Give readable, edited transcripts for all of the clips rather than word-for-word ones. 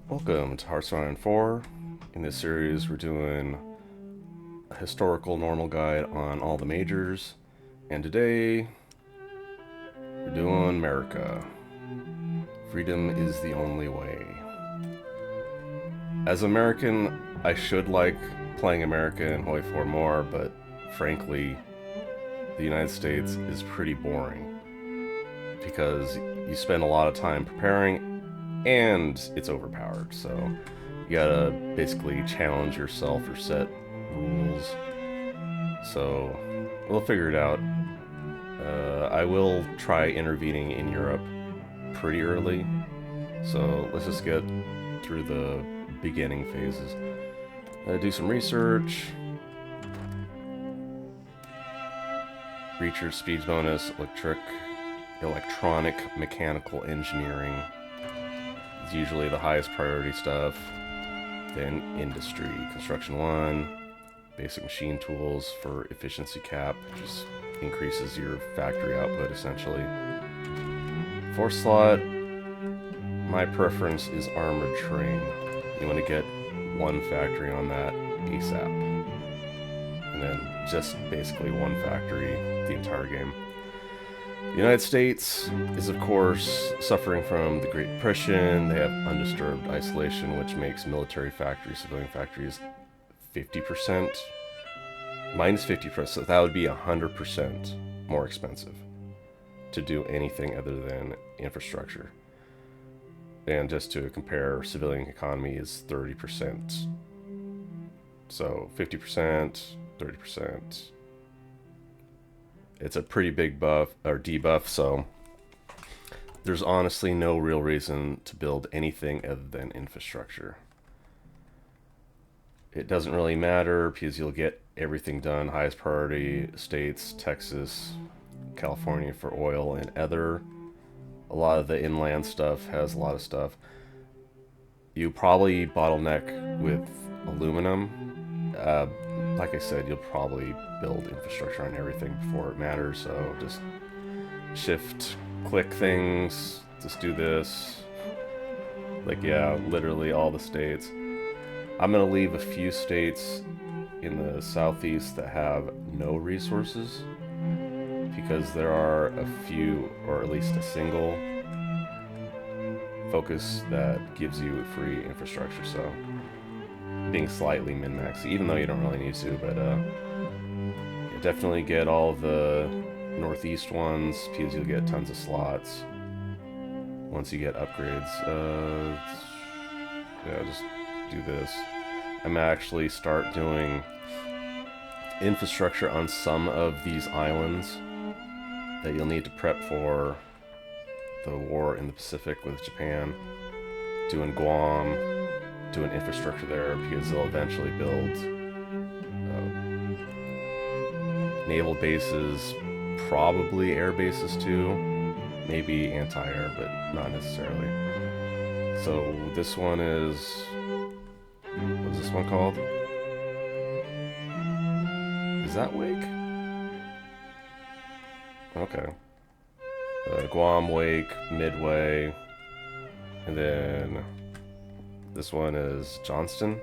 Welcome to Hearthstone 4. In this series, we're doing a historical normal guide on all the majors, and today we're doing America. Freedom is the only way. As an American, I should like playing America in HOI 4 more, but frankly, the United States is pretty boring because you spend a lot of time preparing and it's overpowered, so you gotta basically challenge yourself or set rules. So we'll figure it out. I will try intervening in Europe pretty early, so let's just get through the beginning phases. Do some research. Research speed bonus, electronic mechanical engineering. It's usually the highest priority stuff. Then industry, construction 1, basic machine tools for efficiency cap, just increases your factory output essentially. 4th slot, my preference is armored train. You want to get 1 factory on that ASAP. And then just basically 1 factory the entire game. The United States is, of course, suffering from the Great Depression. They have undisturbed isolation, which makes military factories, civilian factories, 50%, minus 50%, so that would be 100% more expensive to do anything other than infrastructure. And just to compare, civilian economy is 30%. So 50%, 30%. It's a pretty big buff, or debuff, so there's honestly no real reason to build anything other than infrastructure. It doesn't really matter because you'll get everything done. Highest priority states, Texas, California for oil, and other. A lot of the inland stuff has a lot of stuff. You probably bottleneck with aluminum. Like I said, you'll probably build infrastructure on everything before it matters, so just shift click things, just do this. Like, yeah, literally all the states. I'm gonna leave a few states in the southeast that have no resources, because there are a few, or at least a single focus that gives you free infrastructure, so being slightly min-max, even though you don't really need to, but you definitely get all of the northeast ones because you'll get tons of slots once you get upgrades. Yeah, just do this. I'm actually start doing infrastructure on some of these islands that you'll need to prep for the war in the Pacific with Japan. Doing Guam, doing infrastructure there because they'll eventually build naval bases, probably air bases too, maybe anti-air, but not necessarily. So this one is, what is this one called? Is that Wake? Okay. Guam, Wake, Midway, and then this one is Johnston.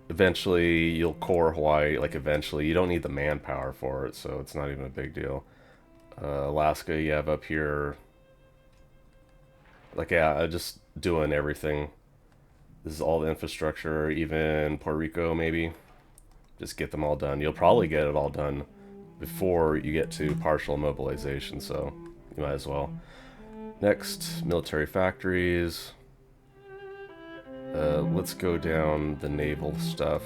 Eventually, you'll core Hawaii, like eventually. You don't need the manpower for it, so it's not even a big deal. Alaska, you have up here. Like, yeah, just doing everything. This is all the infrastructure, even Puerto Rico, maybe. Just get them all done. You'll probably get it all done before you get to partial mobilization, so you might as well. Next, military factories. Let's go down the naval stuff.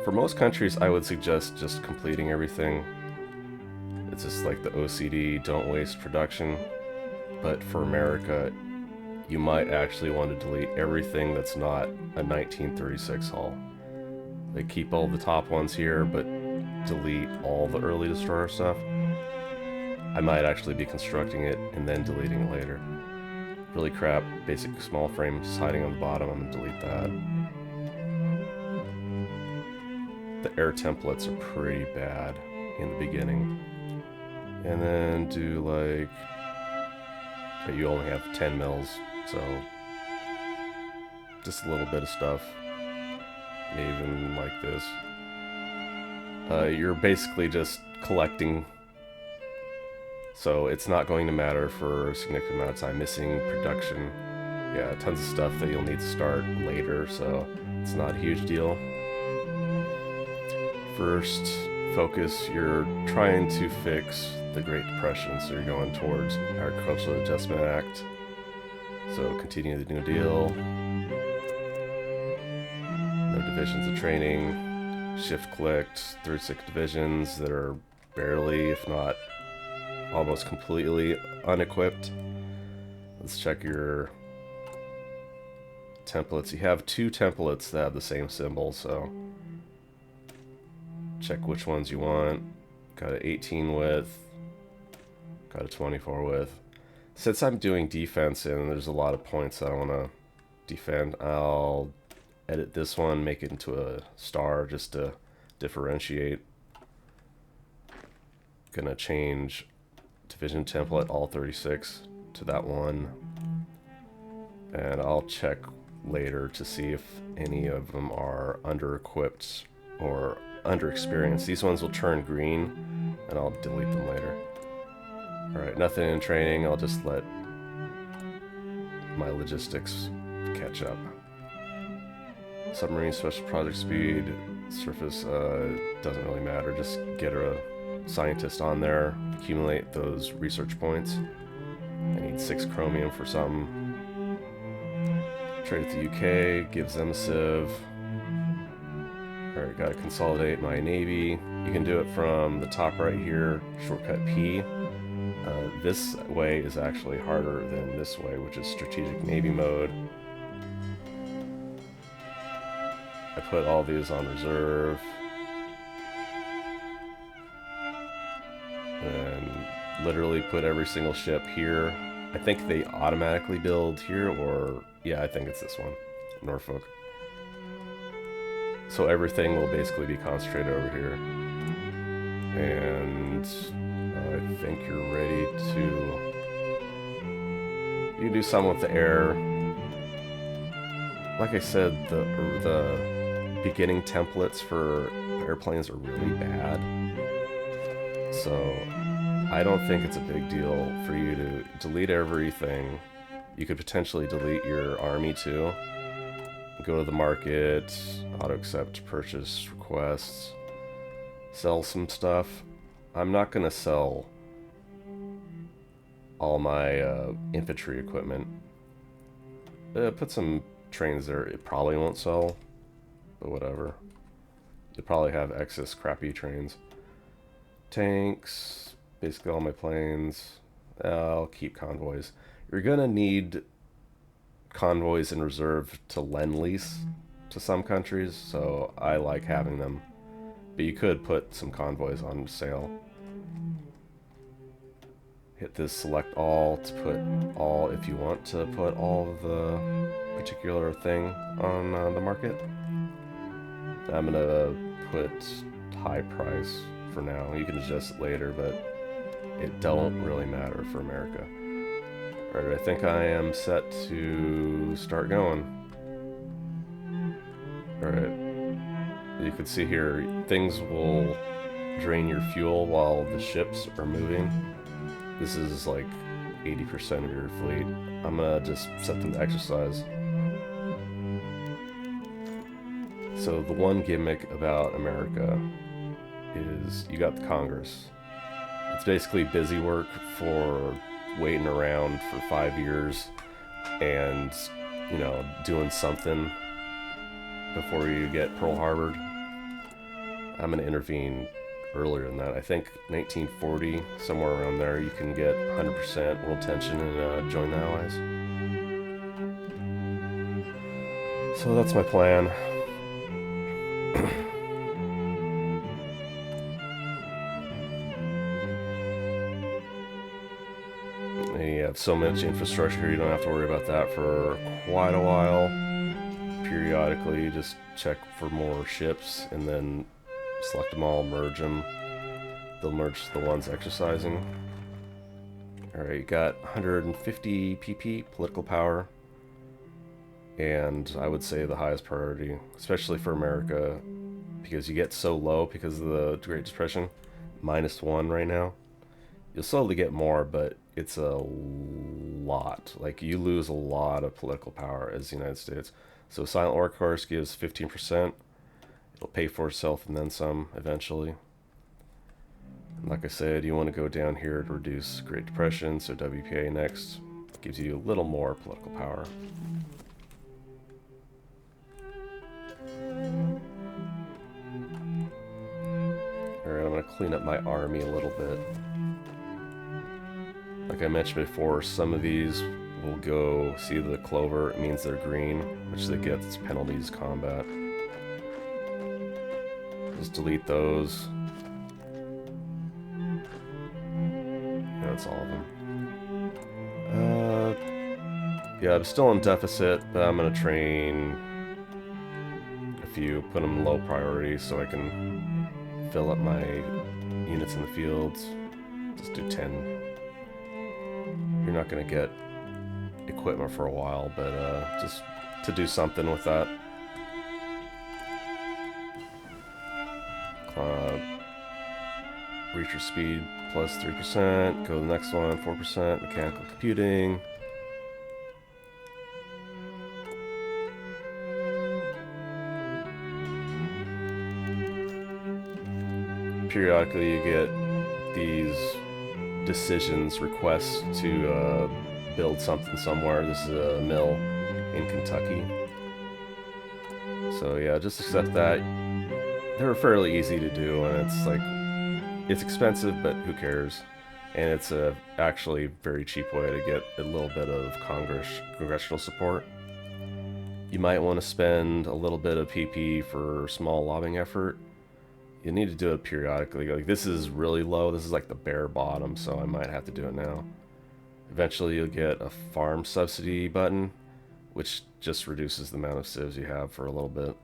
For most countries, I would suggest just completing everything. It's just like the OCD, don't waste production. But for America, you might actually want to delete everything that's not a 1936 hull. They keep all the top ones here, but delete all the early destroyer stuff. I might actually be constructing it and then deleting it later. Really crap basic small frame hiding on the bottom, I'm gonna delete that. the air templates are pretty bad in the beginning. And then do like, you only have 10 mils, so just a little bit of stuff. Maybe even like this. You're basically just collecting, so it's not going to matter for a significant amount of time. Missing production, yeah, tons of stuff that you'll need to start later, so it's not a huge deal. First focus, you're trying to fix the Great Depression, so you're going towards Agricultural Adjustment Act. So continue the New Deal. No divisions of training. Shift clicked 36 divisions that are barely, if not almost completely unequipped. Let's check your templates. You have 2 templates that have the same symbol, so check which ones you want. Got an 18 width, got a 24 width. Since I'm doing defense and there's a lot of points that I want to defend, I'll edit this one, make it into a star just to differentiate. Gonna change division template all 36 to that one, and I'll check later to see if any of them are under-equipped or under-experienced. These ones will turn green, and I'll delete them later. Alright, nothing in training. I'll just let my logistics catch up. Submarine special project speed, surface, doesn't really matter. Just get a scientist on there, accumulate those research points. I need 6 chromium for something. Trade with the UK, gives them a civ. Alright, gotta consolidate my navy. You can do it from the top right here, shortcut P. This way is actually harder than this way, which is strategic navy mode. I put all these on reserve. And literally put every single ship here. I think they automatically build here, or yeah, I think it's this one, Norfolk. So everything will basically be concentrated over here. And I think you're ready to... You can do some with the air. Like I said, the beginning templates for airplanes are really bad. So I don't think it's a big deal for you to delete everything. You could potentially delete your army too. Go to the market, auto accept purchase requests, sell some stuff. I'm not gonna sell all my infantry equipment. Put some trains there. It probably won't sell, but whatever. You'll probably have excess crappy trains. Tanks, basically all my planes. I'll keep convoys. You're gonna need convoys in reserve to lend lease to some countries, so I like having them. But you could put some convoys on sale. Hit this select all to put all if you want to put all of the particular thing on the market. I'm gonna put high price for now. You can adjust it later, but it don't really matter for America. Alright, I think I am set to start going. Alright, you can see here, things will drain your fuel while the ships are moving. This is like 80% of your fleet. I'm gonna just set them to exercise. So the one gimmick about America is you got the Congress. It's basically busy work for waiting around for 5 years and, you know, doing something before you get Pearl Harbored. I'm going to intervene earlier than that. I think 1940, somewhere around there, you can get 100% world tension and join the Allies. So that's my plan. You have so much infrastructure here, you don't have to worry about that for quite a while. Periodically, just check for more ships, and then select them all, merge them. They'll merge the ones exercising. Alright, you got 150 PP, political power. And I would say the highest priority, especially for America, because you get so low because of the Great Depression. -1 right now. You'll slowly get more, but it's a lot. Like, you lose a lot of political power as the United States. So Silent Workhorse gives 15%. It'll pay for itself and then some eventually. And like I said, you want to go down here to reduce Great Depression, so WPA next gives you a little more political power. Alright, I'm going to clean up my army a little bit. Like I mentioned before, some of these will go, see the clover, it means they're green, which they get its penalties combat. Just delete those. Yeah, that's all of them. Yeah, I'm still in deficit, but I'm going to train a few, put them in low priority so I can fill up my units in the fields. Just do 10. You're not going to get equipment for a while, but just to do something with that. Reach your speed plus 3%. Go to the next one, 4%. Mechanical computing. Periodically you get these decisions, requests to build something somewhere. This is a mill in Kentucky. So yeah, just accept that. They're fairly easy to do, and it's like, it's expensive, but who cares? And it's a actually very cheap way to get a little bit of congressional support. You might want to spend a little bit of PP for small lobbying effort. You need to do it periodically. Like, this is really low. This is like the bare bottom, so I might have to do it now. Eventually you'll get a farm subsidy button, which just reduces the amount of civs you have for a little bit.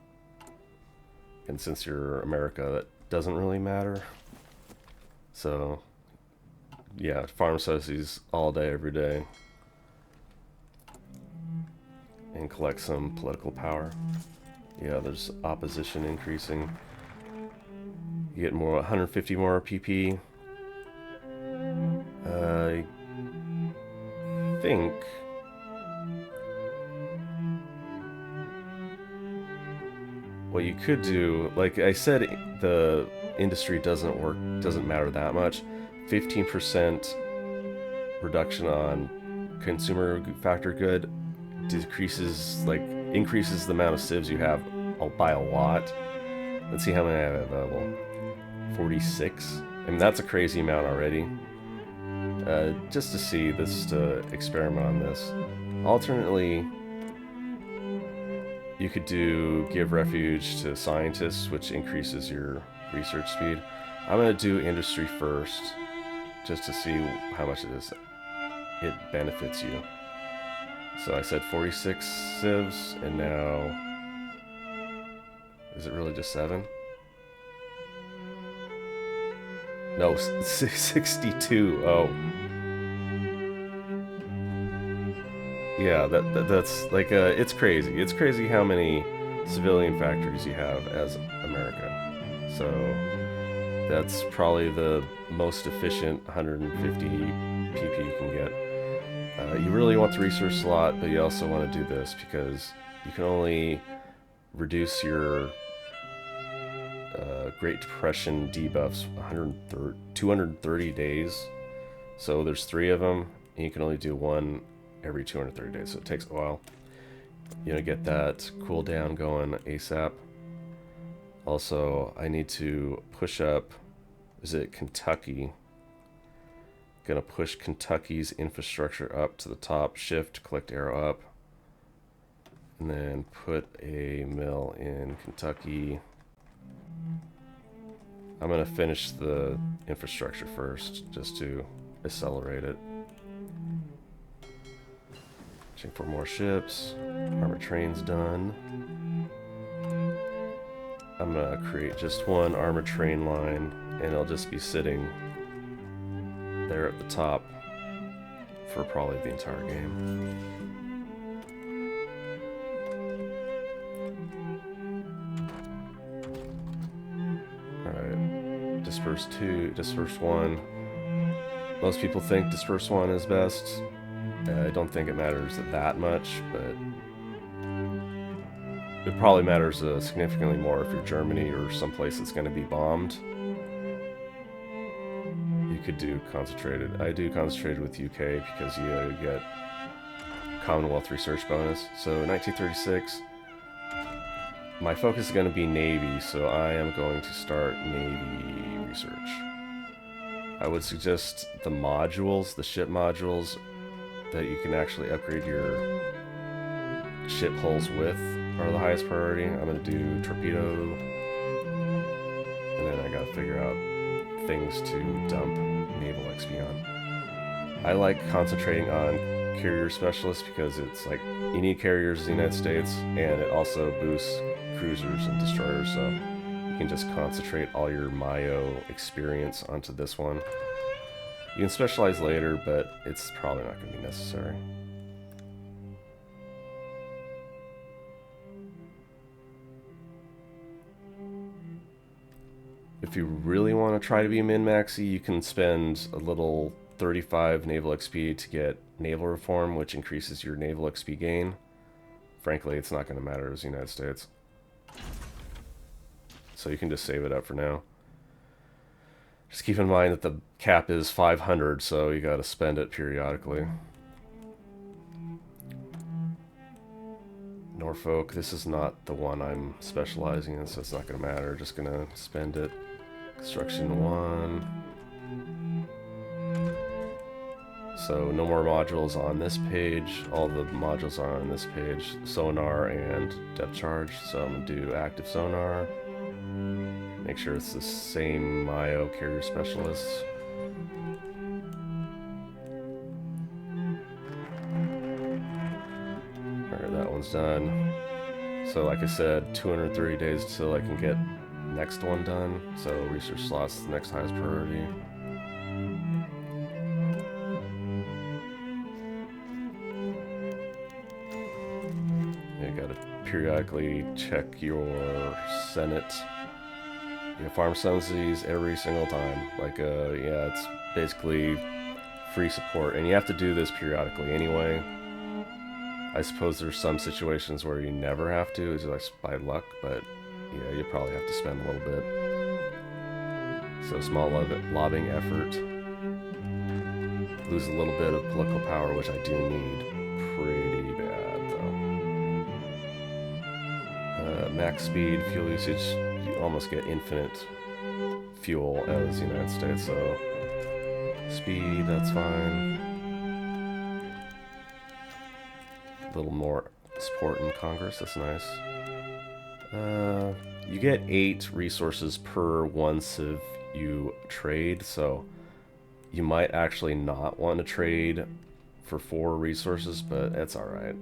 And since you're America, that doesn't really matter. So yeah, farm subsidies all day, every day. And collect some political power. Yeah, there's opposition increasing. You get more, 150 more PP. I think what you could do, like I said, the industry doesn't matter that much. 15% reduction on consumer factor good increases the amount of civs you have by a lot. Let's see how many I have available. 46. I mean, that's a crazy amount already. Just to see this, to experiment on this. Alternately, you could do give refuge to scientists, which increases your research speed. I'm going to do industry first, just to see how much it benefits you. So I said 46 civs, and now, is it really just 7? No, 62. Oh. Yeah, that's like, it's crazy. It's crazy how many civilian factories you have as America. So that's probably the most efficient 150 PP you can get. You really want the research slot, but you also want to do this because you can only reduce your Great Depression debuffs 230 days. So there's 3 of them, and you can only do one every 230 days, so it takes a while. You know, get that cooldown going ASAP. Also, I need to push up, is it Kentucky? Gonna push Kentucky's infrastructure up to the top, shift, click arrow up, and then put a mill in Kentucky. I'm gonna finish the infrastructure first, just to accelerate it. Check for more ships. Armor train's done. I'm gonna create just one armored train line, and it'll just be sitting there at the top for probably the entire game. Alright, disperse 2, disperse 1. Most people think disperse 1 is best. I don't think it matters that much, but it probably matters significantly more if you're Germany or someplace that's going to be bombed. You could do concentrated. I do concentrated with UK because you get Commonwealth research bonus. So 1936, my focus is going to be Navy, so I am going to start Navy research. I would suggest the modules, the ship modules, that you can actually upgrade your ship hulls with are the highest priority. I'm going to do torpedo, and then I got to figure out things to dump naval XP on. I like concentrating on carrier specialists because it's like you need carriers in the United States, and it also boosts cruisers and destroyers, so you can just concentrate all your Mayo experience onto this one. You can specialize later, but it's probably not going to be necessary. If you really want to try to be min-maxy, you can spend a little 35 naval XP to get naval reform, which increases your naval XP gain. Frankly, it's not going to matter as the United States. So you can just save it up for now. Just keep in mind that the cap is 500, so you got to spend it periodically. Norfolk, this is not the one I'm specializing in, so it's not going to matter. Just going to spend it. Construction 1. So no more modules on this page. All the modules are on this page. Sonar and depth charge. So I'm going to do active sonar. Make sure it's the same Mayo carrier specialists. Alright, that one's done. So like I said, 230 days till I can get next one done. So research slots the next highest priority. You gotta periodically check your Senate. You farm subsidies every single time. Like, yeah, it's basically free support. And you have to do this periodically anyway. I suppose there's some situations where you never have to, it's like by luck, but yeah, you probably have to spend a little bit. So small lobbying effort. Lose a little bit of political power, which I do need pretty bad, though. Max speed, fuel usage, you almost get infinite fuel as the United States, so speed, that's fine. A little more support in Congress, that's nice. You get 8 resources per one civ you trade, so you might actually not want to trade for 4 resources, but that's alright.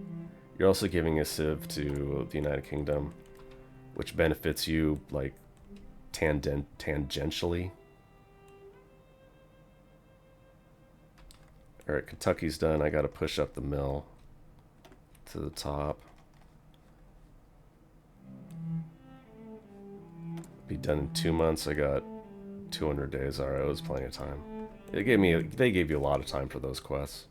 You're also giving a civ to the United Kingdom, which benefits you, like, tangentially. Alright, Kentucky's done. I gotta push up the mill to the top. Be done in 2 months. I got 200 days. Alright, it was plenty of time. They gave you a lot of time for those quests.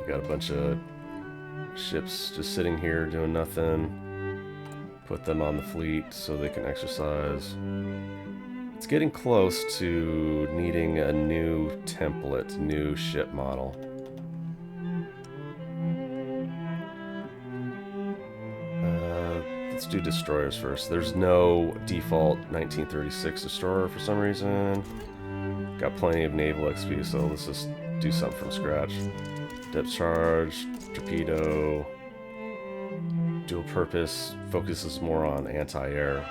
You got a bunch of ships just sitting here doing nothing. Put them on the fleet so they can exercise. It's getting close to needing a new template, new ship model. Let's do destroyers first. There's no default 1936 destroyer for some reason. Got plenty of naval XP, so let's just do something from scratch. Depth charge, torpedo, dual purpose, focuses more on anti-air.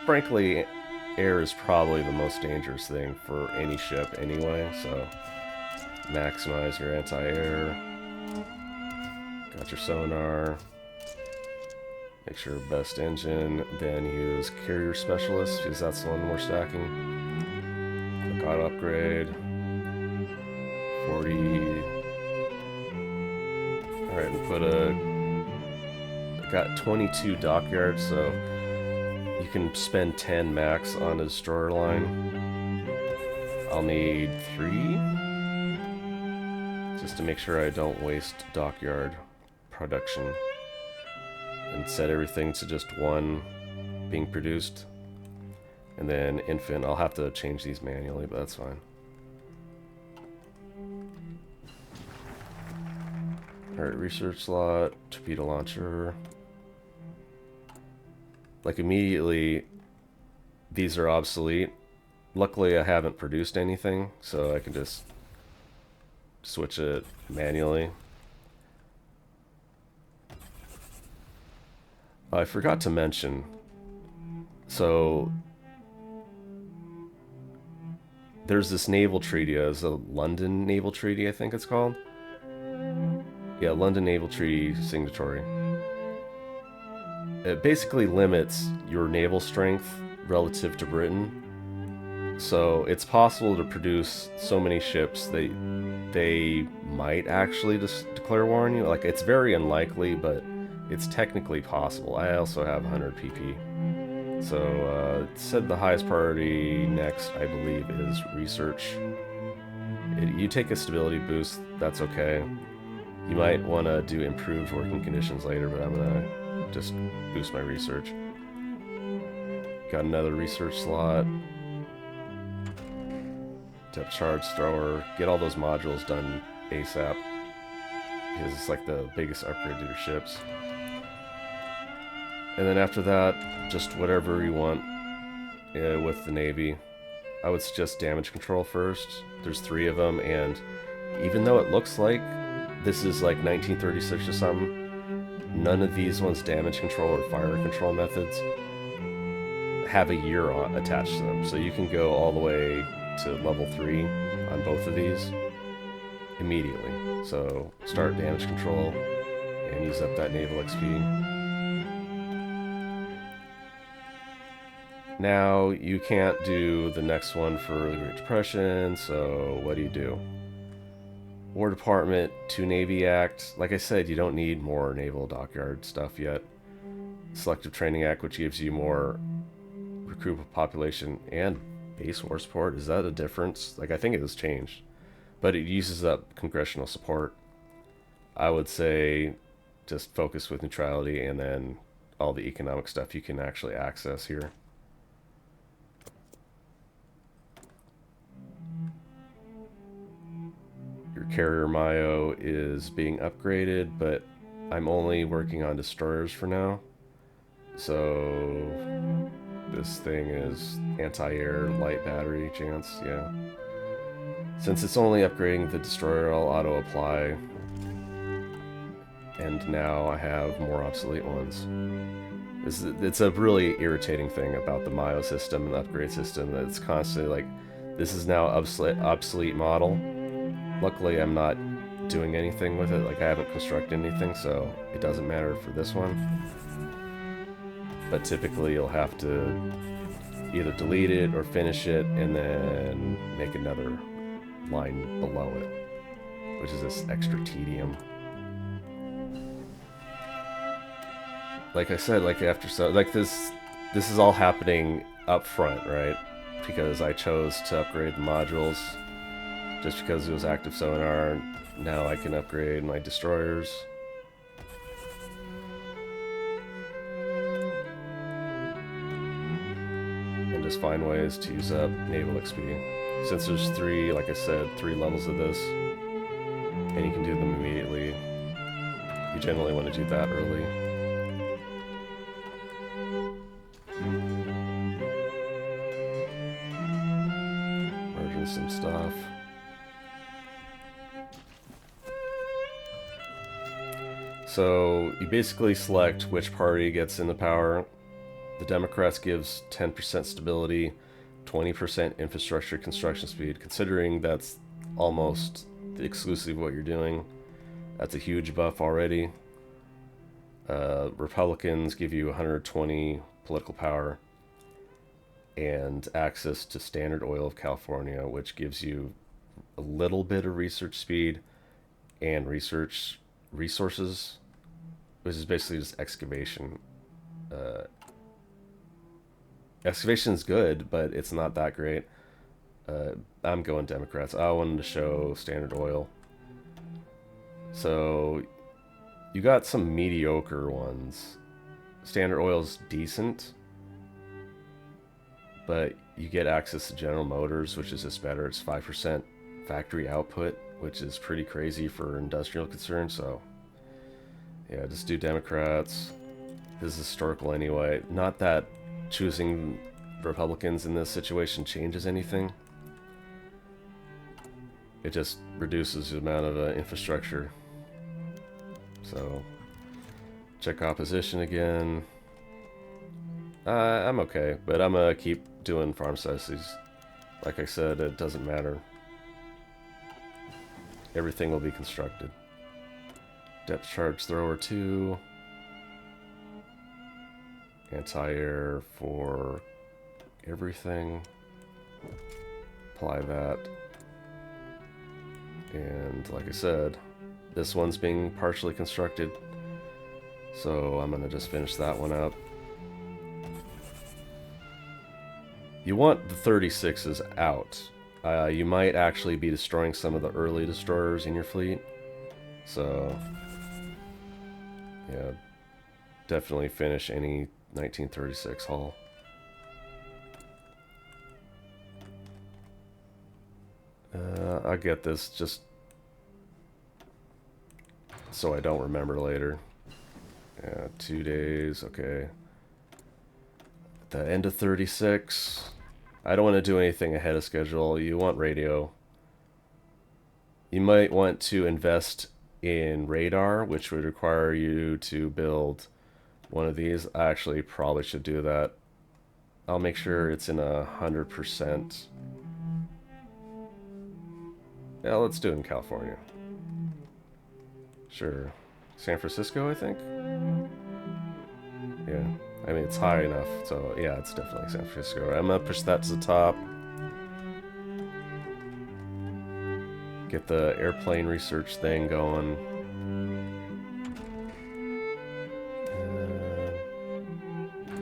Frankly, air is probably the most dangerous thing for any ship anyway, so maximize your anti-air. Got your sonar. Make sure best engine. Then use carrier specialist because that's the one we're stacking. Click auto upgrade. 40. Alright, and put I got 22 dockyards, so you can spend 10 max on the destroyer line. I'll need 3 just to make sure I don't waste dockyard production, and set everything to just 1 being produced. And then infant, I'll have to change these manually, but that's fine. Alright, research slot, torpedo launcher. Like immediately, these are obsolete. Luckily I haven't produced anything, so I can just switch it manually. I forgot to mention, so there's this naval treaty, the London Naval Treaty, I think it's called. Yeah, London Naval Treaty signatory. It basically limits your naval strength relative to Britain. So it's possible to produce so many ships that they might actually just declare war on you. Like, it's very unlikely, but it's technically possible. I also have 100 PP. So it said the highest priority next, I believe, is research. You take a stability boost, that's okay. You might want to do improved working conditions later, but I'm going to just boost my research. Got another research slot. Depth charge thrower. Get all those modules done ASAP, because it's like the biggest upgrade to your ships. And then after that, just whatever you want with the Navy. I would suggest damage control first. There's 3 of them, and even though it looks like this is like 1936 or something, none of these ones, damage control or fire control methods, have a year attached to them. So you can go all the way to level 3 on both of these immediately. So start damage control and use up that naval XP. Now you can't do the next one for the Great Depression, so what do? War Department, 2 Navy Act. Like I said, you don't need more naval dockyard stuff yet. Selective Training Act, which gives you more recruitable population and base war support. Is that a difference? Like, I think it has changed, but it uses up congressional support. I would say just focus with neutrality, and then all the economic stuff you can actually access here. Your carrier Mayo is being upgraded, but I'm only working on destroyers for now. So this thing is anti-air light battery chance, yeah. Since it's only upgrading the destroyer, I'll auto-apply. And now I have more obsolete ones. It's a really irritating thing about the Mayo system and the upgrade system, that it's constantly like, this is now obsolete model. Luckily, I'm not doing anything with it. Like, I haven't constructed anything, so it doesn't matter for this one. But typically, you'll have to either delete it or finish it, and then make another line below it, which is this extra tedium. Like I said, like this is all happening up front, right? Because I chose to upgrade the modules. Just because it was active sonar, now I can upgrade my destroyers. And just find ways to use up naval XP. Since there's 3, like I said, 3 levels of this, and you can do them immediately, you generally want to do that early. Merging some stuff. So you basically select which party gets into power. The Democrats gives 10% stability, 20% infrastructure construction speed. Considering that's almost exclusive what you're doing, that's a huge buff already. Republicans give you 120 political power and access to Standard Oil of California, which gives you a little bit of research speed and research resources, which is basically just excavation. Excavation is good, but it's not that great. I'm going Democrats. I wanted to show Standard Oil. So you got some mediocre ones. Standard Oil's decent, but you get access to General Motors, which is just better. It's 5% factory output, which is pretty crazy for industrial concerns. So yeah, just do Democrats. This is historical anyway. Not that choosing Republicans in this situation changes anything. It just reduces the amount of infrastructure. So check opposition again. I'm okay, but I'm gonna keep doing farm sizes. Like I said, it doesn't matter. Everything will be constructed. Depth charge thrower 2. Anti-air for everything. Apply that. And like I said, this one's being partially constructed, so I'm gonna just finish that one up. You want the 36s out. You might actually be destroying some of the early destroyers in your fleet, so yeah, definitely finish any 1936 hull. I'll get this just so I don't remember later. Yeah, 2 days, okay. At the end of 36, I don't want to do anything ahead of schedule. You want radio. You might want to invest in radar, which would require you to build one of these. I actually probably should do that. I'll make sure it's in 100%. Yeah, let's do it in California. Sure. San Francisco, I think? Yeah. I mean, it's high enough, so yeah, it's definitely San Francisco. I'm gonna push that to the top. Get the airplane research thing going.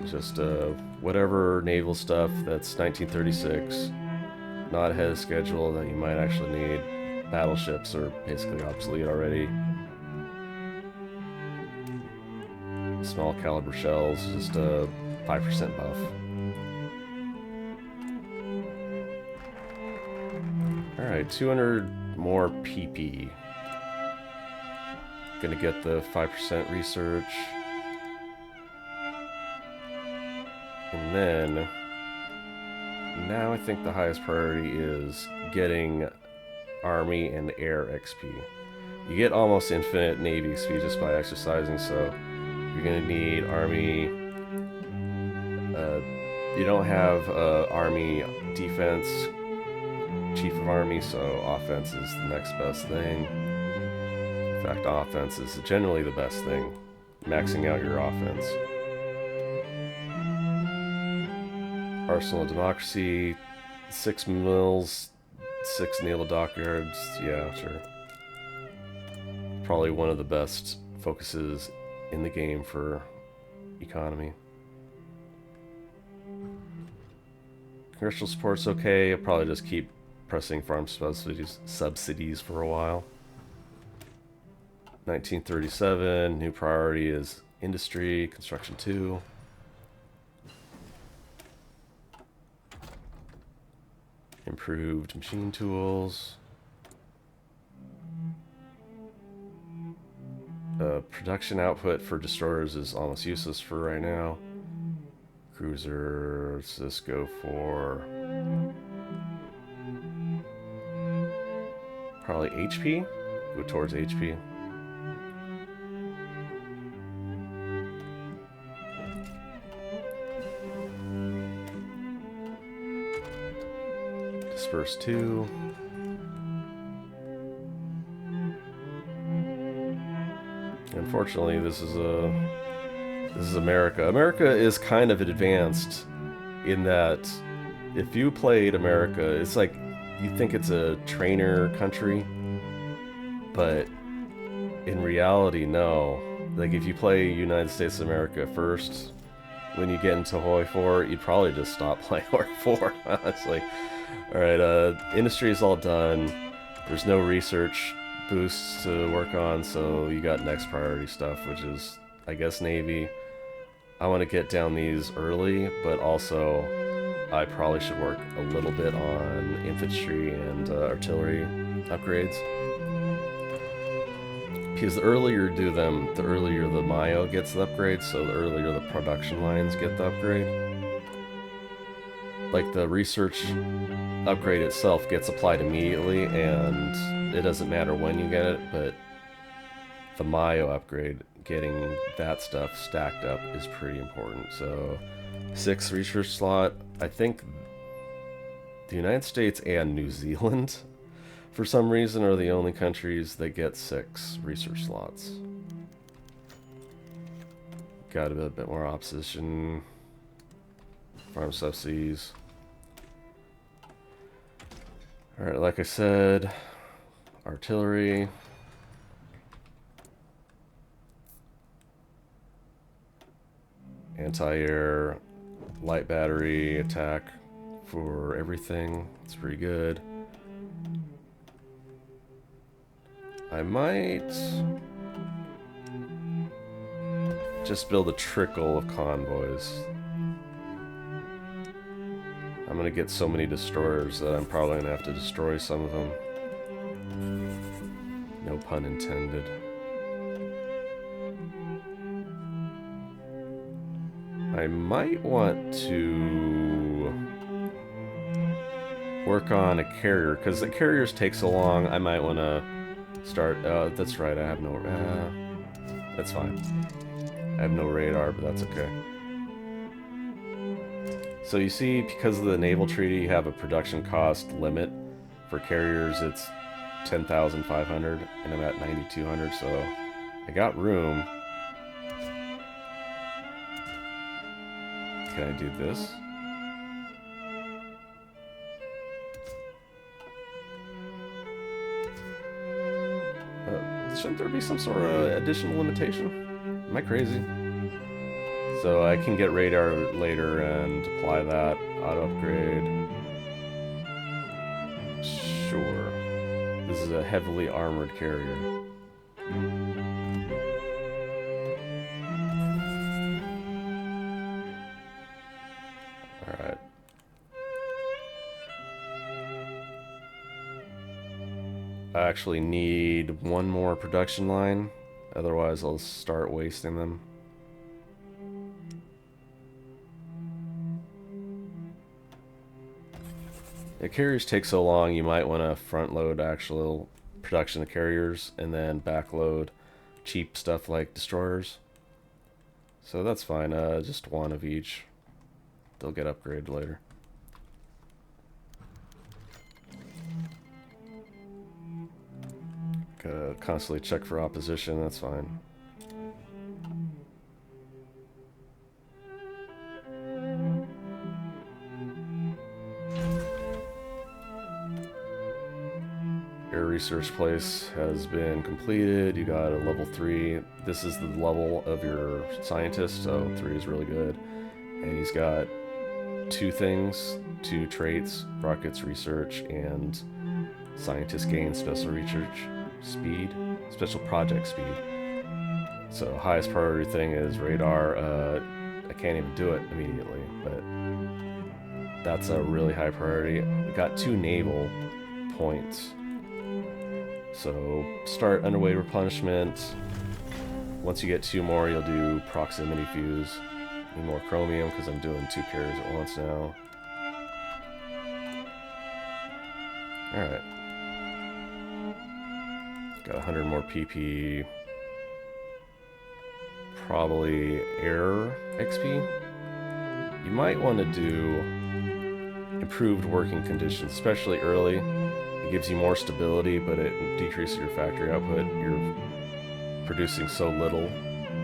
Just whatever naval stuff that's 1936, not ahead of schedule that you might actually need. Battleships are basically obsolete already. Small caliber shells, just a 5% buff. Alright, 200 more PP. Gonna get the 5% research. And then, now I think the highest priority is getting Army and Air XP. You get almost infinite Navy XP just by exercising, so you're gonna need Army. You don't have Army defense, Chief of Army, so offense is the next best thing. In fact, offense is generally the best thing. Maxing out your offense. Arsenal of Democracy, 6 mills, 6 naval dockyards, yeah, sure. Probably one of the best focuses in the game for economy. Congressional support's okay, I'll probably just keep pressing farm subsidies for a while. 1937, new priority is industry, construction 2. Improved machine tools. Production output for destroyers is almost useless for right now. Cruisers, let's go for probably HP. Go towards HP. Disperse 2. And unfortunately, this is America. America is kind of advanced in that if you played America, it's like you think it's a trainer country, but in reality, no. Like if you play United States of America first, when you get into HOI 4, you'd probably just stop playing HOI 4, honestly. Alright, industry is all done. There's no research boosts to work on, so you got next priority stuff, which is, I guess, Navy. I want to get down these early, but also I probably should work a little bit on infantry and artillery upgrades. Because the earlier you do them, the earlier the Mayo gets the upgrade, so the earlier the production lines get the upgrade. Like the research upgrade itself gets applied immediately, and it doesn't matter when you get it, but the Mayo upgrade, getting that stuff stacked up is pretty important. So 6 research slot. I think the United States and New Zealand for some reason are the only countries that get 6 research slots. Got a bit more opposition. Farm subsidies. Alright, like I said, artillery. Anti-air, light battery attack for everything. It's pretty good. I might just build a trickle of convoys. I'm gonna get so many destroyers that I'm probably gonna have to destroy some of them. No pun intended. I might want to work on a carrier, because the carriers take so long. I might want to start... that's right, I have no... that's fine. I have no radar, but that's okay. So you see, because of the naval treaty, you have a production cost limit. For carriers, it's 10,500, and I'm at 9,200, so I got room. Can I do this? Shouldn't there be some sort of additional limitation? Am I crazy? So I can get radar later and apply that. Auto upgrade. Sure. This is a heavily armored carrier. Alright. I actually need one more production line, otherwise I'll start wasting them. The carriers take so long, you might want to front load actual production of carriers and then back load cheap stuff like destroyers. So that's fine, just one of each. They'll get upgraded later. Constantly check for opposition, that's fine. Air research place has been completed. You got a level 3. This is the level of your scientist, so 3 is really good. And he's got 2 things, 2 traits, rockets research, and scientist gain special research speed, special project speed. So highest priority thing is radar. I can't even do it immediately, but that's a really high priority. We got 2 naval points. So start underway replenishment. Once you get 2 more, you'll do proximity fuse. Need more chromium because I'm doing 2 carriers at once now. Alright. Got 100 more PP. Probably air XP. You might want to do improved working conditions, especially early. It gives you more stability, but it decreases your factory output. Your producing so little,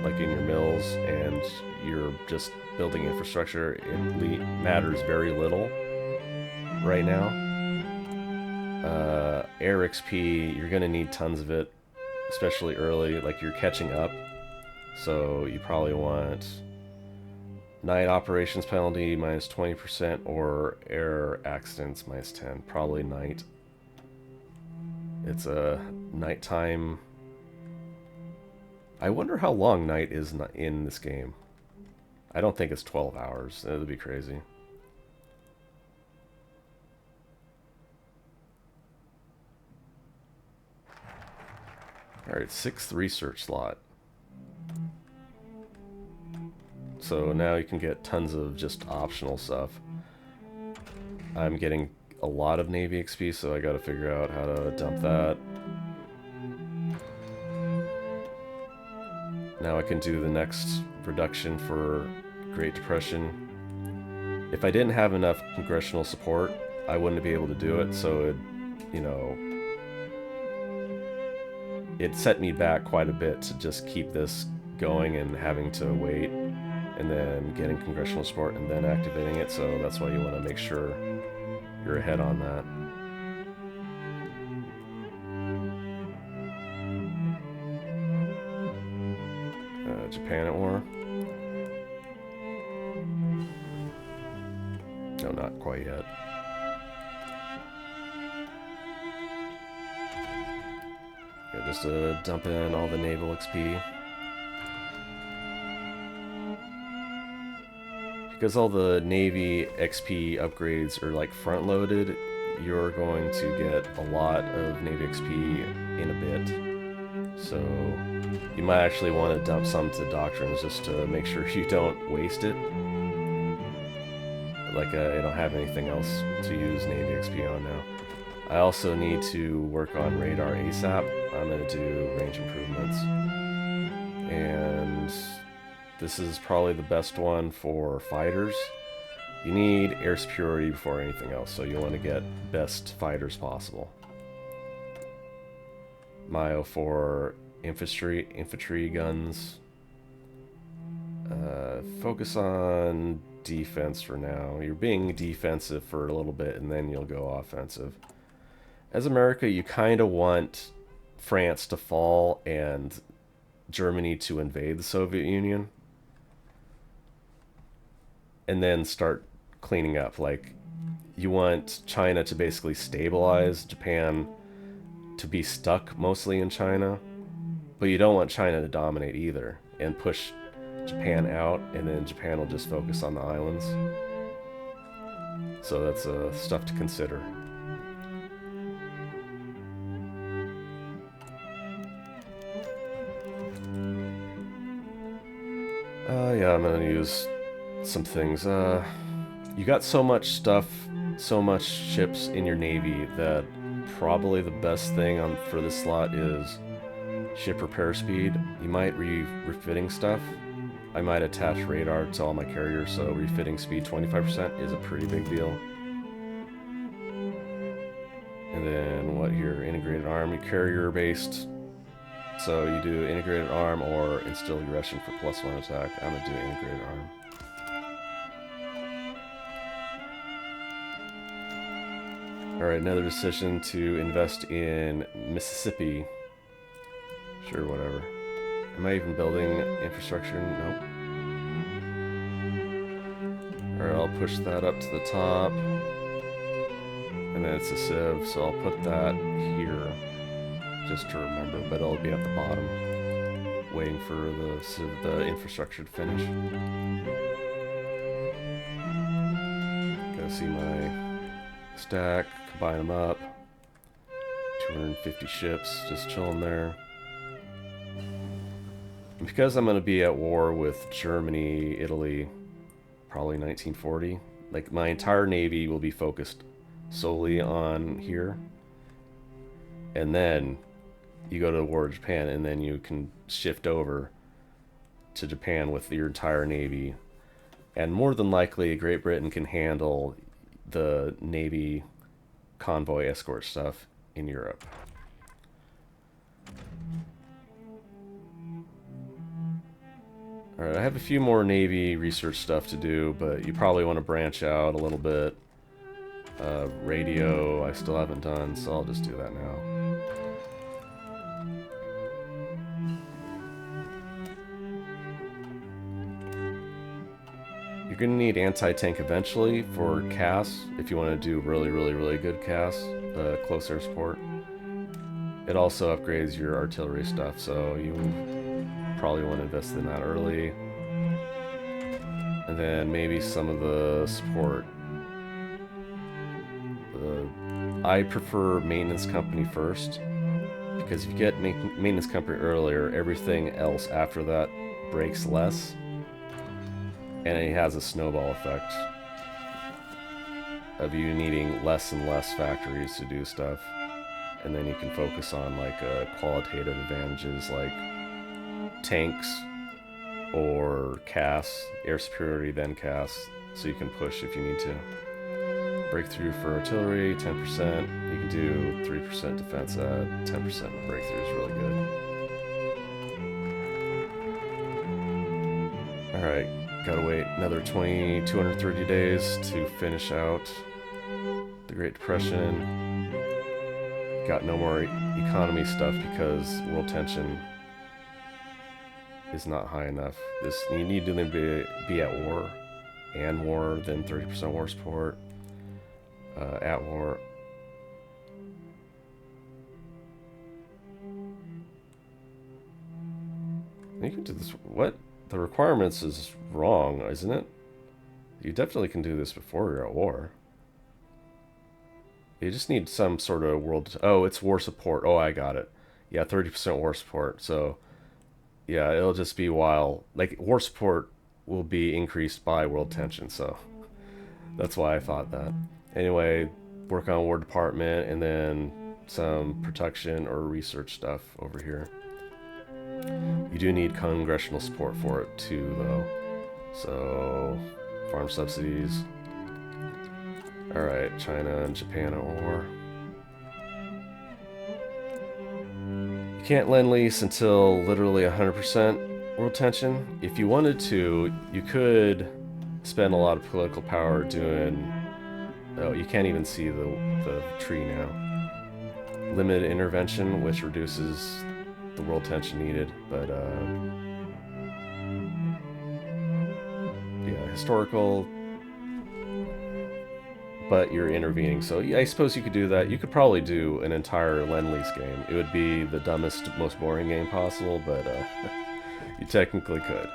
like in your mills, and you're just building infrastructure, it matters very little right now. Air XP, you're gonna need tons of it, especially early, like you're catching up. So you probably want night operations penalty minus 20% or air accidents minus 10. Probably night. It's a nighttime. I wonder how long night is in this game. I don't think it's 12 hours. That would be crazy. Alright, 6th research slot. So now you can get tons of just optional stuff. I'm getting a lot of Navy XP, so I gotta figure out how to dump that. Now I can do the next reduction for Great Depression. If I didn't have enough congressional support, I wouldn't be able to do it, so it, you know, it set me back quite a bit to just keep this going and having to wait and then getting congressional support and then activating it, so that's why you want to make sure you're ahead on that. Japan at war? No, not quite yet. Yeah, just dump in all the naval XP. Because all the Navy XP upgrades are like front-loaded, you're going to get a lot of Navy XP in a bit. So you might actually want to dump some to Doctrines just to make sure you don't waste it. Like, I don't have anything else to use Navy XP on now. I also need to work on radar ASAP. I'm going to do range improvements. And this is probably the best one for fighters. You need air superiority before anything else, so you want to get best fighters possible. Myo for infantry guns. Focus on defense for now. You're being defensive for a little bit, and then you'll go offensive. As America, you kind of want France to fall and Germany to invade the Soviet Union. And then start cleaning up. Like, you want China to basically stabilize, Japan to be stuck mostly in China, but you don't want China to dominate either and push Japan out, and then Japan will just focus on the islands. So that's stuff to consider. Yeah, I'm gonna use some things. You got so much stuff, so much ships in your navy that probably the best thing for this slot is ship repair speed. You might refitting stuff. I might attach radar to all my carriers, so refitting speed 25% is a pretty big deal. And then what here? Integrated arm, carrier based. So you do integrated arm or instill aggression for +1 attack. I'm gonna do integrated arm. Alright, another decision to invest in Mississippi. Sure, whatever. Am I even building infrastructure? Nope. Alright, I'll push that up to the top. And then it's a sieve, so I'll put that here. Just to remember, but it'll be at the bottom. Waiting for the infrastructure to finish. Gotta see my stack, combine them up. 250 ships, just chilling there. And because I'm going to be at war with Germany, Italy, probably 1940, like my entire navy will be focused solely on here. And then you go to war with Japan, and then you can shift over to Japan with your entire navy. And more than likely, Great Britain can handle the navy convoy escort stuff in Europe. Alright, I have a few more Navy research stuff to do, but you probably want to branch out a little bit. Radio, I still haven't done, so I'll just do that now. You're going to need anti-tank eventually for CAS, if you want to do really good CAS, close air support. It also upgrades your artillery stuff, so you probably want to invest in that early. And then maybe some of the support. I prefer maintenance company first, because if you get maintenance company earlier, everything else after that breaks less, and it has a snowball effect of you needing less and less factories to do stuff, and then you can focus on like qualitative advantages like tanks or CAS, air superiority, then CAS, so you can push if you need to. Breakthrough for artillery, 10%. You can do 3% defense at 10% breakthrough is really good. Alright, gotta wait another 230 days to finish out the Great Depression. Got no more economy stuff because world tension is not high enough. You need to be at war, and war, then 30% war support. At war. You can do this. What? The requirements is wrong, isn't it? You definitely can do this before you're at war. You just need some sort of world... Oh, it's war support. Oh, I got it. Yeah, 30% war support. So, yeah, it'll just be while... Like, war support will be increased by world tension, so... That's why I thought that. Anyway, work on War Department, and then some protection or research stuff over here. You do need congressional support for it too, though. So, farm subsidies. Alright, China and Japan at war. You can't lend lease until literally 100% world tension. If you wanted to, you could spend a lot of political power doing... Oh, you can't even see the tree now. Limited intervention, which reduces the world tension needed, but yeah, historical, but you're intervening. So yeah, I suppose you could do that. You could probably do an entire Lend-Lease game. It would be the dumbest, most boring game possible, but you technically could.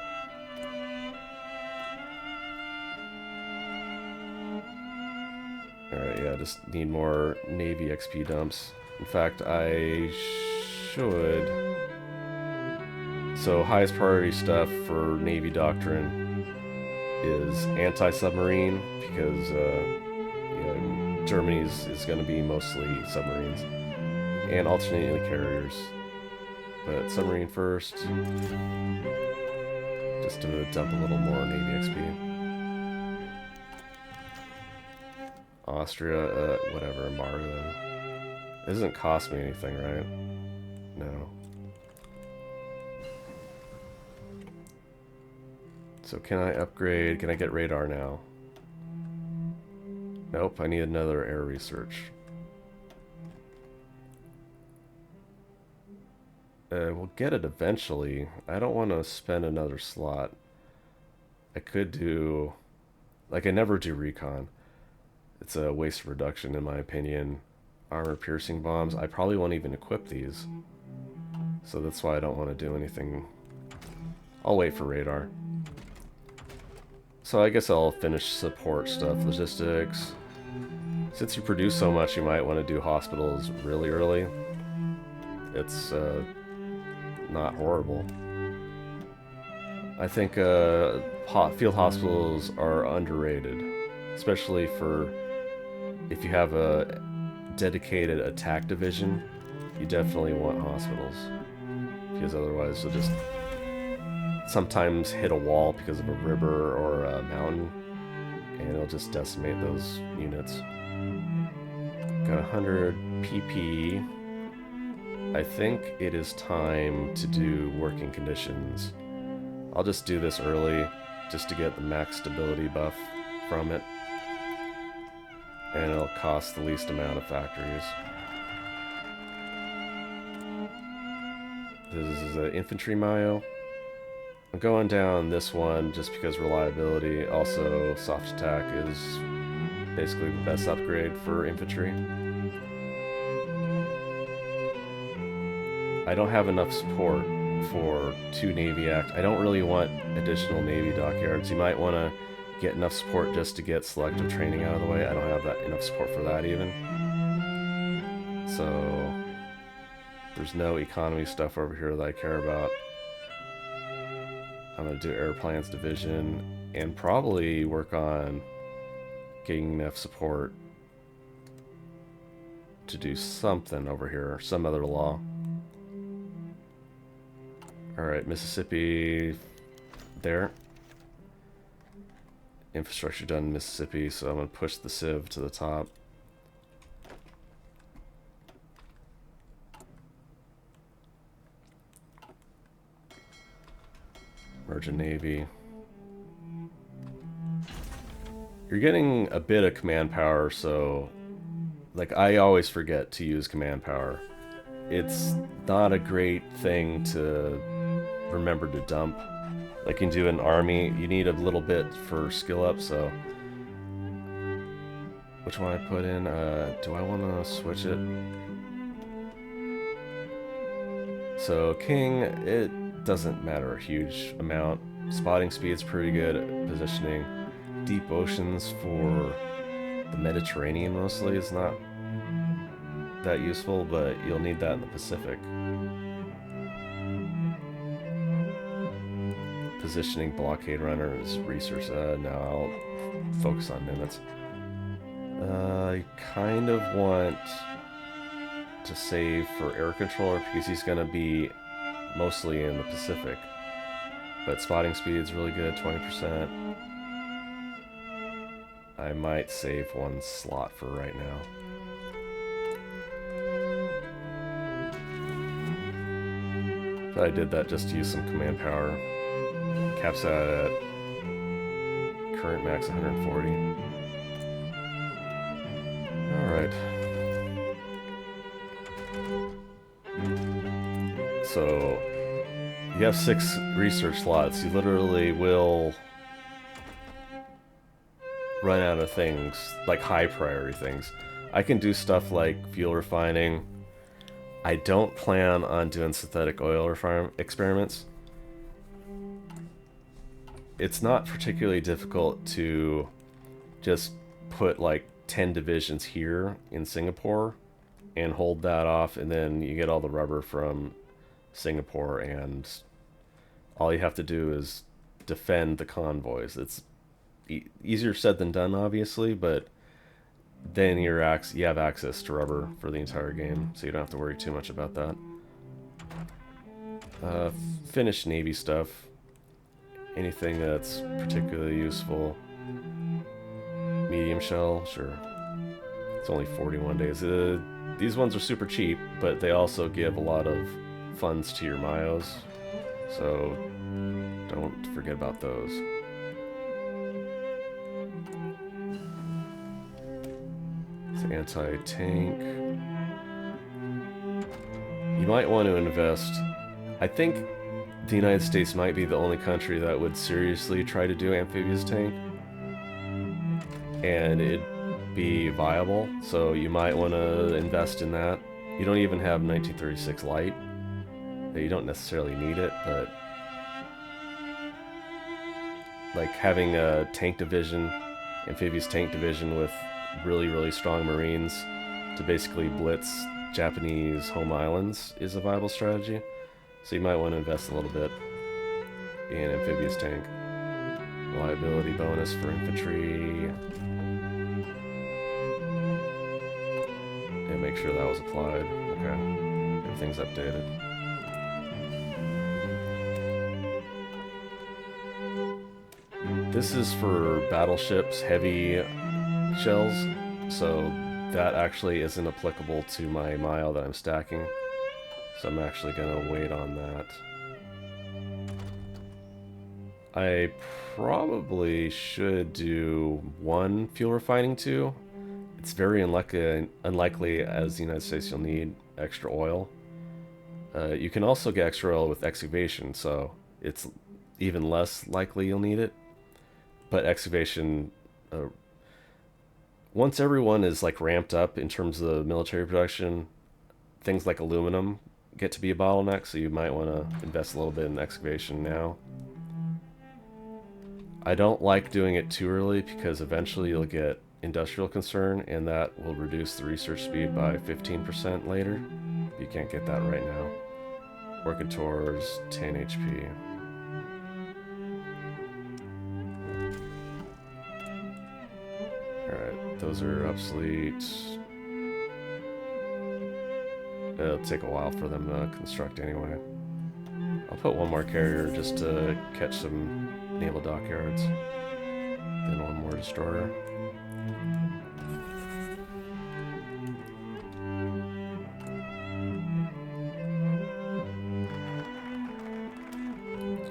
Alright, yeah, just need more Navy XP dumps. In fact, I should... So, highest priority stuff for Navy Doctrine is anti-submarine, because yeah, Germany's is going to be mostly submarines, and alternating carriers. But submarine first, just to dump a little more Navy XP. Austria, whatever, embargo. It doesn't cost me anything, right? No. So can I upgrade? Can I get radar now? Nope, I need another air research. We'll get it eventually. I don't want to spend another slot. I could do... Like, I never do recon. It's a waste of reduction, in my opinion. Armor-piercing bombs. I probably won't even equip these. So that's why I don't want to do anything. I'll wait for radar. So I guess I'll finish support stuff. Logistics. Since you produce so much, you might want to do hospitals really early. It's not horrible. I think field hospitals are underrated. Especially for if you have a dedicated attack division, you definitely want hospitals. Because otherwise you'll just sometimes hit a wall because of a river or a mountain, and it'll just decimate those units. Got 100 PP. I think it is time to do working conditions. I'll just do this early just to get the max stability buff from it. And it'll cost the least amount of factories. This is an infantry Mayo. I'm going down this one just because reliability. Also, soft attack is basically the best upgrade for infantry. I don't have enough support for 2 Navy Act. I don't really want additional Navy dockyards. You might want to get enough support just to get selective training out of the way. I don't have enough support for that even. So there's no economy stuff over here that I care about. I'm going to do airplanes division and probably work on getting enough support to do something over here, some other law. Alright, Mississippi there. Infrastructure done in Mississippi, so I'm going to push the Civ to the top. Merchant Navy. You're getting a bit of command power, so like I always forget to use command power. It's not a great thing to remember to dump. Like you do an army, you need a little bit for skill up, so which one I put in? Do I want to switch it? So King, it doesn't matter a huge amount. Spotting speed's pretty good. Positioning. Deep oceans for the Mediterranean mostly is not that useful, but you'll need that in the Pacific. Positioning blockade runners, research. No, I'll focus on Nimitz. I kind of want to save for air controller because he's going to be mostly in the Pacific. But spotting speed is really good, 20%. I might save one slot for right now. But I did that just to use some command power. Caps out at current max 140. Alright. So, you have 6 research slots. You literally will run out of things, like high priority things. I can do stuff like fuel refining. I don't plan on doing synthetic oil experiments. It's not particularly difficult to just put like 10 divisions here in Singapore and hold that off, and then you get all the rubber from Singapore, and all you have to do is defend the convoys. It's easier said than done, obviously, but then you have access to rubber for the entire game, so you don't have to worry too much about that. Finish Navy stuff. Anything that's particularly useful. Medium shell, sure. It's only 41 days. These ones are super cheap, but they also give a lot of funds to your Mayos, so don't forget about those. It's anti-tank. You might want to invest. I think the United States might be the only country that would seriously try to do amphibious tank, and it'd be viable, so you might want to invest in that. You don't even have 1936 Light. You don't necessarily need it, but like having a tank division, amphibious tank division with really strong Marines to basically blitz Japanese home islands is a viable strategy. So you might want to invest a little bit in amphibious tank. Reliability bonus for infantry. And make sure that was applied. Okay. Everything's updated. This is for battleships, heavy shells, so that actually isn't applicable to my mile that I'm stacking. So I'm actually going to wait on that. I probably should do 1 fuel refining 2. It's very unlikely as the United States you'll need extra oil. You can also get extra oil with excavation, so it's even less likely you'll need it. But excavation, once everyone is like ramped up in terms of military production, things like aluminum get to be a bottleneck, so you might want to invest a little bit in excavation now. I don't like doing it too early because eventually you'll get industrial concern, and that will reduce the research speed by 15% later. You can't get that right now. Working towards 10 HP. Alright, those are obsolete. It'll take a while for them to construct anyway. I'll put 1 more carrier just to catch some naval dockyards. Then 1 more destroyer.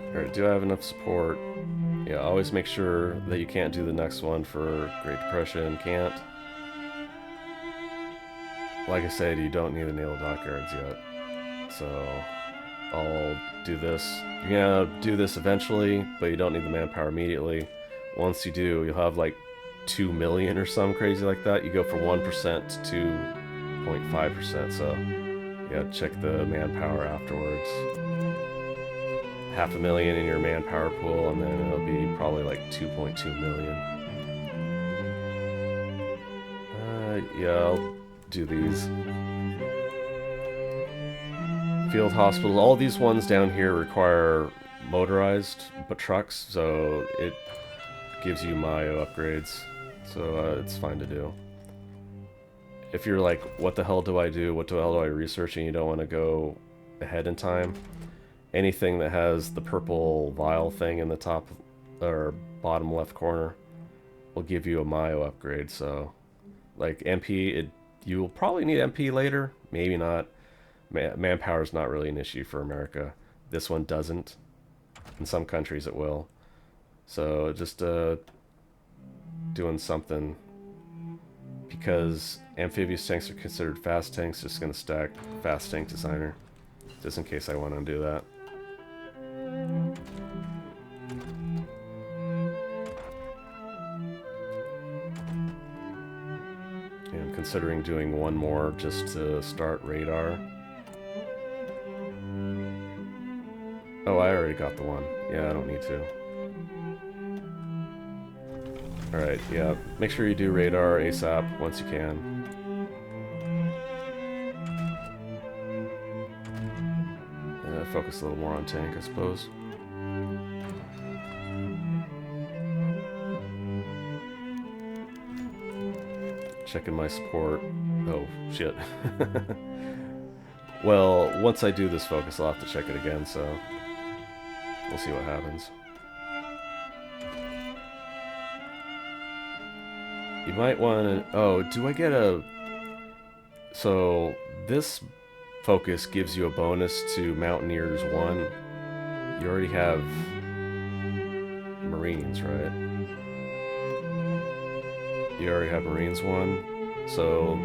Alright, do I have enough support? Yeah, always make sure that you can't do the next one for Great Depression. Can't. Like I said, you don't need the naval dockyards yet. So, I'll do this. You're gonna do this eventually, but you don't need the manpower immediately. Once you do, you'll have like 2 million or something crazy like that. You go from 1% to 2.5%, so yeah, check the manpower afterwards. 500,000 in your manpower pool, and then it'll be probably like 2.2 million. Yeah, I'll do these. Field hospitals, all these ones down here require motorized but trucks, so it gives you Mayo upgrades, so it's fine to do. If you're like, what the hell do I do, what the hell do I research, and you don't want to go ahead in time, anything that has the purple vial thing in the top or bottom left corner will give you a Mayo upgrade. So like MP, you will probably need MP later, maybe not. Manpower is not really an issue for America. This one doesn't. In some countries it will. So just doing something, because amphibious tanks are considered fast tanks. Just gonna stack fast tank designer just in case I want to do that. And I'm considering doing 1 more just to start radar. Oh, I already got the 1. Yeah, I don't need to. Alright, yeah, make sure you do radar ASAP once you can. Focus a little more on tank, I suppose. Checking my support. Oh, shit. Well, once I do this focus, I'll have to check it again, so we'll see what happens. You might want to... Oh, do I get a... So, this focus gives you a bonus to Mountaineers 1. You already have Marines, right? You already have Marines 1. So,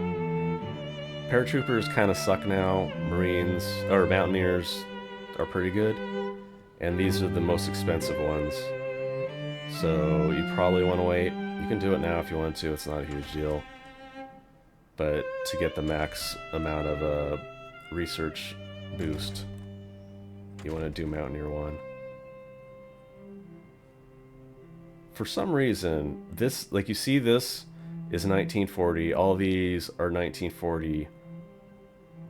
paratroopers kind of suck now. Marines, or Mountaineers, are pretty good. And these are the most expensive ones. So, you probably want to wait. You can do it now if you want to, it's not a huge deal. But to get the max amount of research boost, you want to do Mountaineer 1. For some reason, this, like you see, this is 1940. All these are 1940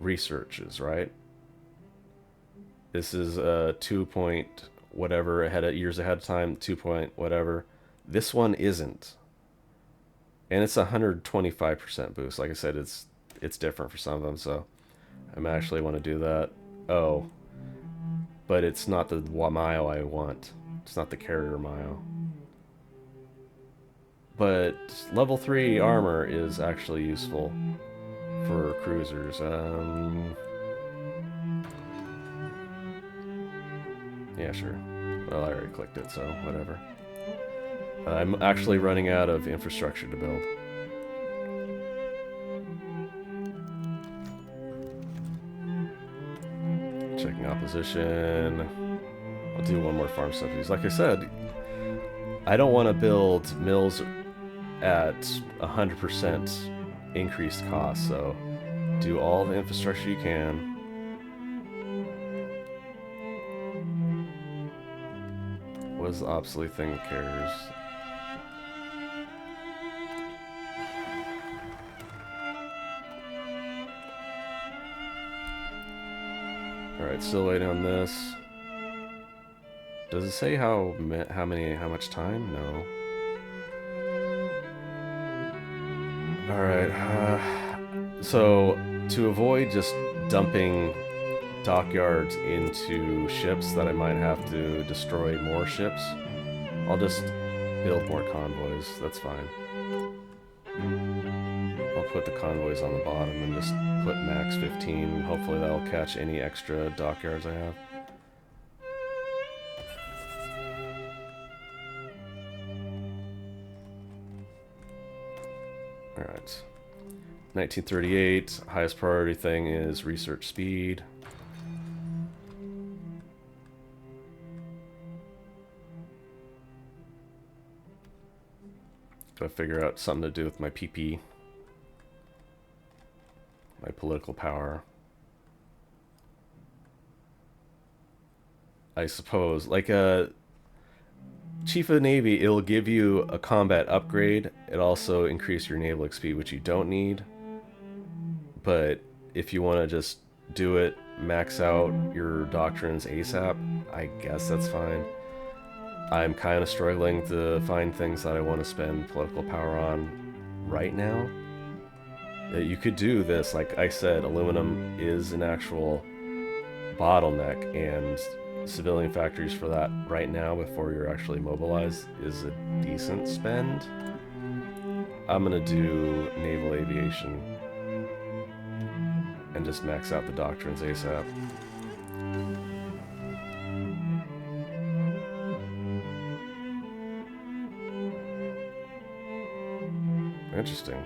researches, right? This is 2 point whatever years ahead of time, 2 point whatever. This one isn't. And it's 125% boost. Like I said, it's different for some of them, so I actually want to do that. Oh, but it's not the Mayo I want. It's not the carrier Mayo. But level 3 armor is actually useful for cruisers. Yeah, sure. Well, I already clicked it, so whatever. I'm actually running out of infrastructure to build. Checking opposition. I'll do one more farm subsidies. Like I said, I don't want to build mills at 100% increased cost, so do all the infrastructure you can. What is the obsolete thing that cares? Alright, still waiting on this. Does it say how much time? No. Alright, so to avoid just dumping dockyards into ships that I might have to destroy more ships, I'll just build more convoys. That's fine. I'll put the convoys on the bottom and just put max 15. Hopefully that'll catch any extra dockyards I have. Alright. 1938, highest priority thing is research speed. Gotta figure out something to do with my PP. My political power. I suppose. Like a Chief of the Navy, it'll give you a combat upgrade. It also increases your naval XP, which you don't need. But if you want to just do it, max out your doctrines ASAP, I guess that's fine. I'm kind of struggling to find things that I want to spend political power on right now. You could do this, like I said, aluminum is an actual bottleneck, and civilian factories for that right now before you're actually mobilized is a decent spend. I'm gonna do naval aviation and just max out the doctrines ASAP. Interesting.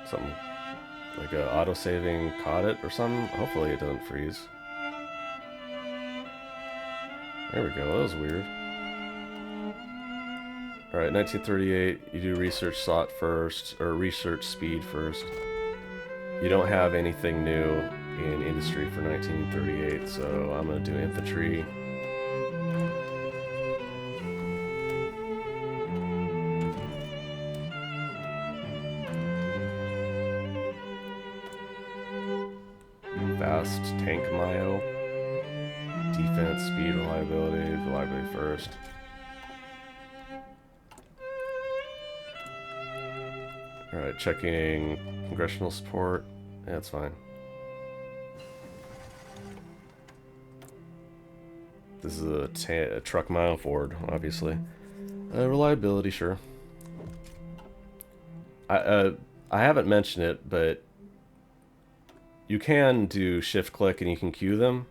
Something like a auto-saving caught it or something. Hopefully it doesn't freeze. There we go, that was weird. Alright, 1938, you do research slot first, or research speed first. You don't have anything new in industry for 1938, so I'm going to do infantry. Fast tank Mayo. Defense, speed, reliability first. Alright, checking congressional support. Yeah, that's fine. This is a truck mile forward, obviously. Reliability, sure. I haven't mentioned it, but you can do shift click and you can queue them.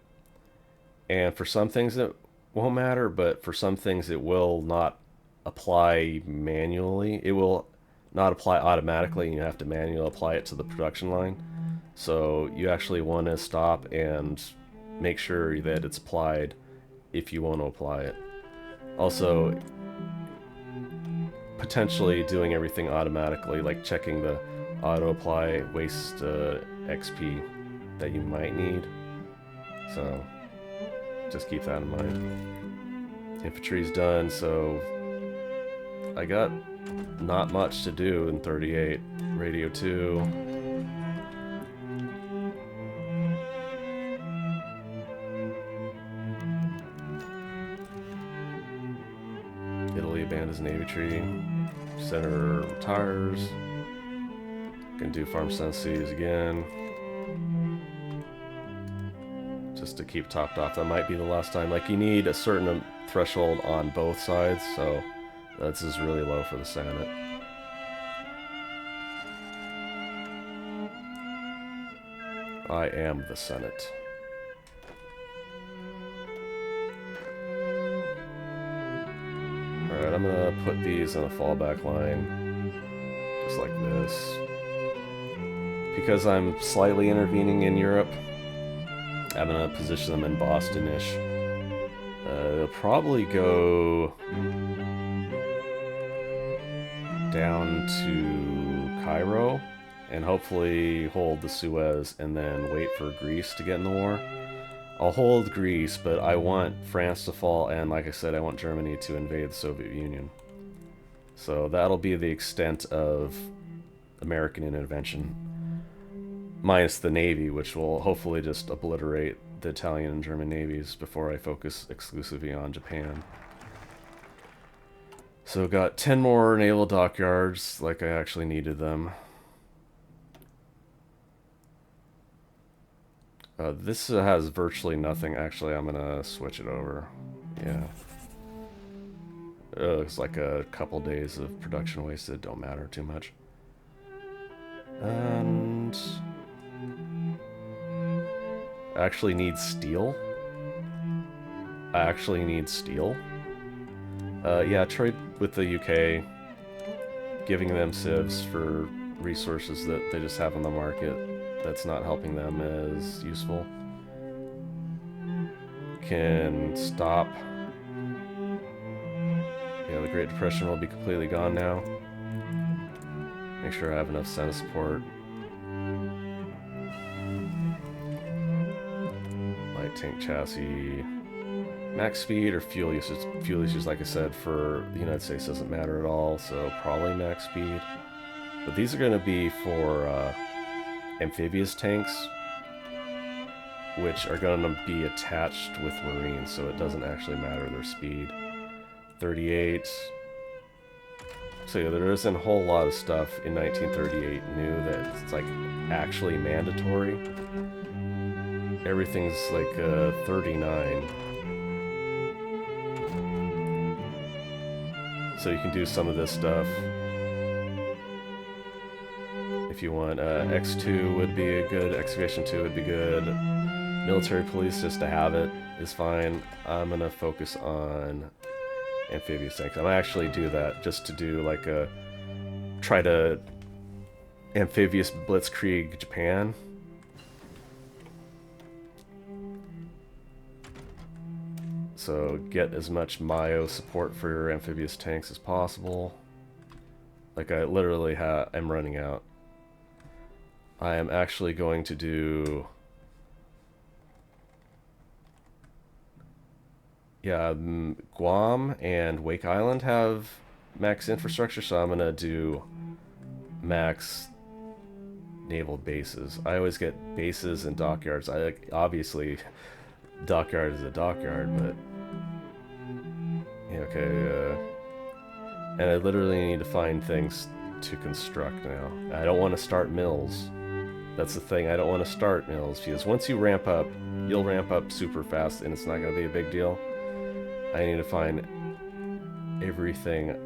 And for some things it won't matter, but for some things it will not apply manually. It will not apply automatically, and you have to manually apply it to the production line. So you actually want to stop and make sure that it's applied if you want to apply it. Also, potentially doing everything automatically, like checking the auto apply waste XP that you might need. So just keep that in mind. Infantry's done, so I got not much to do in 38. Radio 2. Italy abandons Navy tree. Senator retires. Gonna do farm sensies again. Just to keep topped off. That might be the last time. Like, you need a certain threshold on both sides, so this is really low for the Senate. I am the Senate. Alright, I'm gonna put these in a fallback line, just like this. Because I'm slightly intervening in Europe, I'm gonna position them in Boston-ish. They'll probably go down to Cairo, and hopefully hold the Suez, and then wait for Greece to get in the war. I'll hold Greece, but I want France to fall, and like I said, I want Germany to invade the Soviet Union. So that'll be the extent of American intervention. Minus the Navy, which will hopefully just obliterate the Italian and German navies before I focus exclusively on Japan. So got 10 more naval dockyards, like I actually needed them. This has virtually nothing. Actually, I'm gonna switch it over. Yeah. It's like a couple days of production wasted. Don't matter too much. And I actually need steel. Yeah, trade with the UK, giving them civs for resources that they just have on the market that's not helping them is useful. Can stop. Yeah, the Great Depression will be completely gone now. Make sure I have enough Senate support. Light tank chassis. Max speed or fuel usage. Fuel usage, like I said, for the United States doesn't matter at all, so probably max speed. But these are going to be for amphibious tanks, which are going to be attached with Marines, so it doesn't actually matter their speed. 38. So yeah, there isn't a whole lot of stuff in 1938 new that's like actually mandatory. Everything's like 39. So you can do some of this stuff if you want. X2 would be a good, Excavation 2 would be good. Military police, just to have it, is fine. I'm gonna focus on amphibious tanks. I'm gonna actually do that just to do like a try to amphibious blitzkrieg Japan. So get as much Mayo support for your amphibious tanks as possible. Like I literally I'm running out. I am actually going to do... Yeah, Guam and Wake Island have max infrastructure, so I'm gonna do max naval bases. I always get bases and dockyards. Obviously, dockyard is a dockyard, but yeah, okay. And I literally need to find things to construct now. I don't want to start mills. That's the thing. I don't want to start mills because once you ramp up, you'll ramp up super fast, and it's not going to be a big deal. I need to find everything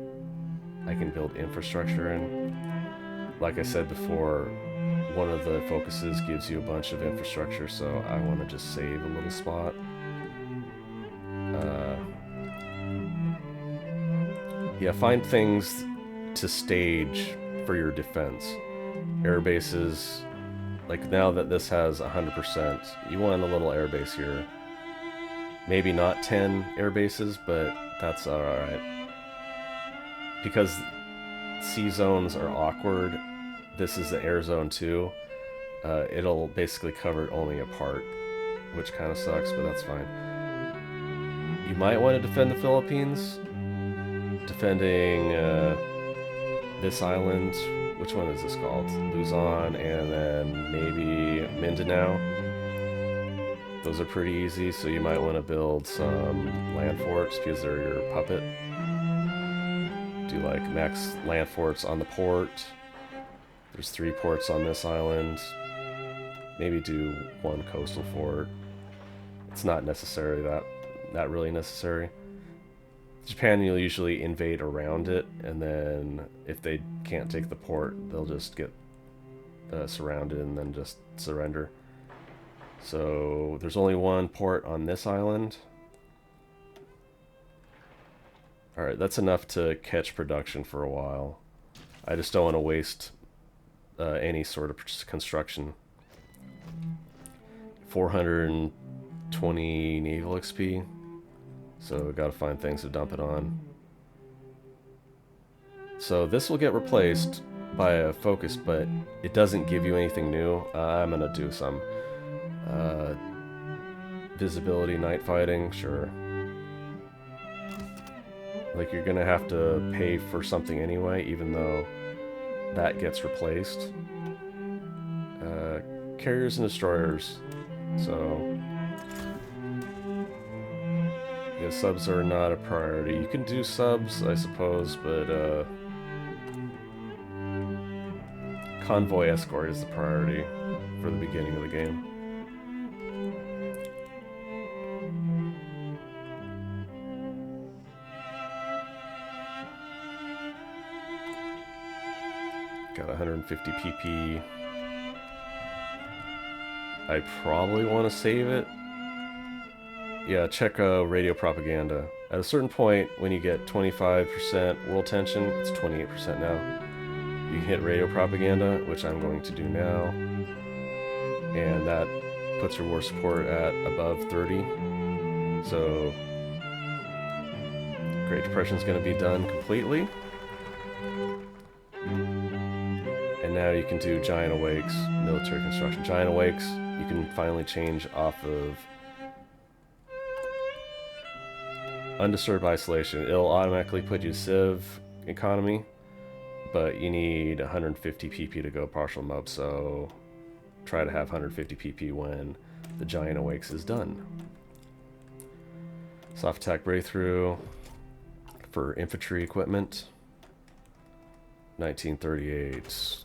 I can build infrastructure in. Like I said before, one of the focuses gives you a bunch of infrastructure, so I want to just save a little spot. Yeah, find things to stage for your defense. Air bases, like now that this has 100%, you want a little air base here. Maybe not 10 air bases, but that's alright. Because sea zones are awkward, this is the air zone too. It'll basically cover only a part, which kind of sucks, but that's fine. You might want to defend the Philippines. Defending this island, which one is this called? Luzon, and then maybe Mindanao. Those are pretty easy, so you might want to build some land forts because they're your puppet. Do like max land forts on the port. There's 3 ports on this island. Maybe do 1 coastal fort. It's not necessary, not really necessary. Japan, you'll usually invade around it, and then if they can't take the port, they'll just get surrounded and then just surrender. So there's only 1 port on this island. Alright, that's enough to catch production for a while. I just don't want to waste any sort of construction. 420 naval XP. So we gotta find things to dump it on. So this will get replaced by a focus, but it doesn't give you anything new. I'm gonna do some visibility, night fighting, sure. Like, you're gonna have to pay for something anyway, even though that gets replaced. Carriers and destroyers. So, yeah, subs are not a priority. You can do subs, I suppose, but convoy escort is the priority for the beginning of the game. Got 150 PP. I probably want to save it. Yeah, check radio propaganda. At a certain point, when you get 25% world tension, it's 28% now. You can hit radio propaganda, which I'm going to do now. And that puts your war support at above 30. So, Great Depression is going to be done completely. And now you can do Giant Awakes, military construction. Giant Awakes, you can finally change off of Undisturbed Isolation. It'll automatically put you Civ economy, but you need 150 PP to go partial mob, so try to have 150 PP when the Giant Awakes is done. Soft attack breakthrough for infantry equipment. 1938.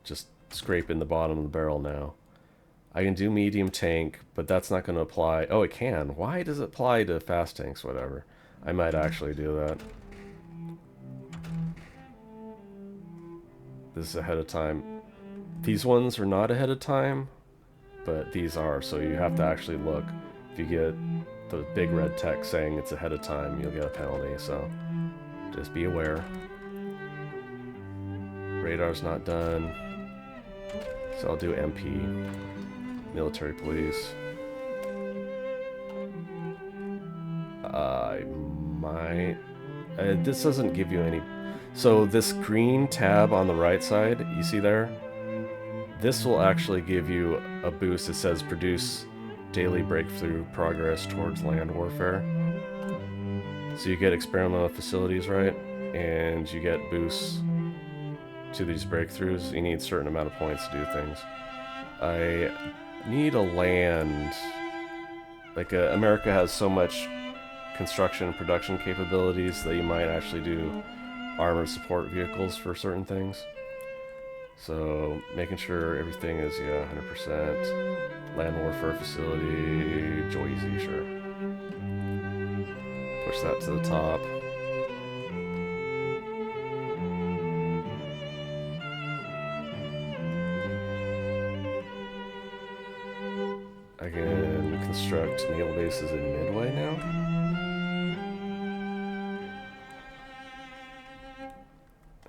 Just scraping the bottom of the barrel now. I can do medium tank, but that's not going to apply. Oh, it can. Why does it apply to fast tanks? Whatever. I might actually do that. This is ahead of time. These ones are not ahead of time, but these are, so you have to actually look. If you get the big red text saying it's ahead of time, you'll get a penalty, so just be aware. Radar's not done, so I'll do MP. Military police. I might... this doesn't give you any... So this green tab on the right side, you see there? This will actually give you a boost that says produce daily breakthrough progress towards land warfare. So you get experimental facilities, right? And you get boosts to these breakthroughs. You need a certain amount of points to do things. I need a land. Like, America has so much construction and production capabilities that you might actually do armored support vehicles for certain things. So, making sure everything is, yeah, 100%. Land warfare facility, Joyzy, sure. Push that to the top. I can construct naval bases in Midway now.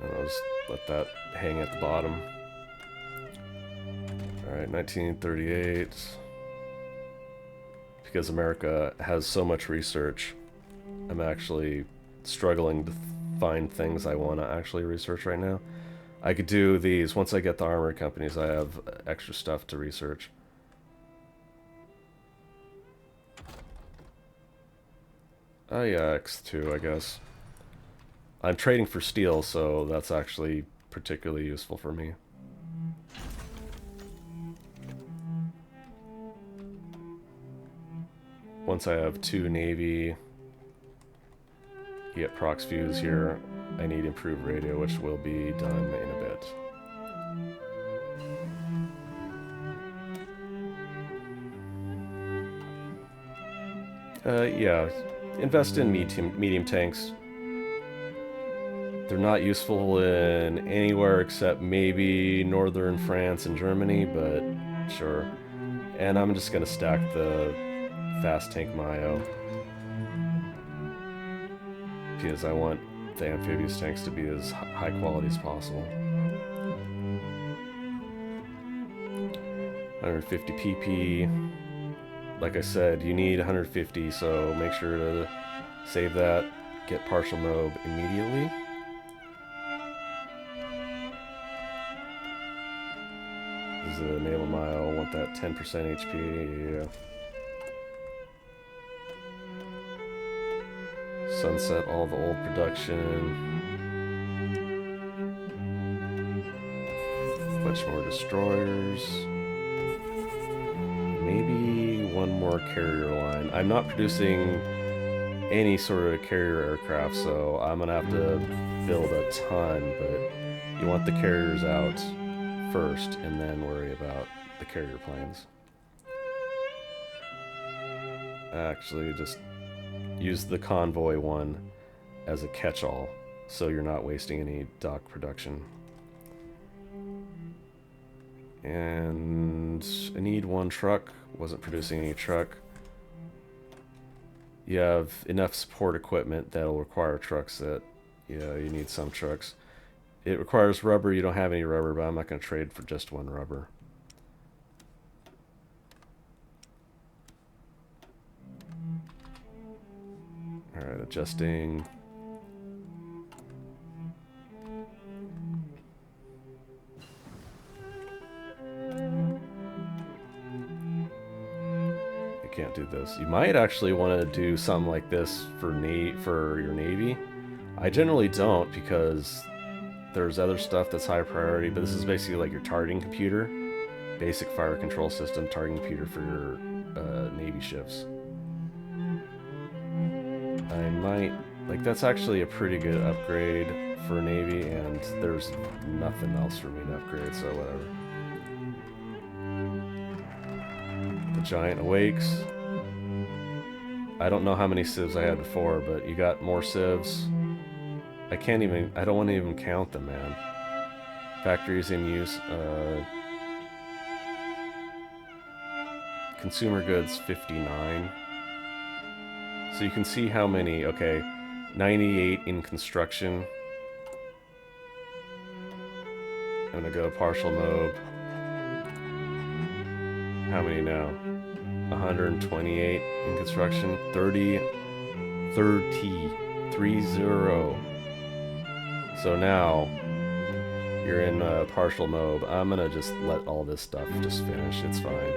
And I'll just let that hang at the bottom. Alright, 1938. Because America has so much research, I'm actually struggling to find things I want to actually research right now. I could do these. Once I get the armored companies, I have extra stuff to research. Oh yeah, X2, I guess. I'm trading for steel, so that's actually particularly useful for me. Once I have 2 Navy, get prox fuse here, I need improved radio, which will be done in a bit. Yeah, invest in medium tanks. They're not useful in anywhere except maybe northern France and Germany, but sure. And I'm just gonna stack the fast tank Mayo. because I want the amphibious tanks to be as high quality as possible. 150 PP. Like I said, you need 150, so make sure to save that. Get partial mob immediately. This is a naval mile. Want that 10% HP. Yeah. Sunset all the old production. Bunch more destroyers. Maybe one more carrier line. I'm not producing any sort of carrier aircraft, so I'm gonna have to build a ton, but you want the carriers out first and then worry about the carrier planes. Actually, just use the convoy one as a catch-all, so you're not wasting any dock production. And I need one truck. Wasn't producing any truck. You have enough support equipment that'll require trucks that, yeah, you need some trucks. It requires rubber. You don't have any rubber, but I'm not going to trade for just one rubber. Alright, adjusting. Can't do this. You might actually want to do something like this for your Navy. I generally don't, because there's other stuff that's high priority, but this is basically like your targeting computer. Basic fire control system, targeting computer for your Navy ships. I might... like, that's actually a pretty good upgrade for Navy, and there's nothing else for me to upgrade, so whatever. The giant awakes. I don't know how many civs I had before, but you got more civs. I don't want to even count them, man. Factories in use. Consumer goods, 59. So you can see how many. Okay, 98 in construction. I'm gonna go partial mob. How many now? 128 in construction. 30. So now you're in partial mob. I'm gonna just let all this stuff just finish. It's fine.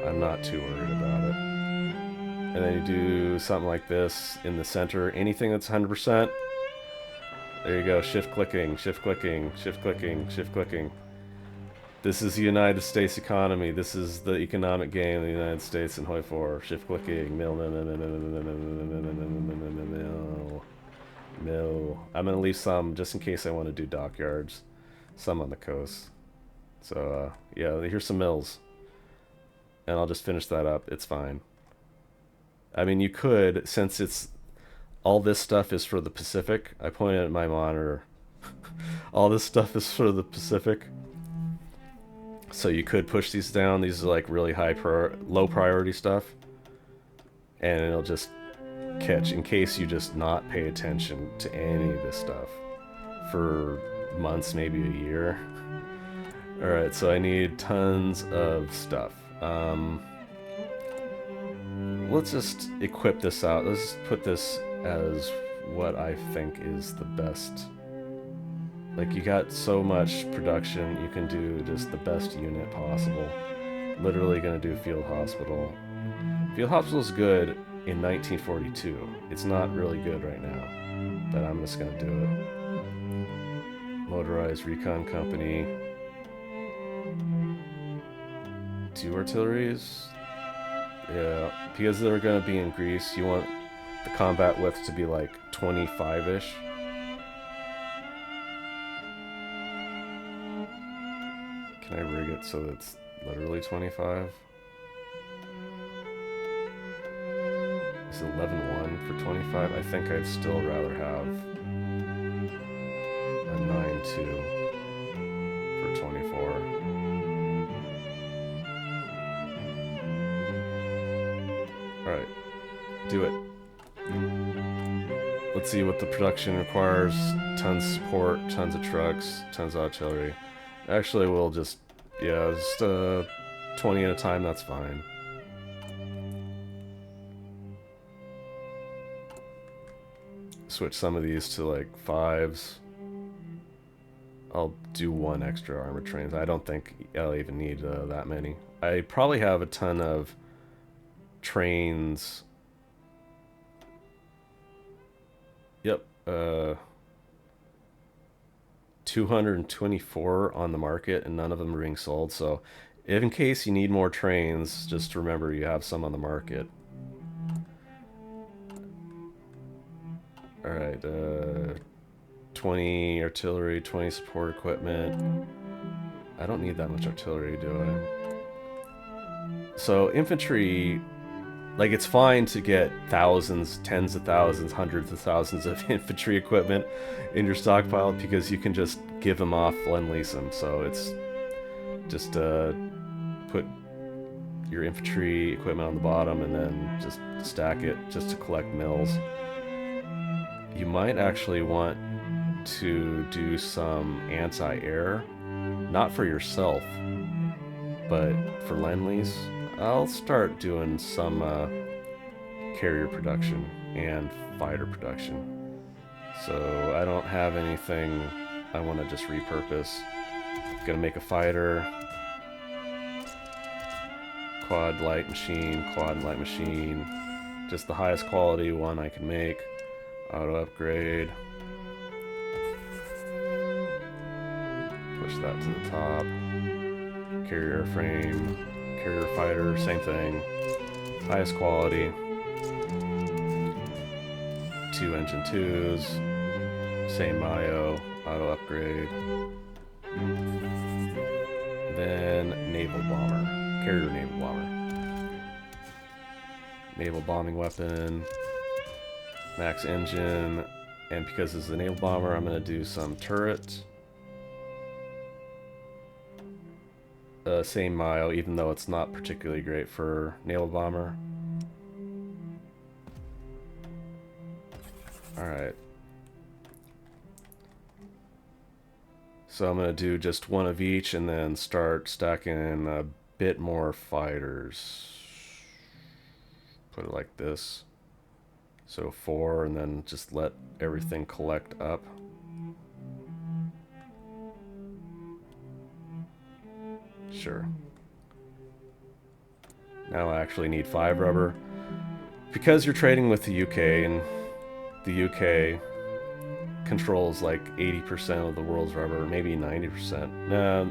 I'm not too worried about it. And then you do something like this in the center. Anything that's 100%. There you go. Shift clicking, shift clicking, shift clicking, shift clicking. This is the United States economy. This is the economic game of the United States in HOI 4. Shift clicking. Mill. I'm going to leave some just in case I want to do dockyards. Some on the coast. So, yeah, here's some mills. And I'll just finish that up. It's fine. I mean, you could, since it's... all this stuff is for the Pacific. I pointed at my monitor. All this stuff is for the Pacific. So you could push these down. These are like really low priority stuff. And it'll just catch in case you just not pay attention to any of this stuff for months, maybe a year. Alright, so I need tons of stuff. Let's just equip this out. Let's just put this as what I think is the best. Like, you got so much production, you can do just the best unit possible. Literally gonna do Field Hospital. Field Hospital is good in 1942. It's not really good right now, but I'm just gonna do it. Motorized Recon Company. 2 artilleries? Yeah, because they're gonna be in Greece, you want the combat width to be like 25-ish. Can I rig it so that it's literally 25? Is it 11-1 for 25? I think I'd still rather have a 9-2 for 24. Alright, do it. let's see what the production requires. Tons of support, tons of trucks, tons of artillery. Actually, we'll just, yeah, just 20 at a time, that's fine. Switch some of these to like 5s. I'll do 1 extra armored trains. I don't think I'll even need that many. I probably have a ton of trains. Yep, 224 on the market, and none of them are being sold. So, if in case you need more trains, just remember you have some on the market. All right, 20 artillery, 20 support equipment. I don't need that much artillery, do I? So infantry, like, it's fine to get thousands, tens of thousands, hundreds of thousands of infantry equipment in your stockpile because you can just give them off, lend-lease them. So it's just put your infantry equipment on the bottom and then just stack it just to collect mills. You might actually want to do some anti-air, not for yourself, but for lend-lease. I'll start doing some carrier production and fighter production. So I don't have anything I want to just repurpose. Gonna make a fighter, quad light machine, just the highest quality one I can make. Auto upgrade. Push that to the top. Carrier frame, carrier fighter, same thing. Highest quality. 2 engine 2s. Same Mayo. Auto upgrade. Then naval bomber. Carrier naval bomber. Naval bombing weapon. Max engine. And because this is a naval bomber, I'm going to do some turret. Same Mayo, even though it's not particularly great for naval bomber. Alright. So I'm going to do just 1 of each and then start stacking a bit more fighters. Put it like this. So 4, and then just let everything collect up. Sure. Now I actually need 5 rubber. Because you're trading with the UK, and the UK controls like 80% of the world's rubber, maybe 90%. Nah,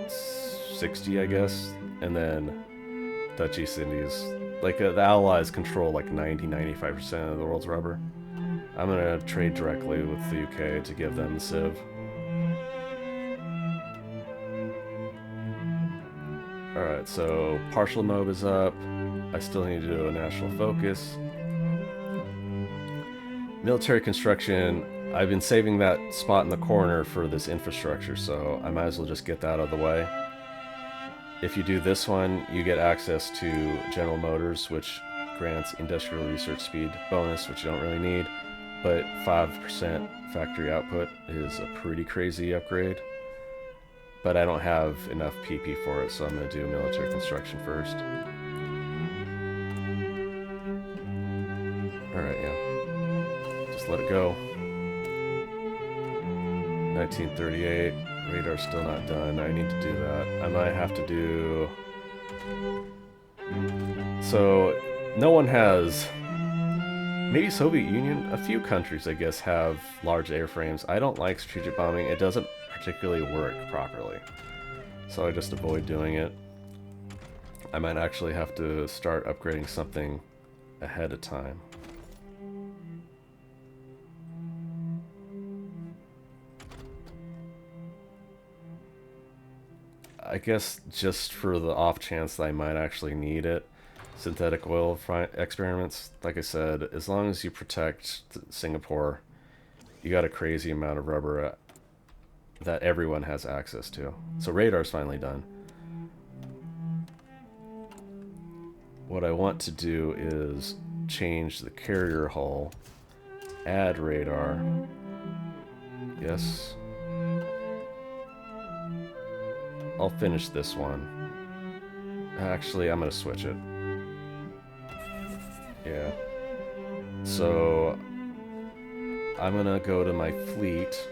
60, I guess. And then Dutch East Indies. Like, the Allies control like 90-95% of the world's rubber. I'm gonna trade directly with the UK to give them the Civ. Alright, so partial mob is up. I still need to do a national focus. Military construction, I've been saving that spot in the corner for this infrastructure, so I might as well just get that out of the way. If you do this one, you get access to General Motors, which grants industrial research speed bonus, which you don't really need, but 5% factory output is a pretty crazy upgrade. But I don't have enough PP for it, so I'm going to do military construction first. Alright, yeah. Just let it go. 1938. Radar's still not done. I need to do that. I might have to do... So, no one has... Maybe Soviet Union? A few countries, I guess, have large airframes. I don't like strategic bombing. It doesn't particularly work properly. So I just avoid doing it. I might actually have to start upgrading something ahead of time. I guess just for the off chance that I might actually need it. Synthetic oil experiments, like I said, as long as you protect Singapore, you got a crazy amount of rubber that everyone has access to. So radar's finally done. What I want to do is change the carrier hull. Add radar. Yes. I'll finish this one. Actually, I'm gonna switch it. Yeah. So I'm gonna go to my fleet.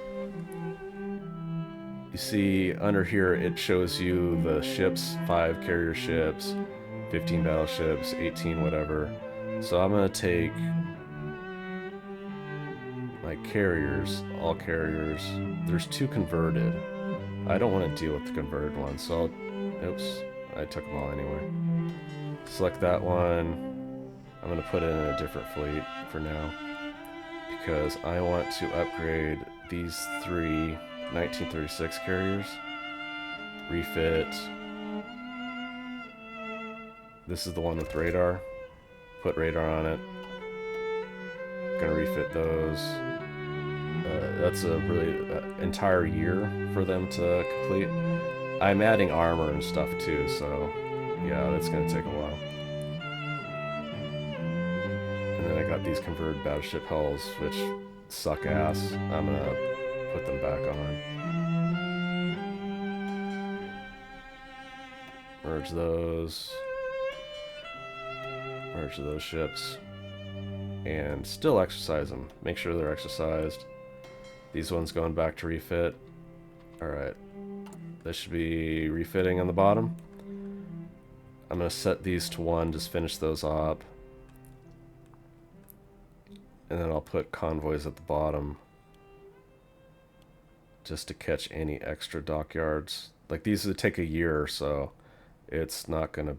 You see under here it shows you the ships, 5 carrier ships, 15 battleships, 18 whatever. So I'm gonna take my carriers, all carriers. There's 2 converted. I don't want to deal with the converted ones, so I'll, oops, I took them all anyway. Select that one. I'm gonna put it in a different fleet for now because I want to upgrade these 3 1936 carriers. Refit. This is the one with radar. Put radar on it. Gonna refit those. That's a really entire year for them to complete. I'm adding armor and stuff too, so yeah, that's gonna take a while. And then I got these converted battleship hulls, which suck ass. I'm gonna put them back on. Merge those. Merge those ships. And still exercise them. Make sure they're exercised. These ones going back to refit. Alright. This should be refitting on the bottom. I'm going to set these to 1, just finish those up. And then I'll put convoys at the bottom. Just to catch any extra dockyards. Like these would take a year or so. It's not going to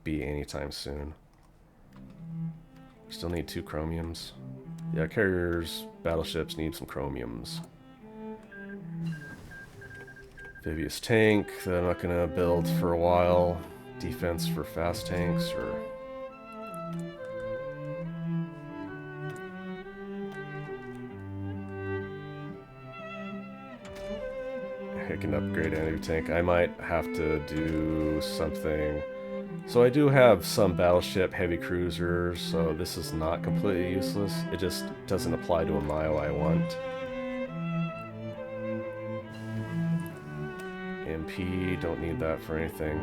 be anytime soon. Still need 2 chromiums. Yeah, carriers, battleships need some chromiums. Amphibious tank that I'm not gonna build for a while. Defense for fast tanks or... I can upgrade anti-tank. I might have to do something. So I do have some battleship heavy cruisers, so this is not completely useless. It just doesn't apply to a mile I want. MP, don't need that for anything.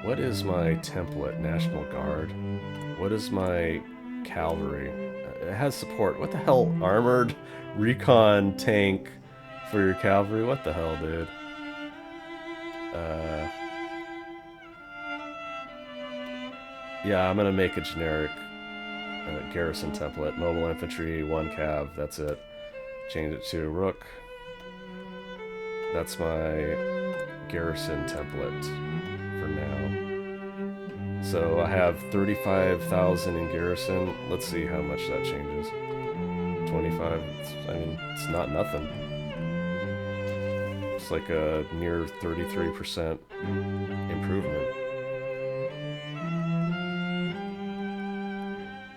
What is my template? National Guard. What is my cavalry? It has support. What the hell? Armored recon tank for your cavalry? What the hell, dude? Yeah, I'm gonna make a generic garrison template. Mobile infantry, 1 cav, that's it. Change it to rook. That's my garrison template for now. So I have 35,000 in garrison. Let's see how much that changes. 25, I mean, it's not nothing. It's like a near 33% improvement.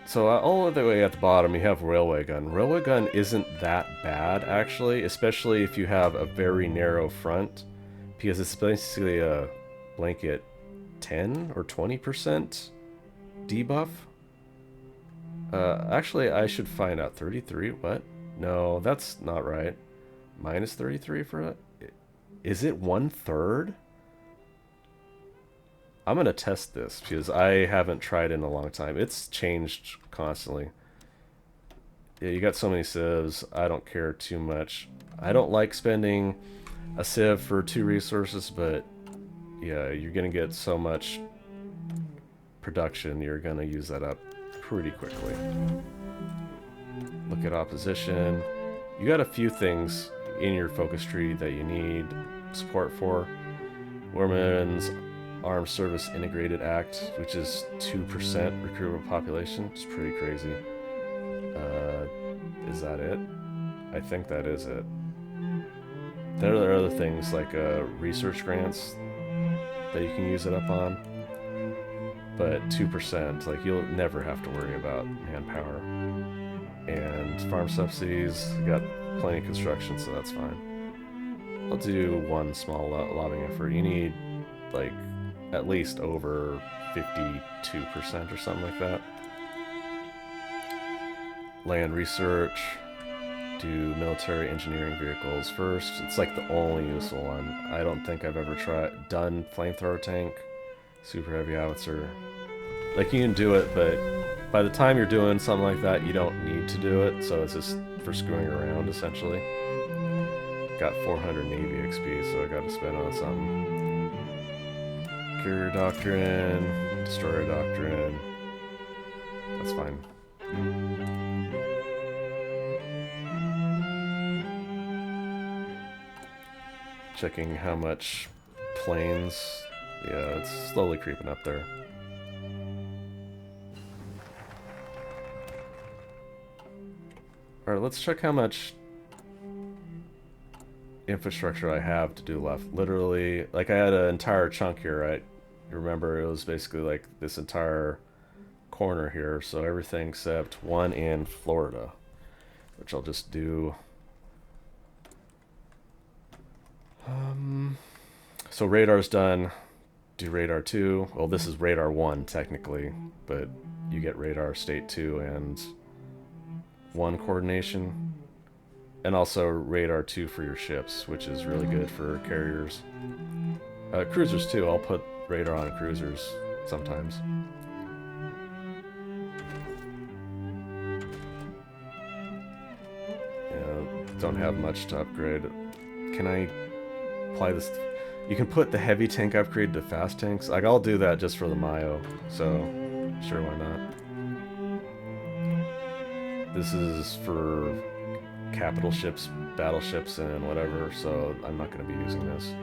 So all the way at the bottom, you have railway gun. Railway gun isn't that bad, actually, especially if you have a very narrow front, because it's basically a blanket 10 or 20% debuff. Actually, I should find out. 33? What? No, that's not right. Minus 33 for it? Is it 1/3? I'm gonna test this because I haven't tried in a long time. It's changed constantly. Yeah, you got so many civs. I don't care too much. I don't like spending a civ for 2 resources, but yeah, you're gonna get so much production. You're gonna use that up pretty quickly. Look at opposition. You got a few things in your focus tree that you need support for. Women's Armed Service Integrated Act, which is 2% recruitable population. It's pretty crazy. Is that it? I think that is it. There are other things like research grants that you can use it up on. But 2%, like you'll never have to worry about manpower. And farm subsidies, got plenty of construction, so that's fine. I'll do 1 small lobbying effort. You need like at least over 52% or something like that. land research, do military engineering vehicles first. It's like the only useful one. I don't think I've ever done flamethrower tank, super heavy howitzer. Like, you can do it, but by the time you're doing something like that, you don't need to do it, so it's just for screwing around, essentially. Got 400 Navy XP, so I gotta spend on something. Carrier Doctrine, Destroyer Doctrine. That's fine. Checking how much planes. Yeah, it's slowly creeping up there. Alright, let's check how much infrastructure I have to do left. Literally, like, I had an entire chunk here, right? You remember, it was basically like this entire corner here, so everything except one in Florida, which I'll just do. So radar's done. Do radar 2. Well, this is radar 1 technically, but you get radar state 2 and 1 coordination. And also radar 2 for your ships, which is really good for carriers. Cruisers too. I'll put radar on cruisers sometimes. Yeah, don't have much to upgrade. Can I apply this? You can put the heavy tank upgrade to fast tanks. Like, I'll do that just for the Mayo, so sure, why not? This is for capital ships, battleships, and whatever, so I'm not going to be using this.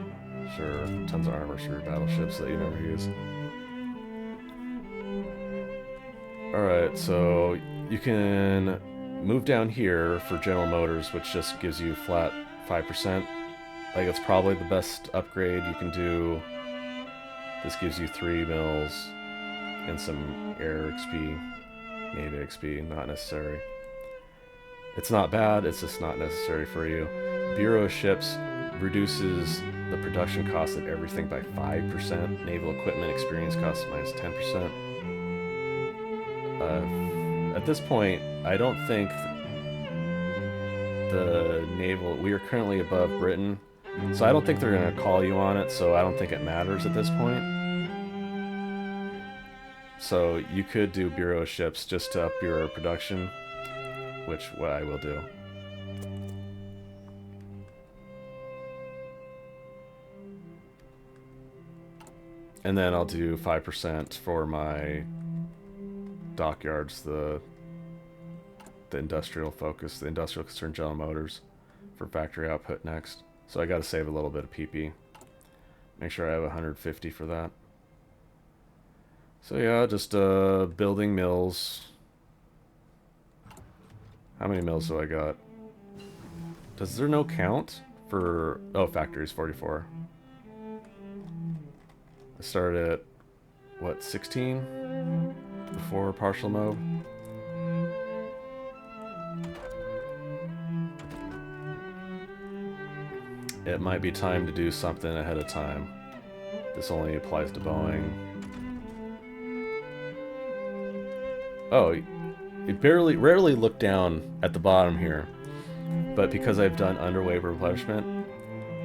Sure, tons of armor for battleships that you never use. Alright, so you can move down here for General Motors, which just gives you flat 5%. Like, it's probably the best upgrade you can do. This gives you 3 mils and some air XP, Navy XP, not necessary. It's not bad, it's just not necessary for you. Bureau of Ships reduces the production cost of everything by 5%. Naval equipment experience cost minus 10%. At this point, I don't think the naval... We are currently above Britain, so I don't think they're going to call you on it, so I don't think it matters at this point. So you could do Bureau of Ships just to up your production, which what I will do. And then I'll do 5% for my dockyards, the industrial focus, the industrial concern General Motors for factory output next. So I got to save a little bit of PP. Make sure I have 150 for that. So yeah, just building mills. How many mills do I got? Does there no count for... Oh, factories, 44. I started at, what, 16? Before partial mode? It might be time to do something ahead of time. This only applies to Boeing. Oh, it rarely look down at the bottom here, but because I've done underway replenishment,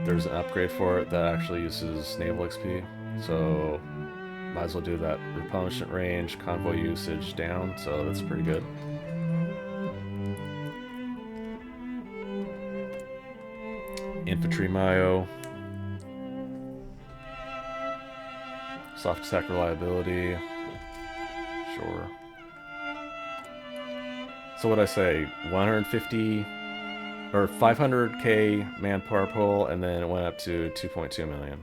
there's an upgrade for it that actually uses naval XP, so might as well do that. Replenishment range, convoy usage down, so that's pretty good. Infantry Mayo. Soft attack reliability. Sure. So what'd I say? 150 or 500k manpower pool, and then it went up to 2.2 million.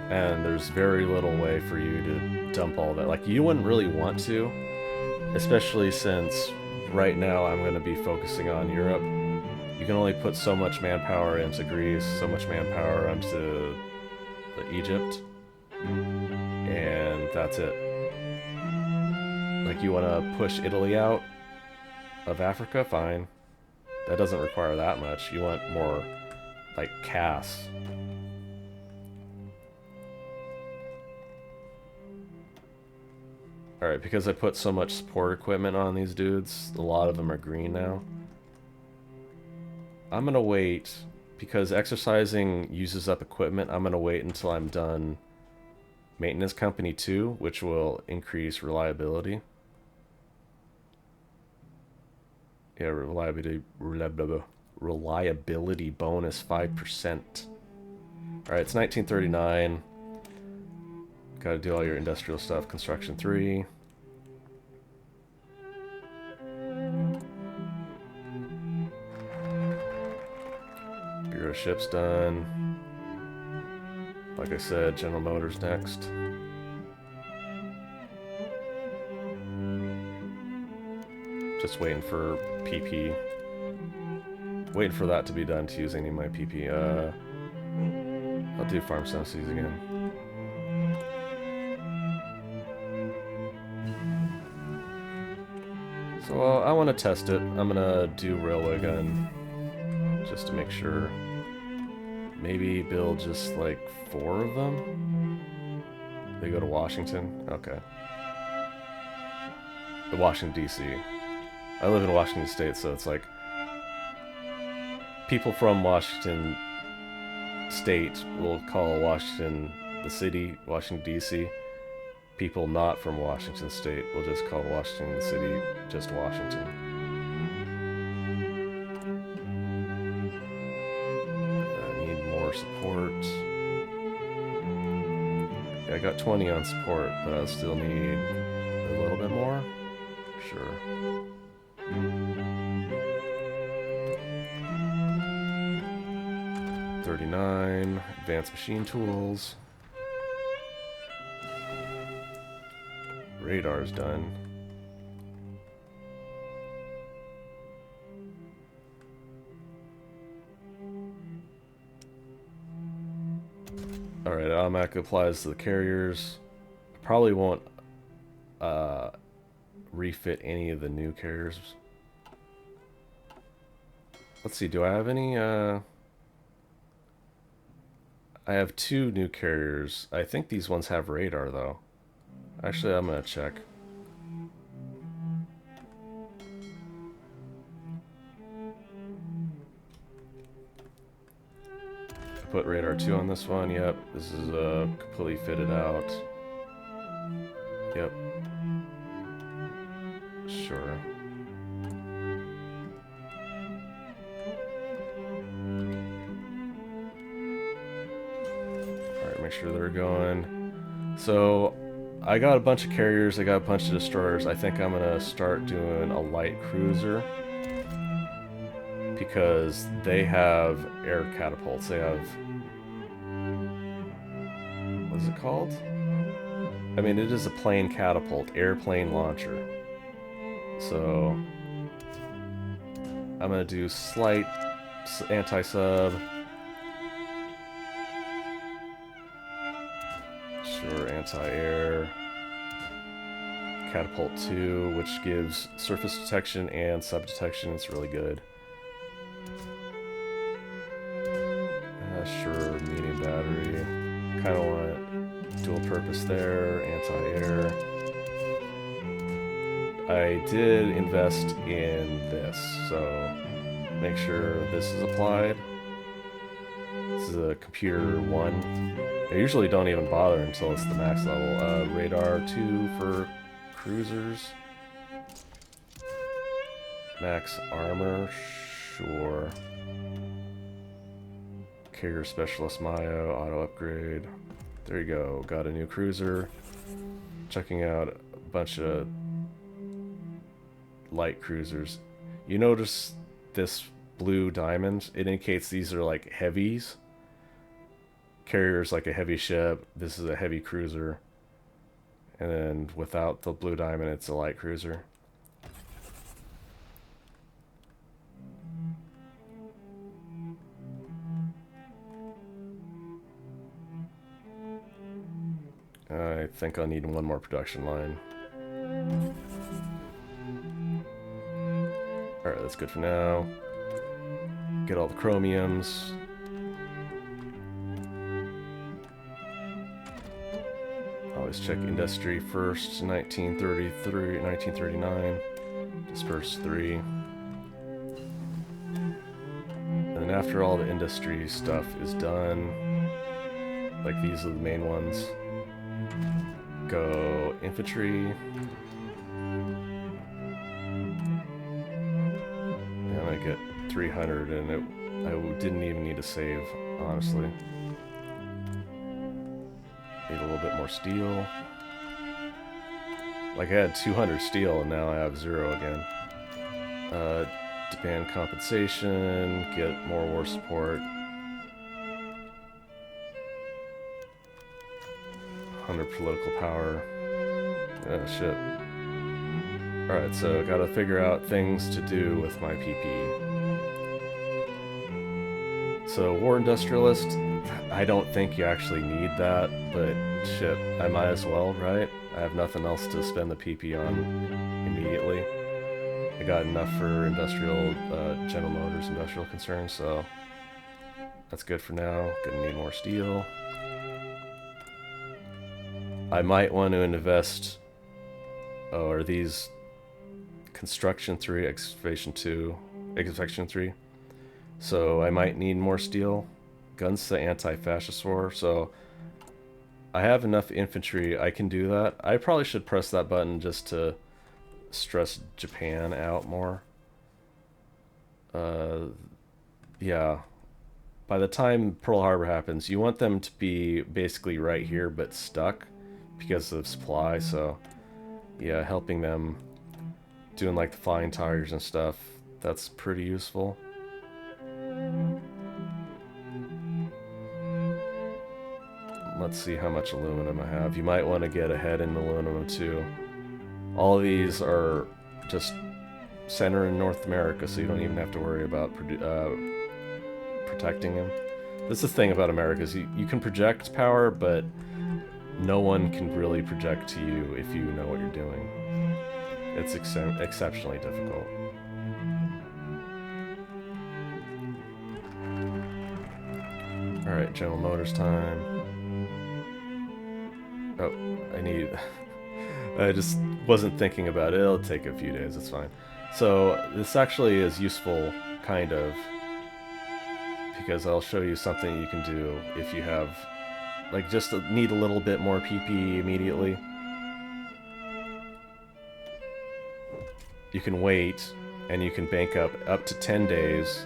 And there's very little way for you to dump all that. Like, you wouldn't really want to, especially since right now I'm going to be focusing on Europe. You can only put so much manpower into Greece, so much manpower into Egypt, and that's it. Like, you want to push Italy out of Africa? Fine. That doesn't require that much. You want more, like, CAS. Alright, because I put so much support equipment on these dudes, a lot of them are green now. I'm gonna wait, because exercising uses up equipment, I'm gonna wait until I'm done Maintenance Company 2, which will increase reliability. Yeah, reliability bonus 5%. Alright, it's 1939. Gotta do all your industrial stuff. Construction 3. Bureau ship's done. Like I said, General Motors next. Just waiting for PP. Waiting for that to be done to use any of my PP. I'll do farm subsidies again. So I want to test it. I'm gonna do railway gun just to make sure. Maybe build just like 4 of them. They go to Washington. Okay. The Washington D.C. I live in Washington State, so it's like people from Washington State will call Washington the city, Washington D.C. People not from Washington State will just call Washington the city just Washington. I need more support. Yeah, I got 20 on support, but I still need a little bit more. Sure. $39. Advanced machine tools. Radar's done. Alright, it automatically applies to the carriers. Probably won't refit any of the new carriers. Let's see, do I have any? I have 2 new carriers. I think these ones have radar, though. Actually, I'm gonna check. I put radar 2 on this one. Yep, this is completely fitted out. Yep. Sure. Alright, make sure they're going. So, I got a bunch of carriers, I got a bunch of destroyers. I think I'm gonna start doing a light cruiser. Because they have air catapults. They have... what is it called? I mean, it is a plane catapult. Airplane launcher. So... I'm gonna do slight anti-sub. Sure, anti-air. Catapult 2, which gives surface detection and sub detection. It's really good. Sure, medium battery. Kind of want dual purpose there. Anti-air. I did invest in this, so make sure this is applied. This is a computer 1. I usually don't even bother until it's the max level. Radar 2 for cruisers. Max armor, sure. Carrier specialist Mayo, auto upgrade. There you go, got a new cruiser. Checking out a bunch of light cruisers. You notice this blue diamond? It indicates these are like heavies. Carrier's like a heavy ship. This is a heavy cruiser. And then without the blue diamond, it's a light cruiser. I think I'll need 1 more production line. Alright, that's good for now. Get all the chromiums. Oh always check industry first. 1933, 1939. Disperse 3. And then after all the industry stuff is done, like these are the main ones, go infantry. And I get 300, and I didn't even need to save, honestly. Need a little bit more steel. Like I had 200 steel, and now I have 0 again. Demand compensation, get more war support. 100 political power. Oh shit. Alright, so gotta figure out things to do with my PP. So, War Industrialist, I don't think you actually need that, but shit, I might as well, right? I have nothing else to spend the PP on immediately. I got enough for industrial, General Motors industrial concerns, so that's good for now. Gonna need more steel. I might want to invest, are these construction 3, excavation 2, excavation 3. So I might need more steel. Guns to anti-fascist war. So I have enough infantry. I can do that. I probably should press that button just to stress Japan out more. Yeah. By the time Pearl Harbor happens, you want them to be basically right here, but stuck because of supply. So yeah, helping them, doing like the flying tires and stuff, that's pretty useful. Let's see how much aluminum I have. You might want to get ahead in aluminum too. All of these are just center in North America, so you don't even have to worry about protecting them. That's the thing about America, is you can project power, but no one can really project to you if you know what you're doing. It's exceptionally difficult. Alright, General Motors time. Oh, I need... I just wasn't thinking about it. It'll take a few days, it's fine. So, this actually is useful, kind of, because I'll show you something you can do if you have, like, just need a little bit more PP immediately. You can wait, and you can bank up to 10 days,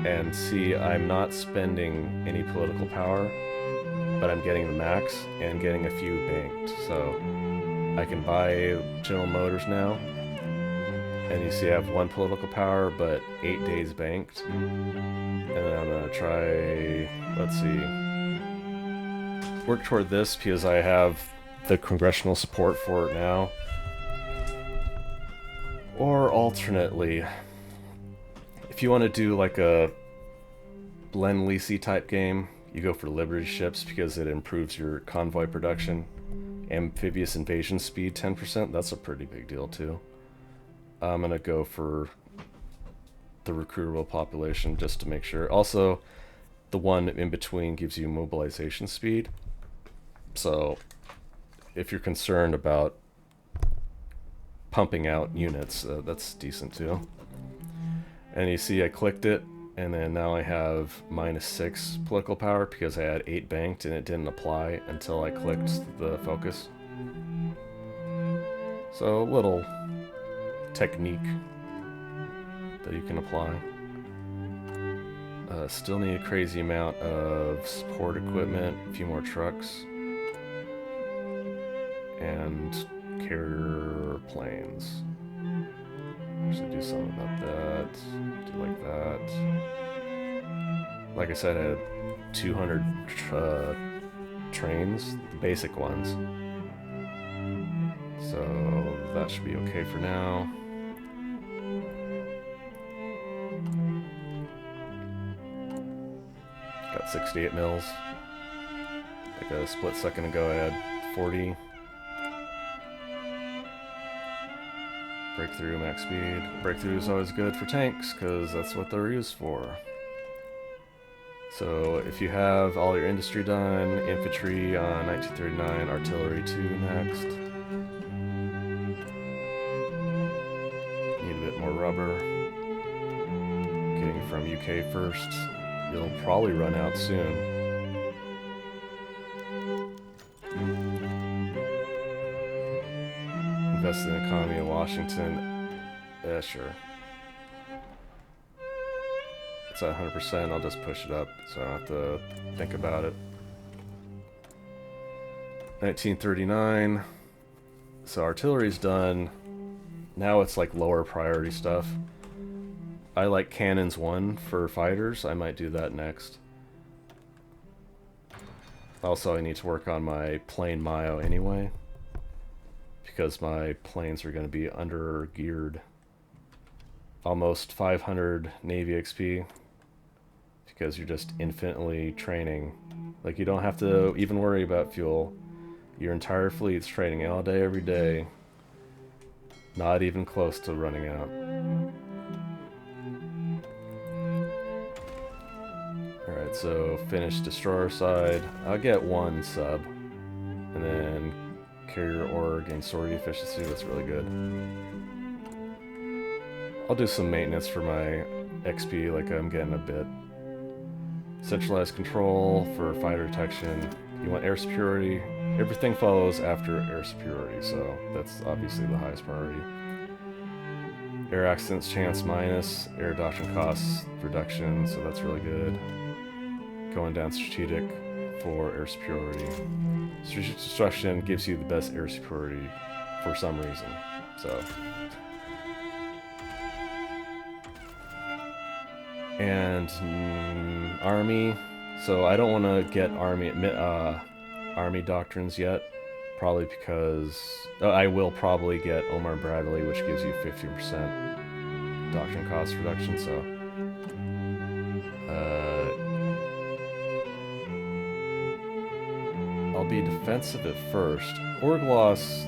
and see, I'm not spending any political power, but I'm getting the max and getting a few banked. So I can buy General Motors now, and you see I have 1 political power, but 8 days banked. And then I'm gonna try, let's see, work toward this because I have the congressional support for it now. Or alternately, if you want to do like a Lend-Leasey type game, you go for Liberty ships because it improves your convoy production. Amphibious invasion speed 10%, that's a pretty big deal too. I'm gonna go for the recruitable population just to make sure. Also, the one in between gives you mobilization speed. So, if you're concerned about pumping out units, that's decent too. And you see I clicked it, and then now I have -6 political power because I had 8 banked and it didn't apply until I clicked the focus. So a little technique that you can apply. Still need a crazy amount of support equipment, a few more trucks, and carrier planes. Should do something about that. Do like that. Like I said, I had 200 trains, the basic ones. So that should be okay for now. Got 68 mils. Like a split second ago, I had 40. Breakthrough, max speed. Breakthrough is always good for tanks, because that's what they're used for. So if you have all your industry done, infantry on 1939, artillery 2 next. Need a bit more rubber. Getting from UK first. You'll probably run out soon. Invest in the economy of Washington. Yeah, sure. It's at 100%, I'll just push it up so I don't have to think about it. 1939. So artillery's done. Now it's like lower priority stuff. I like cannons 1 for fighters. I might do that next. Also, I need to work on my plane Mayo anyway, because my planes are going to be under geared. Almost 500 Navy XP, because you're just infinitely training. Like, you don't have to even worry about fuel. Your entire fleet's training all day, every day. Not even close to running out. Alright, so finish destroyer side. I'll get 1 sub. And then carrier org and sortie efficiency, that's really good. I'll do some maintenance for my XP, like I'm getting a bit. Centralized control for fighter detection. You want air superiority. Everything follows after air superiority, so that's obviously the highest priority. Air accidents chance minus, air doctrine costs reduction, so that's really good. Going down strategic for air superiority. Strategic destruction gives you the best air superiority for some reason, so. And army, so I don't want to get army doctrines yet, probably because I will probably get Omar Bradley, which gives you 50% doctrine cost reduction. So I'll be defensive at first. Org loss,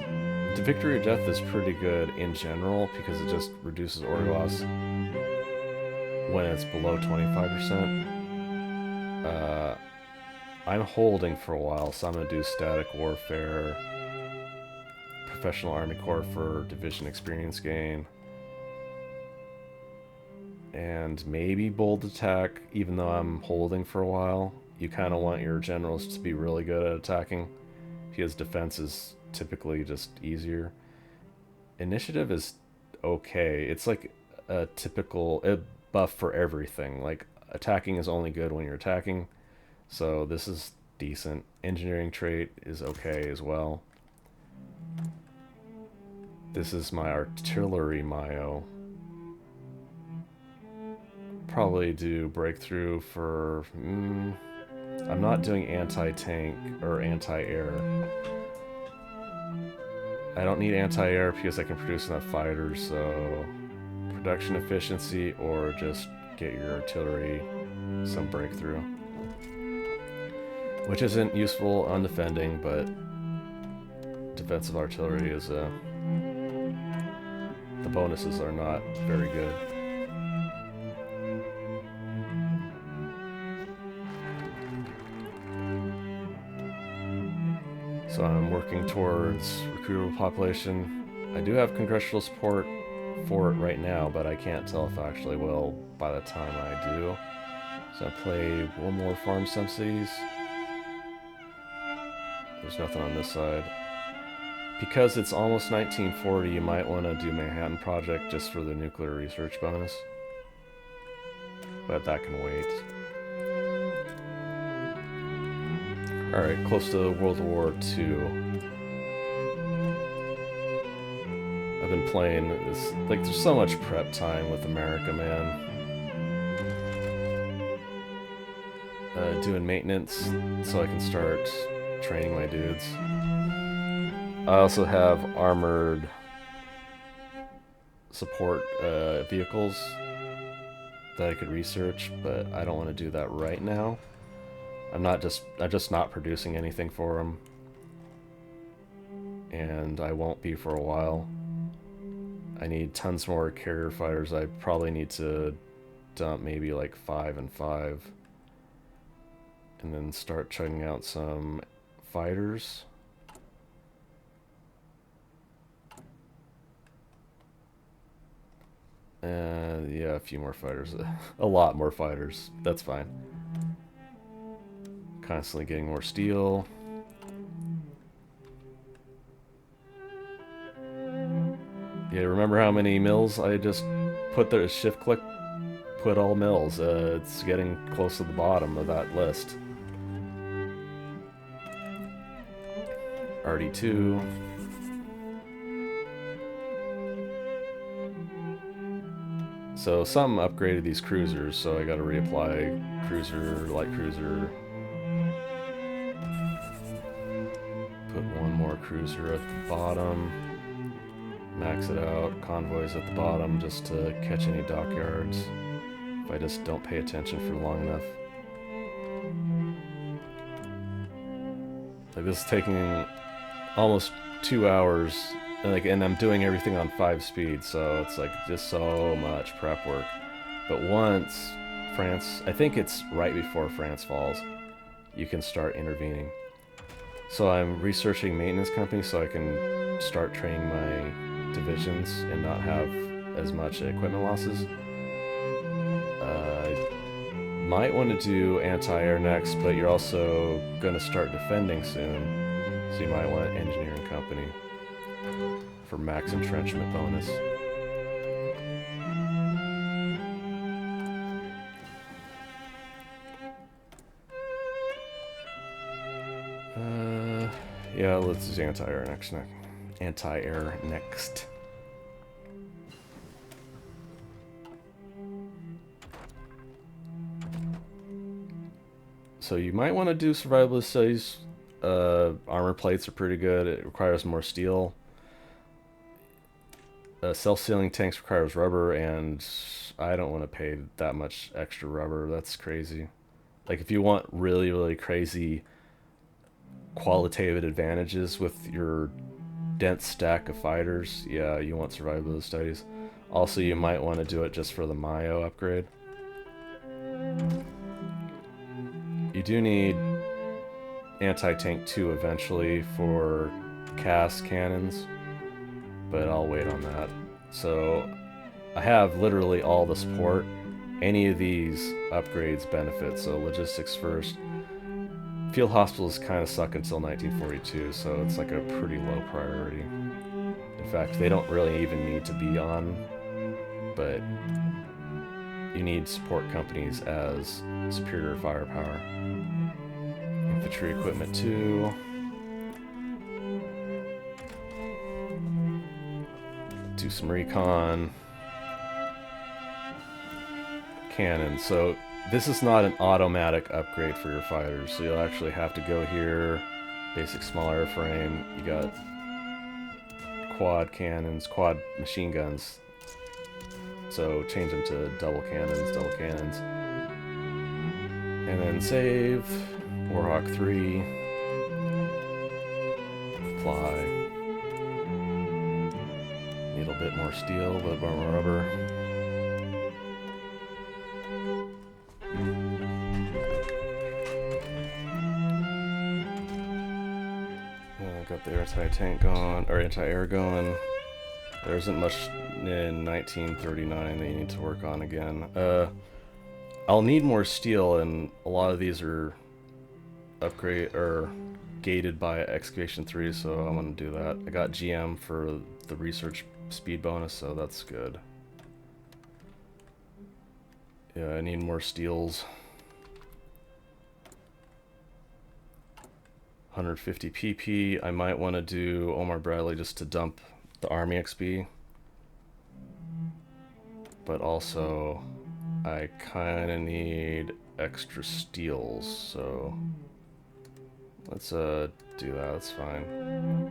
the victory or death is pretty good in general because it just reduces org loss when it's below 25%. I'm holding for a while, so I'm going to do static warfare, professional army corps for division experience gain, and maybe bold attack, even though I'm holding for a while. You kind of want your generals to be really good at attacking, because defense is typically just easier. Initiative is okay. It's like a typical buff for everything. Like, attacking is only good when you're attacking, so this is decent. Engineering trait is okay as well. This is my artillery Mayo. Probably do breakthrough for... I'm not doing anti-tank or anti-air. I don't need anti-air because I can produce enough fighters, so... production efficiency, or just get your artillery some breakthrough. Which isn't useful on defending, but defensive artillery is the bonuses are not very good. So I'm working towards recruitable population. I do have congressional support for it right now, but I can't tell if I actually will by the time I do. So I play one more farm subsidies. There's nothing on this side. Because it's almost 1940, you might want to do Manhattan Project just for the nuclear research bonus. But that can wait. Alright, close to World War II. I've been playing this, like, there's so much prep time with America, man. Doing maintenance so I can start training my dudes. I also have armored support vehicles that I could research, but I don't want to do that right now. I'm just not producing anything for them, and I won't be for a while. I need tons more carrier fighters. I probably need to dump maybe like 5 and 5. And then start checking out some fighters. Yeah, a few more fighters. A lot more fighters. That's fine. Constantly getting more steel. Yeah, remember how many mills I just put there? Shift click, put all mills. It's getting close to the bottom of that list. RD2. So some upgraded these cruisers, so I gotta reapply cruiser, light cruiser. Put one more cruiser at the bottom. Max it out. Convoys at the bottom just to catch any dockyards if I just don't pay attention for long enough. Like, this is taking almost 2 hours, and I'm doing everything on 5 speed, so it's like just so much prep work. But once France, I think it's right before France falls, you can start intervening. So I'm researching maintenance companies so I can start training my divisions and not have as much equipment losses. Might want to do anti-air next, but you're also going to start defending soon, so you might want an engineering company for max entrenchment bonus. Yeah, let's do anti-air next. Anti-air next. So you might want to do survivalist studies. Armor plates are pretty good. It requires more steel. Self-sealing tanks requires rubber, and I don't want to pay that much extra rubber. That's crazy. Like, if you want really, really crazy qualitative advantages with your dense stack of fighters, yeah, you want survivalist studies. Also, you might want to do it just for the Mayo upgrade. You do need anti-tank 2 eventually for cast cannons, but I'll wait on that. So I have literally all the support. Any of these upgrades benefit, so logistics first. Field hospitals kind of suck until 1942, so it's like a pretty low priority. In fact, they don't really even need to be on, but you need support companies as superior firepower. Infantry equipment 2. Do some recon. Cannon. So this is not an automatic upgrade for your fighters, so you'll actually have to go here. Basic small airframe. You got quad cannons, quad machine guns. So change them to double cannons. And then save. Warhawk 3. Apply. Need a bit more steel, a bit more rubber. Got the anti-tank going, or anti-air going. There isn't much in 1939 that you need to work on again. I'll need more steel, and a lot of these are upgrade or gated by excavation 3, so I'm gonna do that. I got GM for the research speed bonus, so that's good. Yeah, I need more steels. 150 PP. I might want to do Omar Bradley just to dump the Army XP. But also, I kind of need extra steels, so let's do that. That's fine.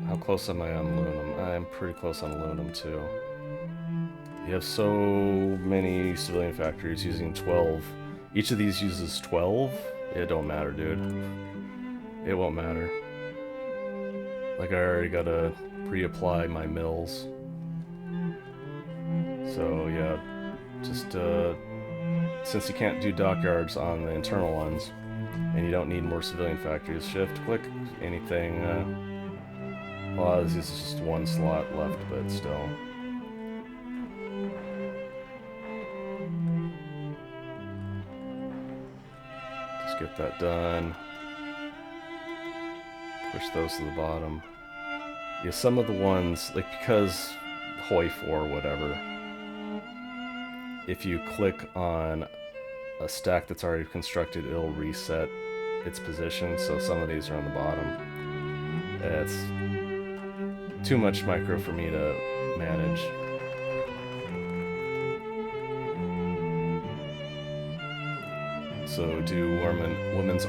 How close am I on aluminum? I'm pretty close on aluminum too. You have so many civilian factories using 12. Each of these uses 12. It don't matter, dude. It won't matter. Like, I already gotta reapply my mills. So, yeah. Just, since you can't do dockyards on the internal ones, and you don't need more civilian factories, shift-click anything. A lot of this is just one slot left, but still. Just get that done. Push those to the bottom. Yeah, some of the ones, like, because HOI 4, whatever, if you click on a stack that's already constructed, it'll reset its position, so some of these are on the bottom. It's too much micro for me to manage. So do Women's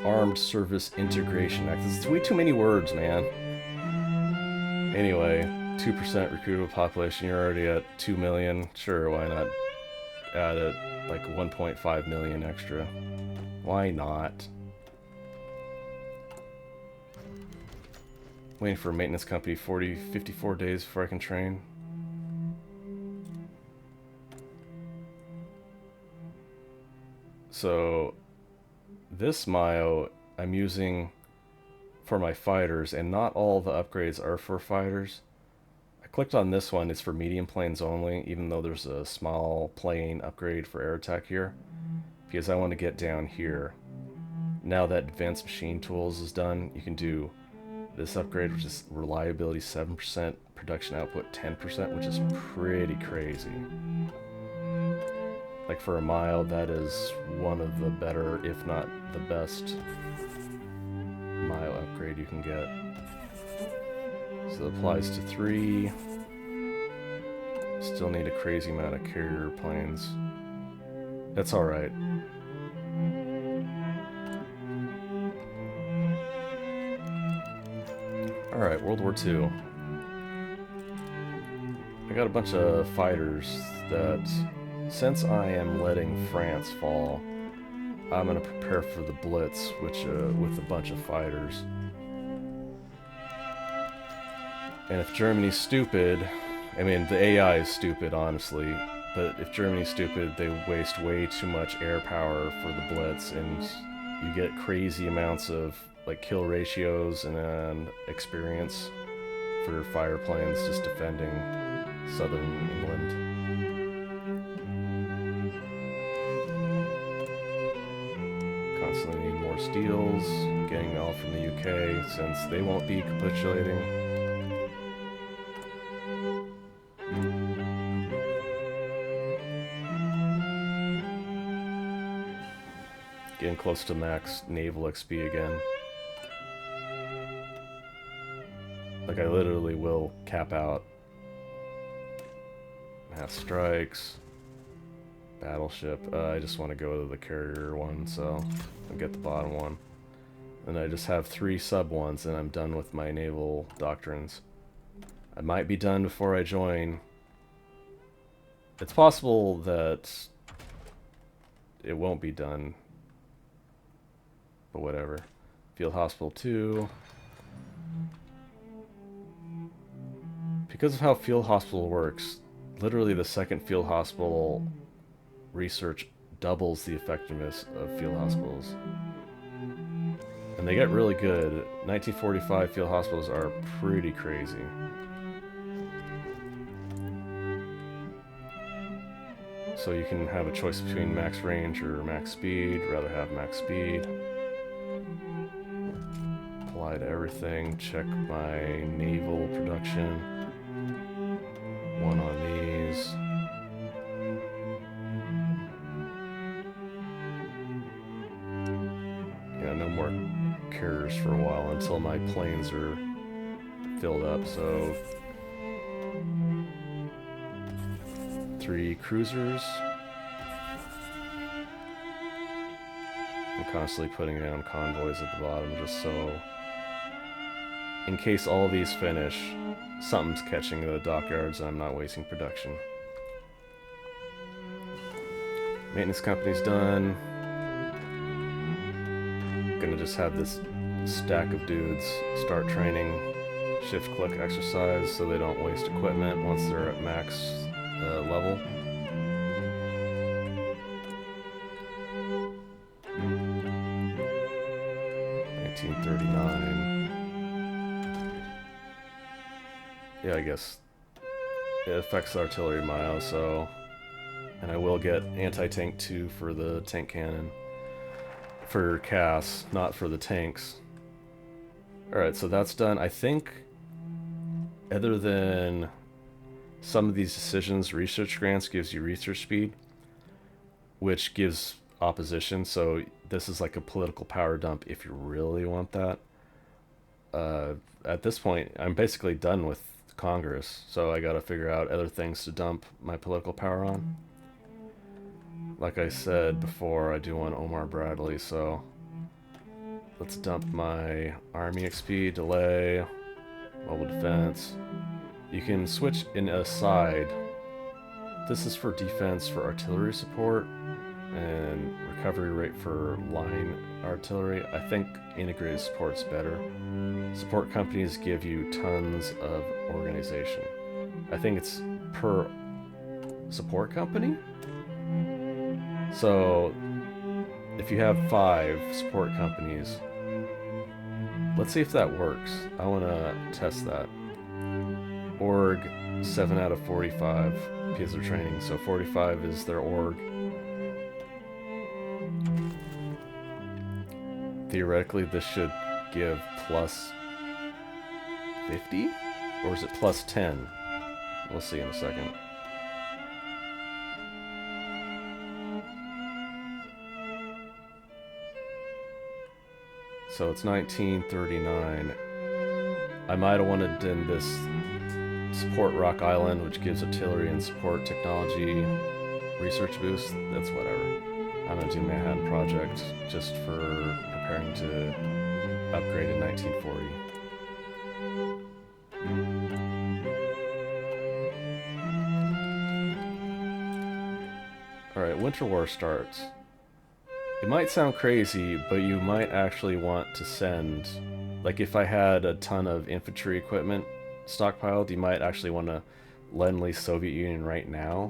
Armed Service Integration Act. It's way too many words, man. Anyway, 2% recruitable population. You're already at 2 million. Sure, why not add it like 1.5 million extra? Why not? Waiting for a maintenance company 54 days before I can train. So this Mayo I'm using for my fighters, and not all the upgrades are for fighters. I clicked on this one, it's for medium planes only, even though there's a small plane upgrade for air attack here, because I want to get down here. Now that advanced machine tools is done, you can do this upgrade, which is reliability 7%, production output 10%, which is pretty crazy. Like for a mile, that is one of the better, if not the best, mile upgrade you can get. So it applies to 3. Still need a crazy amount of carrier planes. That's alright. Alright, World War II. I got a bunch of fighters that, since I am letting France fall, I'm gonna prepare for the Blitz, which with a bunch of fighters. And if Germany's stupid, I mean the AI is stupid, honestly, but if Germany's stupid, they waste way too much air power for the Blitz, and you get crazy amounts of like kill ratios and experience for fire planes just defending southern England. Constantly need more steels, getting all from the UK since they won't be capitulating. Getting close to max naval XP again. Like I literally will cap out mass strikes. Battleship. I just want to go to the carrier one, so I'll get the bottom one. And I just have 3 sub ones, and I'm done with my naval doctrines. I might be done before I join. It's possible that it won't be done, but whatever. Field Hospital 2. Because of how Field Hospital works, literally the second Field Hospital research doubles the effectiveness of field hospitals. And they get really good. 1945 field hospitals are pretty crazy. So you can have a choice between max range or max speed. Rather have max speed. Apply to everything. Check my naval production. 1 on these. No more carriers for a while until my planes are filled up, so 3 cruisers. I'm constantly putting down convoys at the bottom just so in case all these finish, something's catching the dockyards and I'm not wasting production. Maintenance company's done. Gonna just have this stack of dudes start training shift click exercise so they don't waste equipment once they're at max level. 1939. Yeah, I guess it affects artillery Mio, so... And I will get anti-tank 2 for the tank cannon. For CAS, not for the tanks. Alright, so that's done. I think, other than some of these decisions, research grants gives you research speed, which gives opposition, so this is like a political power dump if you really want that. At this point, I'm basically done with Congress, so I gotta figure out other things to dump my political power on. Like I said before, I do want Omar Bradley, so let's dump my army XP, delay, mobile defense. You can switch in a side. This is for defense for artillery support and recovery rate for line artillery. I think integrated support's better. Support companies give you tons of organization. I think it's per support company? So, if you have 5 support companies, let's see if that works. I want to test that. Org, 7 out of 45 pieces of training, so 45 is their org. Theoretically, this should give plus 50? Or is it plus 10? We'll see in a second. So it's 1939. I might have wanted in this support Rock Island, which gives artillery and support technology research boost. That's whatever. I'm gonna do Manhattan Project just for preparing to upgrade in 1940. Alright, Winter War starts. It might sound crazy, but you might actually want to send... Like, if I had a ton of infantry equipment stockpiled, you might actually want to lend-lease Soviet Union right now.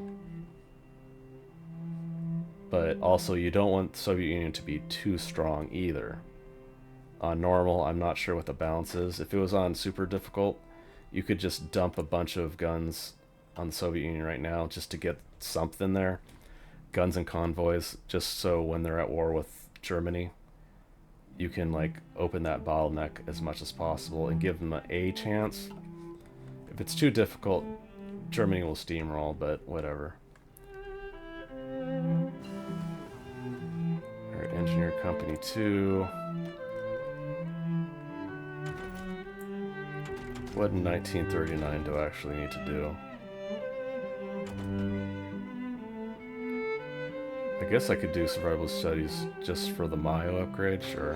But also, you don't want the Soviet Union to be too strong either. On normal, I'm not sure what the balance is. If it was on super difficult, you could just dump a bunch of guns on the Soviet Union right now just to get something there. Guns and convoys, just so when they're at war with Germany, you can like open that bottleneck as much as possible and give them a chance. If it's too difficult, Germany will steamroll, but whatever. Alright, Engineer Company 2. What in 1939 do I actually need to do? I guess I could do survival studies just for the Mio upgrade, sure.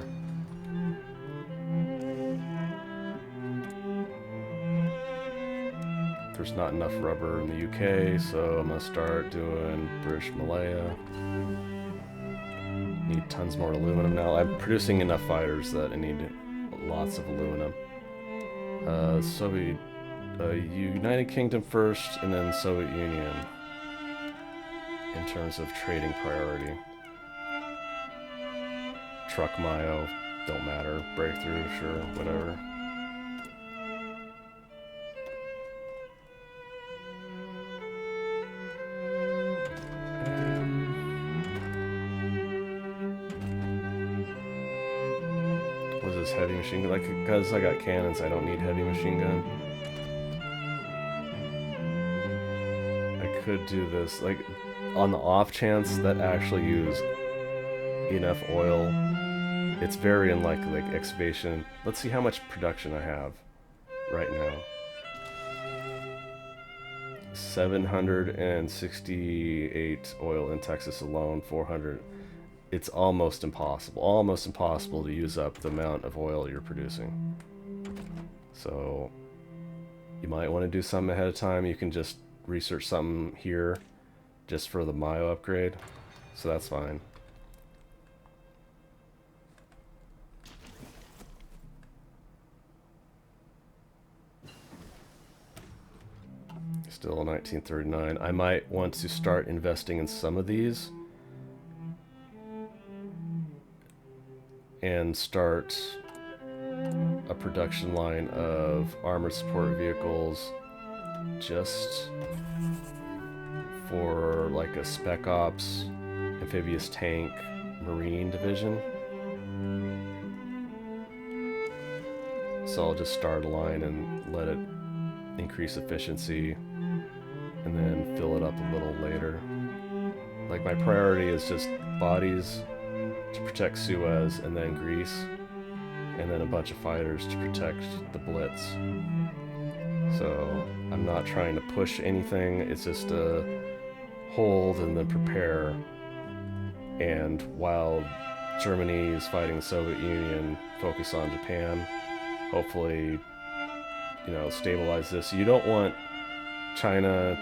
There's not enough rubber in the UK, so I'm gonna start doing British Malaya. Need tons more aluminum now. I'm producing enough fighters that I need lots of aluminum. United Kingdom first, and then Soviet Union. In terms of trading priority. Truck Mio, don't matter. Breakthrough, sure, whatever. Was this heavy machine gun? Like, because I got cannons, I don't need heavy machine gun. I could do this, like, on the off chance that actually use enough oil. It's very unlikely, like excavation. Let's see how much production I have right now. 768 oil in Texas alone, 400. It's almost impossible to use up the amount of oil you're producing. So you might want to do something ahead of time. You can just research something here just for the Mio upgrade, so that's fine. Still 1939. I might want to start investing in some of these and start a production line of armored support vehicles just for like a spec ops, amphibious tank, marine division. So I'll just start a line and let it increase efficiency and then fill it up a little later. Like my priority is just bodies to protect Suez and then Greece, and then a bunch of fighters to protect the Blitz. So I'm not trying to push anything, it's just a hold and then prepare. And while Germany is fighting the Soviet Union, focus on Japan. Hopefully, you know, stabilize this. You don't want China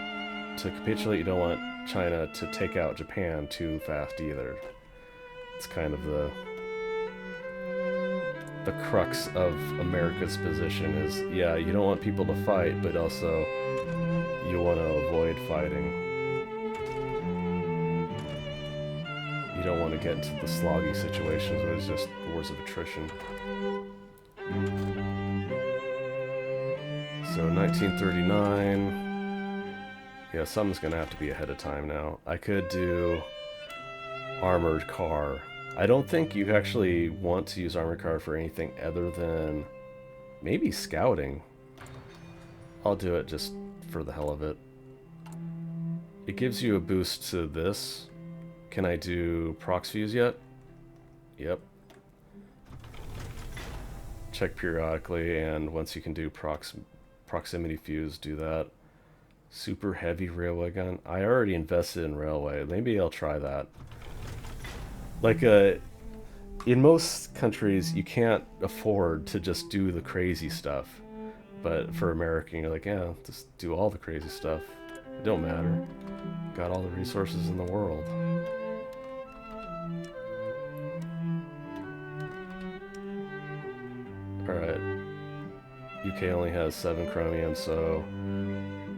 to capitulate, you don't want China to take out Japan too fast either. It's kind of the crux of America's position is, yeah, you don't want people to fight, but also you want to avoid fighting. You don't want to get into the sloggy situations where it's just wars of attrition. So 1939, yeah, something's gonna have to be ahead of time now. I could do armored car. I don't think you actually want to use armored car for anything other than maybe scouting. I'll do it just for the hell of it. It gives you a boost to this. Can I do prox fuse yet? Yep. Check periodically, and once you can do proximity fuse, do that. Super heavy railway gun. I already invested in railway. Maybe I'll try that. Like, in most countries, you can't afford to just do the crazy stuff. But for American, you're like, yeah, just do all the crazy stuff. It don't matter. Got all the resources in the world. Alright. UK only has 7 chromium, so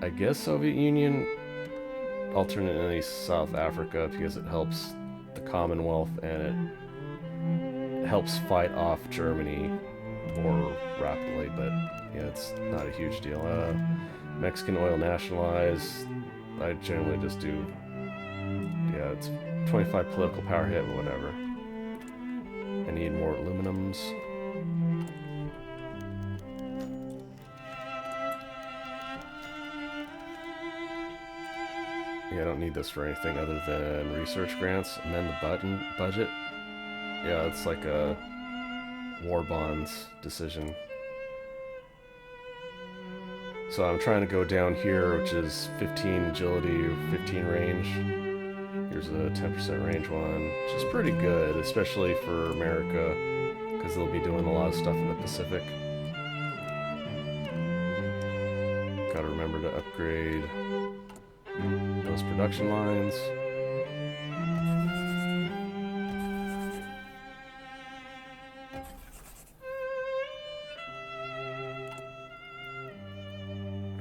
I guess Soviet Union, alternately South Africa, because it helps the Commonwealth and it helps fight off Germany more rapidly, but yeah, it's not a huge deal. Mexican oil nationalized. I generally just do, yeah, it's 25 political power hit, but whatever. I need more aluminums. Yeah, I don't need this for anything other than research grants. Amend the budget. Yeah, it's like a war bonds decision. So I'm trying to go down here, which is 15 agility, 15 range. Here's a 10% range one, which is pretty good, especially for America, because they'll be doing a lot of stuff in the Pacific. Gotta remember to upgrade those production lines.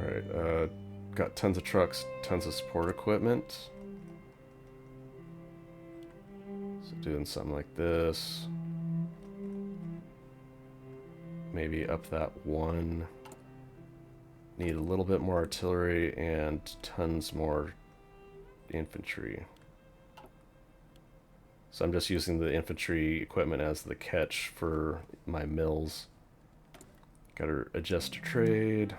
Alright, got tons of trucks, tons of support equipment. So doing something like this. Maybe up that one. Need a little bit more artillery and tons more infantry. So I'm just using the infantry equipment as the catch for my mills. Gotta adjust to trade.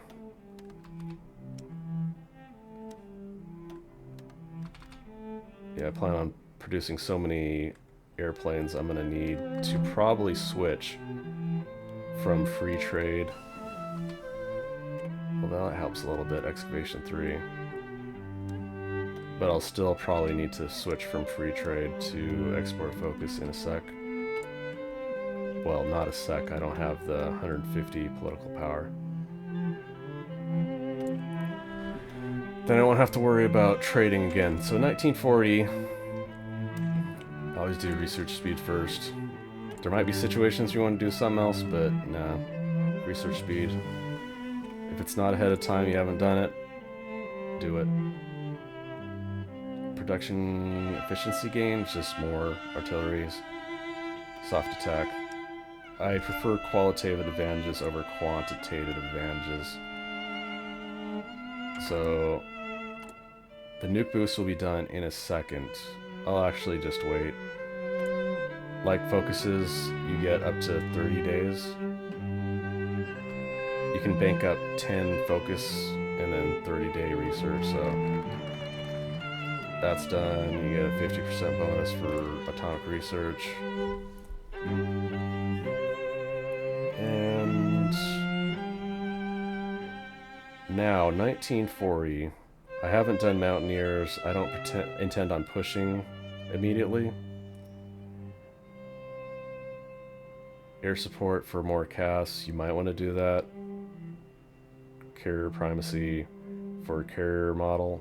Yeah, I plan on producing so many airplanes I'm gonna need to probably switch from free trade. Well, that helps a little bit, excavation 3. But I'll still probably need to switch from free trade to export focus in a sec. Well, not a sec, I don't have the 150 political power. Then I won't have to worry about trading again. So 1940, always do research speed first. There might be situations you want to do something else, but nah, research speed. If it's not ahead of time, you haven't done it, do it. Production efficiency gain, just more artilleries. Soft attack. I prefer qualitative advantages over quantitative advantages. So the nuke boost will be done in a second. I'll actually just wait. Like focuses, you get up to 30 days. You can bank up 10 focus and then 30-day research, so that's done. You get a 50% bonus for atomic research. And now, 1940. I haven't done Mountaineers. I don't intend on pushing immediately. Air support for more casts, you might want to do that. Carrier primacy for carrier model.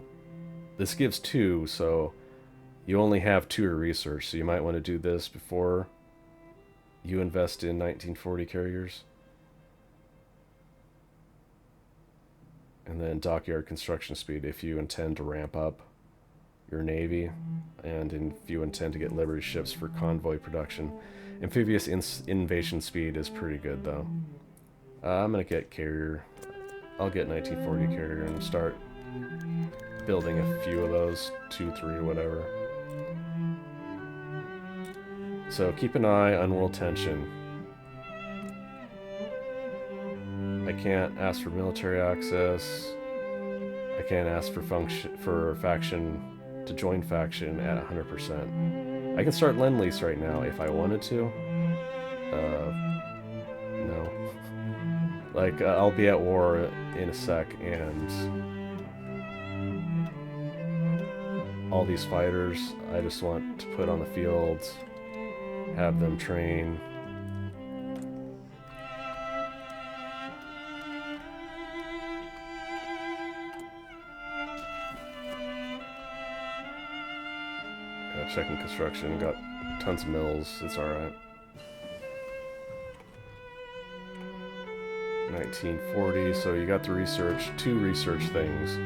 This gives 2, so you only have 2 research, so you might want to do this before you invest in 1940 carriers. And then dockyard construction speed if you intend to ramp up your navy, and if you intend to get Liberty ships for convoy production. Amphibious invasion speed is pretty good, though. I'm gonna get carrier. I'll get 1940 carrier and start building a few of those, 2, 3, whatever. So keep an eye on world tension. I can't ask for military access. I can't ask for faction to join faction at 100%. I can start Lend-Lease right now if I wanted to. No. Like, I'll be at war in a sec, and all these fighters, I just want to put on the field, have them train. Checking construction, got tons of mills, it's alright. 1940, so you got the research, 2 research things,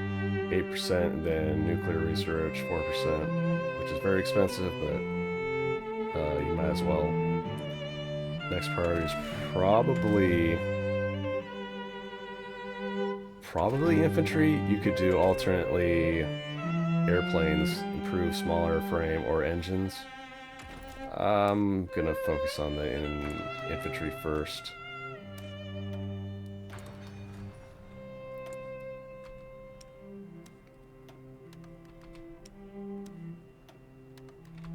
8% and then nuclear research, 4%, which is very expensive, but you might as well. Next priority is probably infantry. You could do alternately airplanes, improve smaller frame, or engines. I'm gonna focus on the infantry first.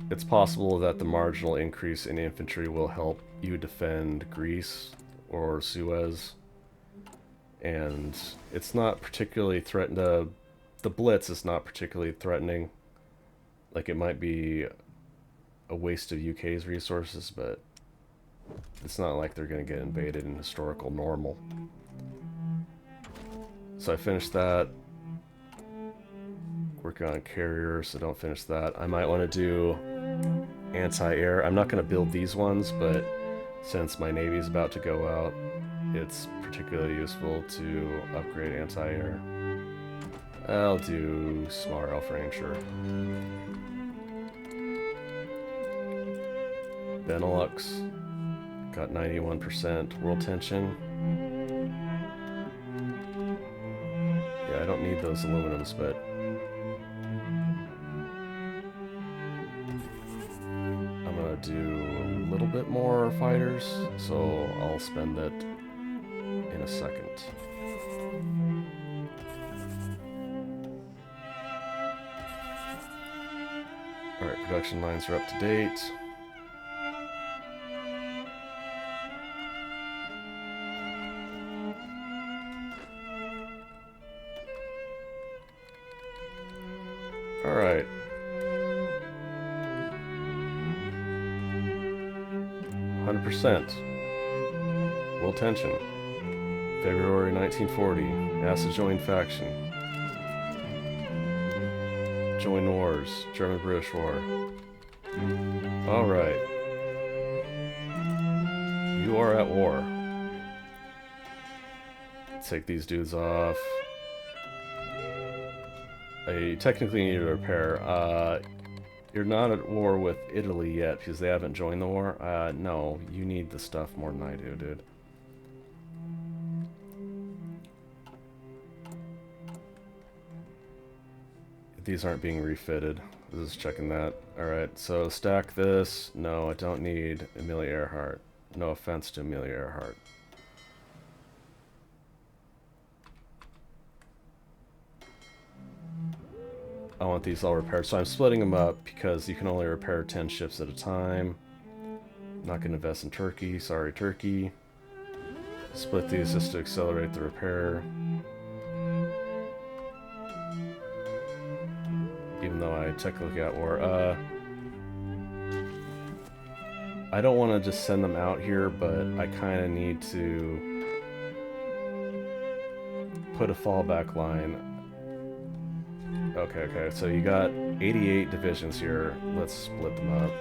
It's possible that the marginal increase in infantry will help you defend Greece or Suez, and it's not particularly threatened. The Blitz is not particularly threatening. Like, it might be a waste of UK's resources, but it's not like they're going to get invaded in historical normal. So I finished that. Working on carrier, so don't finish that. I might want to do anti-air. I'm not going to build these ones, but since my navy is about to go out, it's particularly useful to upgrade anti-air. I'll do smaller airframe, sure. Benelux, got 91% world tension. Yeah, I don't need those aluminums, but I'm gonna do a little bit more fighters, so I'll spend that in a second. Alright, production lines are up to date. Alright. %. World tension. February 1940. Asked to join faction. Join wars. German-British War. Alright. You are at war. Take these dudes off. I technically need to repair. You're not at war with Italy yet because they haven't joined the war. No, you need the stuff more than I do, dude. These aren't being refitted. Just checking that. Alright, so stack this. No, I don't need Amelia Earhart. No offense to Amelia Earhart. I want these all repaired. So I'm splitting them up because you can only repair 10 ships at a time. Not going to invest in Turkey. Sorry, Turkey. Split these just to accelerate the repair. Even though I technically got war. I don't want to just send them out here, but I kind of need to put a fallback line. Okay, so you got 88 divisions here. Let's split them up.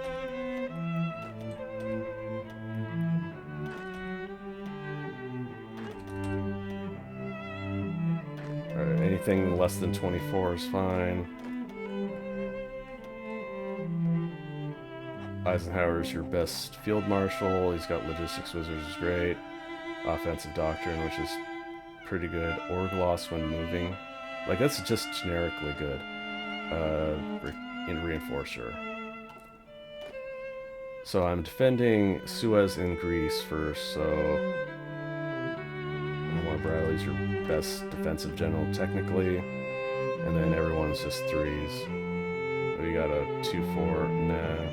Alright, anything less than 24 is fine. Eisenhower's your best field marshal. He's got logistics wizards, is great. Offensive doctrine, which is pretty good. Org loss when moving. Like, that's just generically good. In reinforcer. So I'm defending Suez in Greece first, so Omar Bradley's your best defensive general technically. And then everyone's just 3s. Oh, you got a 2-4, nah.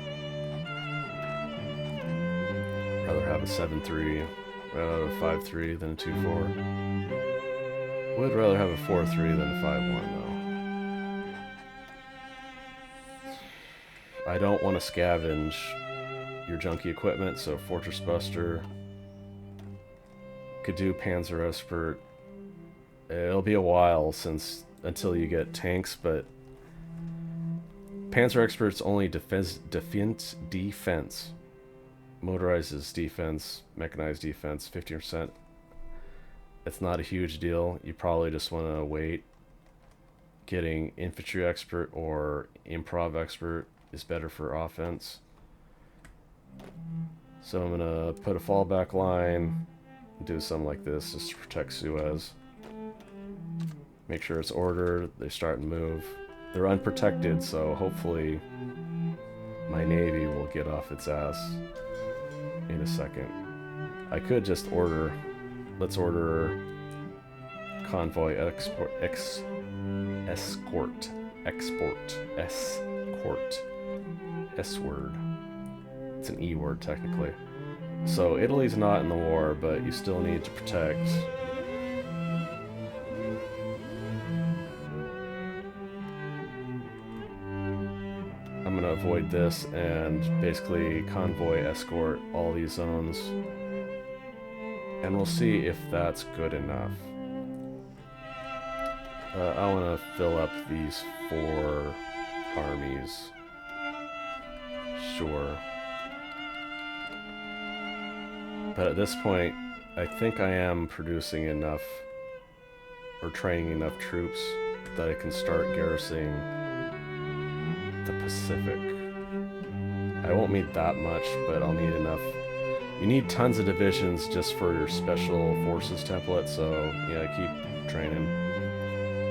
Rather have a 7-3, rather have a 5-3 than a 2-4. Would rather have a 4-3 than a 5-1 though. I don't want to scavenge your junky equipment, so Fortress Buster. Could do Panzer Expert. It'll be a while until you get tanks, but Panzer Expert's only defense. Motorized is defense, mechanized defense, 15%. It's not a huge deal. You probably just want to wait. Getting infantry expert or improv expert is better for offense. So I'm gonna put a fallback line, do something like this just to protect Suez. Make sure it's ordered, they start and move. They're unprotected, so hopefully my navy will get off its ass in a second. I could just order, let's order convoy escort, S-word. It's an E word technically. So Italy's not in the war, but you still need to protect. I'm gonna avoid this and basically convoy escort all these zones. And we'll see if that's good enough. I want to fill up these 4 armies. Sure. But at this point, I think I am producing enough or training enough troops that I can start garrisoning the Pacific. I won't need that much, but I'll need enough. You need tons of divisions just for your special forces template, so yeah, keep training.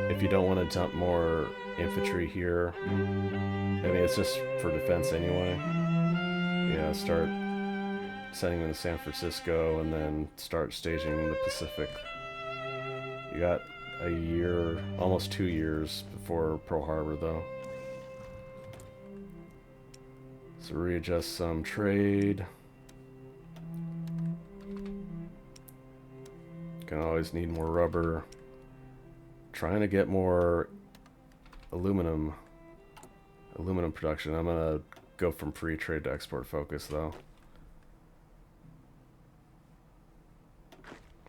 If you don't want to dump more infantry here, I mean, it's just for defense anyway. Yeah, start sending them to San Francisco and then start staging the Pacific. You got a year, almost 2 years before Pearl Harbor though. So readjust some trade. Can always need more rubber. Trying to get more aluminum production. I'm gonna go from free trade to export focus though.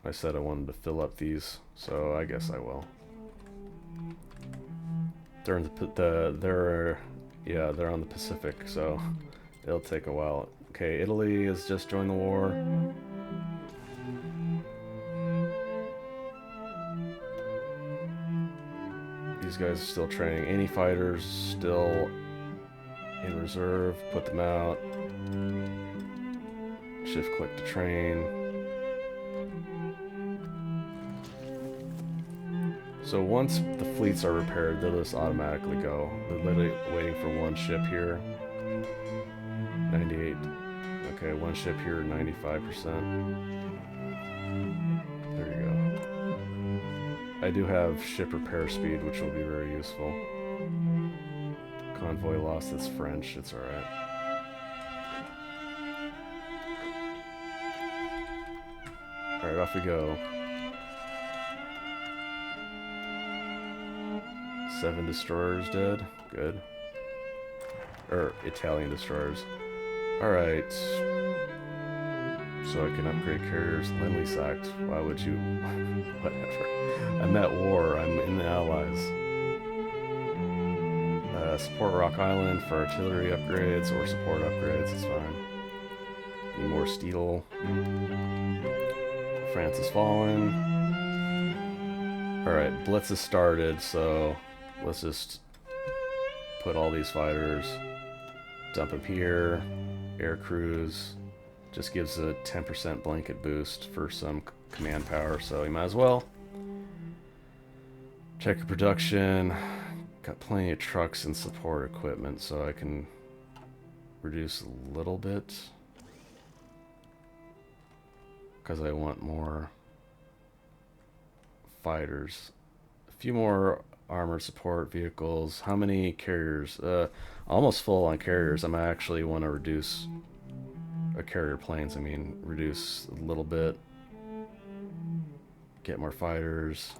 I said I wanted to fill up these, so I guess I will. They're in they're on the Pacific, so it'll take a while. Okay, Italy has just joined the war. These guys are still training. Any fighters still in reserve, put them out. Shift click to train. So once the fleets are repaired, they'll just automatically go. They're literally waiting for one ship here. 98. Okay, one ship here, 95%. There you go. I do have ship repair speed, which will be very useful. Convoy lost its French, it's alright. Alright, off we go. 7 destroyers dead. Good. Italian destroyers. Alright. So I can upgrade carriers. Lindley sacked. Why would you? Whatever. I'm at war. I'm in the Allies. Support Rock Island for artillery upgrades or support upgrades. It's fine. Need more steel. France has fallen. Alright, Blitz has started, so let's just put all these fighters, dump them here, air crews, just gives a 10% blanket boost for some command power, so you might as well. Check your production, got plenty of trucks and support equipment, so I can reduce a little bit, because I want more fighters. A few more armored support vehicles. How many carriers? Almost full on carriers. I might actually want to reduce carrier planes. I mean, reduce a little bit. Get more fighters.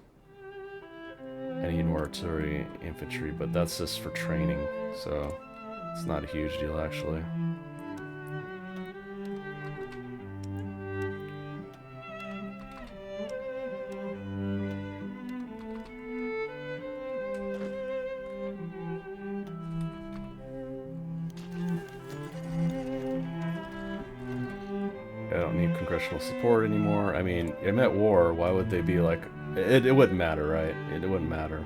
I need more artillery, infantry, but that's just for training, so it's not a huge deal actually. I don't need congressional support anymore. I mean, I'm at war. Why would they be like... It wouldn't matter, right? It wouldn't matter.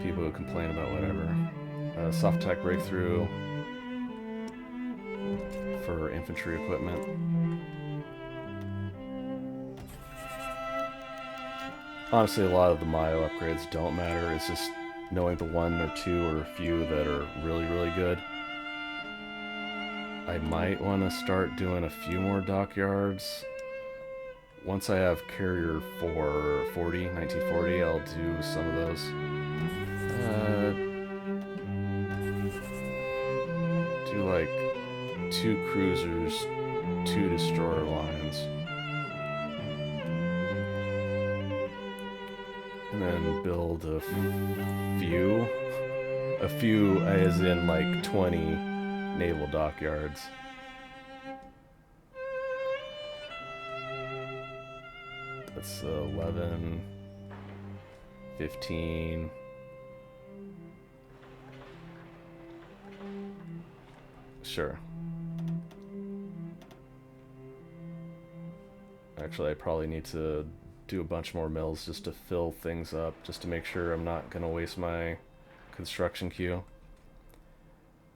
People would complain about whatever. Soft attack breakthrough for infantry equipment. Honestly, a lot of the Mayo upgrades don't matter. It's just knowing the one or two or a few that are really, really good. I might want to start doing a few more dockyards. Once I have carrier 1940, I'll do some of those. Do like 2 cruisers, 2 destroyer lines. And then build a few as in like 20 naval dockyards. That's 11, 15. Sure. Actually, I probably need to do a bunch more mills just to fill things up, just to make sure I'm not going to waste my construction queue.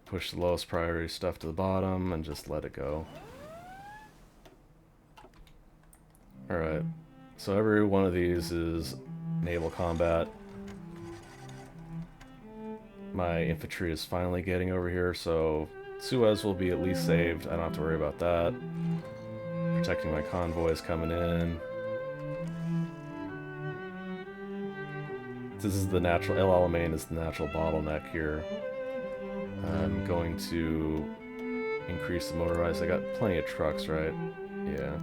Push the lowest priority stuff to the bottom and just let it go. Alright, so every one of these is naval combat. My infantry is finally getting over here, so Suez will be at least saved. I don't have to worry about that. Protecting my convoys coming in. This is the natural... El Alamein is the natural bottleneck here. I'm going to increase the motorized. I got plenty of trucks, right? Yeah.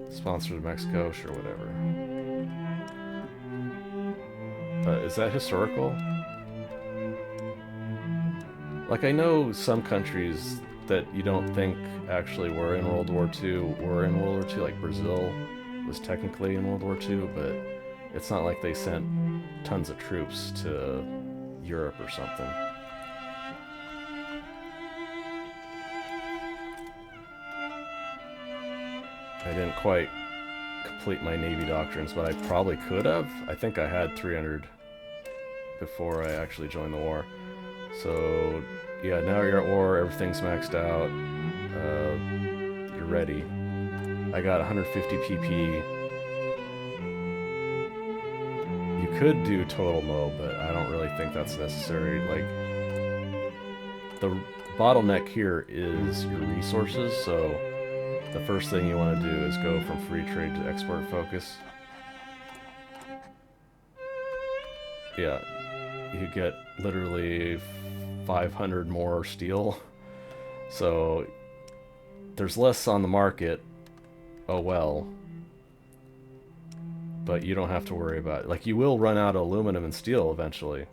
Sponsored of Mexico, sure, whatever. Is that historical? Like, I know some countries that you don't think actually were in World War II were in World War II, like Brazil was technically in World War II, but it's not like they sent tons of troops to Europe or something. I didn't quite complete my Navy doctrines, but I probably could have. I think I had 300 before I actually joined the war. So, yeah, now you're at war, everything's maxed out. You're ready. I got 150 PP. You could do total mode, but I don't really think that's necessary. Like, the bottleneck here is your resources, so the first thing you want to do is go from free trade to export focus. Yeah, you get literally 500 more steel, so there's less on the market. Oh well. But you don't have to worry about it. Like, you will run out of aluminum and steel eventually,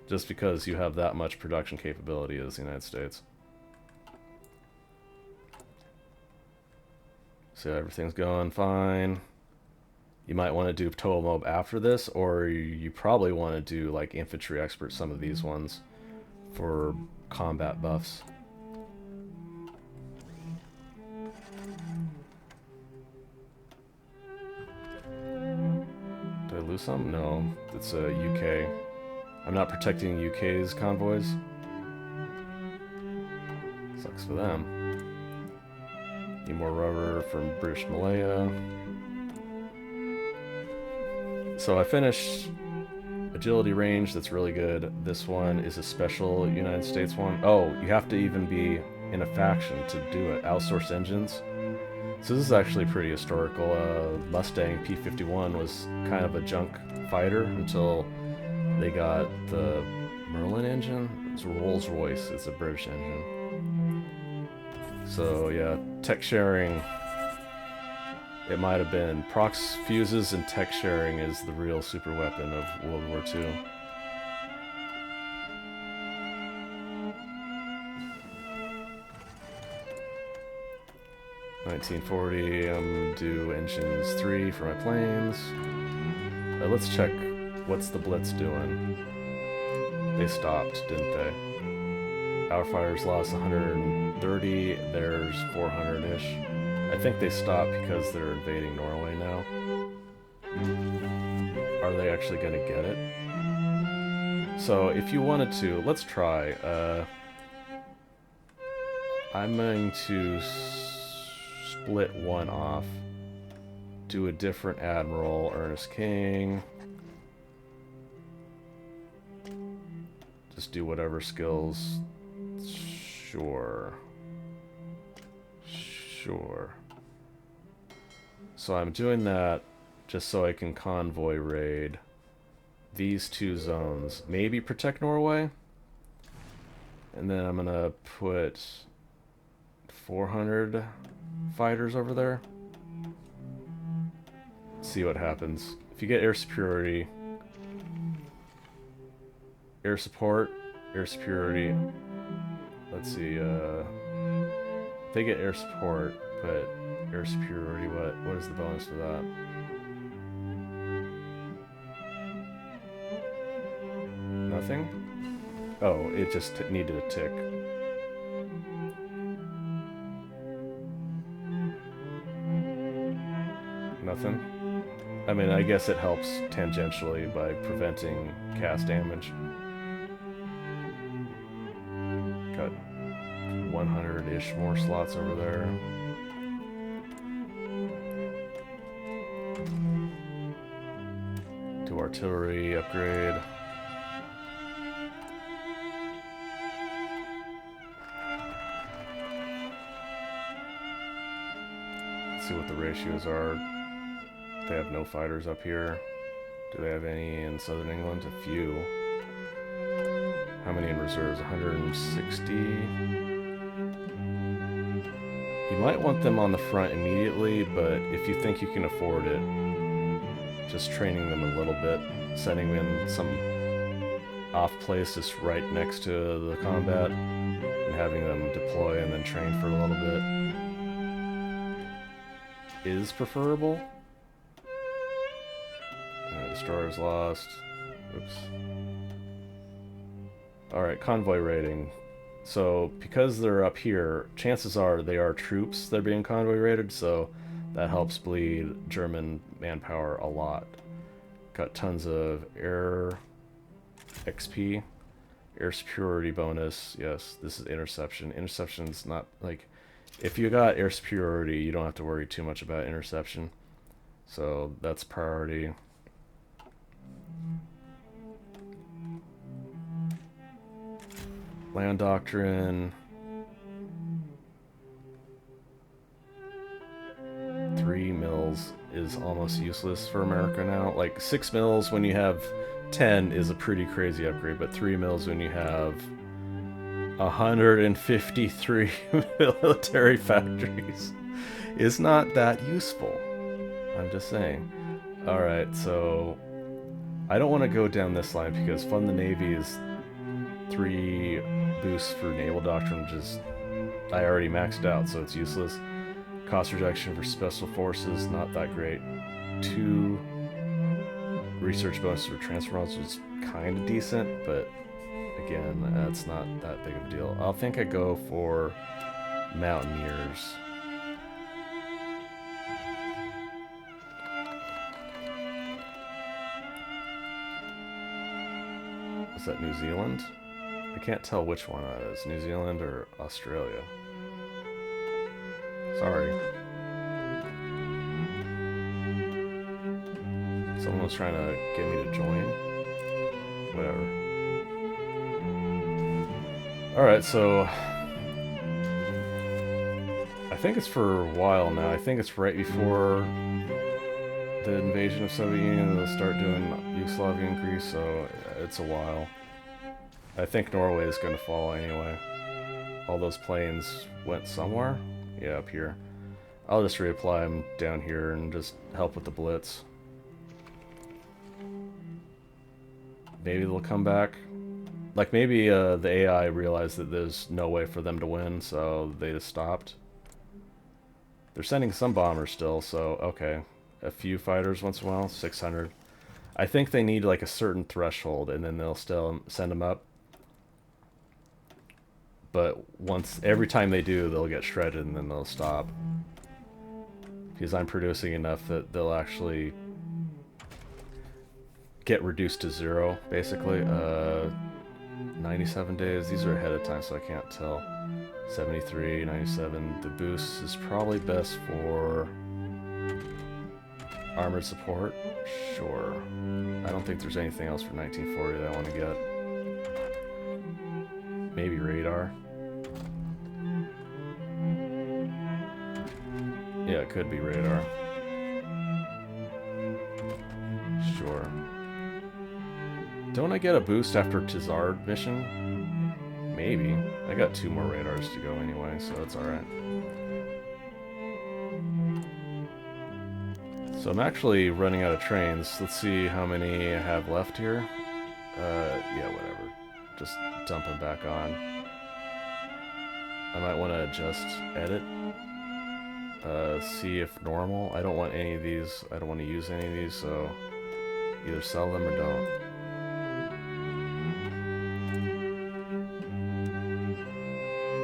just because you have that much production capability as the United States. So everything's going fine. You might want to do total mob after this, or you probably want to do like infantry expert, some of these ones, for combat buffs. Did I lose some? No, it's a UK. I'm not protecting UK's convoys. Sucks for them. Need more rubber from British Malaya. So I finished agility range, that's really good. This one is a special United States one. Oh, you have to even be in a faction to do it. Outsourced engines. So this is actually pretty historical. Mustang P51 was kind of a junk fighter until they got the Merlin engine. It's Rolls-Royce, it's a British engine. So yeah, tech sharing, it might have been prox fuses, and tech sharing is the real super weapon of World War II. $1940, I'm gonna do engines 3 for my planes. Let's check what's the Blitz doing. They stopped, didn't they? Our fires lost 130, there's 400-ish. I think they stopped because they're invading Norway now. Are they actually going to get it? So if you wanted to, let's try. I'm going to split one off. Do a different admiral, Ernest King. Just do whatever skills. Sure. Sure. So I'm doing that just so I can convoy raid these two zones. Maybe protect Norway. And then I'm gonna put 400 fighters over there. See what happens. If you get air superiority, air support, air superiority. Let's see, they get air support, but air superiority, what is the bonus for that? Nothing? Oh, it just needed a tick. Nothing? I mean, I guess it helps tangentially by preventing cast damage. Got 100-ish more slots over there. Do artillery upgrade. Let's see what the ratios are. They have no fighters up here. Do they have any in southern England? A few. How many in reserves? 160. You might want them on the front immediately, but if you think you can afford it, just training them a little bit, setting them in some off place just right next to the combat, and having them deploy and then train for a little bit is preferable. Destroyers lost. Oops. Alright, convoy raiding. So, because they're up here, chances are they are troops that are being convoy raided, so that helps bleed German manpower a lot. Got tons of air XP. Air superiority bonus. Yes, this is interception. Interception's not like... If you got air superiority, you don't have to worry too much about interception. So that's priority. Land doctrine. 3 mils is almost useless for America now. Like 6 mils when you have 10 is a pretty crazy upgrade, but 3 mils when you have 153 military factories is not that useful. I'm just saying. Alright, so I don't want to go down this line because Fund the Navy is 3 boosts for Naval Doctrine, which is I already maxed out, so it's useless. Cost reduction for Special Forces, not that great. 2 research bonuses for Transformers, which is kind of decent, but again, that's not that big of a deal. I think I go for Mountaineers. Is that New Zealand? I can't tell which one that is, New Zealand or Australia. Sorry. Someone was trying to get me to join. Whatever. Alright, so... I think it's for a while now. I think it's right before the invasion of Soviet Union. They'll start doing Yugoslavia and Greece, so it's a while. I think Norway is going to fall anyway. All those planes went somewhere? Yeah, up here. I'll just reapply them down here and just help with the blitz. Maybe they'll come back. Like, maybe the AI realized that there's no way for them to win, so they just stopped. They're sending some bombers still, so okay. A few fighters once in a while, 600. I think they need like a certain threshold, and then they'll still send them up. But every time they do, they'll get shredded and then they'll stop. Because I'm producing enough that they'll actually get reduced to 0, basically. 97 days, these are ahead of time, so I can't tell. 73, 97, the boost is probably best for armored support. Sure. I don't think there's anything else for 1940 that I want to get. Maybe radar. Yeah, it could be radar. Sure. Don't I get a boost after Tizard mission? Maybe. I got 2 more radars to go anyway, so that's alright. So I'm actually running out of trains. Let's see how many I have left here. Yeah, whatever. Just dump them back on. I might want to adjust edit. See if normal. I don't want any of these. I don't want to use any of these, so either sell them or don't.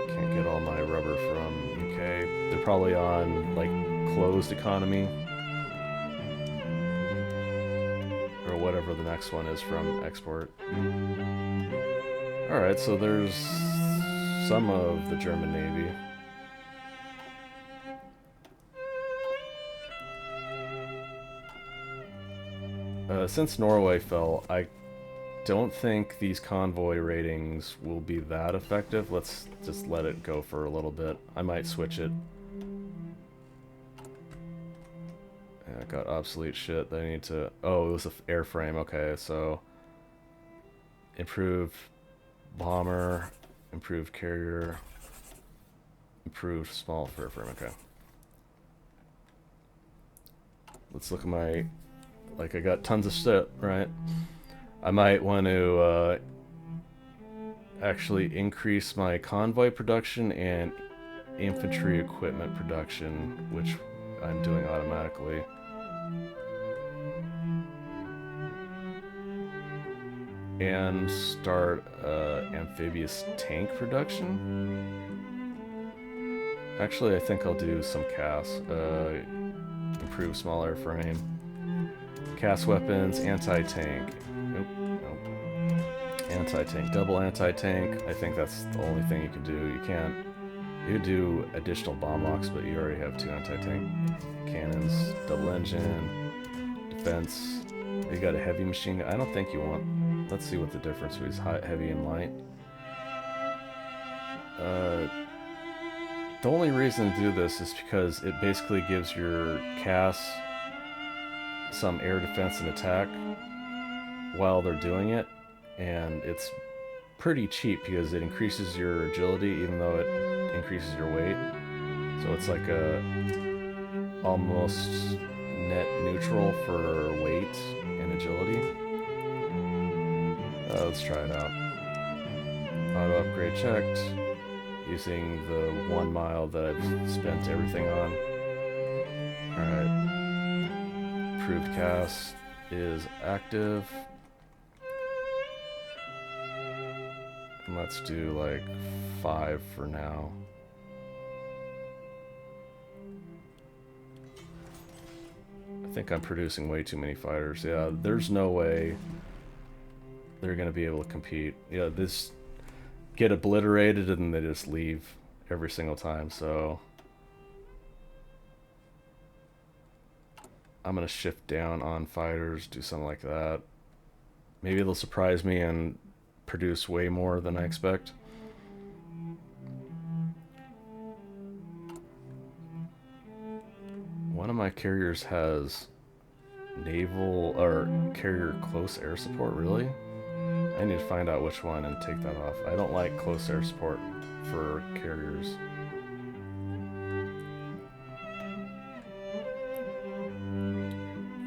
Can't get all my rubber from UK. They're probably on, like, closed economy. Or whatever the next one is from export. Alright, so there's some of the German Navy. Since Norway fell, I don't think these convoy ratings will be that effective. Let's just let it go for a little bit. I might switch it. Yeah, I got obsolete shit that I need to... Oh, it was an airframe. Okay, so... Improved bomber, improved carrier, improved small airframe. Okay. Let's look at my... Like, I got tons of shit, right? I might want to actually increase my convoy production and infantry equipment production, which I'm doing automatically. And start amphibious tank production. Actually, I think I'll do some CAS. Improve small airframe. CAS weapons, anti-tank. Nope, nope. Anti-tank, double anti-tank. I think that's the only thing you can do. You can't. You do additional bomb locks, but you already have 2 anti-tank cannons, double engine, defense. You got a heavy machine gun. I don't think you want. Let's see what the difference is. Heavy and light. The only reason to do this is because it basically gives your CAS some air defense and attack while they're doing it, and it's pretty cheap because it increases your agility even though it increases your weight. So it's like a almost net neutral for weight and agility. Let's try it out. Auto upgrade checked. Using the 1 mile that I've spent everything on. Alright. Approved cast is active. And let's do like 5 for now. I think I'm producing way too many fighters. Yeah, there's no way they're gonna be able to compete. Yeah, this get obliterated and they just leave every single time, so I'm gonna shift down on fighters, do something like that. Maybe they'll surprise me and produce way more than I expect. One of my carriers has naval or carrier close air support, really? I need to find out which one and take that off. I don't like close air support for carriers.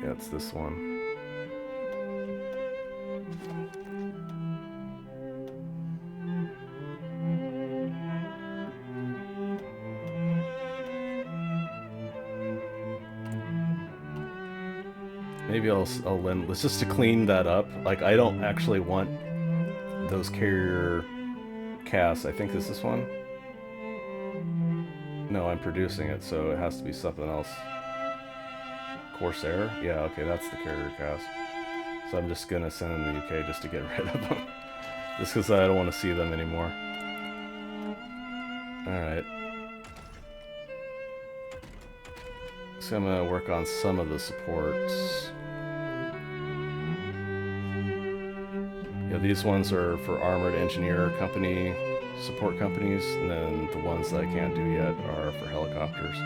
Yeah, it's this one. Maybe I'll lend, let's just to clean that up. Like, I don't actually want those carrier casts. I think this is one. No, I'm producing it, so it has to be something else. Corsair? Yeah, okay, that's the carrier cast. So I'm just gonna send them to the UK just to get rid of them. Just because I don't want to see them anymore. Alright. So I'm gonna work on some of the supports. Yeah, these ones are for armored engineer company support companies, and then the ones that I can't do yet are for helicopters.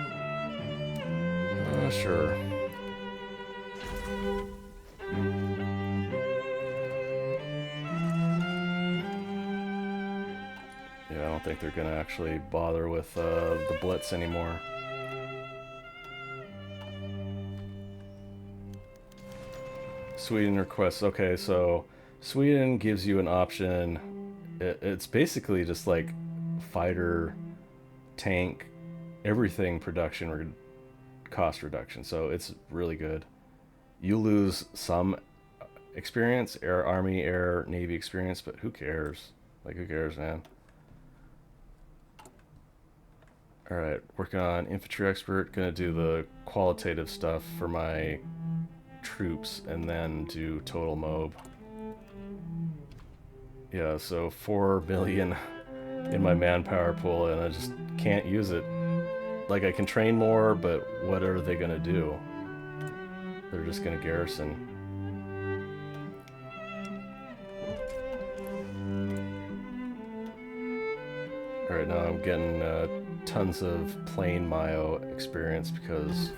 Sure. Yeah, I don't think they're gonna actually bother with the Blitz anymore. Sweden requests. Okay, so Sweden gives you an option. It's basically just like fighter, tank, everything production cost reduction. So it's really good. You lose some experience, air, army, air, navy experience, but who cares? Like, who cares, man? Alright, working on infantry expert. Gonna do the qualitative stuff for my troops and then do total mob. Yeah, so 4 million in my manpower pool and I just can't use it. Like, I can train more, but what are they gonna do? They're just gonna garrison. Alright, now I'm getting tons of plain Mayo experience because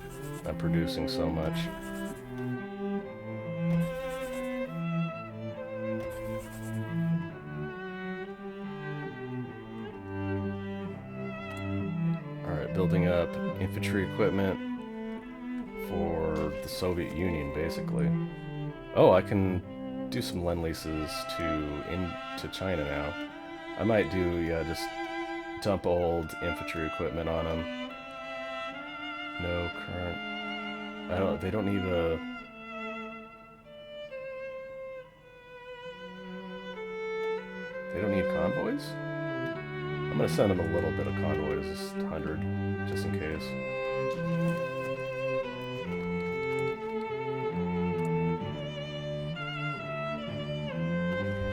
I'm producing so much. Alright, building up infantry equipment for the Soviet Union, basically. Oh, I can do some lend-leases to China now. I might do, yeah, just dump old infantry equipment on them. No current. They don't need a... They don't need convoys? I'm gonna send them a little bit of convoys, just 100, just in case.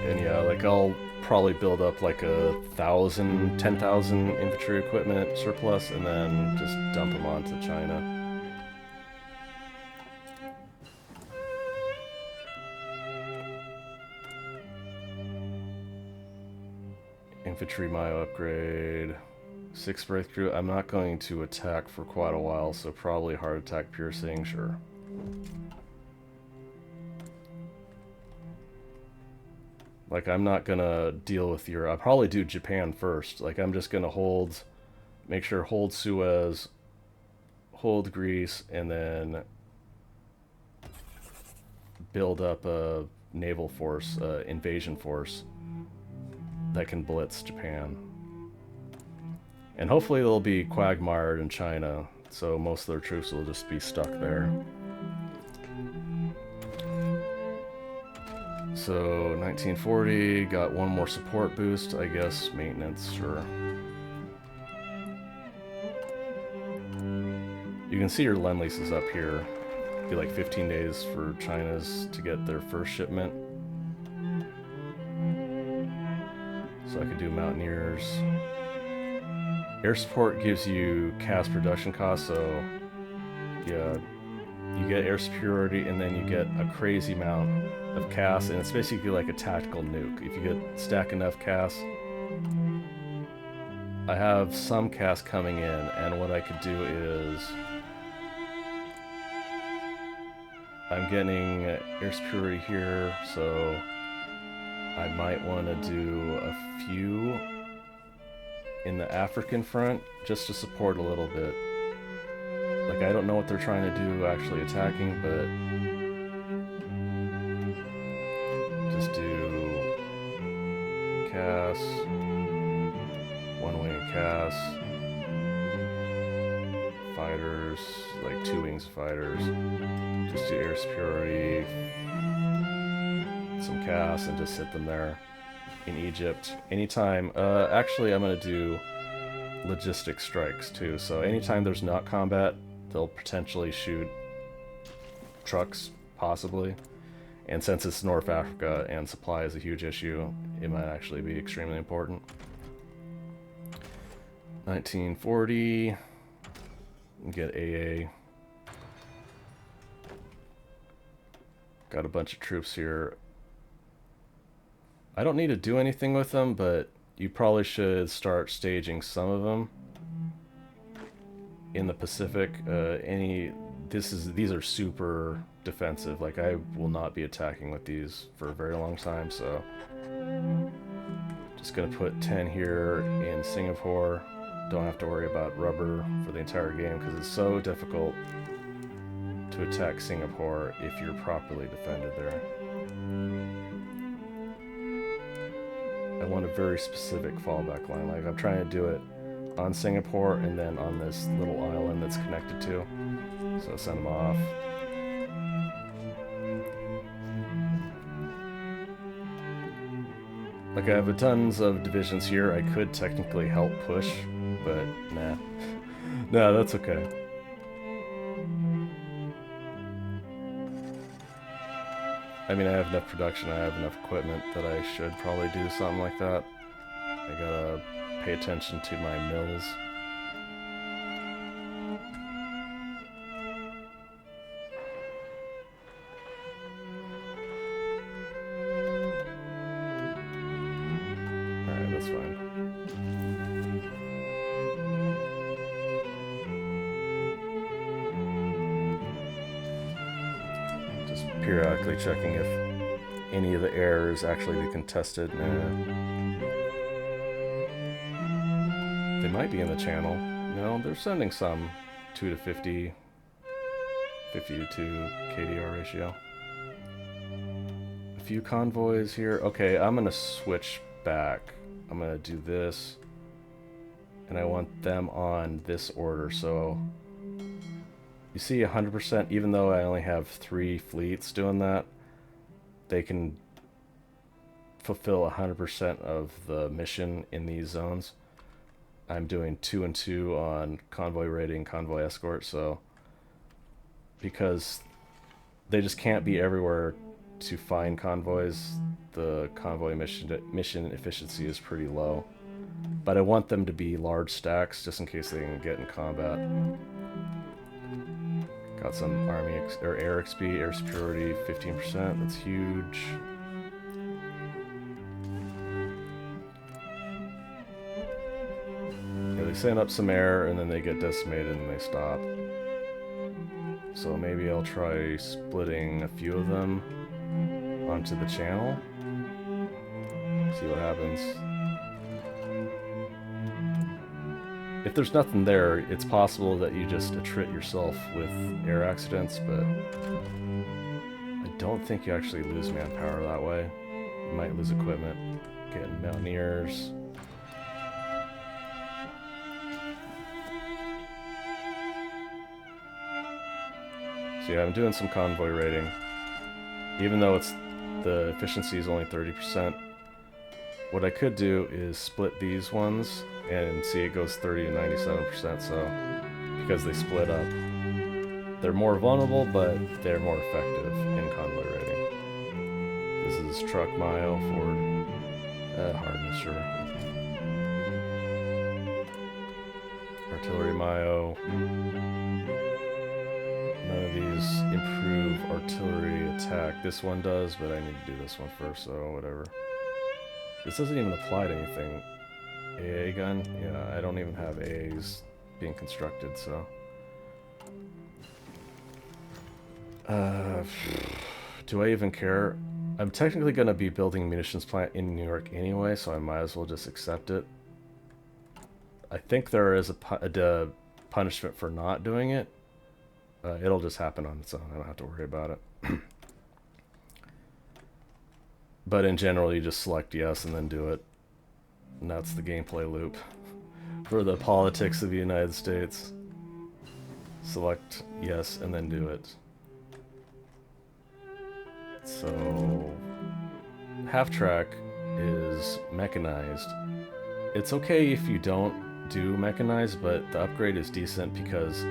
And yeah, like I'll probably build up like 1,000, 10,000 infantry equipment surplus and then just dump them onto China. Infantry Mayo upgrade. 6 breakthrough. I'm not going to attack for quite a while, so probably hard attack piercing, sure. Like, I'm not gonna deal with Europe. I'll probably do Japan first. Like, I'm just gonna hold, make sure hold Suez, hold Greece, and then build up a naval force, invasion force that can blitz Japan. And hopefully they'll be quagmired in China, so most of their troops will just be stuck there. So 1940, got one more support boost, I guess, maintenance, sure. You can see your lend leases up here. It'll be like 15 days for China's to get their first shipment. So I could do Mountaineers. Air support gives you CAS production costs, so yeah, you get air superiority and then you get a crazy amount of CAS, and it's basically like a tactical nuke. If you stack enough CAS, I have some CAS coming in, and what I could do is I'm getting air superiority here, so I might want to do a few in the African front just to support a little bit. Like, I don't know what they're trying to do actually attacking, but just do CAS, one wing CAS, fighters, like 2 wings of fighters, just do air superiority, some CAS, and just sit them there. In Egypt, anytime, actually I'm going to do logistic strikes too, so anytime there's not combat, they'll potentially shoot trucks, possibly, and since it's North Africa and supply is a huge issue, it might actually be extremely important. 1940, get AA. Got a bunch of troops here. I don't need to do anything with them, but you probably should start staging some of them in the Pacific. These are super defensive. Like, I will not be attacking with these for a very long time, so just gonna put 10 here in Singapore. Don't have to worry about rubber for the entire game because it's so difficult to attack Singapore if you're properly defended there. I want a very specific fallback line. Like, I'm trying to do it on Singapore and then on this little island that's connected to. So send them off. Like, I have tons of divisions here. I could technically help push, but nah. Nah, that's okay. I mean, I have enough production, I have enough equipment that I should probably do something like that. I gotta pay attention to my mills. Alright, that's fine. Periodically checking if any of the errors actually be contested. They might be in the channel. No, they're sending some 2 to 50, 50 to 2 KDR ratio. A few convoys here. Okay, I'm gonna switch back. I'm gonna do this, and I want them on this order, so you see 100%, even though I only have 3 fleets doing that, they can fulfill 100% of the mission in these zones. I'm doing 2 and 2 on convoy raiding, convoy escort, so because they just can't be everywhere to find convoys, the convoy mission efficiency is pretty low. But I want them to be large stacks just in case they can get in combat. Got some army or air XP, air superiority, 15%. That's huge. Yeah, they send up some air and then they get decimated and they stop. So maybe I'll try splitting a few of them onto the channel. See what happens. If there's nothing there, it's possible that you just attrit yourself with air accidents, but I don't think you actually lose manpower that way. You might lose equipment, getting mountaineers. So yeah, I'm doing some convoy raiding. Even though the efficiency is only 30%, what I could do is split these ones and see it goes 30 to 97%, so because they split up. They're more vulnerable, but they're more effective in convoy raiding. This is truck mile for hardness, sure. Artillery mile. None of these improve artillery attack. This one does, but I need to do this one first, so whatever. This doesn't even apply to anything. AA gun? Yeah, I don't even have AAs being constructed, so... do I even care? I'm technically going to be building a munitions plant in New York anyway, so I might as well just accept it. I think there is a punishment for not doing it. It'll just happen on its own. I don't have to worry about it. But in general, you just select yes and then do it. And that's the gameplay loop for the politics of the United States. Select yes and then do it. So, half track is mechanized. It's okay if you don't do mechanized, but the upgrade is decent because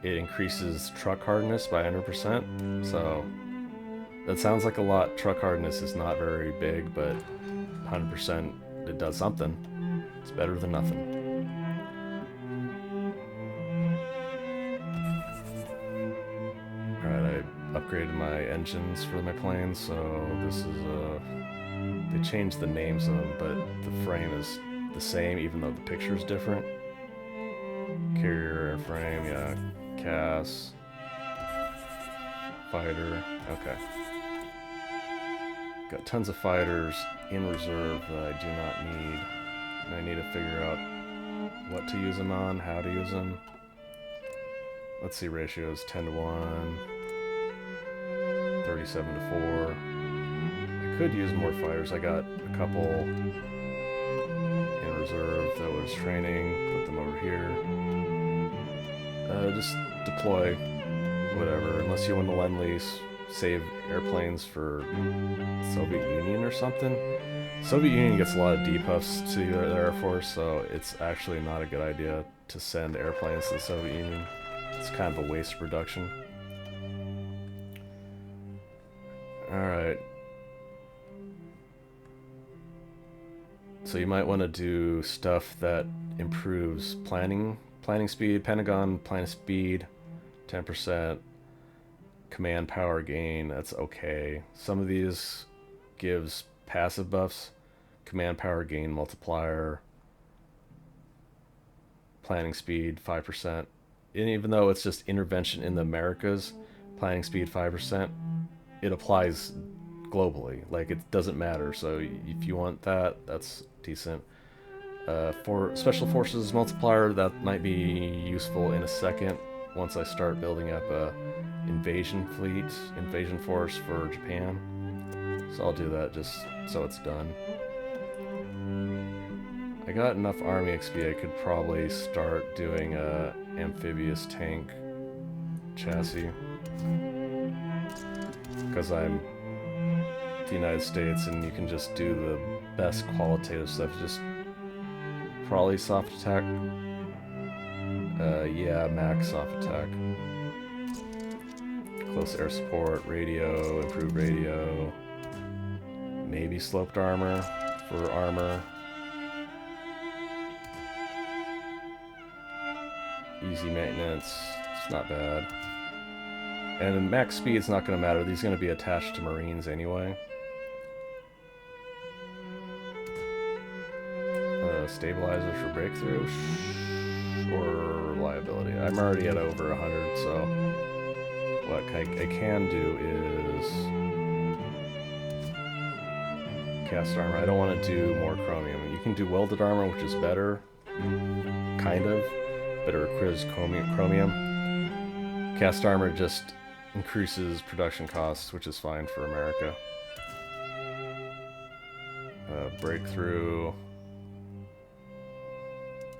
it increases truck hardness by 100%. So, that sounds like a lot. Truck hardness is not very big, but 100%, it does something. It's better than nothing. Alright, I upgraded my engines for my planes, so this is they changed the names of them, but the frame is the same even though the picture is different. Carrier airframe, yeah, CAS, fighter, okay. Got tons of fighters in reserve that I do not need, and I need to figure out what to use them on, how to use them. Let's see, ratios 10 to 1, 37 to 4. I could use more fighters. I got a couple in reserve that was training. Put them over here. Just deploy whatever, unless you want to lend lease, save airplanes for Soviet Union or something. Soviet Union gets a lot of debuffs to the Air Force, so it's actually not a good idea to send airplanes to the Soviet Union. It's kind of a waste of production. Alright. So you might want to do stuff that improves planning speed, Pentagon, planning speed, 10%, command power gain, that's okay. Some of these gives passive buffs, command power gain multiplier, planning speed 5%. And even though it's just intervention in the Americas, planning speed 5%, it applies globally. Like, it doesn't matter. So if you want that, that's decent. For special forces multiplier, that might be useful in a second once I start building up a invasion force for Japan. So I'll do that just so it's done. I got enough army XP, I could probably start doing a amphibious tank chassis. Because I'm the United States and you can just do the best qualitative stuff. Just probably soft attack. Yeah, max soft attack. close air support, radio, improved radio, maybe sloped armor for armor. Easy maintenance, it's not bad. And max speed's not going to matter, these are going to be attached to Marines anyway. Stabilizers for breakthrough or reliability. I'm already at over 100, so what I can do is cast armor. I don't want to do more chromium. You can do welded armor, which is better, kind of, but it requires chromium. Cast armor just increases production costs, which is fine for America. Breakthrough.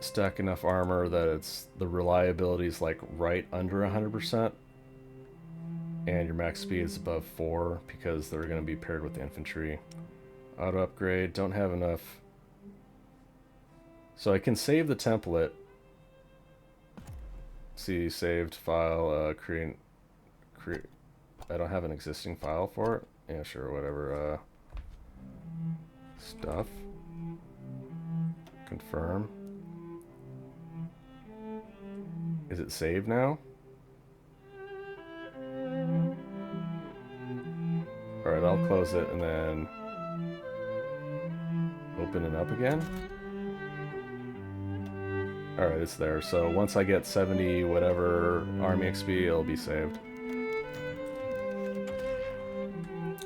Stack enough armor that it's the reliability is like right under 100%, and your max speed is above 4 because they're going to be paired with the infantry. Auto upgrade, don't have enough. So I can save the template. See, saved file, create. I don't have an existing file for it. Yeah, sure, whatever. Stuff. Confirm. Is it saved now? Alright, I'll close it and then open it up again. Alright, it's there. So once I get 70 whatever Army XP, it'll be saved.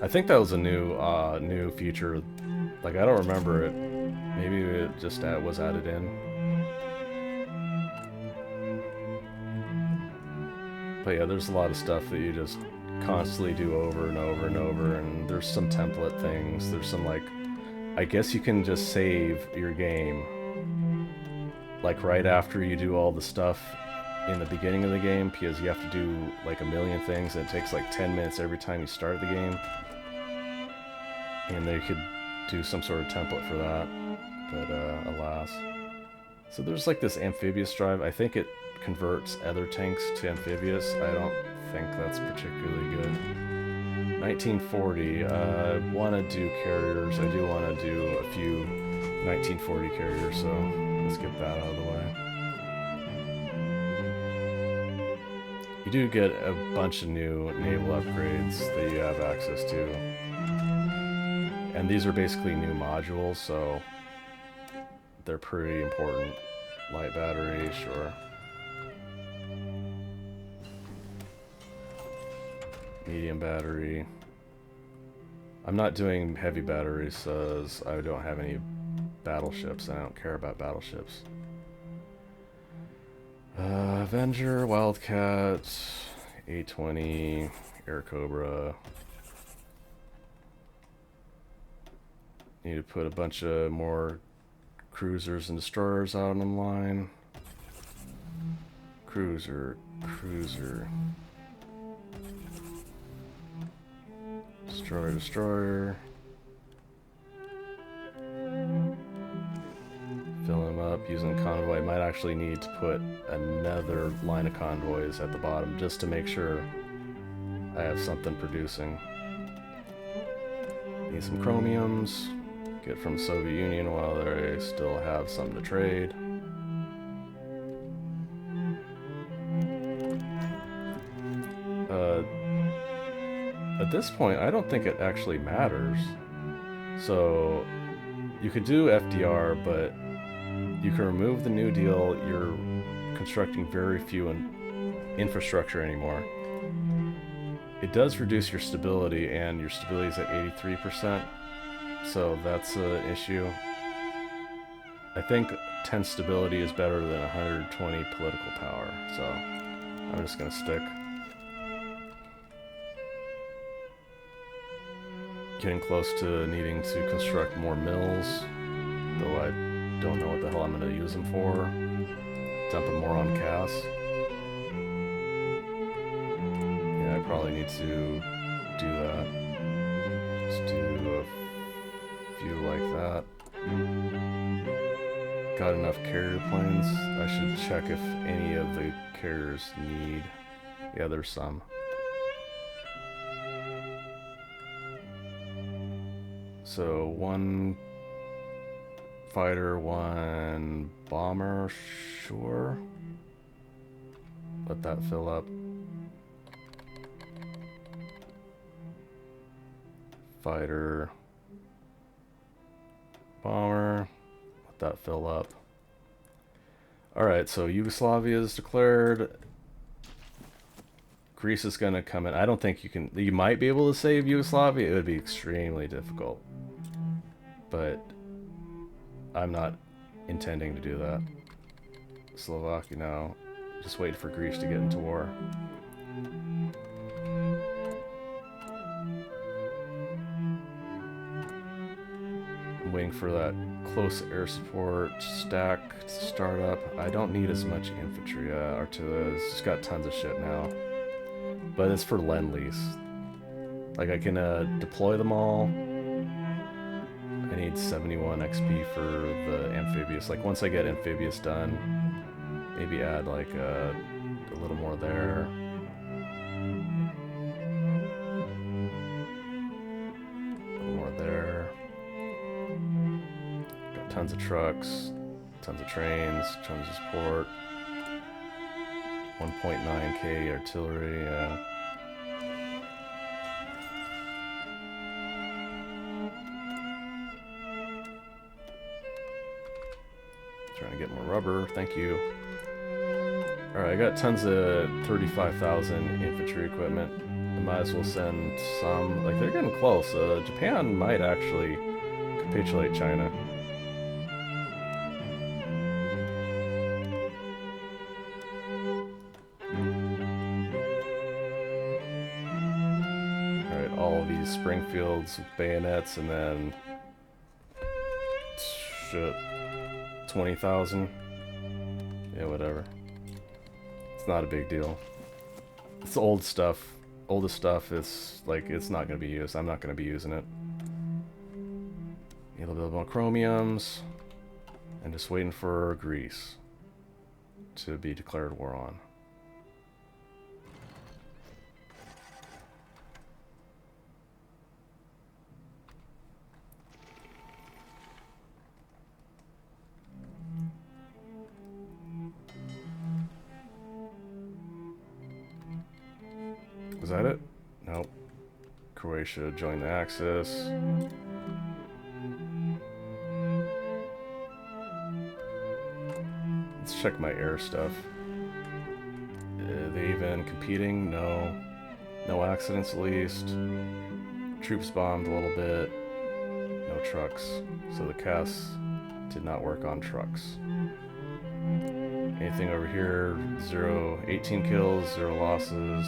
I think that was a new feature. Like, I don't remember it. Maybe it just was added in. But yeah, there's a lot of stuff that you just constantly do over and over and over, and there's some template things. There's some, like, I guess you can just save your game, like, right after you do all the stuff in the beginning of the game, because you have to do, like, a million things, and it takes, like, 10 minutes every time you start the game. And they could do some sort of template for that, but, alas. So there's, like, this amphibious drive. I think it converts other tanks to amphibious. I don't think that's particularly good. 1940, I want to do carriers. I do want to do a few 1940 carriers, so let's get that out of the way. You do get a bunch of new naval upgrades that you have access to. And these are basically new modules, so they're pretty important. Light battery, sure. Medium battery. I'm not doing heavy batteries, so I don't have any battleships, and I don't care about battleships. Avenger, Wildcat, A-20, Air Cobra. Need to put a bunch of more cruisers and destroyers out on line. Cruiser. Destroyer. Fill him up using convoy. Might actually need to put another line of convoys at the bottom just to make sure I have something producing. Need some chromiums. Get from the Soviet Union while they still have something to trade. At this point, I don't think it actually matters. So, you could do FDR, but you can remove the New Deal. You're constructing very few infrastructure anymore. It does reduce your stability, and your stability is at 83%. So that's an issue. I think 10 stability is better than 120 political power, so I'm just gonna stick. Getting close to needing to construct more mills, though I don't know what the hell I'm gonna use them for. Dumping more on CAS. Yeah, I probably need to do that. Just do a few like that. Got enough carrier planes. I should check if any of the carriers need. Yeah, there's some. So 1 fighter, 1 bomber, sure. Let that fill up. Fighter, bomber, let that fill up. Alright, so Yugoslavia is declared. Greece is going to come in. I don't think you can... You might be able to save Yugoslavia. It would be extremely difficult. But I'm not intending to do that. Slovakia now. Just wait for Greece to get into war. I'm waiting for that close air support stack to start up. I don't need as much infantry. Artillery's just got tons of shit now. But it's for Lend-Lease. Like, I can deploy them all. I need 71 XP for the amphibious. Like, once I get amphibious done, maybe add, like, a little more there. A little more there. Got tons of trucks, tons of trains, tons of support. 1.9k artillery, yeah. Trying to get more rubber, thank you. Alright, I got tons of 35,000 infantry equipment. I might as well send some, like, they're getting close. Japan might actually capitulate China. Alright, all of these Springfields with bayonets, and then... shit. 20,000. Yeah, whatever. It's not a big deal. It's old stuff. Oldest stuff is, like, it's not going to be used. I'm not going to be using it. A little bit more chromiums. And just waiting for Greece to be declared war on. Is that it? Nope. Croatia joined the Axis. Let's check my air stuff. Are they even competing? No. No accidents at least. Troops bombed a little bit. No trucks. So the CAS did not work on trucks. Anything over here? 18 kills, 0 losses.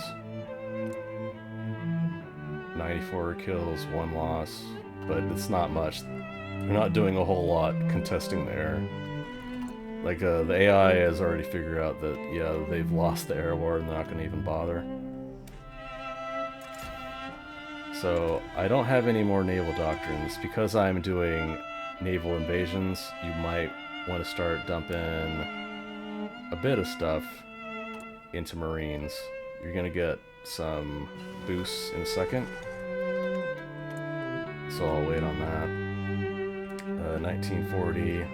94 kills, 1 loss, but it's not much. They're not doing a whole lot contesting the air. Like, the AI has already figured out that, yeah, they've lost the air war and they're not going to even bother. So, I don't have any more naval doctrines. Because I'm doing naval invasions, you might want to start dumping a bit of stuff into Marines. You're going to get some boosts in a second. So I'll wait on that. 1940.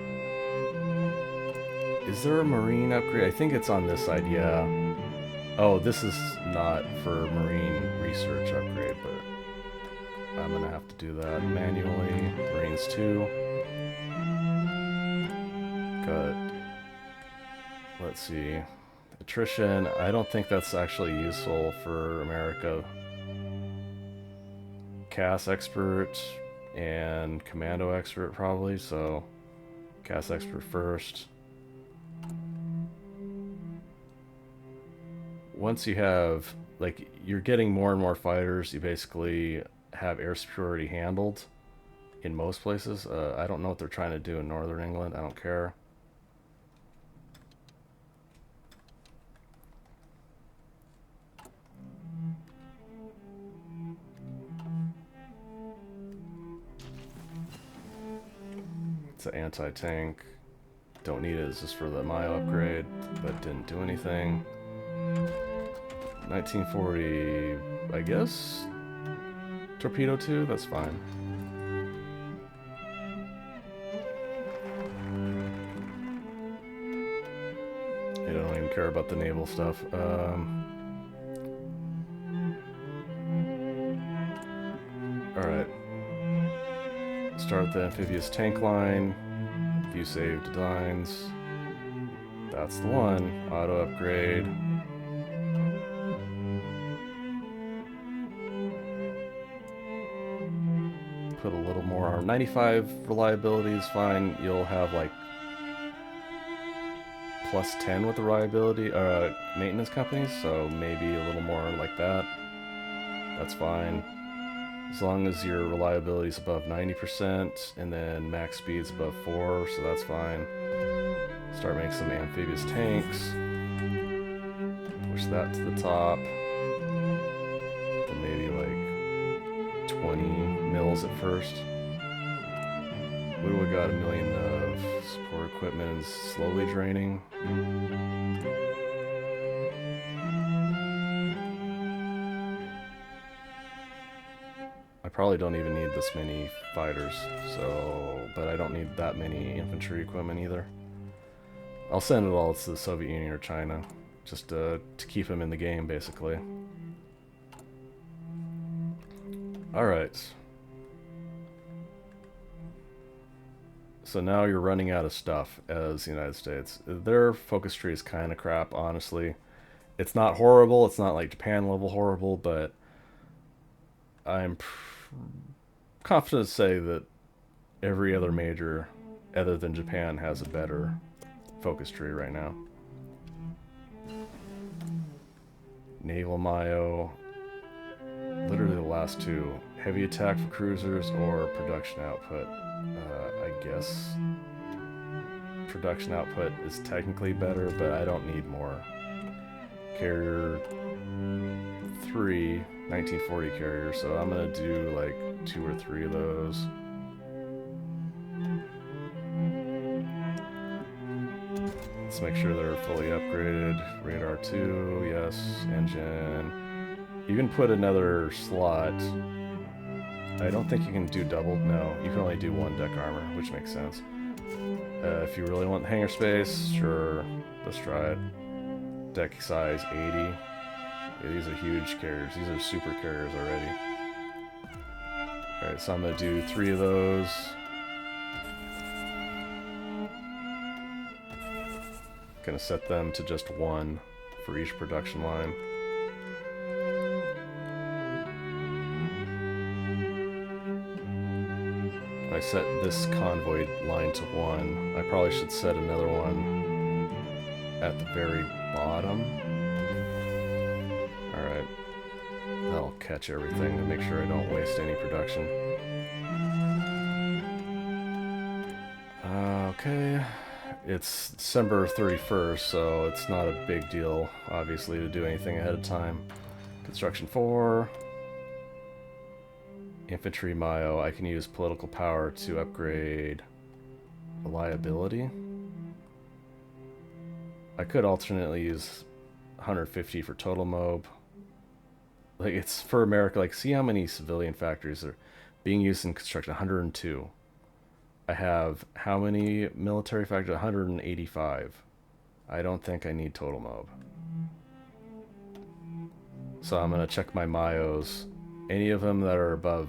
Is there a Marine upgrade? I think it's on this side, yeah. Oh, this is not for Marine research upgrade, but I'm gonna have to do that manually. Marines 2. Got, let's see. Attrition, I don't think that's actually useful for America. CAS expert and commando expert probably, so CAS expert first. Once you have, like, you're getting more and more fighters, you basically have air superiority handled in most places. I don't know what they're trying to do in Northern England, I don't care. It's an anti-tank. Don't need it, it's just for the Maya upgrade, but didn't do anything. 1940, I guess? Torpedo 2? That's fine. don't even care about the naval stuff. Alright. Start the amphibious tank line. View save designs. That's the one. Auto upgrade. Put a little more armor. 95 reliability is fine. You'll have like plus 10 with the reliability maintenance companies, so maybe a little more like that. That's fine. As long as your reliability is above 90% and then max speed's above 4, so that's fine. Start making some amphibious tanks. Push that to the top. Then maybe like 20 mils at first. What do we got? 1 million of support equipment is slowly draining. I probably don't even need this many fighters, so, but I don't need that many infantry equipment either. I'll send it all to the Soviet Union or China, just to keep them in the game, basically. Alright. So now you're running out of stuff as the United States. Their focus tree is kind of crap, honestly. It's not horrible, it's not like Japan level horrible, but I'm confident to say that every other major other than Japan has a better focus tree right now. Naval Mayo, literally the last two. Heavy attack for cruisers or production output. I guess production output is technically better, but I don't need more. Carrier 3, 1940 carrier, so I'm gonna do like 2 or 3 of those. Let's make sure they're fully upgraded. Radar 2, yes. Engine. You can put another slot. I don't think you can do double. No, you can only do 1 deck armor, which makes sense. If you really want hangar space, sure, let's try it. Deck size 80. Yeah, these are huge carriers. These are super carriers already. Alright, so I'm going to do 3 of those. Gonna set them to just 1 for each production line. I set this convoy line to 1. I probably should set another one at the very bottom. Alright. That'll catch everything and make sure I don't waste any production. Okay. It's December 31st, so it's not a big deal, obviously, to do anything ahead of time. Construction 4. Infantry Mayo. I can use political power to upgrade reliability. I could alternately use 150 for total mob. Like, it's for America. Like, see how many civilian factories are being used in construction? 102. I have how many military factories? 185. I don't think I need total mob. So I'm going to check my Mayos. Any of them that are above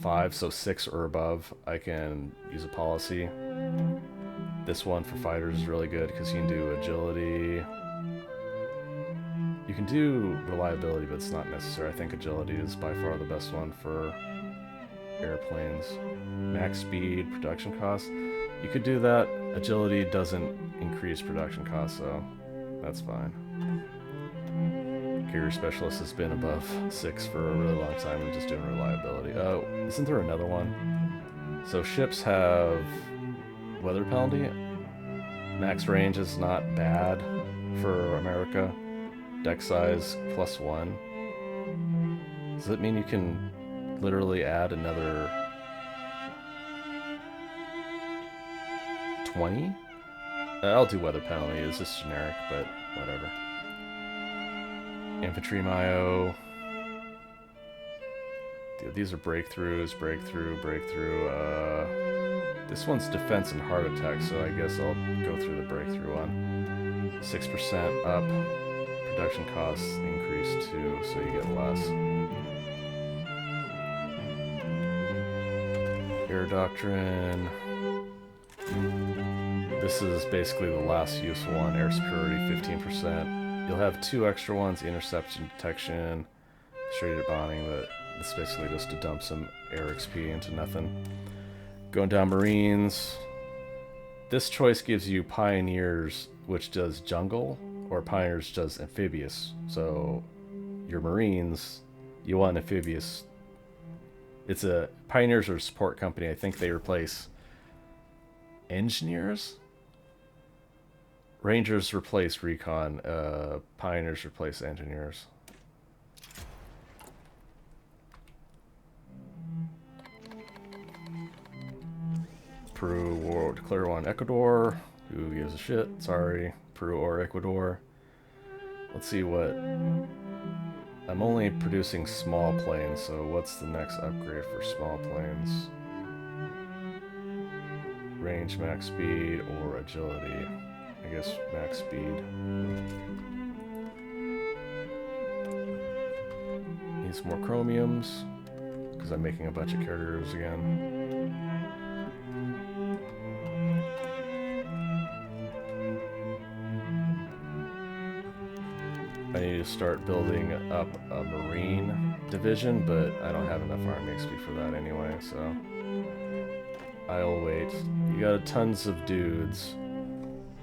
5, so 6 or above, I can use a policy. This one for fighters is really good because you can do agility. You can do reliability, but it's not necessary. I think agility is by far the best one for airplanes. Max speed, production costs. You could do that. Agility doesn't increase production costs, so that's fine. Carrier specialist has been above 6 for a really long time. I'm just doing reliability. Oh, isn't there another one? So ships have weather penalty. Max range is not bad for America. Deck size +1. Does that mean you can literally add another 20? I'll do weather penalty. It's just generic, but whatever. Infantry Mayo. Dude, these are breakthroughs, breakthrough. This one's defense and heart attack, so I guess I'll go through the breakthrough one. 6% up. Production costs increase too, so you get less. Air Doctrine. This is basically the last useful one. Air Superiority, 15%. You'll have 2 extra ones, Interception Detection, Distributed Bonding, but it's basically just to dump some air XP into nothing. Going down Marines. This choice gives you Pioneers, which does Jungle, or Pioneers does Amphibious. So your Marines, you want Amphibious. It's a Pioneers are a support company. I think they replace Engineers. Rangers replace Recon. Pioneers replace Engineers. Peru war declare war on Ecuador. Who gives a shit? Sorry, Peru or Ecuador. Let's see what. I'm only producing small planes, so what's the next upgrade for small planes? Range, max speed, or agility? I guess max speed. Need some more chromiums, because I'm making a bunch of carriers again. I need to start building up a Marine division, but I don't have enough Army XP for that anyway, so I'll wait. You got tons of dudes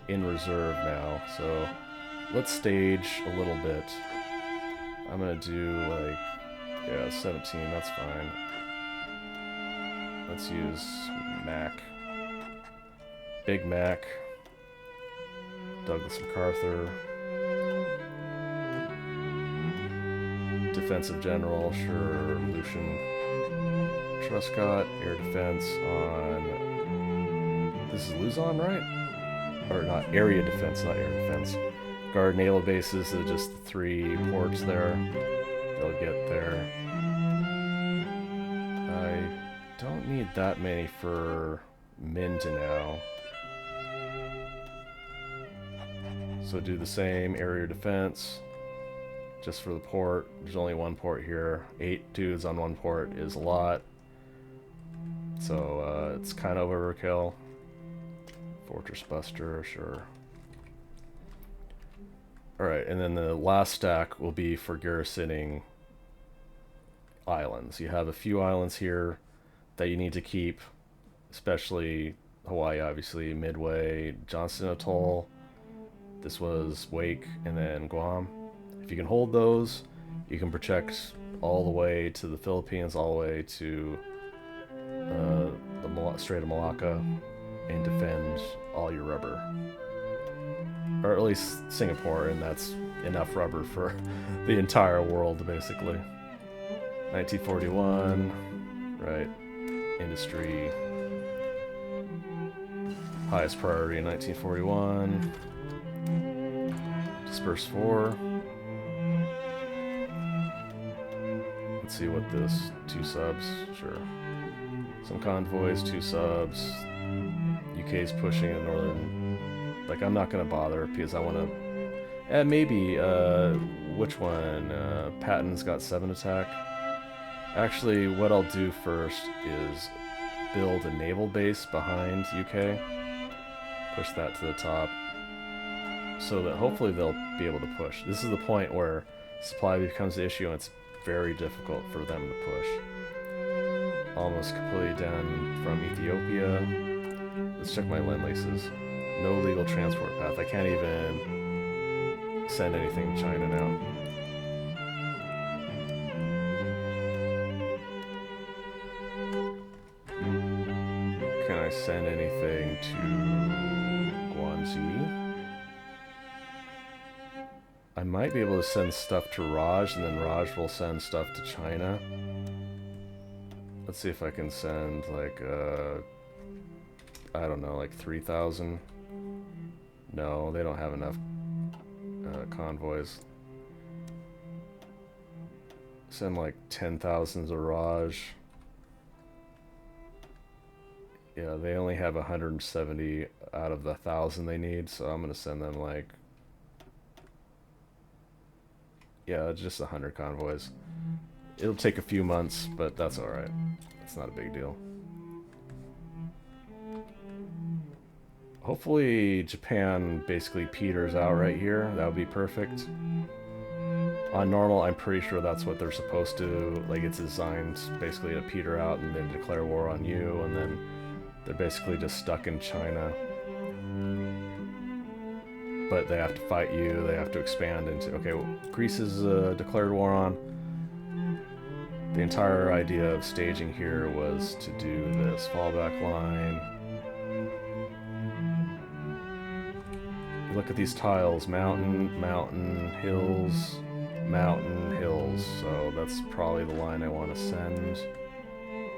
in reserve now, so let's stage a little bit. I'm gonna do like, yeah, 17, that's fine. Let's use Mac. Big Mac. Douglas MacArthur. Defensive General, sure. Lucian Truscott, Air Defense on... This is Luzon, right? Or not, Area Defense, not Air Defense. Guard naval bases, so just the 3 ports there. They'll get there. I don't need that many for Mindanao. So do the same, Area Defense. Just for the port. There's only 1 port here. 8 dudes on 1 port is a lot. So it's kind of overkill. Fortress Buster, sure. Alright, and then the last stack will be for garrisoning islands. You have a few islands here that you need to keep, especially Hawaii, obviously, Midway, Johnston Atoll. This was Wake, and then Guam. If you can hold those, you can protect all the way to the Philippines, all the way to the Strait of Malacca, and defend all your rubber. Or at least Singapore, and that's enough rubber for the entire world, basically. 1941, right, industry, highest priority in 1941, disperse 4. Let's see what this, 2 subs, sure. Some convoys, 2 subs. UK's pushing in northern, like I'm not gonna bother because I wanna, maybe, which one? Patton's got 7 attack. Actually, what I'll do first is build a naval base behind UK. Push that to the top. So that hopefully they'll be able to push. This is the point where supply becomes the issue and it's very difficult for them to push. Almost completely done from Ethiopia. Let's check my lend leases. No legal transport path. I can't even send anything to China now. Can I send anything to Guangxi? I might be able to send stuff to Raj, and then Raj will send stuff to China. Let's see if I can send, like, I don't know, like 3,000? No, they don't have enough convoys. Send, like, 10,000 to Raj. Yeah, they only have 170 out of the 1,000 they need, so I'm gonna send them, like, Yeah, just 100 convoys. It'll take a few months, but that's alright. It's not a big deal. Hopefully Japan basically peters out right here. That would be perfect. On normal, I'm pretty sure that's what they're supposed to, like it's designed basically to peter out and then declare war on you, and then they're basically just stuck in China. But they have to fight you, they have to expand into, okay, well, Greece is declared war on. The entire idea of staging here was to do this fallback line. You look at these tiles, mountain, mountain, hills, mountain, hills. So that's probably the line I want to send.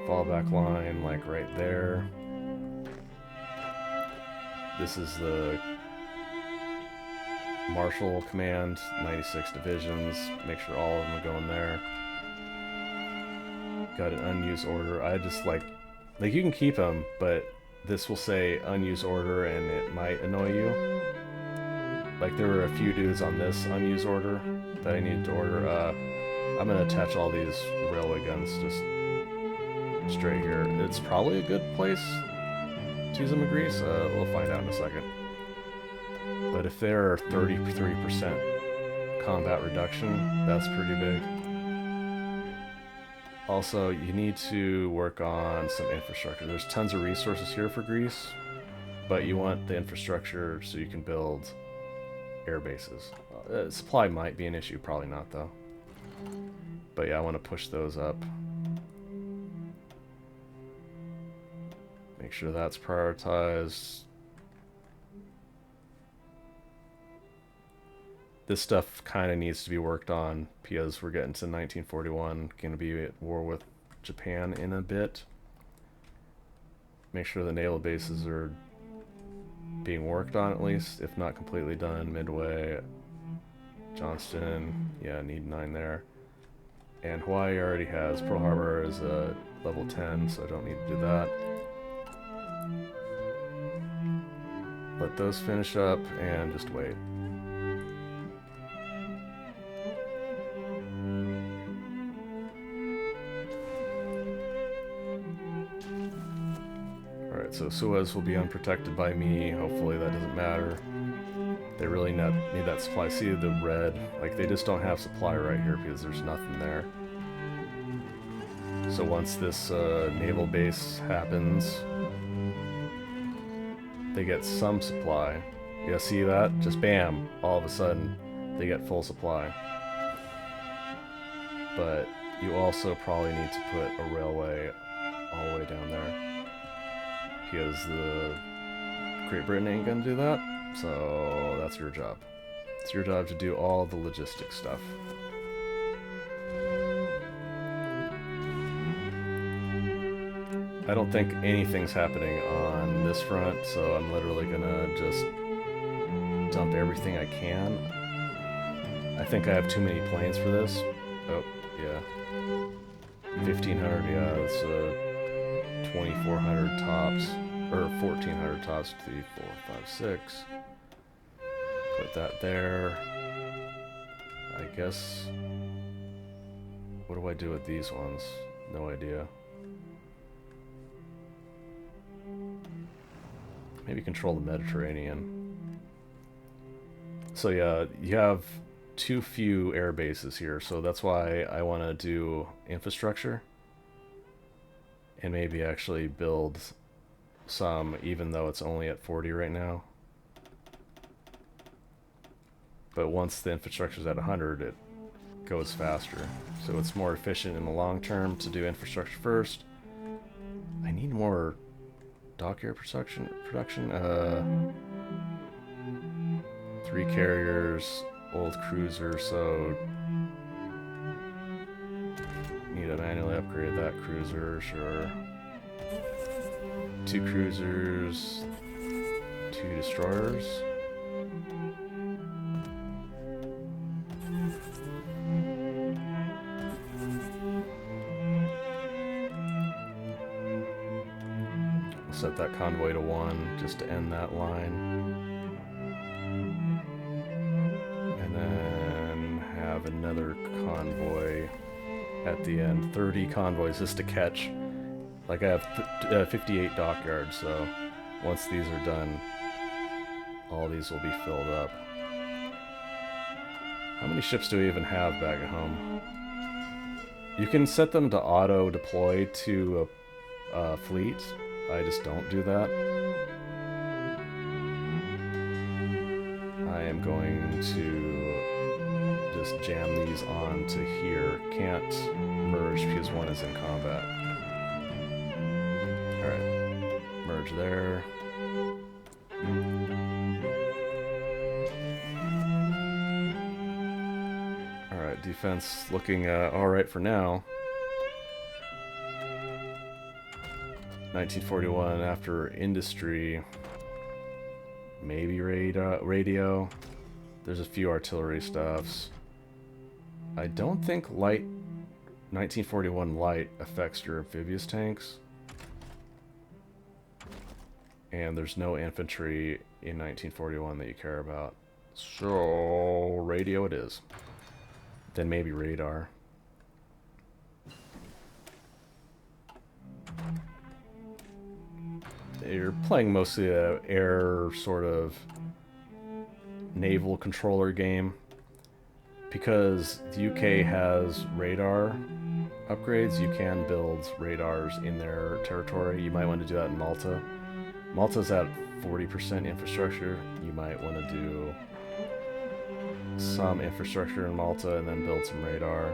Fallback line, like right there. This is the Marshall Command, 96 divisions. Make sure all of them are going there. Got an unused order. I just like you can keep them, but this will say unused order and it might annoy you. Like there were a few dudes on this unused order that I needed to order. I'm gonna attach all these railway guns just straight here. It's probably a good place to use them in Greece. We'll find out in a second. But if they're 33% combat reduction, that's pretty big. Also, you need to work on some infrastructure. There's tons of resources here for Greece, but you want the infrastructure so you can build air bases. Supply might be an issue, probably not though. But yeah, I want to push those up. Make sure that's prioritized. This stuff kind of needs to be worked on because we're getting to 1941, going to be at war with Japan in a bit. Make sure the naval bases are being worked on at least, if not completely done. Midway, Johnston, yeah, need 9 there. And Hawaii already has. Pearl Harbor is a level 10, so I don't need to do that. Let those finish up and just wait. Alright, so Suez will be unprotected by me. Hopefully that doesn't matter. They really need that supply. See the red? Like, they just don't have supply right here because there's nothing there. So once this naval base happens, they get some supply. Yeah, see that? Just bam, all of a sudden they get full supply. But you also probably need to put a railway all the way down there, because the Great Britain ain't gonna do that. So that's your job. It's your job to do all the logistics stuff. I don't think anything's happening on this front, so I'm literally gonna just dump everything I can. I think I have too many planes for this. Oh, yeah. 1,500, yeah, it's 2,400 tops, or 1,400 tops, 3, 4, 5, 6. Put that there. I guess, what do I do with these ones? No idea. Maybe control the Mediterranean. So yeah, you have too few air bases here, so that's why I want to do infrastructure. And maybe actually build some, even though it's only at 40 right now. But once the infrastructure is at 100, it goes faster. So it's more efficient in the long term to do infrastructure first. I need more dock air production. 3 carriers, old cruiser, so need to manually upgrade that cruiser, sure. 2 cruisers, 2 destroyers. Set that convoy to 1 just to end that line. And then have have another convoy at the end. 30 convoys just to catch. Like, I have 58 dockyards, so once these are done, all these will be filled up. How many ships do we even have back at home? You can set them to auto-deploy to a fleet. I just don't do that. I am going to just jam these on to here. Can't merge because one is in combat. Alright. Merge there. Alright, defense looking alright for now. 1941 after industry. Maybe radio. There's a few artillery stuffs. I don't think 1941 light affects your amphibious tanks. And there's no infantry in 1941 that you care about. So, radio it is. Then maybe radar. You're playing mostly an air sort of naval controller game. Because the UK has radar upgrades, you can build radars in their territory. You might want to do that in Malta. Malta's at 40% infrastructure. You might want to do some infrastructure in Malta and then build some radar.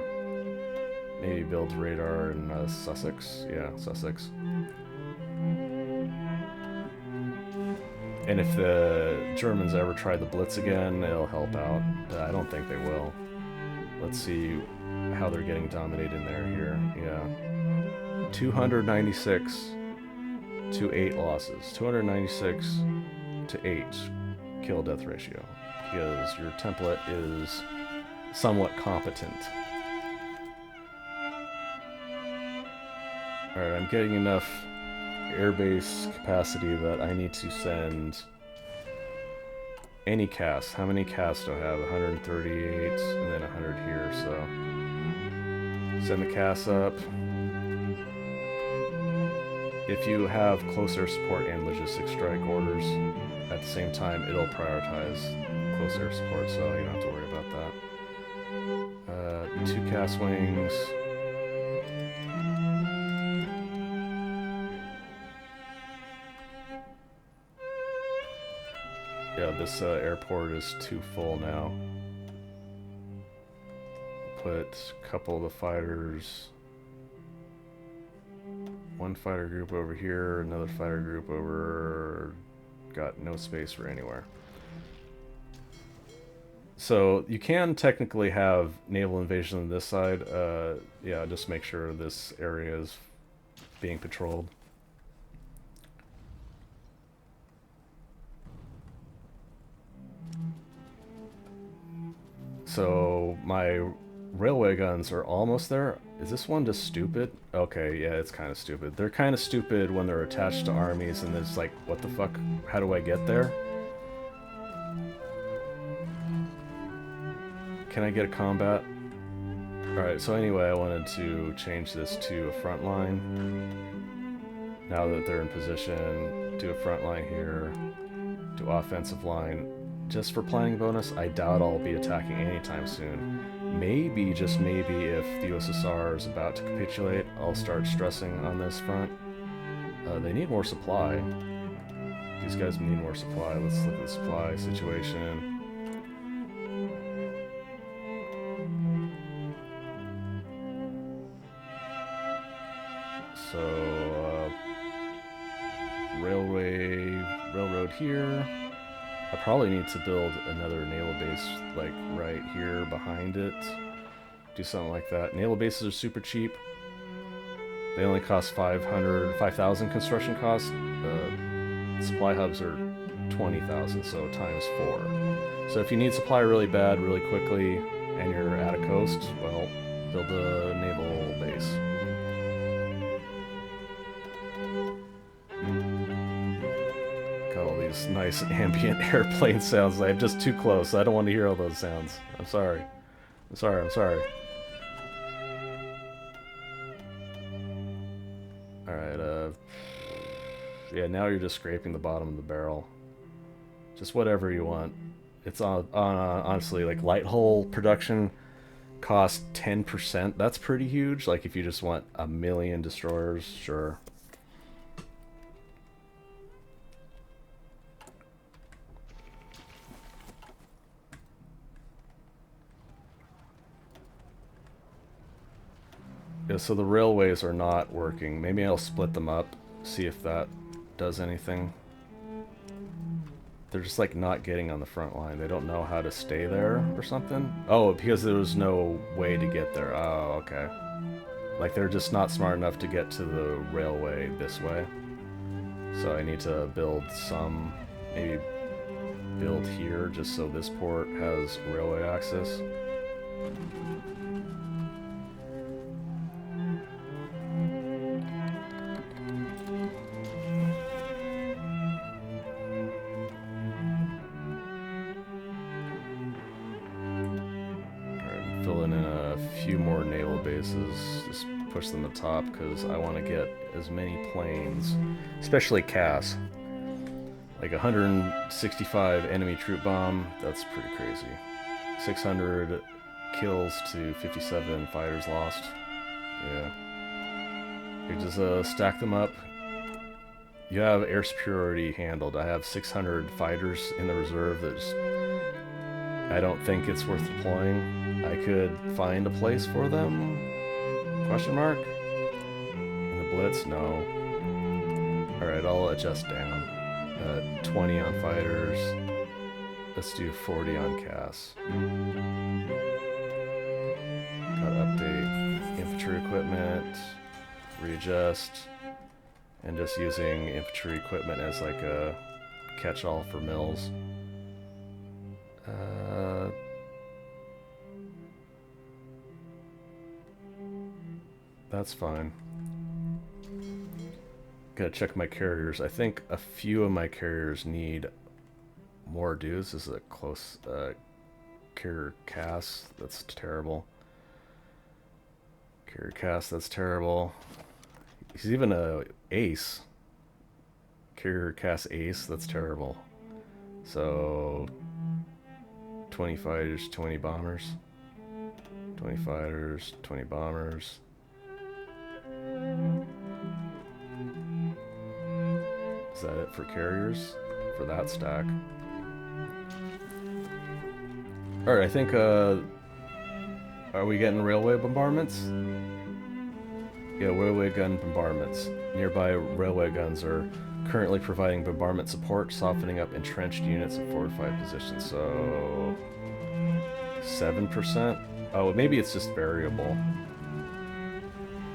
Maybe build radar in Sussex. Yeah, Sussex. And if the Germans ever try the Blitz again, it'll help out. I don't think they will. Let's see how they're getting dominated there here. Yeah. 296 to 8 losses. 296 to 8 kill-death ratio. Because your template is somewhat competent. Alright, I'm getting enough airbase capacity that I need to send any cast. How many casts do I have? 138 and then 100 here, so send the casts up. If you have close air support and logistics strike orders at the same time, it'll prioritize close air support, so you don't have to worry about that. 2 cast wings. Yeah, this airport is too full now. Put a couple of the fighters. One fighter group over here, another fighter group over. Got no space for anywhere. So you can technically have naval invasion on this side. Yeah, just make sure this area is being patrolled. So my railway guns are almost there. Is this one just stupid? Okay, yeah, it's kind of stupid. They're kind of stupid when they're attached to armies and it's like, what the fuck? How do I get there? Can I get a combat? Alright, so anyway, I wanted to change this to a front line. Now that they're in position, do a front line here, do offensive line. Just for planning bonus, I doubt I'll be attacking anytime soon. Maybe, just maybe, if the USSR is about to capitulate, I'll start stressing on this front. They need more supply. These guys need more supply. Let's look at the supply situation. So, railroad here. I probably need to build another naval base, like, right here behind it. Do something like that. Naval bases are super cheap. They only cost 5,000 construction costs. Supply hubs are 20,000, so times 4. So if you need supply really bad, really quickly, and you're at a coast, well, build a naval base. Nice ambient airplane sounds. I'm just too close. I don't want to hear all those sounds. I'm sorry. I'm sorry. Alright, yeah, now you're just scraping the bottom of the barrel. Just whatever you want. It's honestly, like, light hull production costs 10%. That's pretty huge. Like, if you just want a million destroyers, sure. Yeah, so the railways are not working. Maybe I'll split them up, see if that does anything. They're just like not getting on the front line. They don't know how to stay there or something. Oh, because there was no way to get there. Oh, okay. Like they're just not smart enough to get to the railway this way. So I need to build some, maybe build here just so this port has railway access. Just push them atop because I want to get as many planes, especially CAS. Like 165 enemy troop bomb, that's pretty crazy. 600 kills to 57 fighters lost. Yeah. You just stack them up. You have air superiority handled. I have 600 fighters in the reserve that just, I don't think it's worth deploying. I could find a place for them? Question mark? In the blitz? No. Alright, I'll adjust down. 20 on fighters. Let's do 40 on CAS. Gotta update infantry equipment. Readjust. And just using infantry equipment as like a catch-all for mills. That's fine. Gotta check my carriers. I think a few of my carriers need more dudes. This is a close carrier CAS. That's terrible. Carrier CAS, that's terrible. He's even a ace. Carrier CAS ace, that's terrible. So 20 fighters, 20 bombers. 20 fighters, 20 bombers. Is that it for carriers? For that stack? Alright, I think, are we getting railway bombardments? Yeah, railway gun bombardments. Nearby railway guns are currently providing bombardment support, softening up entrenched units in fortified positions. So 7%? Oh, maybe it's just variable.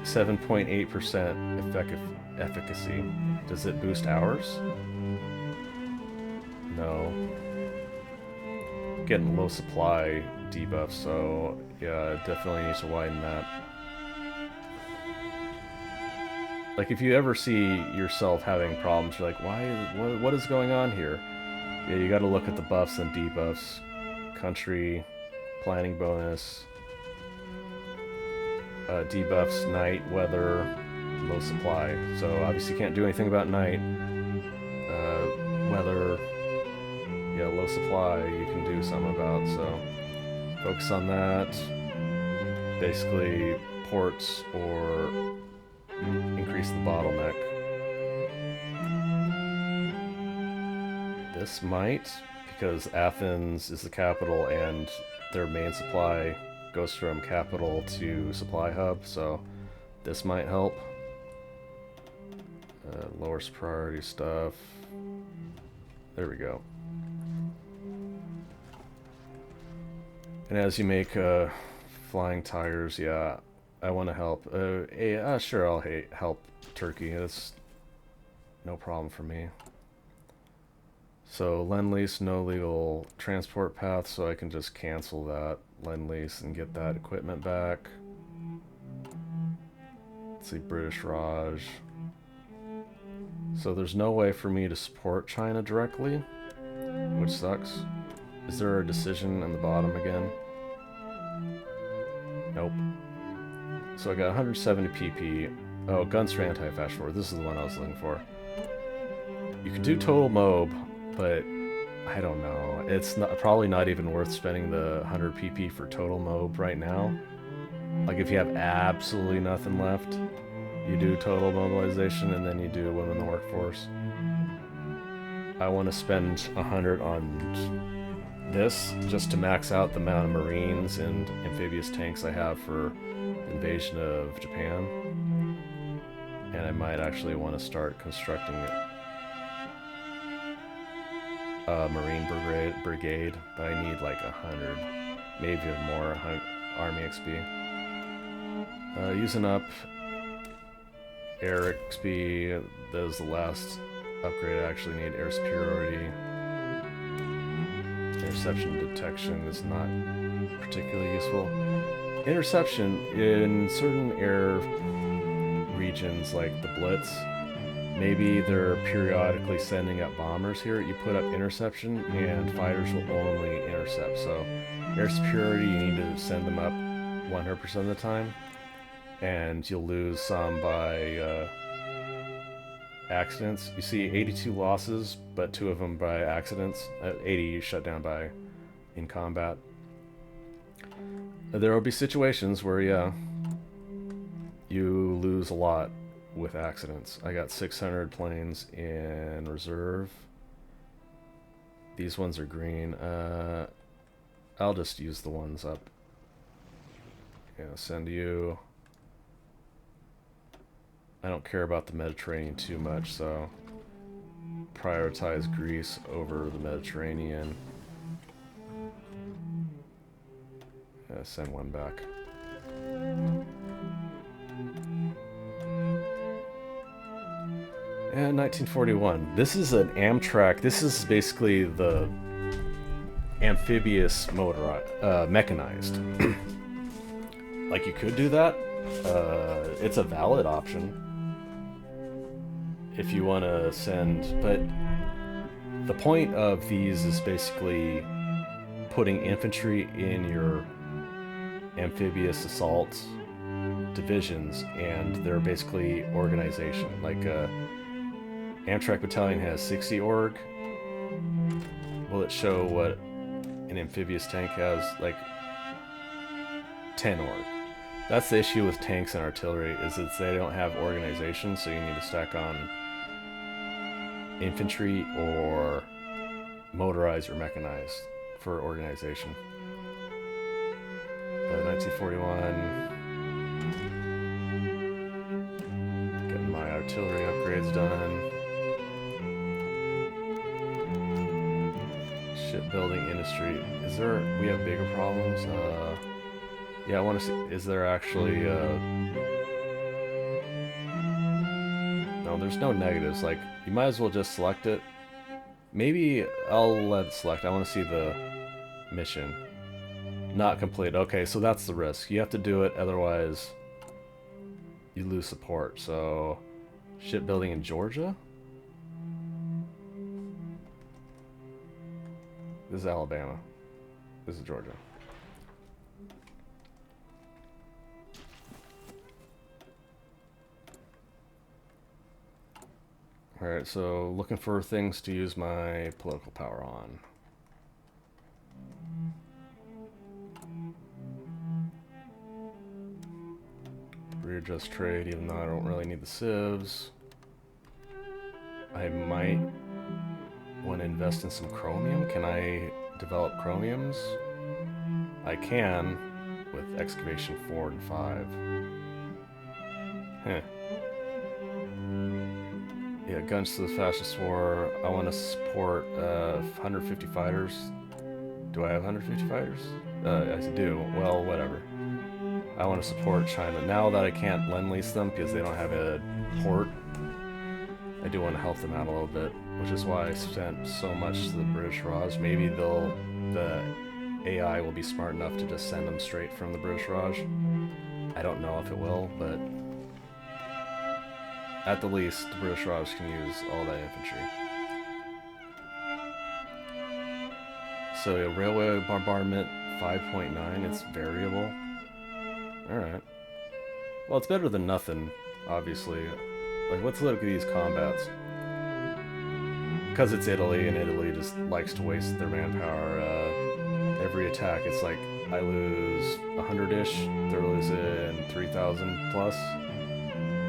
7.8% efficacy. Does it boost ours? No. Getting low supply debuff, so yeah, definitely need to widen that. Like, if you ever see yourself having problems, you're like, what is going on here? Yeah, you gotta look at the buffs and debuffs. Country, planning bonus, debuffs, night, weather, low supply. So obviously you can't do anything about night. Weather, yeah, low supply you can do something about, so focus on that. Basically ports or increase the bottleneck. This might, because Athens is the capital and their main supply goes from capital to supply hub, so this might help. Lowers priority stuff. There we go. And as you make flying tigers, yeah, I want to help. Sure, I'll help Turkey. That's no problem for me. So Lend-Lease, no legal transport path, so I can just cancel that Lend-Lease and get that equipment back. Let's see, British Raj. So there's no way for me to support China directly, which sucks. Is there a decision on the bottom again? So I got 170 PP. Oh, guns for anti-fast forward. This is the one I was looking for. You can do total mob, but I don't know. It's probably not even worth spending the 100 PP for total mob right now. Like if you have absolutely nothing left, you do total mobilization and then you do women in the workforce. I want to spend 100 on this just to max out the amount of Marines and amphibious tanks I have for invasion of Japan. And I might actually want to start constructing a Marine brigade, but I need like 100, maybe even more Army XP. Using up air XP, that was the last upgrade I actually need. Air superiority. Interception detection is not particularly useful. Interception in certain air regions like the Blitz, maybe they're periodically sending up bombers here. You put up interception and fighters will only intercept. So air superiority, you need to send them up 100% of the time, and you'll lose some by accidents. You see 82 losses, but 2 of them by accidents. 80 shut down by in combat. There will be situations where, yeah, you lose a lot with accidents. I got 600 planes in reserve. These ones are green. I'll just use the ones up. Yeah, send you. I don't care about the Mediterranean too much, so prioritize Greece over the Mediterranean. Send one back. And 1941. This is an Amtrak. This is basically the amphibious motor, mechanized. Like you could do that. It's a valid option if you want to send, but the point of these is basically putting infantry in your amphibious assault divisions, and they're basically organization. Like Amtrak Battalion has 60 org. Will it show what an amphibious tank has? Like 10 org. That's the issue with tanks and artillery, is that they don't have organization, so you need to stack on infantry or motorized or mechanized for organization. 1941. Getting my artillery upgrades done. Shipbuilding industry. Is there... we have bigger problems? Yeah, I want to see... is there actually... no, there's no negatives. Like, you might as well just select it. Maybe I'll let it select. I want to see the mission. Not complete. Okay, so that's the risk. You have to do it, otherwise you lose support. So, shipbuilding in Georgia? This is Alabama. This is Georgia. Alright, so looking for things to use my political power on. Readjust trade, even though I don't really need the civs. I might want to invest in some chromium. Can I develop chromiums? I can with excavation 4 and 5. Huh. Yeah, guns to the fascist war. I want to support 150 fighters. Do I have 150 fighters? I do. Well, whatever. I want to support China. Now that I can't lend-lease them because they don't have a port, I do want to help them out a little bit, which is why I spent so much to the British Raj. Maybe the AI will be smart enough to just send them straight from the British Raj. I don't know if it will, but at the least, the British Raj can use all that infantry. So, yeah, railway bombardment 5.9, it's variable. Alright. Well, it's better than nothing, obviously. Like, let's look at these combats. Because it's Italy, and Italy just likes to waste their manpower. Every attack, it's like, I lose 100-ish, they're losing 3,000 plus.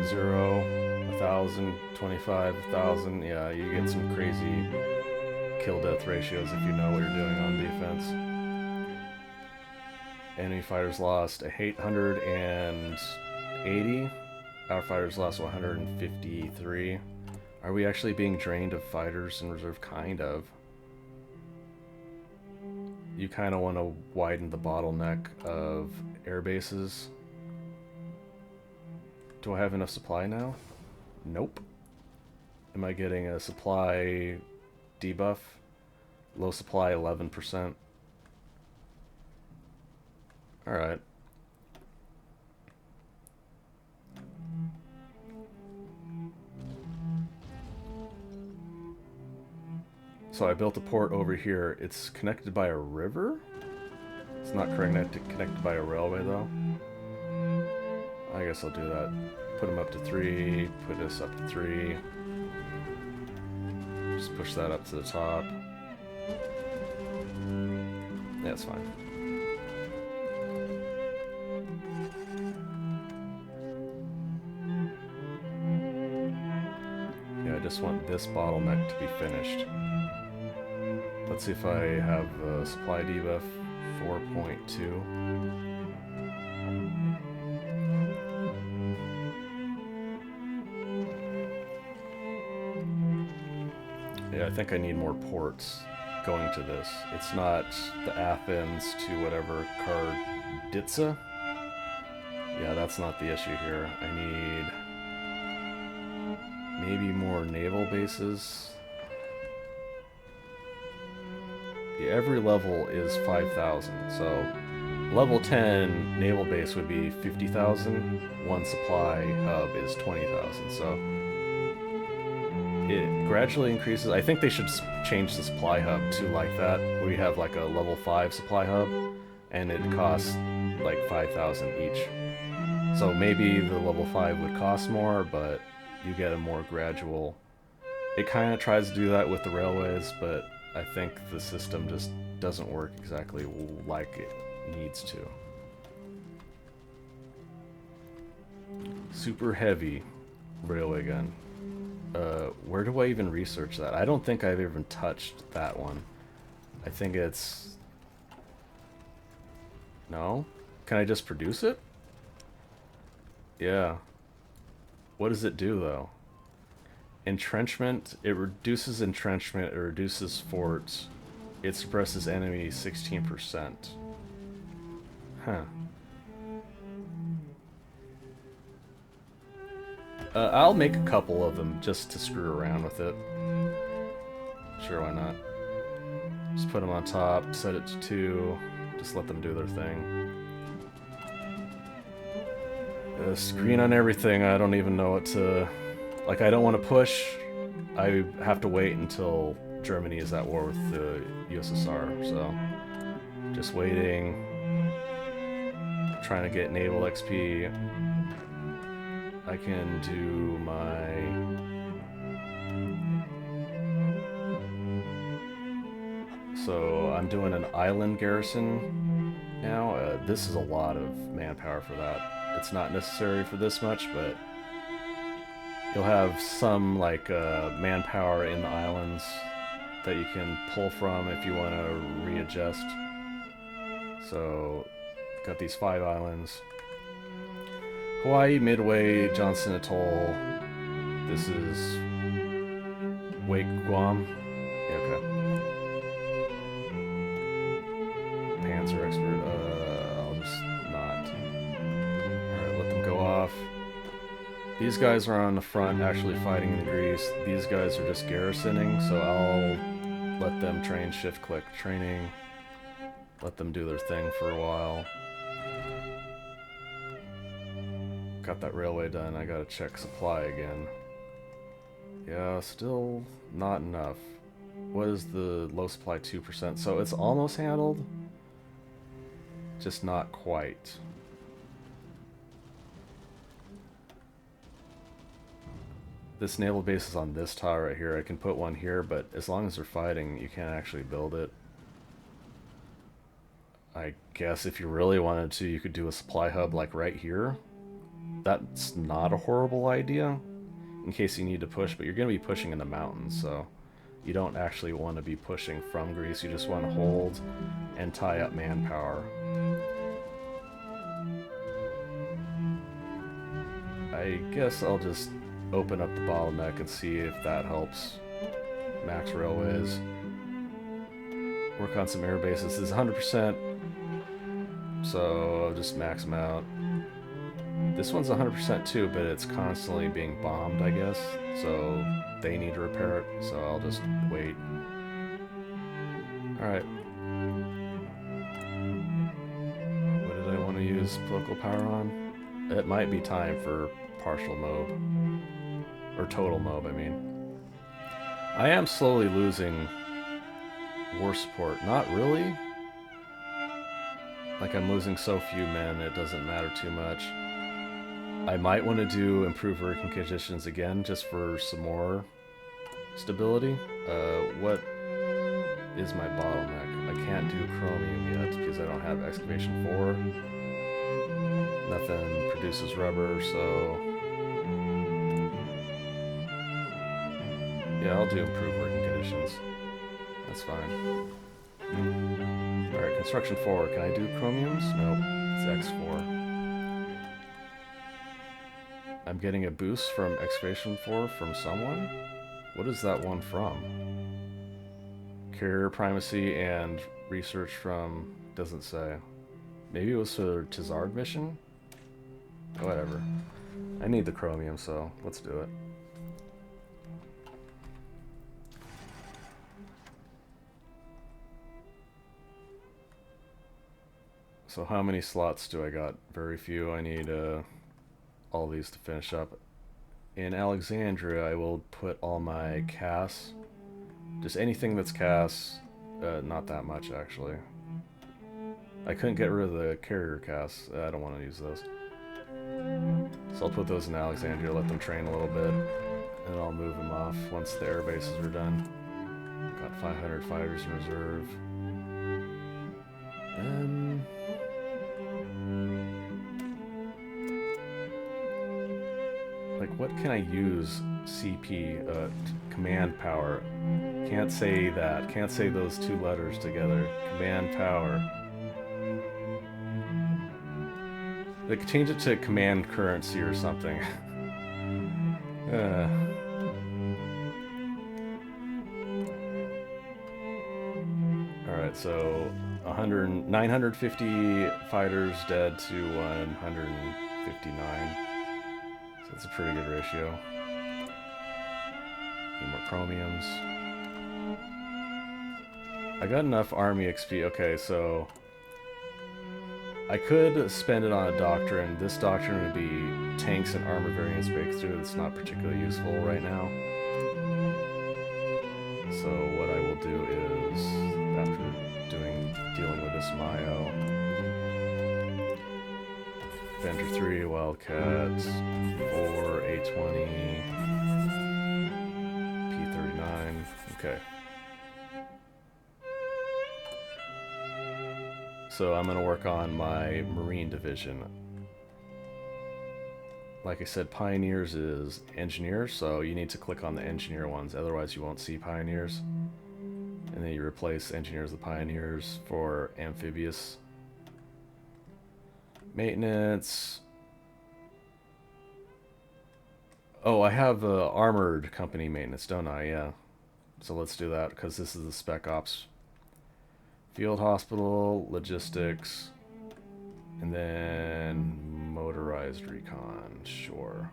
0, 1,000, 25, 1,000. Yeah, you get some crazy kill-death ratios if you know what you're doing on defense. Enemy fighters lost 880. Our fighters lost 153. Are we actually being drained of fighters in reserve? Kind of. You kind of want to widen the bottleneck of air bases. Do I have enough supply now? Nope. Am I getting a supply debuff? Low supply 11%. Alright. So I built a port over here. It's connected by a river? It's not connected by a railway though. I guess I'll do that. Put them up to 3, put this up to 3. Just push that up to the top. Yeah, it's fine. Yeah, I just want this bottleneck to be finished. Let's see if I have a supply debuff 4.2. Yeah, I think I need more ports going to this. It's not the Athens to whatever Karditsa. Yeah, that's not the issue here. I need maybe more naval bases. Yeah, every level is 5,000, so level 10 naval base would be 50,000. One supply hub is 20,000, so it gradually increases. I think they should change the supply hub to like that, where you have like a level 5 supply hub, and it costs like 5,000 each. So maybe the level 5 would cost more, but you get a more gradual... It kind of tries to do that with the railways, but I think the system just doesn't work exactly like it needs to. Super heavy railway gun. Where do I even research that? I don't think I've even touched that one. I think it's... No? Can I just produce it? Yeah. What does it do, though? Entrenchment. It reduces entrenchment. It reduces forts. It suppresses enemies 16%. Huh. I'll make a couple of them just to screw around with it. Sure, why not? Just put them on top, set it to 2, just let them do their thing. Screen on everything, I don't even know what to... Like, I don't want to push. I have to wait until Germany is at war with the USSR, so... Just waiting. Trying to get naval XP. I can do my... So, I'm doing an island garrison now. This is a lot of manpower for that. It's not necessary for this much, but... You'll have some, like, manpower in the islands that you can pull from if you want to readjust. So, got these 5 islands. Hawaii, Midway, Johnson Atoll. This is Wake, Guam. Yeah, okay. Panzer expert. I'll just not. Alright, let them go off. These guys are on the front actually fighting in Greece. These guys are just garrisoning, so I'll let them train shift-click training. Let them do their thing for a while. Got that railway done. I gotta check supply again. Yeah, still not enough. What is the low supply? 2%. So it's almost handled. Just not quite. this naval base is on this tile right here. I can put one here, but as long as they're fighting, you can't actually build it. I guess if you really wanted to, you could do a supply hub like right here. That's not a horrible idea in case you need to push, but you're going to be pushing in the mountains, so you don't actually want to be pushing from Greece. You just want to hold and tie up manpower. I guess I'll just open up the bottleneck and see if that helps max railways. Work on some air bases. This is 100%, so I'll just max them out. This one's 100% too, but it's constantly being bombed, I guess, so they need to repair it, so I'll just wait. Alright. What did I want to use political power on? It might be time for partial mob. Or total mob, I mean. I am slowly losing war support. Not really. Like, I'm losing so few men, it doesn't matter too much. I might want to do improved working conditions again, just for some more stability. What is my bottleneck? I can't do chromium yet, because I don't have excavation 4. Nothing produces rubber, so... yeah, I'll do improved working conditions. That's fine. Alright, construction 4. Can I do chromiums? Nope. It's X4. I'm getting a boost from excavation 4 from someone? What is that one from? Carrier primacy and research from... doesn't say. Maybe it was for Tizard mission? Whatever. I need the chromium, so let's do it. So how many slots do I got? Very few. I need all these to finish up. In Alexandria, I will put all my casts. Just anything that's casts. Not that much, actually. I couldn't get rid of the carrier casts. I don't want to use those. So I'll put those in Alexandria, let them train a little bit, and I'll move them off once the air bases are done. Got 500 fighters in reserve. Then... like, what can I use? CP, command power. Can't say that. Can't say those two letters together. Command power. They could change it to command currency or something. Alright, so 950 fighters dead to 159. So that's a pretty good ratio. Need more chromiums. I got enough army XP. Okay, so I could spend it on a doctrine. This doctrine would be tanks and armor variance breakthrough. It's not particularly useful right now. So what I will do is, after dealing with this Mayo, Avenger 3, Wildcat, 4, A20, P39. Okay. So I'm going to work on my Marine division. Like I said, Pioneers is Engineers, so you need to click on the Engineer ones, otherwise you won't see Pioneers. And then you replace Engineers with Pioneers for Amphibious. Maintenance. Oh, I have Armored Company Maintenance, don't I? Yeah. So let's do that, because this is the Spec Ops. Field Hospital, Logistics, and then Motorized Recon, sure.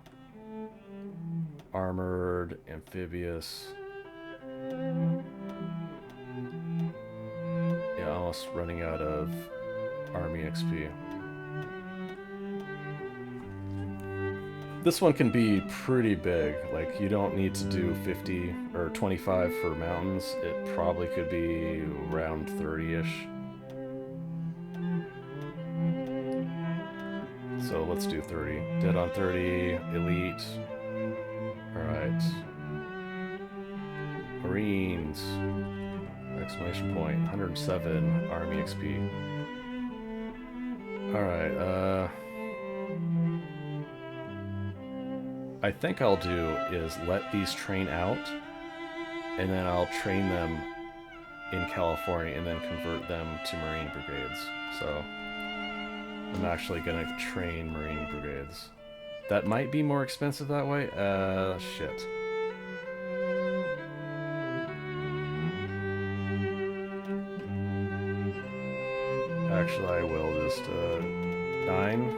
Armored, Amphibious. Yeah, almost running out of Army XP. This one can be pretty big, like you don't need to do 50 or 25 for mountains, it probably could be around 30-ish. So let's do 30. Dead on 30, elite. Alright. Marines! Exclamation point. 107 Army XP. Alright, I think I'll do is let these train out, and then I'll train them in California and then convert them to Marine brigades. So I'm actually gonna train Marine brigades. That might be more expensive that way. Shit. Actually, I will just, 9.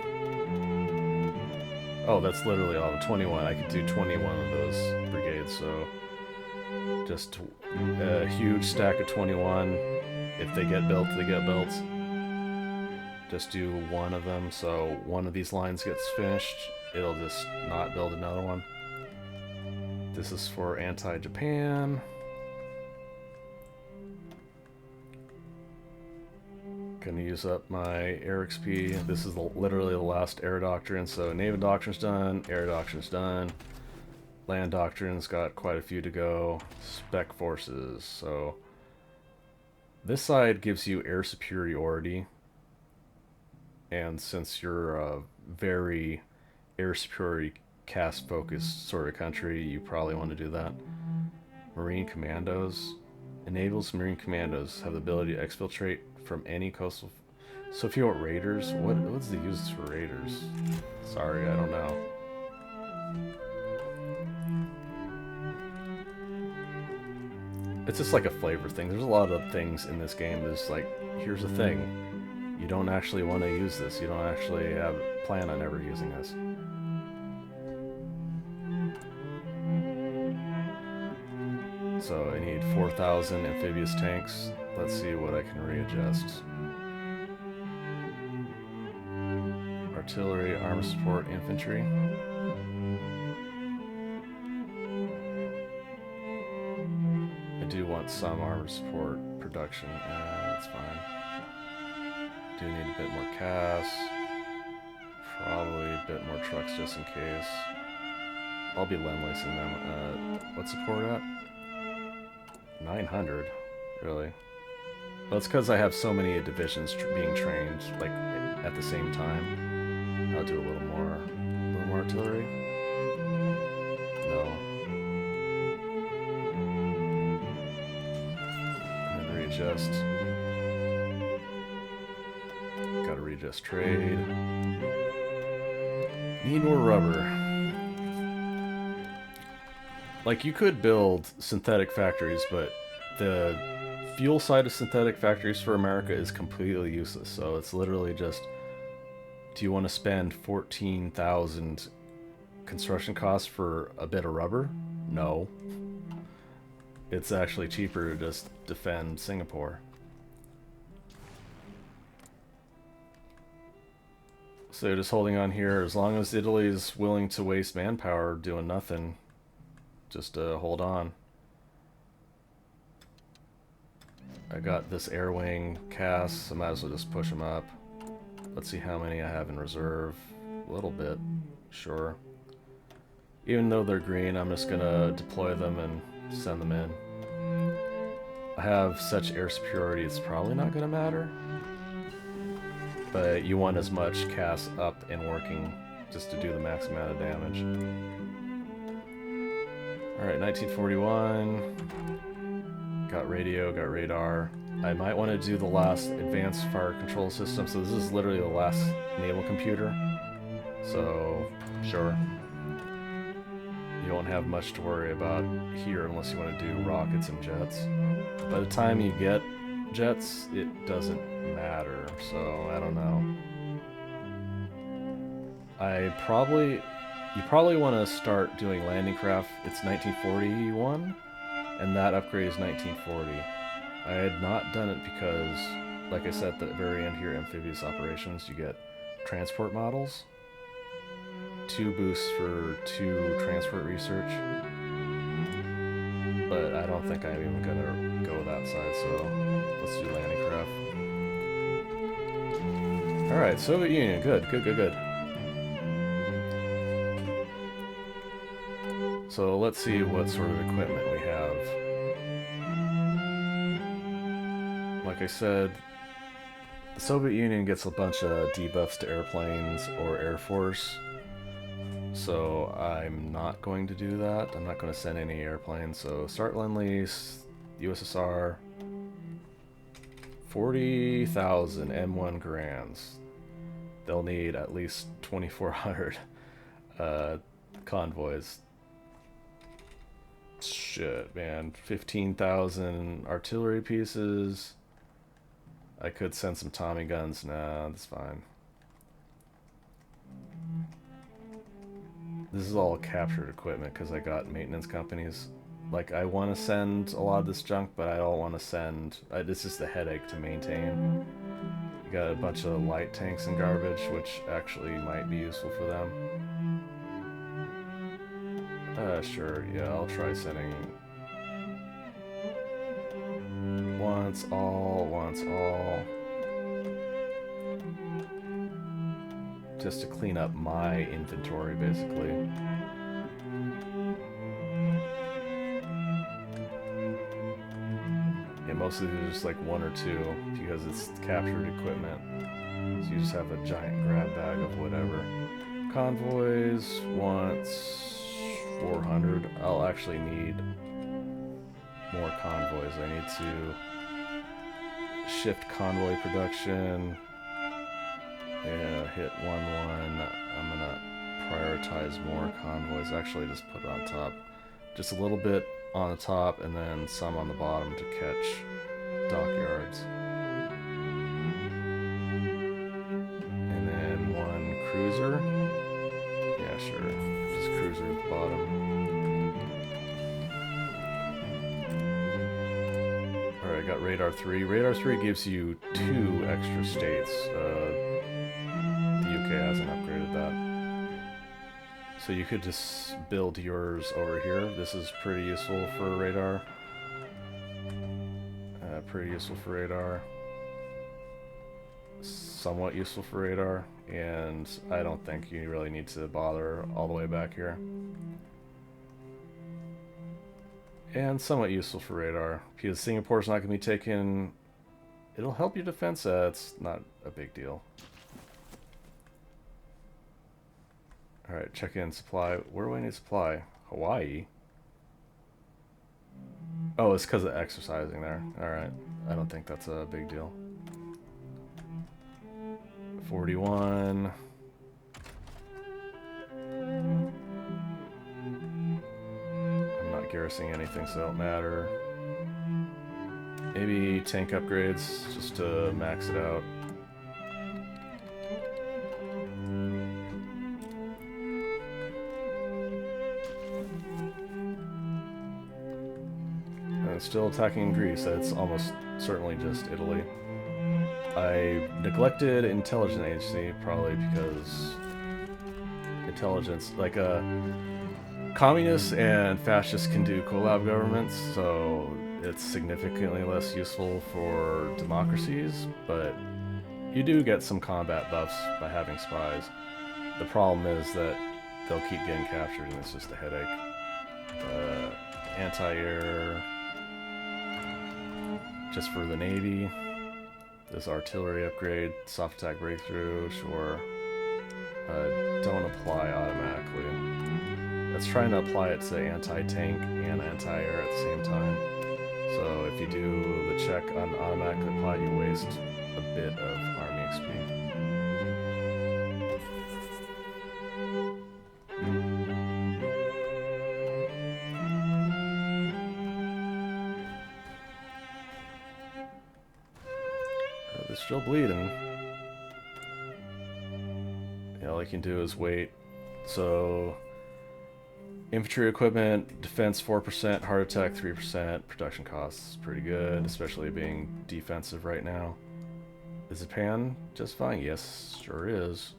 Oh, that's literally all. 21. I could do 21 of those brigades, so just a huge stack of 21. If they get built, they get built. Just do one of them, so one of these lines gets finished. It'll just not build another one. This is for anti-Japan. Gonna use up my air XP. This is literally the last air doctrine, so naval doctrine's done, air doctrine's done. Land doctrine's got quite a few to go. Spec forces, so this side gives you air superiority. And since you're a very air superiority cast focused sort of country, you probably want to do that. Marine commandos. Enables Marine commandos have the ability to exfiltrate from any coastal... So if you want raiders, what's the uses for raiders? Sorry, I don't know. It's just like a flavor thing. There's a lot of things in this game. There's like, here's the thing. You don't actually want to use this. You don't actually plan on ever using this. So I need 4,000 amphibious tanks. Let's see what I can readjust. Artillery, armor support, infantry. I do want some armor support production. That's fine. Do need a bit more CAS. Probably a bit more trucks just in case. I'll be lend-leasing them. What's support at? 900, really? Well, it's because I have so many divisions being trained, like, at the same time. I'll do a little more artillery. No. And then readjust. Gotta readjust trade. Need more rubber. Like, you could build synthetic factories, but the fuel side of synthetic factories for America is completely useless. So it's literally just, do you want to spend 14,000 construction costs for a bit of rubber? No. It's actually cheaper to just defend Singapore. So just holding on here, as long as Italy's willing to waste manpower doing nothing, just hold on. I got this air wing CAS, I might as well just push them up. Let's see how many I have in reserve. A little bit, sure. Even though they're green, I'm just gonna deploy them and send them in. I have such air superiority, it's probably not gonna matter. But you want as much CAS up and working just to do the max amount of damage. Alright, 1941. Got radio, got radar. I might want to do the last advanced fire control system. So this is literally the last naval computer. So, sure. You won't have much to worry about here unless you want to do rockets and jets. By the time you get jets, it doesn't matter. So, I don't know. You probably want to start doing landing craft. It's 1941, and that upgrade is 1940. I had not done it because, like I said at the very end here, amphibious operations, you get transport models, 2 boosts for 2 transport research, but I don't think I'm even gonna go that side, so let's do landing craft. Alright, Soviet Union, good. So let's see what sort of equipment we have. like I said, the Soviet Union gets a bunch of debuffs to airplanes or Air Force, so I'm not going to do that. I'm not going to send any airplanes. So start Lend-Lease, USSR, 40,000 M1 Grands. They'll need at least 2,400 convoys. Shit, man. 15,000 artillery pieces. I could send some Tommy guns. Nah, that's fine. This is all captured equipment because I got maintenance companies. Like, I want to send a lot of this junk, but I don't want to send... this is the headache to maintain. You got a bunch of light tanks and garbage, which actually might be useful for them. Sure, yeah, I'll try sending... Once all. Just to clean up my inventory, basically. Yeah, mostly there's just like one or two, because it's captured equipment. So you just have a giant grab bag of whatever. Convoys, once 400. I'll actually need more convoys. I need to shift convoy production. Yeah, hit 1-1. I'm gonna prioritize more convoys. Actually, just put it on top. Just a little bit on the top and then some on the bottom to catch dockyards. And then one cruiser. Yeah, sure. Just cruiser at the bottom. Alright, I got Radar 3. Radar 3 gives you 2 extra states. The UK hasn't upgraded that. So you could just build yours over here. This is pretty useful for radar. Somewhat useful for radar. And I don't think you really need to bother all the way back here. And somewhat useful for radar. Because Singapore's not going to be taken... It'll help your defense. It's not a big deal. Alright, check in supply. Where do I need supply? Hawaii? Oh, it's because of exercising there. Alright. I don't think that's a big deal. 41. I'm not garrisoning anything, so it don't matter. Maybe tank upgrades, just to max it out. Still attacking Greece. It's almost certainly just Italy. I neglected intelligence agency, probably because intelligence, like communists and fascists can do collab governments, so it's significantly less useful for democracies, but you do get some combat buffs by having spies. The problem is that they'll keep getting captured and it's just a headache. Anti-air... Just for the Navy. This artillery upgrade, soft attack breakthrough, sure. Don't apply automatically. Let's try and apply it to anti-tank and anti-air at the same time. So if you do the check on automatically apply, you waste a bit of army XP. Still bleeding. Yeah, all you can do is wait. So, infantry equipment, defense 4%, heart attack 3%, production costs pretty good, especially being defensive right now. Is Japan just fine? Yes, sure is.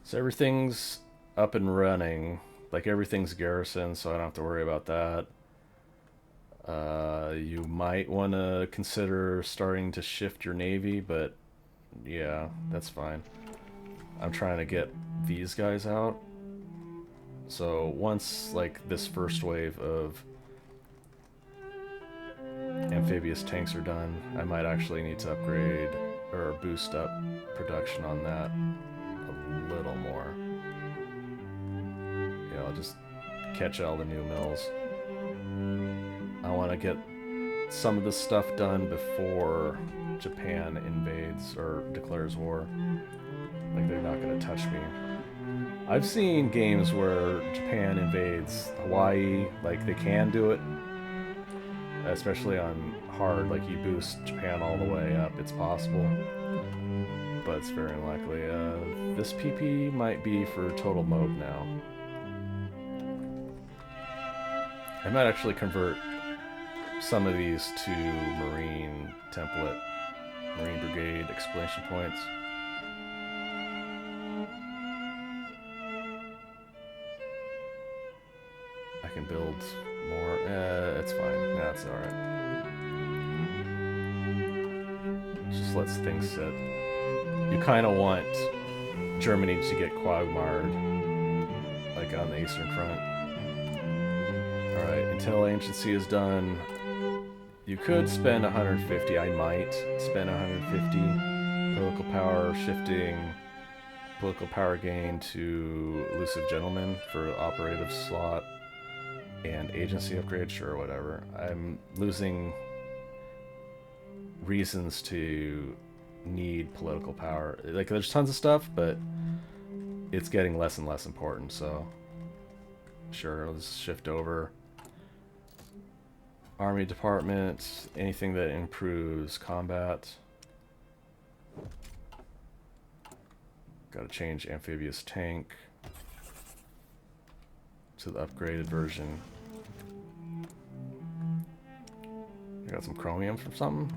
So everything's up and running. Like everything's garrisoned, so I don't have to worry about that. You might want to consider starting to shift your navy, but yeah, that's fine. I'm trying to get these guys out. So once like this first wave of Amphibious tanks are done. I might actually need to upgrade or boost up production on that a little more. Yeah, I'll just catch all the new mills. I want to get some of this stuff done before Japan invades or declares war. Like, they're not going to touch me. I've seen games where Japan invades Hawaii, like they can do it, especially on hard, like you boost Japan all the way up, it's possible, but it's very unlikely. This PP might be for total mode now. I might actually convert some of these to Marine template, Marine Brigade exclamation points. I can build more. It's fine. That's alright. Just lets things sit. You kind of want Germany to get quagmired, like on the Eastern Front. Alright, until Ancient Sea is done, you could spend 150. I might spend 150 political power shifting political power gain to Elusive Gentleman for operative slot and agency upgrade, sure, whatever. I'm losing reasons to need political power. Like, there's tons of stuff, but it's getting less and less important, so sure, let's shift over. Army department, anything that improves combat. Gotta change amphibious tank to the upgraded version. I got some chromium from something.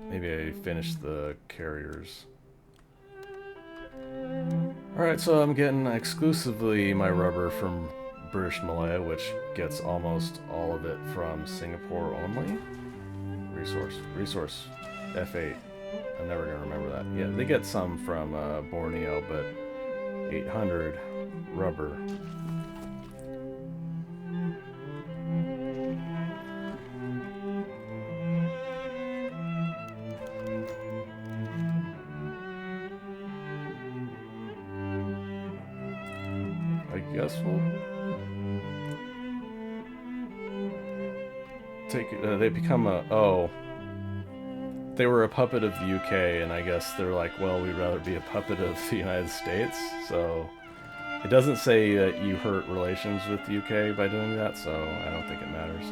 Maybe I finished the carriers. Alright, so I'm getting exclusively my rubber from British Malaya, which gets almost all of it from Singapore only. Resource, F8. I'm never gonna remember that. Yeah, they get some from Borneo, but 800 rubber. I guess we'll take it. They become a... Oh. They were a puppet of the UK, and I guess they're like, well, we'd rather be a puppet of the United States, so... It doesn't say that you hurt relations with the UK by doing that, so I don't think it matters.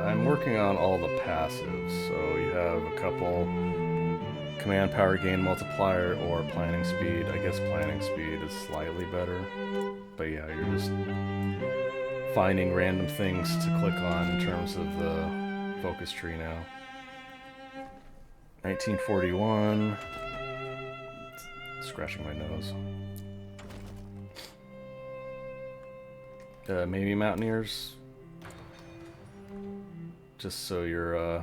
I'm working on all the passives, so you have a couple command power gain multiplier or planning speed. I guess planning speed is slightly better, but yeah, you're just finding random things to click on in terms of the focus tree now. 1941. Scratching my nose. Maybe Mountaineers. Just so you're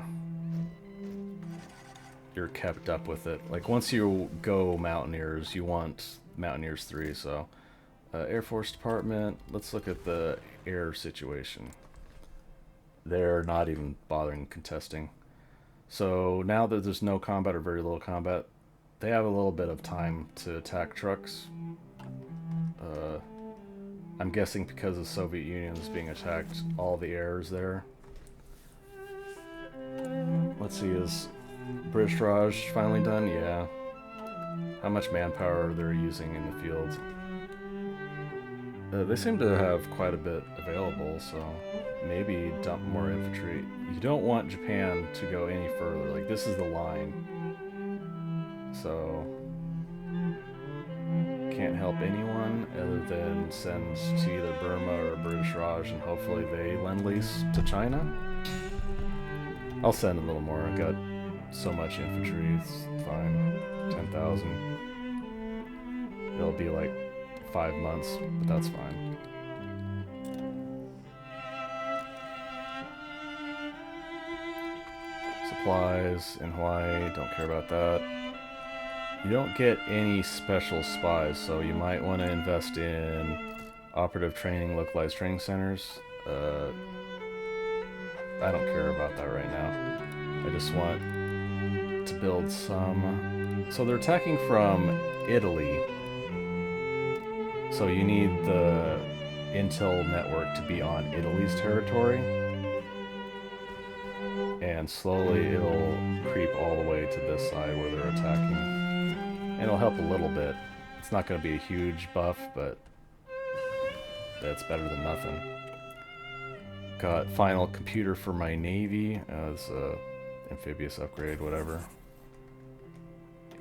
kept up with it. Like, once you go Mountaineers, you want Mountaineers 3, so... Air Force Department, let's look at the air situation. They're not even bothering contesting. So now that there's no combat or very little combat, they have a little bit of time to attack trucks. I'm guessing because the Soviet Union is being attacked, all the air is there. Let's see, is British Raj finally done? Yeah. How much manpower they're using in the field? They seem to have quite a bit available, so maybe dump more infantry. You don't want Japan to go any further. Like, this is the line. So, can't help anyone other than send to either Burma or British Raj, and hopefully they lend-lease to China. I'll send a little more. I got so much infantry, it's fine. 10,000. It'll be like 5 months, but that's fine. supplies in Hawaii, don't care about that. You don't get any special spies, so you might want to invest in operative training, localized training centers. I don't care about that right now. I just want to build some... So they're attacking from Italy. So you need the intel network to be on Italy's territory. And slowly it'll creep all the way to this side where they're attacking. And it'll help a little bit. It's not going to be a huge buff, but that's better than nothing. Got final computer for my navy as a amphibious upgrade, whatever.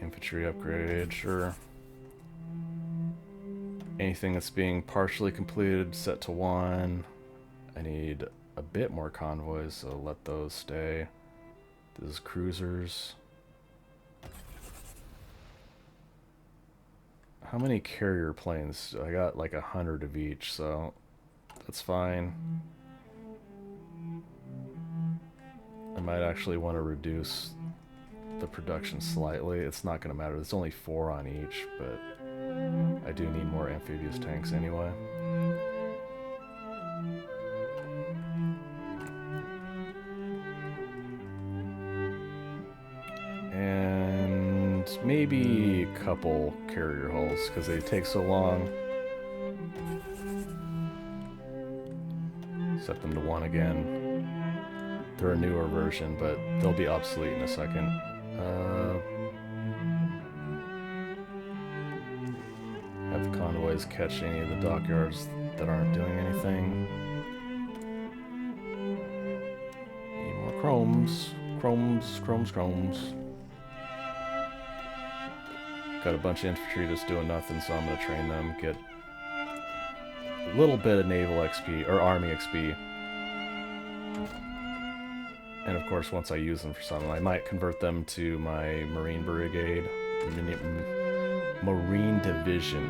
Infantry upgrade, sure. Anything that's being partially completed, set to 1. I need a bit more convoys, so let those stay. This is cruisers. How many carrier planes? I got like 100 of each, so that's fine. I might actually want to reduce the production slightly. It's not going to matter. There's only 4 on each, but I do need more amphibious tanks anyway. And maybe a couple carrier hulls, because they take so long. Set them to 1 again. They're a newer version, but they'll be obsolete in a second. Have the convoys catch any of the dockyards that aren't doing anything. Need more chromes. Chromes. Got a bunch of infantry just doing nothing, so I'm going to train them, get a little bit of naval XP, or army XP. And of course, once I use them for something, I might convert them to my Marine Brigade, Marine Division.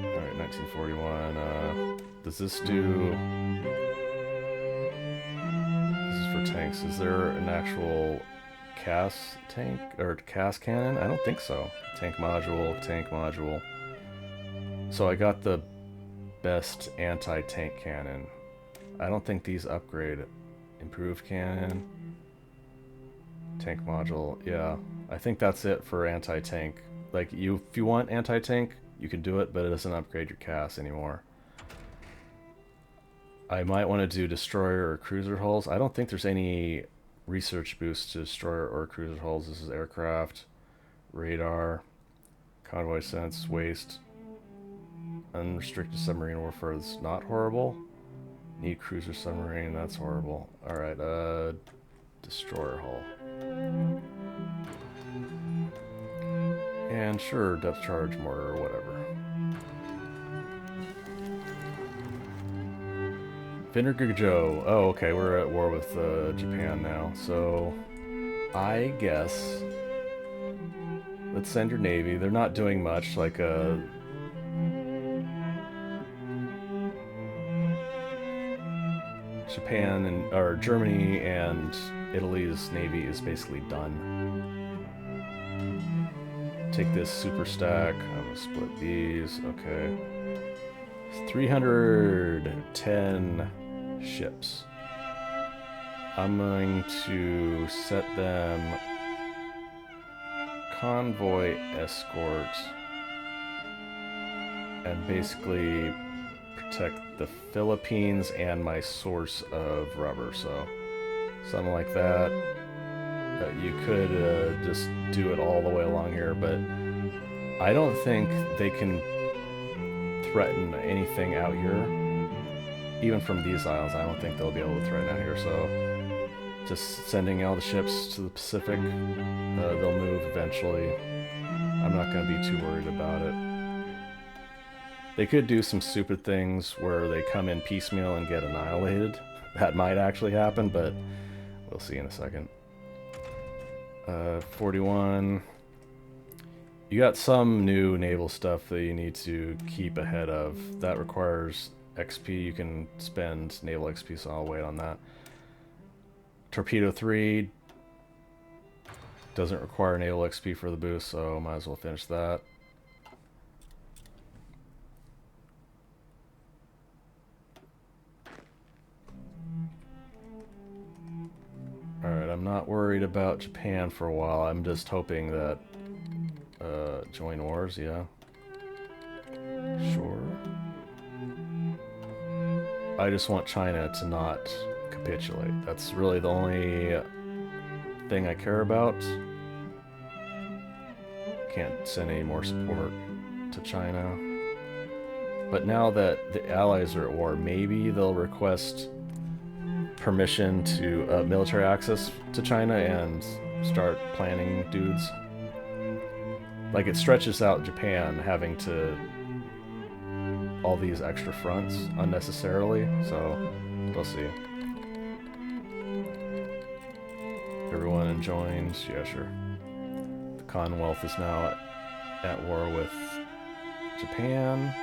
Alright, 1941. Does this do... This is for tanks. Is there an actual... CAS tank or CAS cannon? I don't think so. Tank module. So I got the best anti-tank cannon. I don't think these upgrade. Improved cannon, tank module. Yeah, I think that's it for anti-tank. Like if you want anti-tank, you can do it, but it doesn't upgrade your CAS anymore. I might want to do destroyer or cruiser hulls. I don't think there's any research boost to destroyer or cruiser hulls. This is aircraft, radar, convoy sense, waste, unrestricted submarine warfare is not horrible. Need cruiser submarine, that's horrible. Alright, destroyer hull. And sure, depth charge mortar or whatever. Vinegar Joe. Oh, okay, we're at war with Japan now. So, I guess... Let's send your navy. They're not doing much, like Japan and... or Germany and Italy's navy is basically done. Take this super stack. I'm gonna split these. Okay. 310 ships. I'm going to set them convoy escort and basically protect the Philippines and my source of rubber. So something like that. You could just do it all the way along here, but I don't think they can threaten anything out here. Even from these islands, I don't think they'll be able to threaten out here, so just sending all the ships to the Pacific. They'll move eventually. I'm not going to be too worried about it. They could do some stupid things where they come in piecemeal and get annihilated. That might actually happen, but we'll see in a second. 41. You got some new naval stuff that you need to keep ahead of. That requires XP. You can spend naval XP, so I'll wait on that. Torpedo 3 doesn't require naval XP for the boost, so might as well finish that. Alright, I'm not worried about Japan for a while. I'm just hoping that... join wars, yeah. Sure. I just want China to not capitulate. That's really the only thing I care about. Can't send any more support to China. But now that the Allies are at war, maybe they'll request permission to military access to China and start planning dudes. Like, it stretches out Japan having to all these extra fronts unnecessarily, so we'll see. Everyone enjoined, yeah, sure. The Commonwealth is now at war with Japan.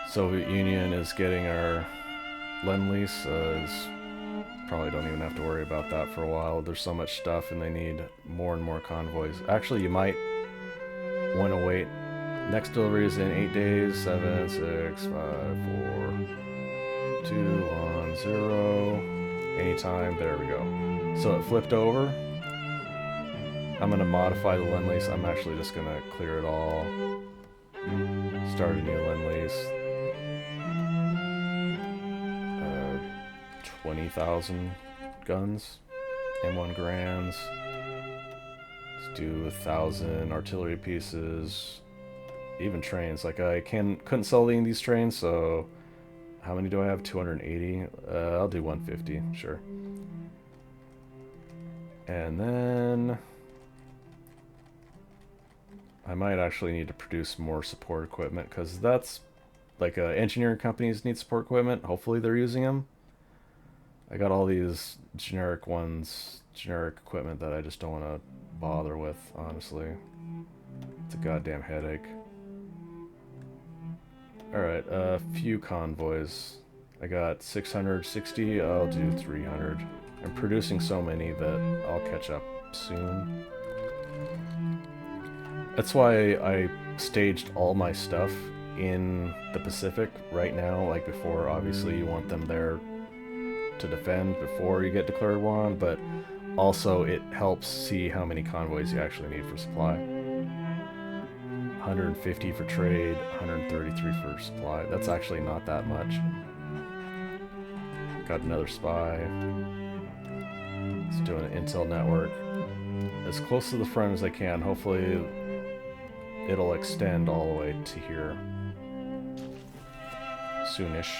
Soviet Union is getting our Lend-Lease. Probably don't even have to worry about that for a while. There's so much stuff and they need more and more convoys. Actually, you might want to wait. Next delivery is in 8 days. 7, 6, 5, 4, 2, 1, 0. Anytime. There we go. So it flipped over. I'm going to modify the Lend-Lease. I'm actually just going to clear it all. Start a new Lend-Lease. 20,000 guns, M1 Grands. Let's do 1,000 artillery pieces, even trains. Like, I couldn't sell any of these trains, so how many do I have? 280. I'll do 150, sure. And then I might actually need to produce more support equipment, because that's like engineering companies need support equipment. Hopefully they're using them. I got all these generic ones, generic equipment that I just don't want to bother with, honestly. It's a goddamn headache. Alright, a few convoys. I got 660, I'll do 300. I'm producing so many that I'll catch up soon. That's why I staged all my stuff in the Pacific right now, like before. Obviously you want them there to defend before you get declared war on, but also it helps see how many convoys you actually need for supply. 150 for trade, 133 for supply. That's actually not that much. Got another spy. It's doing an intel network. As close to the front as I can. Hopefully it'll extend all the way to here soonish.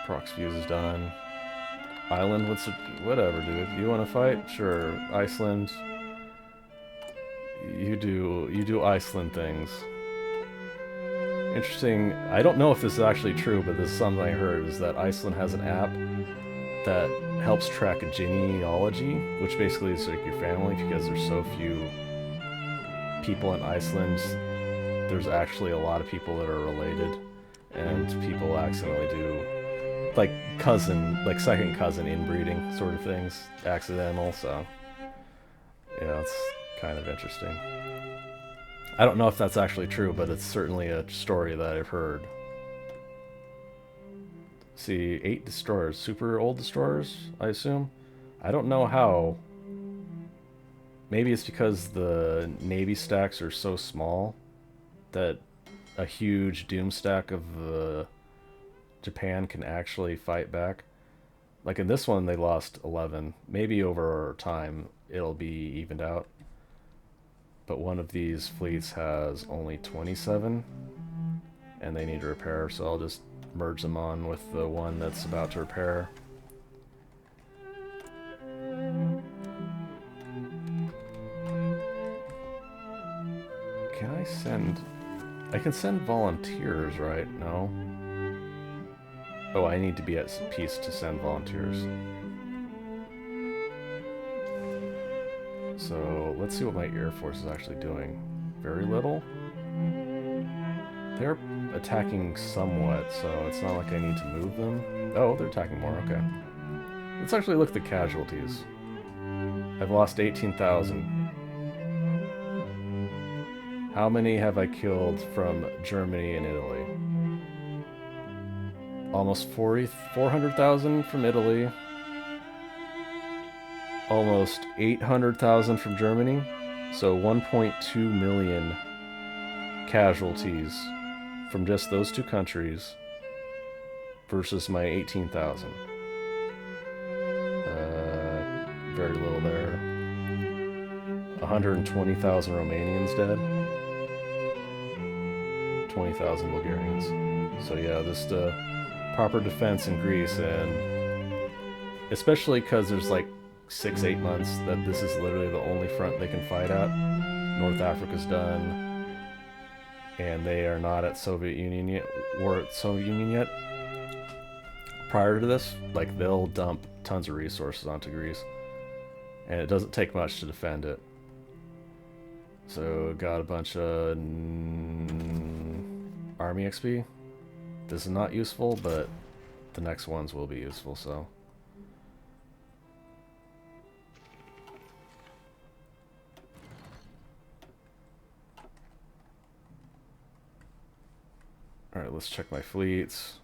Prox fuse is done. Island, whatever, dude. You want to fight? Sure. Iceland. You do Iceland things. Interesting. I don't know if this is actually true, but this is something I heard, is that Iceland has an app that helps track a genealogy, which basically is like your family, because there's so few people in Iceland. There's actually a lot of people that are related, and people accidentally do like cousin, like second cousin inbreeding sort of things, accidental, so yeah, it's kind of interesting. I don't know if that's actually true, but it's certainly a story that I've heard. See, 8 destroyers, super old destroyers, I assume. I don't know how. Maybe it's because the Navy stacks are so small that a huge doom stack of Japan can actually fight back. Like in this one, they lost 11. Maybe over time it'll be evened out. But one of these fleets has only 27, and they need to repair, so I'll just merge them on with the one that's about to repair. Can I send... I can send volunteers, right? No? Oh, I need to be at peace to send volunteers. So let's see what my Air Force is actually doing. Very little. They're attacking somewhat, so it's not like I need to move them. Oh, they're attacking more, okay. Let's actually look at the casualties. I've lost 18,000. How many have I killed from Germany and Italy? Almost 400,000 from Italy. Almost 800,000 from Germany. So 1.2 million casualties from just those two countries versus my 18,000. Very little there. 120,000 Romanians dead. 20,000 Bulgarians. So yeah, just proper defense in Greece, and especially because there's like 6-8 months that this is literally the only front they can fight at. North Africa's done, and they are not at Soviet Union yet. War at Soviet Union yet. Prior to this, like, they'll dump tons of resources onto Greece, and it doesn't take much to defend it. So got a bunch of army XP. This is not useful, but the next ones will be useful, so. Alright, let's check my fleets.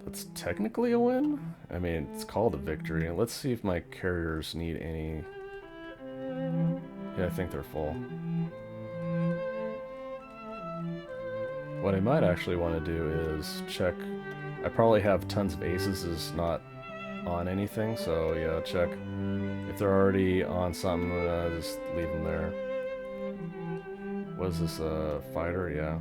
That's technically a win? I mean, it's called a victory. Let's see if my carriers need any... Yeah, I think they're full. What I might actually want to do is check... I probably have tons of aces is not on anything, so yeah, check. If they're already on something, just leave them there. What is this, fighter? Yeah.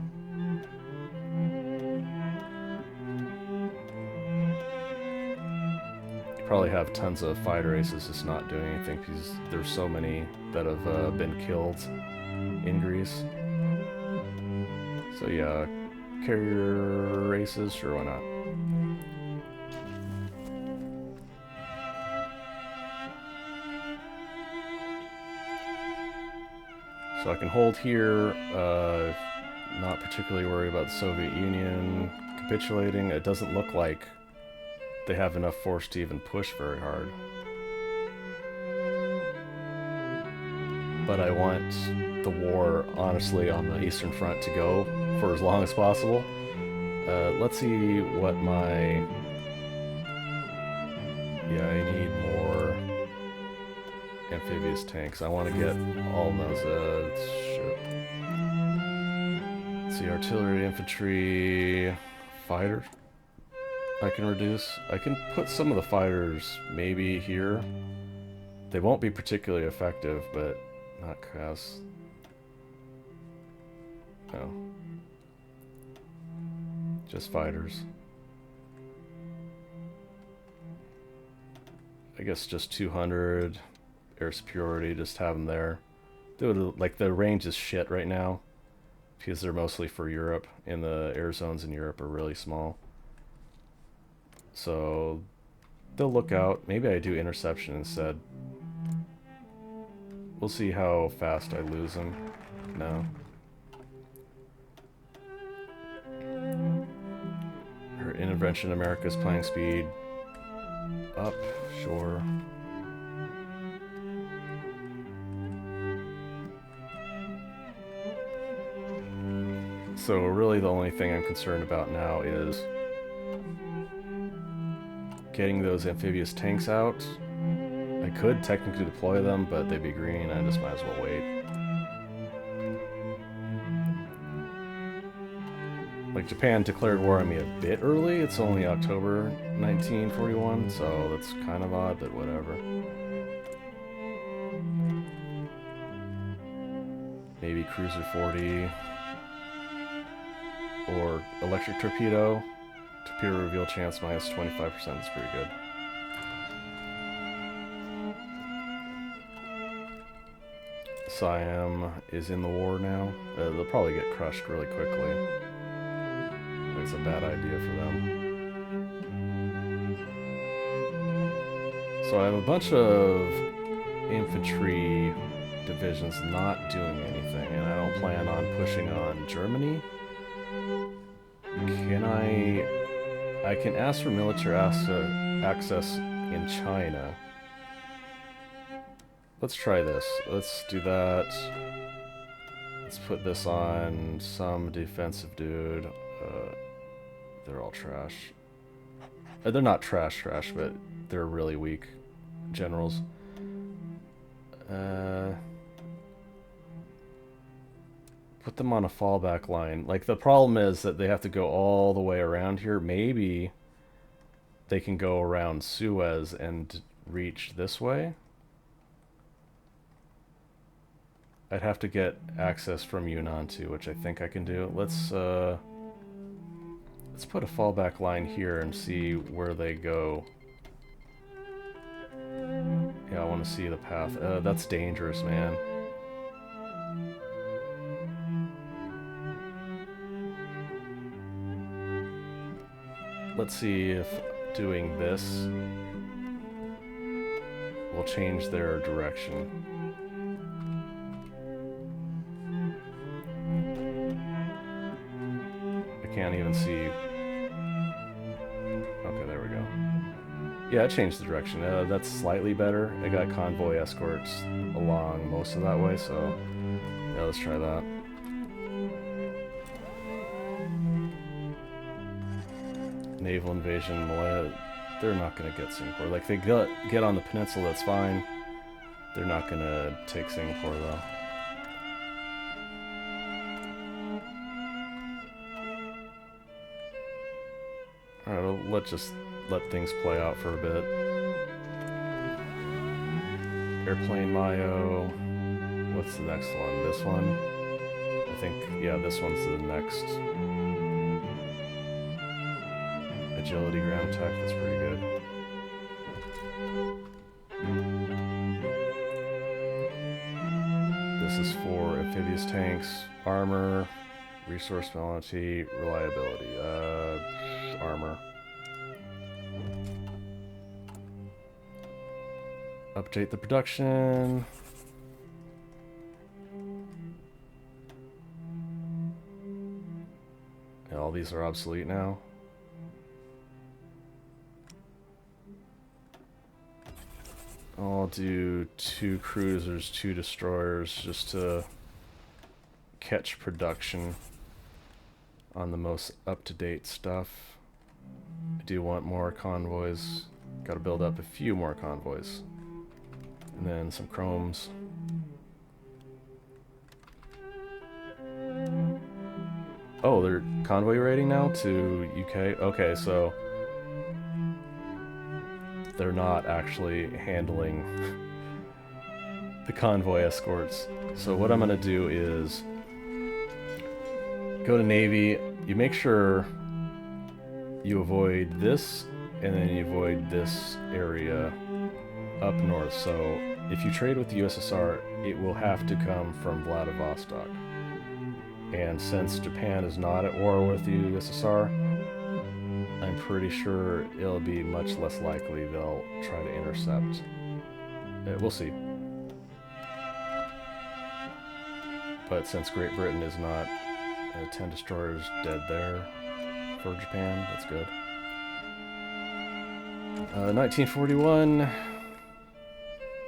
You probably have tons of fighter aces just not doing anything because there's so many that have been killed in Greece. So yeah, carrier races, sure, why not? So I can hold here, not particularly worried about the Soviet Union capitulating. It doesn't look like they have enough force to even push very hard. But I want the war, honestly, on the Eastern Front to go for as long as possible. Let's see what my... Yeah, I need more amphibious tanks. I want to get all those, shit. Let's see, artillery, infantry, fighter. I can reduce. I can put some of the fighters maybe here. They won't be particularly effective, but not cast. No. Just fighters. I guess just 200 air superiority, just have them there. Dude, like, the range is shit right now because they're mostly for Europe, and the air zones in Europe are really small. So they'll look out. Maybe I do interception instead. We'll see how fast I lose them. No. Her intervention America's playing speed up, sure. So really the only thing I'm concerned about now is getting those amphibious tanks out. I could technically deploy them, but they'd be green. I just might as well wait. Like, Japan declared war on me a bit early. It's only October 1941, so that's kind of odd, but whatever. Maybe Cruiser 40 or electric torpedo. Torpedo reveal chance minus 25%. That's pretty good. Siam is in the war now. They'll probably get crushed really quickly. It's a bad idea for them. So I have a bunch of infantry divisions not doing anything, and I don't plan on pushing on Germany. Can I can ask for military access in China. Let's try this. Let's do that. Let's put this on some defensive dude. They're all trash. They're not trash, but they're really weak generals. Put them on a fallback line. Like, the problem is that they have to go all the way around here. Maybe they can go around Suez and reach this way. I'd have to get access from Yunnan too, which I think I can do. Let's put a fallback line here and see where they go. Yeah, I want to see the path. That's dangerous, man. Let's see if doing this will change their direction. I can't even see. Okay, there we go. Yeah, it changed the direction. That's slightly better. I got convoy escorts along most of that way, so yeah, let's try that. Naval invasion, Malaya, they're not going to get Singapore. Like, they get on the peninsula, that's fine. They're not going to take Singapore, though. Alright, let's just let things play out for a bit. Airplane Mayo. What's the next one? This one? I think, yeah, this one's the next. Agility ground attack, that's pretty good. This is for amphibious tanks, armor, resource bounty, reliability. Armor. Update the production. Yeah, all these are obsolete now. I'll do 2 cruisers, 2 destroyers, just to catch production on the most up-to-date stuff. I do want more convoys. Gotta build up a few more convoys. And then some chromes. Oh, they're convoy rating now to UK? Okay, so they're not actually handling the convoy escorts. So what I'm gonna do is go to Navy, you make sure you avoid this, and then you avoid this area up north. So if you trade with the USSR, it will have to come from Vladivostok. And since Japan is not at war with the USSR, I'm pretty sure it'll be much less likely they'll try to intercept. We'll see. But since Great Britain is not 10 destroyers dead there for Japan, that's good. 1941.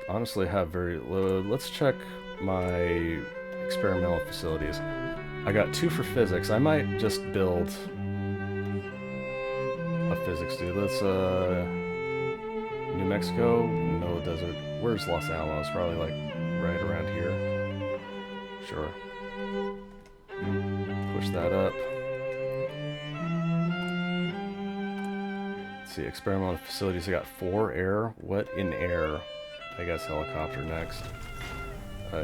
Honestly, I have very low. Let's check my experimental facilities. I got 2 for physics. I might just build a physics dude. Let's New Mexico, no desert. Where's Los Alamos? Probably like right around here. Sure. Push that up. Let's see, experimental facilities. I got 4 air. What in air? I guess helicopter next.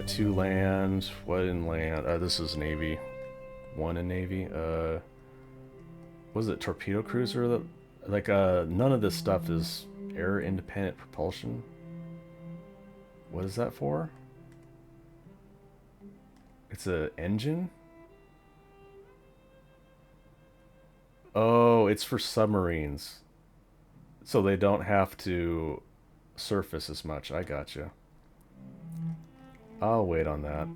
2 land. What in land? This is Navy. 1 in Navy. Was it torpedo cruiser? That, like, none of this stuff is air independent propulsion. What is that for? It's an engine? Oh, it's for submarines. So they don't have to surface as much. I gotcha. I'll wait on that.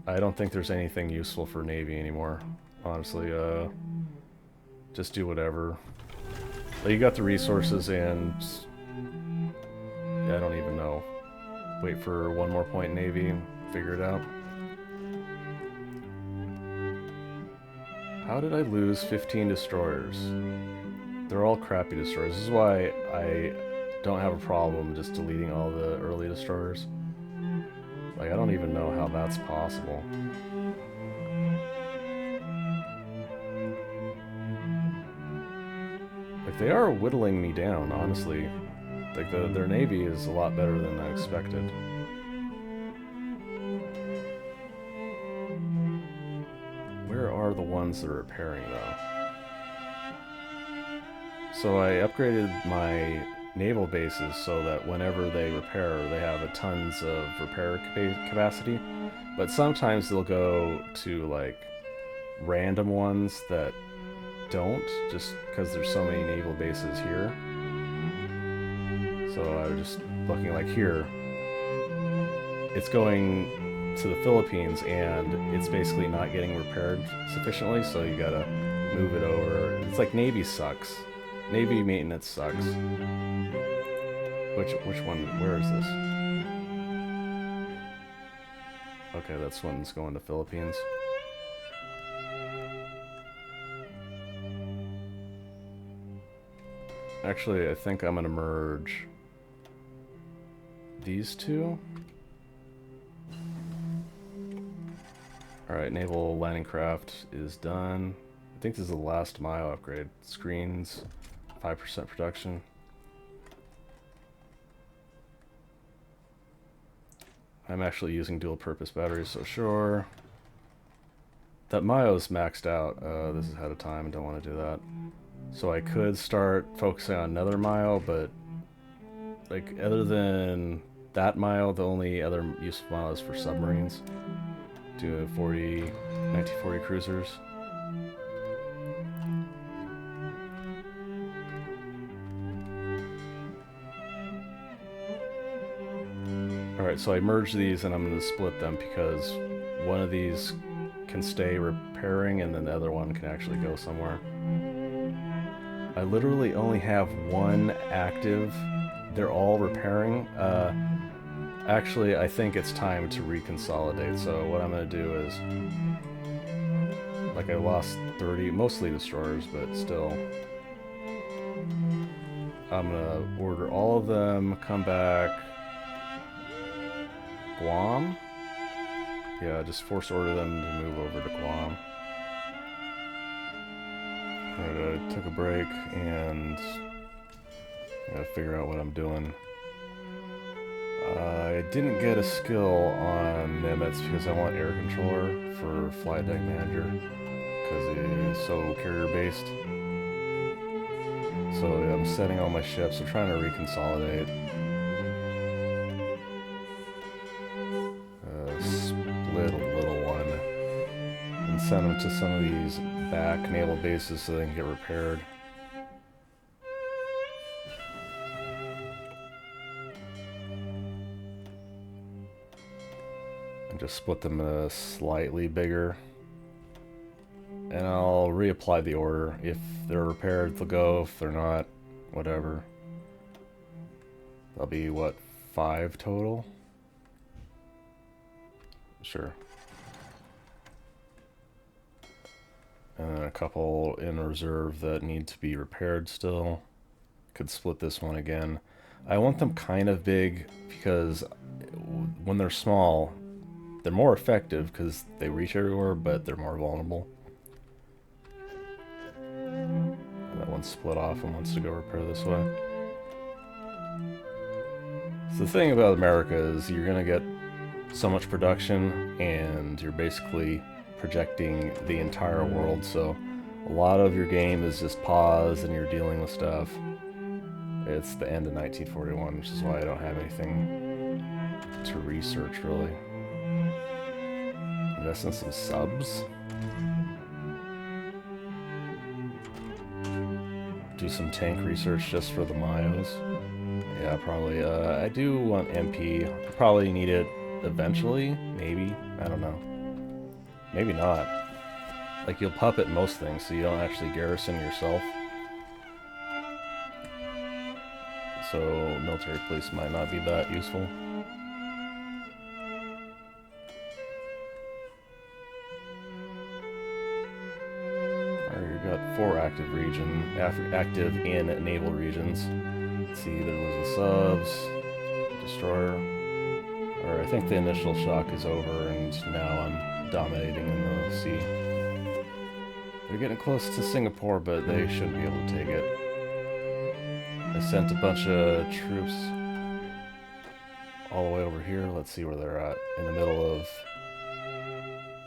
I don't think there's anything useful for Navy anymore. Honestly, just do whatever. But you got the resources and... I don't even know. Wait for one more point in Navy and figure it out. How did I lose 15 destroyers? They're all crappy destroyers. This is why I don't have a problem just deleting all the early destroyers. Like, I don't even know how that's possible. Like, they are whittling me down, honestly. Like, their navy is a lot better than I expected. Where are the ones that are repairing, though? So I upgraded my naval bases so that whenever they repair, they have a tons of repair capacity. But sometimes they'll go to, like, random ones that don't, just because there's so many naval bases here. So I was just looking, like, here. It's going to the Philippines, and it's basically not getting repaired sufficiently, so you gotta move it over. It's like Navy sucks. Navy maintenance sucks. Which one? Where is this? Okay, that's one's going to Philippines. Actually, I think I'm gonna merge these two. Alright, naval landing craft is done. I think this is the last mile upgrade. Screens, 5% production. I'm actually using dual purpose batteries, so sure. That Mayo's maxed out. This is ahead of time, don't want to do that. So I could start focusing on another Mayo, but like other than that Mayo, the only other useful Mayo is for submarines. Do 1940 cruisers. Alright, so I merged these and I'm going to split them because one of these can stay repairing and then the other one can actually go somewhere. I literally only have one active. They're all repairing. Actually, I think it's time to reconsolidate. So what I'm going to do is, like, I lost 30, mostly destroyers, but still. I'm going to order all of them, come back. Guam? Yeah, just force order them to move over to Guam. Alright, I took a break and I gotta figure out what I'm doing. I didn't get a skill on Nimitz because I want air controller for flight deck manager because it is so carrier based. So I'm setting all my ships. I'm trying to reconsolidate. Split a little one and send them to some of these back naval bases so they can get repaired. And just split them slightly bigger. And I'll reapply the order. If they're repaired, they'll go. If they're not, whatever. That'll be, what, 5 total? Sure. And then a couple in reserve that need to be repaired still. Could split this one again. I want them kind of big because when they're small, they're more effective because they reach everywhere, but they're more vulnerable. And that one's split off and wants to go repair this way. So the thing about America is you're going to get so much production and you're basically projecting the entire world, so a lot of your game is just pause and you're dealing with stuff. It's the end of 1941, which is why I don't have anything to research really. Invest in some subs. Do some tank research just for the Mayos. Yeah, probably. I do want MP. Probably need it eventually. Maybe. I don't know. Maybe not. Like, you'll puppet most things, so you don't actually garrison yourself. So, military police might not be that useful. Alright, we've got 4 active active in naval regions. Let's see, there was a subs, destroyer. Or I think the initial shock is over, and now I'm dominating in the sea. They're getting close to Singapore, but they shouldn't be able to take it. I sent a bunch of troops all the way over here. Let's see where they're at. In the middle of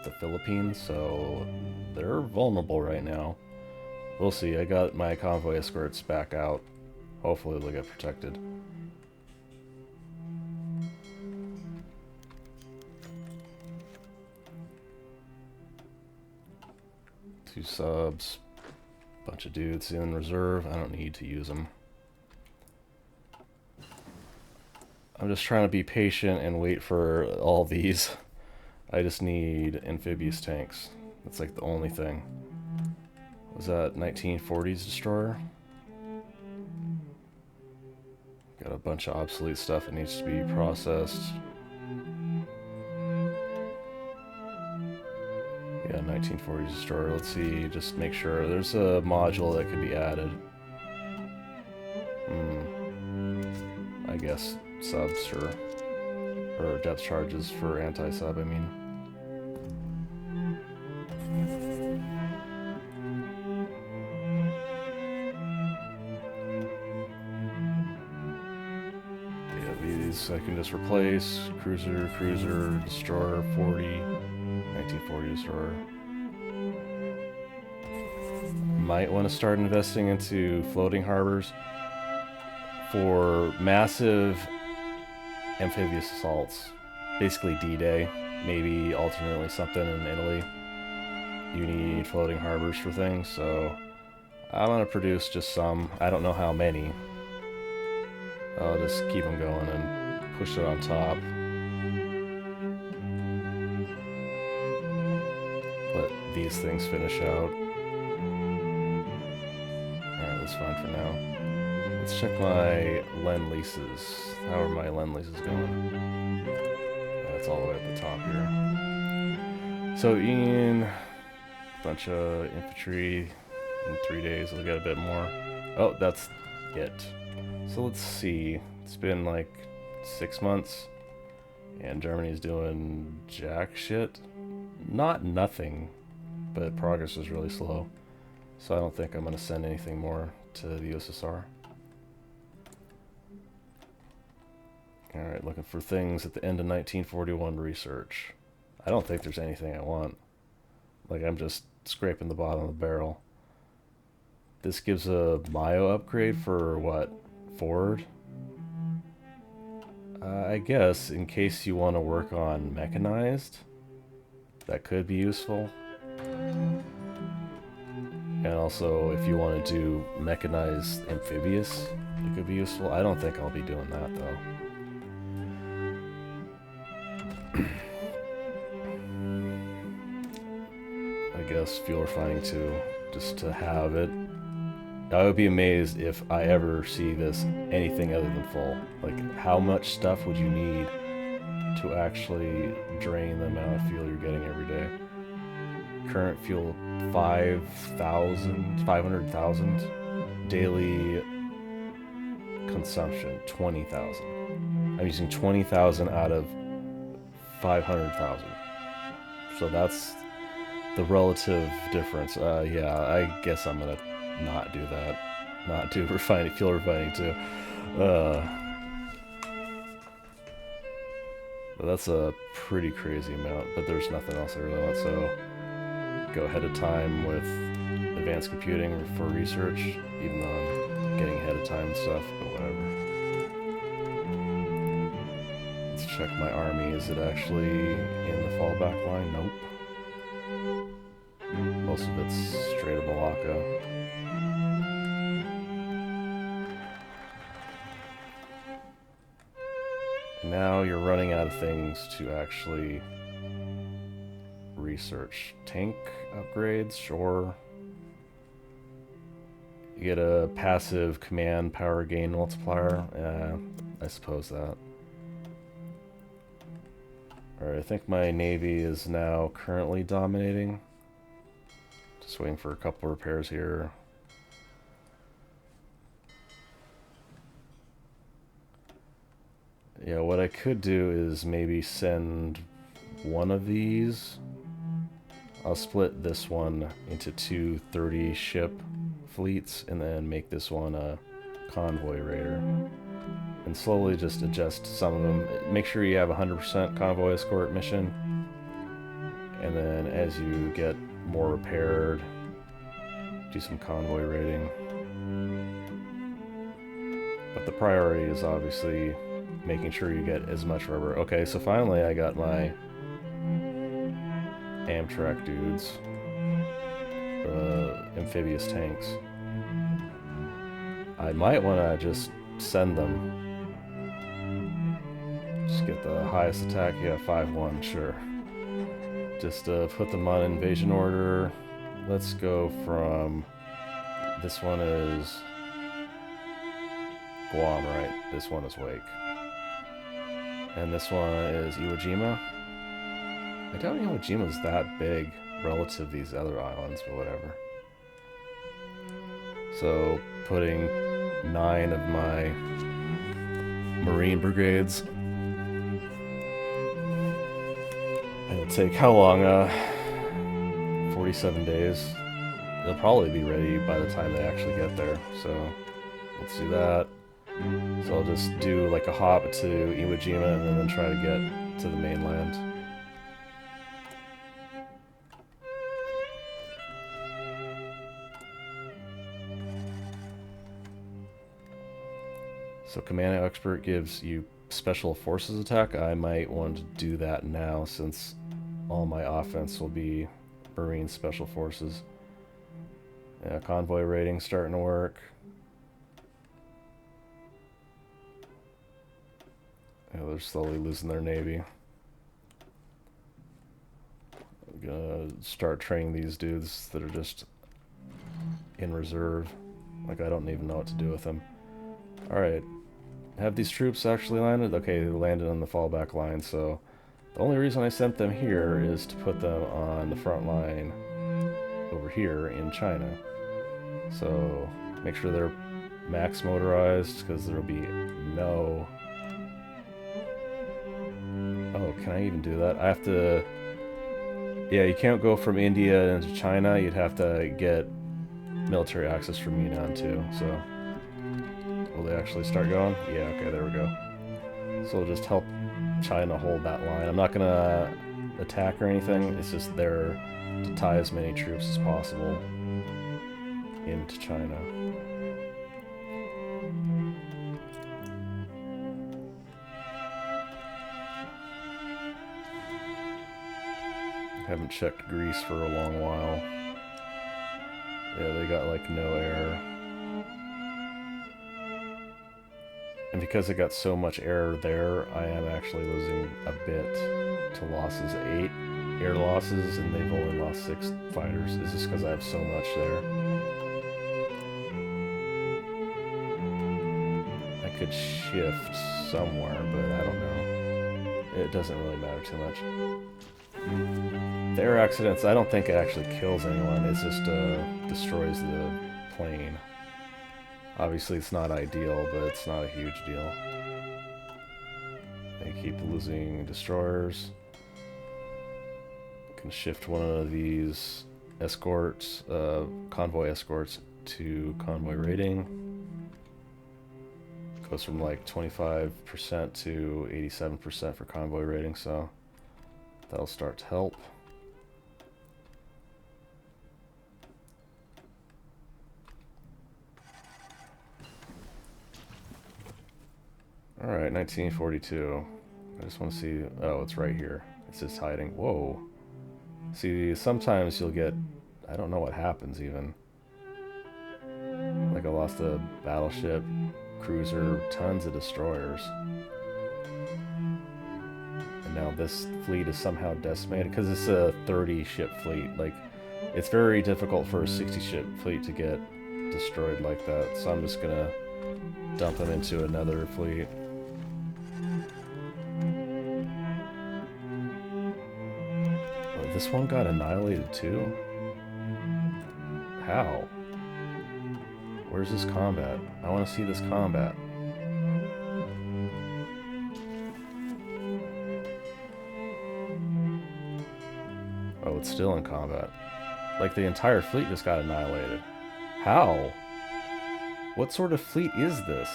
the Philippines, so they're vulnerable right now. We'll see. I got my convoy escorts back out. Hopefully they'll get protected. Two subs, bunch of dudes in reserve. I don't need to use them. I'm just trying to be patient and wait for all these. I just need amphibious tanks. That's like the only thing. Was that 1940s destroyer? Got a bunch of obsolete stuff that needs to be processed. Yeah, 1940s destroyer. Let's see, just make sure. There's a module that could be added. I guess subs, sure. Or depth charges for anti-sub, I mean. Yeah, these I can just replace. Cruiser, destroyer, 1940 destroyer. Might want to start investing into floating harbors for massive amphibious assaults. Basically D-Day, maybe alternately something in Italy. You need floating harbors for things, so I'm gonna produce just some. I don't know how many. I'll just keep them going and push it on top. Let these things finish out. Alright, that's fine for now. Let's check my Lend-Leases. How are my Lend-Leases going? That's all the way at the top here. So Ian, bunch of infantry in 3 days. We'll get a bit more. Oh, that's it. So let's see. It's been like 6 months, and Germany's doing jack shit. Not nothing, but progress is really slow. So I don't think I'm going to send anything more to the USSR. Alright, looking for things at the end of 1941 research. I don't think there's anything I want. Like, I'm just scraping the bottom of the barrel. This gives a Mayo upgrade for what? Forward? I guess, in case you want to work on mechanized, that could be useful. And also, if you want to do mechanized amphibious, it could be useful. I don't think I'll be doing that, though. I guess fuel refining too, just to have it. I would be amazed if I ever see this anything other than full. Like, how much stuff would you need to actually drain the amount of fuel you're getting every day? Current fuel, 500,000. Daily consumption, 20,000. I'm using 20,000 out of 500,000. So that's the relative difference. Yeah, I guess I'm gonna not do that. Not do refining, fuel refining too. But that's a pretty crazy amount, but there's nothing else I really want, so go ahead of time with advanced computing for research, even though I'm getting ahead of time and stuff, but whatever. Let's check my army. Is it actually in the fallback line? Nope. Most of it's straight to Malacca. Now you're running out of things to actually research. Tank upgrades, sure. You get a passive command power gain multiplier. I suppose that. Alright, I think my navy is now currently dominating. Just waiting for a couple repairs here. Yeah, what I could do is maybe send one of these. I'll split this one into two 30-ship fleets and then make this one a convoy raider. And slowly just adjust some of them. Make sure you have 100% convoy escort mission. And then as you get more repaired, do some convoy raiding. But the priority is obviously making sure you get as much rubber. Okay, so finally I got my Amtrak dudes. Amphibious tanks. I might want to just send them. Just get the highest attack. Yeah, 5-1, sure. Just put them on invasion order. Let's go from... This one is Guam, right? This one is Wake. And this one is Iwo Jima. I doubt Iwo Jima is that big relative to these other islands, but whatever. So, putting 9 of my Marine brigades. It'll take how long? 47 days. They'll probably be ready by the time they actually get there. So, let's do that. So I'll just do like a hop to Iwo Jima and then try to get to the mainland. So Commando Expert gives you special forces attack. I might want to do that now since all my offense will be Marine Special Forces. Yeah, convoy raiding starting to work. Yeah, they're slowly losing their navy. I'm gonna start training these dudes that are just in reserve. Like, I don't even know what to do with them. Alright. Have these troops actually landed? Okay, they landed on the fallback line, so the only reason I sent them here is to put them on the front line over here in China. So, make sure they're max motorized, because there'll be no... Oh, can I even do that? I have to... Yeah, you can't go from India into China. You'd have to get military access from Yunnan too, so... Will they actually start going? Yeah, okay, there we go. So we'll just help China hold that line. I'm not gonna attack or anything. It's just there to tie as many troops as possible into China. Haven't checked Greece for a long while. Yeah, they got like no air. And because it got so much air there, I am actually losing a bit to losses. 8 air losses, and they've only lost 6 fighters. Is this because I have so much there? I could shift somewhere, but I don't know. It doesn't really matter too much. The air accidents, I don't think it actually kills anyone. It just destroys the plane. Obviously, it's not ideal, but it's not a huge deal. They keep losing destroyers. Can shift one of these escorts, convoy escorts, to convoy raiding. Goes from like 25% to 87% for convoy raiding, so that'll start to help. Alright, 1942. I just want to see... Oh, it's right here. It's just hiding. Whoa. See, sometimes you'll get... I don't know what happens, even. Like, I lost a battleship, cruiser, tons of destroyers. now this fleet is somehow decimated because it's a 30 ship fleet. Like, it's very difficult for a 60 ship fleet to get destroyed like that. So I'm just gonna dump them into another fleet. Oh, this one got annihilated too? How? Where's this combat? I want to see this combat. Oh, it's still in combat. Like, the entire fleet just got annihilated. How? What sort of fleet is this?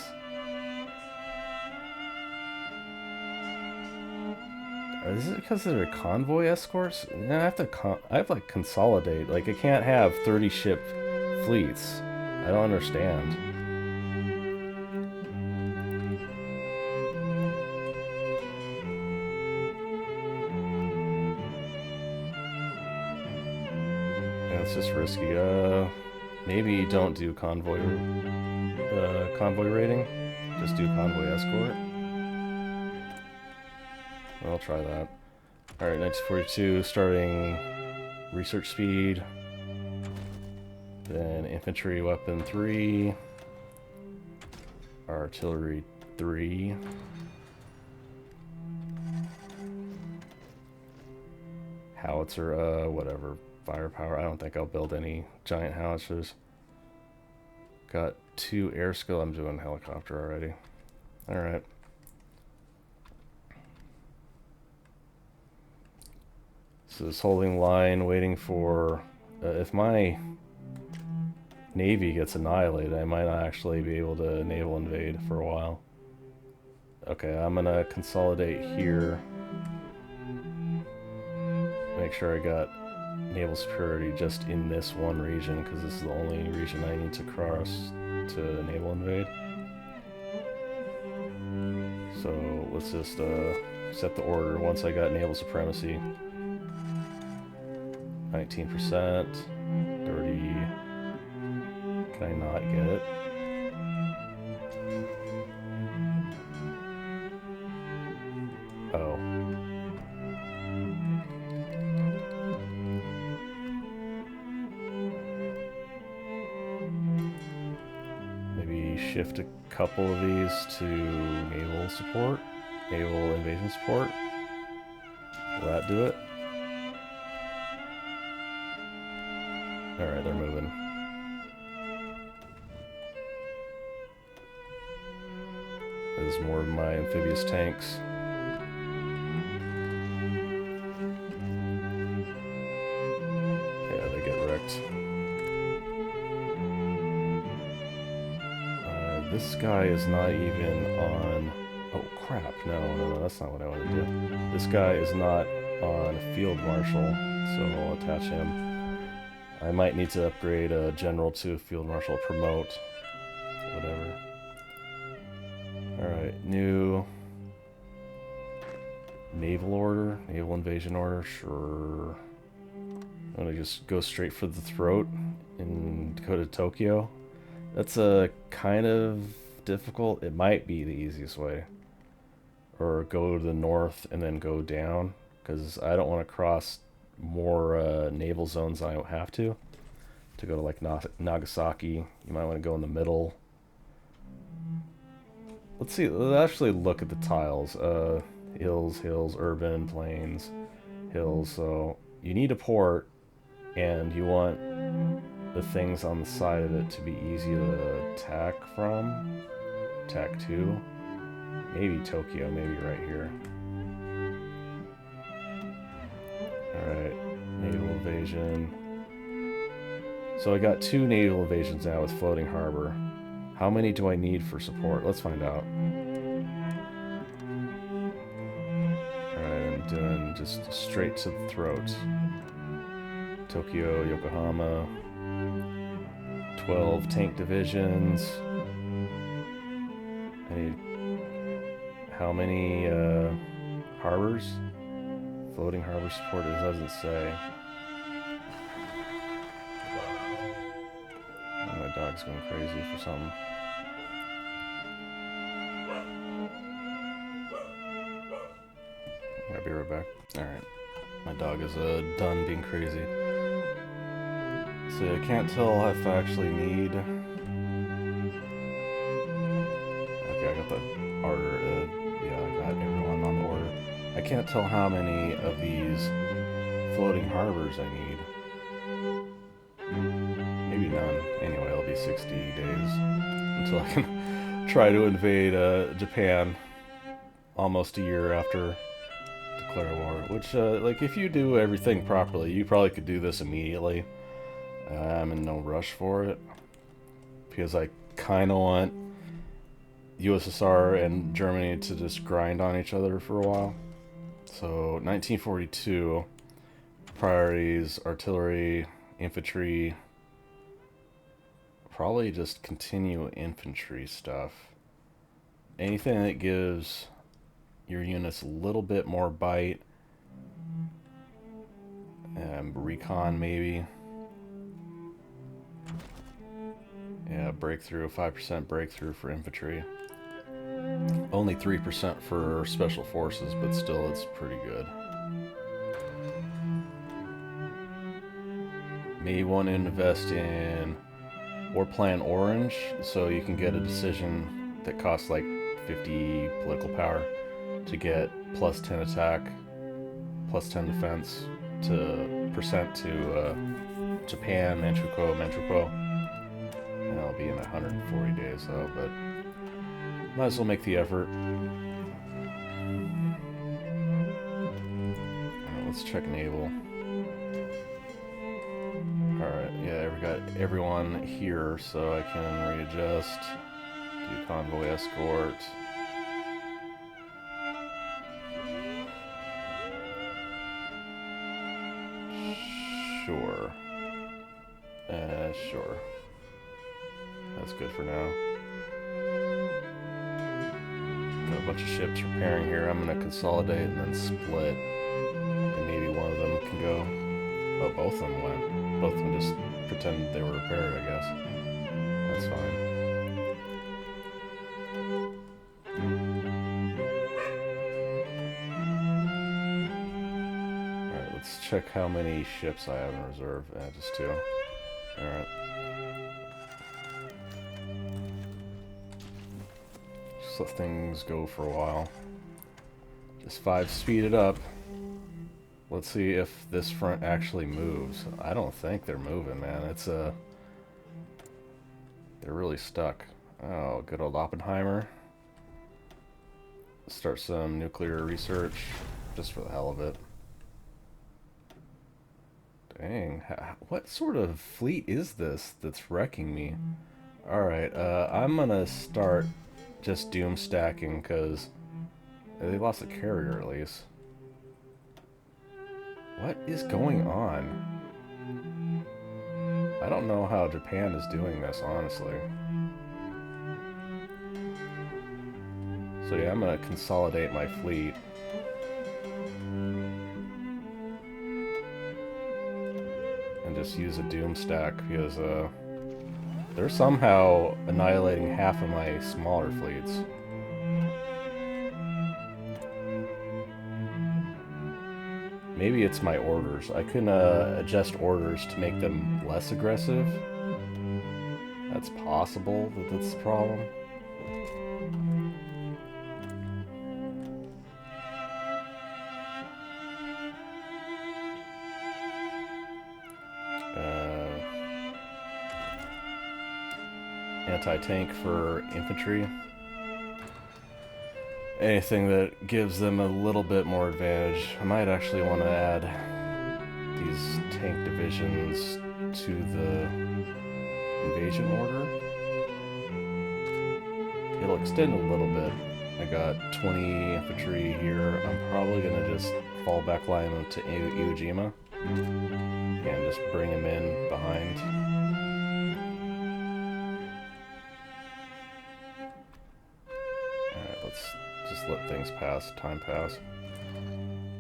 Is it because they're convoy escorts? No, I have to like consolidate. Like, I can't have 30 ship fleets. I don't understand. Yeah, it's just risky. Maybe don't do convoy raiding. Just do convoy escort. I'll try that. Alright, 1942, starting research speed. Then infantry weapon 3. Artillery 3. Howitzer, whatever. Firepower. I don't think I'll build any giant howitzers. Got 2 air skill. I'm doing helicopter already. Alright. So just holding line, waiting for... if my navy gets annihilated, I might not actually be able to naval invade for a while. Okay, I'm gonna consolidate here. Make sure I got naval superiority just in this one region, because this is the only region I need to cross to naval invade. So let's just set the order once I got naval supremacy. 19%, 30. Can I not get it? Oh. Maybe shift a couple of these to naval support, naval invasion support. Will that do it? Alright, they're moving. There's more of my amphibious tanks. Yeah, they get wrecked. This guy is not even on... Oh, crap. No, that's not what I want to do. This guy is not on field marshal, so I'll attach him. I might need to upgrade a general to field marshal, promote, whatever. Alright, new naval order, naval invasion order, sure. I'm gonna just go straight for the throat and go to Tokyo. That's a kind of difficult. It might be the easiest way. Or go to the north and then go down, because I don't want to cross more naval zones than I don't have to go to like Nagasaki. You might want to go in the middle. Let's see, let's actually look at the tiles. Hills, hills, urban, plains, hills. So you need a port, and you want the things on the side of it to be easy to attack from. Attack to. Maybe Tokyo, maybe right here. Alright, naval invasion. So I got 2 naval invasions now with floating harbor. How many do I need for support? Let's find out. Alright, I'm doing just straight to the throat. Tokyo, Yokohama. 12 tank divisions. I need... How many harbors? Floating harbor support, it doesn't say. Oh, my dog's going crazy for something. I'll be right back. Alright. My dog is done being crazy. So I can't tell if I actually need... Okay, I got the order. Yeah, I got everyone on the order. I can't tell how many of these floating harbors I need. Maybe none. Anyway, it'll be 60 days until I can try to invade Japan almost a year after declare war. Which, like, if you do everything properly, you probably could do this immediately. I'm in no rush for it because I kind of want USSR and Germany to just grind on each other for a while. So 1942, priorities, artillery, infantry, probably just continue infantry stuff. Anything that gives your units a little bit more bite. Recon maybe. Yeah, breakthrough, 5% breakthrough for infantry. Only 3% for special forces, but still it's pretty good. Maybe want to invest in War Plan Orange, so you can get a decision that costs like 50 political power to get plus 10 attack, plus 10 defense to percent to Japan, Manchukuo. And I'll be in 140 days though, but might as well make the effort. Alright, let's check naval. Alright, yeah, we got everyone here, so I can readjust, do convoy escort. Sure. Sure. That's good for now. Got a bunch of ships repairing here. I'm gonna consolidate and then split. And maybe one of them can go. Oh, both of them went. Both of them just pretended they were repaired, I guess. That's fine. Alright, let's check how many ships I have in reserve. Just 2. Alright. Just let things go for a while. Just 5 speed it up. Let's see if this front actually moves. I don't think they're moving, man. It's they're really stuck. Oh, good old Oppenheimer. Start some nuclear research, just for the hell of it. Dang, what sort of fleet is this that's wrecking me? Alright, I'm gonna start just doom stacking, because they lost a carrier at least. What is going on? I don't know how Japan is doing this, honestly. So yeah, I'm gonna consolidate my fleet. And just use a doom stack, because they're somehow annihilating half of my smaller fleets. Maybe it's my orders. I can adjust orders to make them less aggressive. That's possible that that's the problem. Anti-tank for infantry. Anything that gives them a little bit more advantage. I might actually want to add these tank divisions to the invasion order. It'll extend a little bit. I got 20 infantry here. I'm probably going to just fall back line them to Iwo Jima and just bring them in behind. Alright, let's just let things pass, time pass.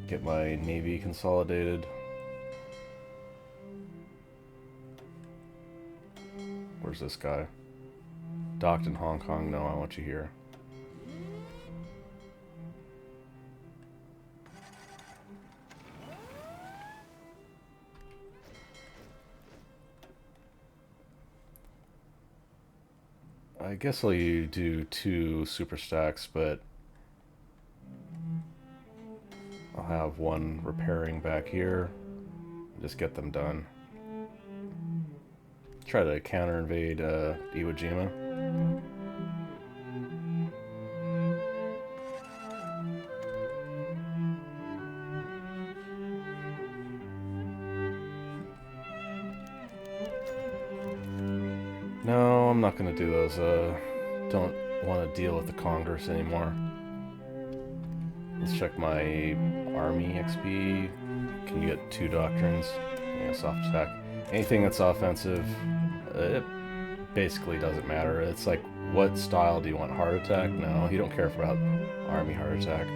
Get my navy consolidated. Where's this guy? Docked in Hong Kong? No, I want you here. I guess I'll do 2 super stacks, but I'll have 1 repairing back here. Just get them done. Try to counter invade Iwo Jima. No, I'm not gonna do those. Don't want to deal with the Congress anymore. Let's check my army XP. Can you get 2 doctrines? Yeah, soft attack. Anything that's offensive, it basically doesn't matter. It's like, what style do you want? Heart attack? No, you don't care about army heart attack.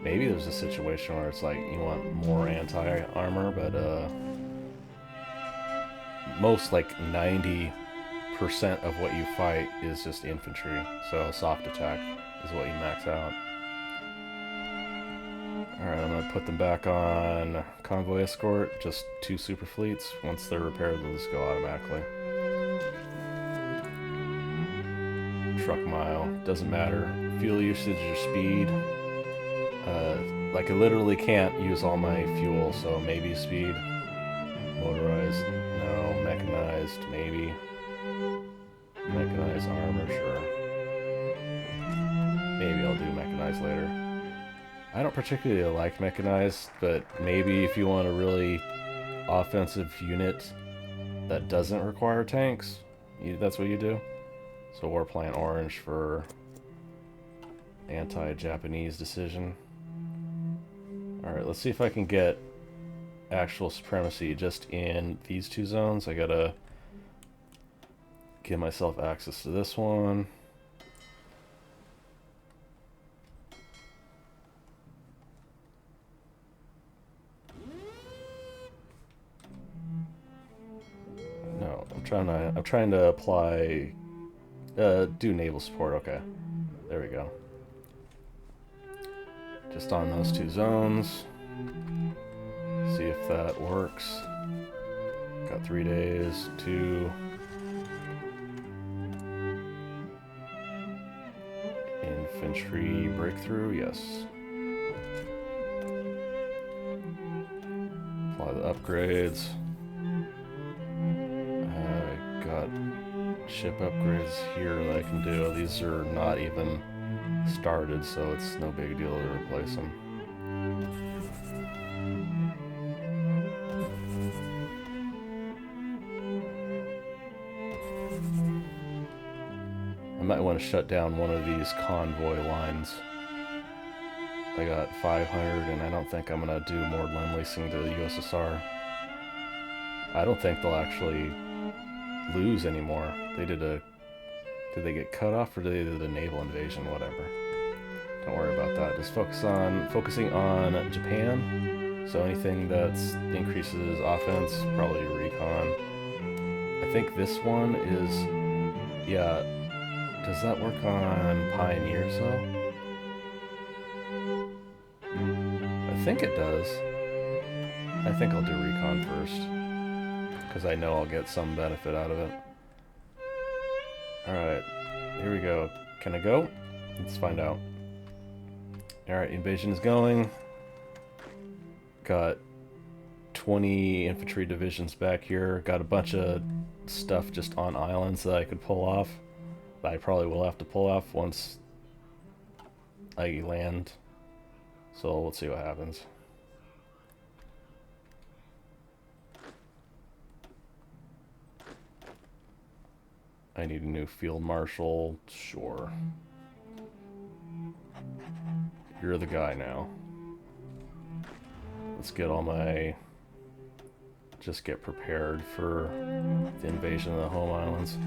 Maybe there's a situation where it's like you want more anti-armor, but most, like 90% of what you fight is just infantry, so soft attack is what you max out. Alright, I'm gonna put them back on convoy escort, just 2 super fleets. Once they're repaired, they'll just go automatically. Truck mile, doesn't matter. Fuel usage or speed. Like I literally can't use all my fuel, so maybe speed. Motorized, no. Mechanized, maybe. Mechanized armor, sure. Maybe I'll do mechanized later. I don't particularly like mechanized, but maybe if you want a really offensive unit that doesn't require tanks, that's what you do. So Warplant Orange for anti-Japanese decision. Alright, let's see if I can get actual supremacy just in these 2 zones. I gotta give myself access to this one. No, I'm trying to apply do naval support. Okay. There we go. Just on those 2 zones. See if that works. Got 3 days, 2. Infantry breakthrough, yes. Apply the upgrades. I got ship upgrades here that I can do. These are not even started, so it's no big deal to replace them. I might want to shut down one of these convoy lines. I got 500, and I don't think I'm going to do more lend-leasing to the USSR. I don't think they'll actually lose anymore. Did they get cut off, or did they do the naval invasion? Whatever. Don't worry about that. Just focusing on Japan. So anything that increases offense, probably recon. I think this one is, yeah. Does that work on pioneers though? I think it does. I think I'll do recon first, because I know I'll get some benefit out of it. Alright, here we go. Can I go? Let's find out. Alright, invasion is going. Got 20 infantry divisions back here. Got a bunch of stuff just on islands that I could pull off. That I probably will have to pull off once I land. So let's see what happens. I need a new field marshal. Sure. You're the guy now. Let's get all my... Just get prepared for the invasion of the home islands.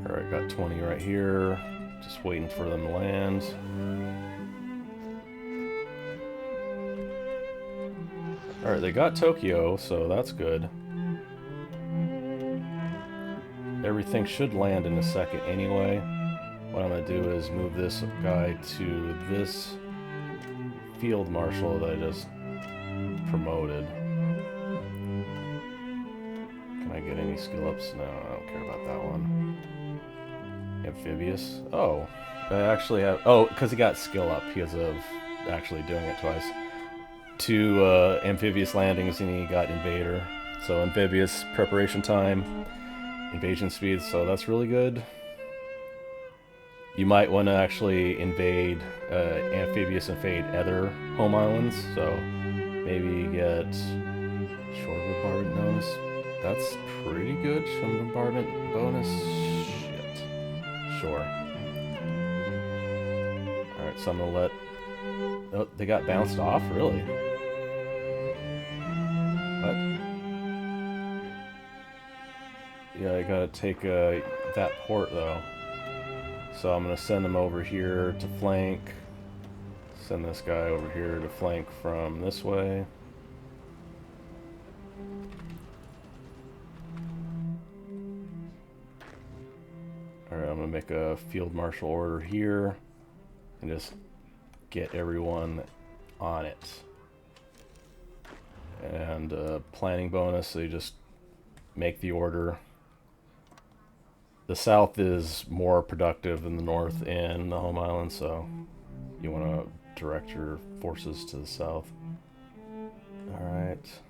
Alright, got 20 right here. Just waiting for them to land. Alright, they got Tokyo, so that's good. Everything should land in a second anyway. What I'm going to do is move this guy to this field marshal that I just promoted. skill ups? No, I don't care about that one. Amphibious? Oh. I actually have... Oh, because he got skill up because of actually doing it twice. 2 amphibious landings and he got invader. So amphibious preparation time, invasion speed, so that's really good. You might want to actually invade amphibious invade other home islands, so maybe get shore bombardment bonus. That's pretty good. Shore bombardment bonus. Shit. Sure. Alright, so I'm gonna let... Oh, they got bounced off? Really? What? Yeah, I gotta take that port, though. So I'm gonna send them over here to flank. Send this guy over here to flank from this way. Alright, I'm gonna make a field marshal order here. And just get everyone on it. And planning bonus, so you just make the order. The south is more productive than the north in the home island, so you want to direct your forces to the south. Alright.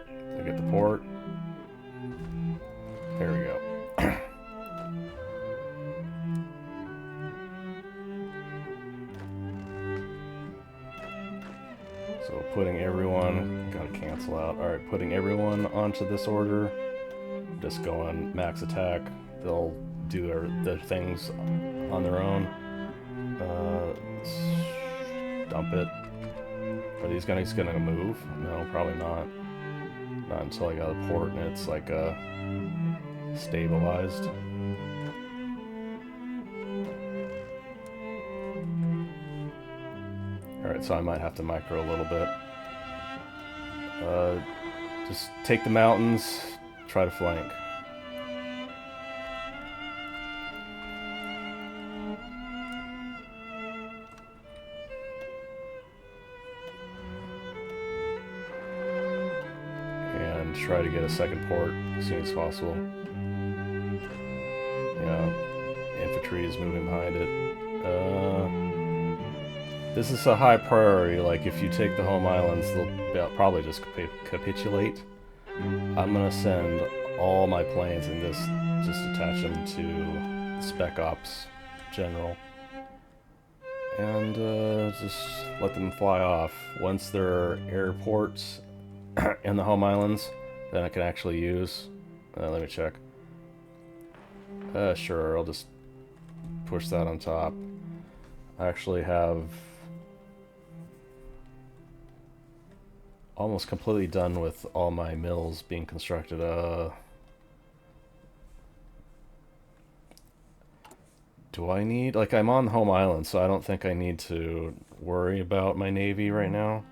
I get the port. There we go. So putting everyone, gotta cancel out. Alright, putting everyone onto this order. Just go on max attack. They'll do their things on their own. Dump it. Are these guys gonna move? No, probably not. Not until I got a port and it's like stabilized. Alright, so I might have to micro a little bit. Just take the mountains, try to flank. And try to get a second port as soon as possible. Yeah, infantry is moving behind it. This is a high priority. Like, if you take the home islands, they'll probably just capitulate. I'm gonna send all my planes and just attach them to Spec Ops General. And just let them fly off. Once they're airports in the home islands, then I can actually use. Let me check. Sure, I'll just push that on top. I actually have almost completely done with all my mills being constructed. Do I need... Like, I'm on home island, so I don't think I need to worry about my navy right now.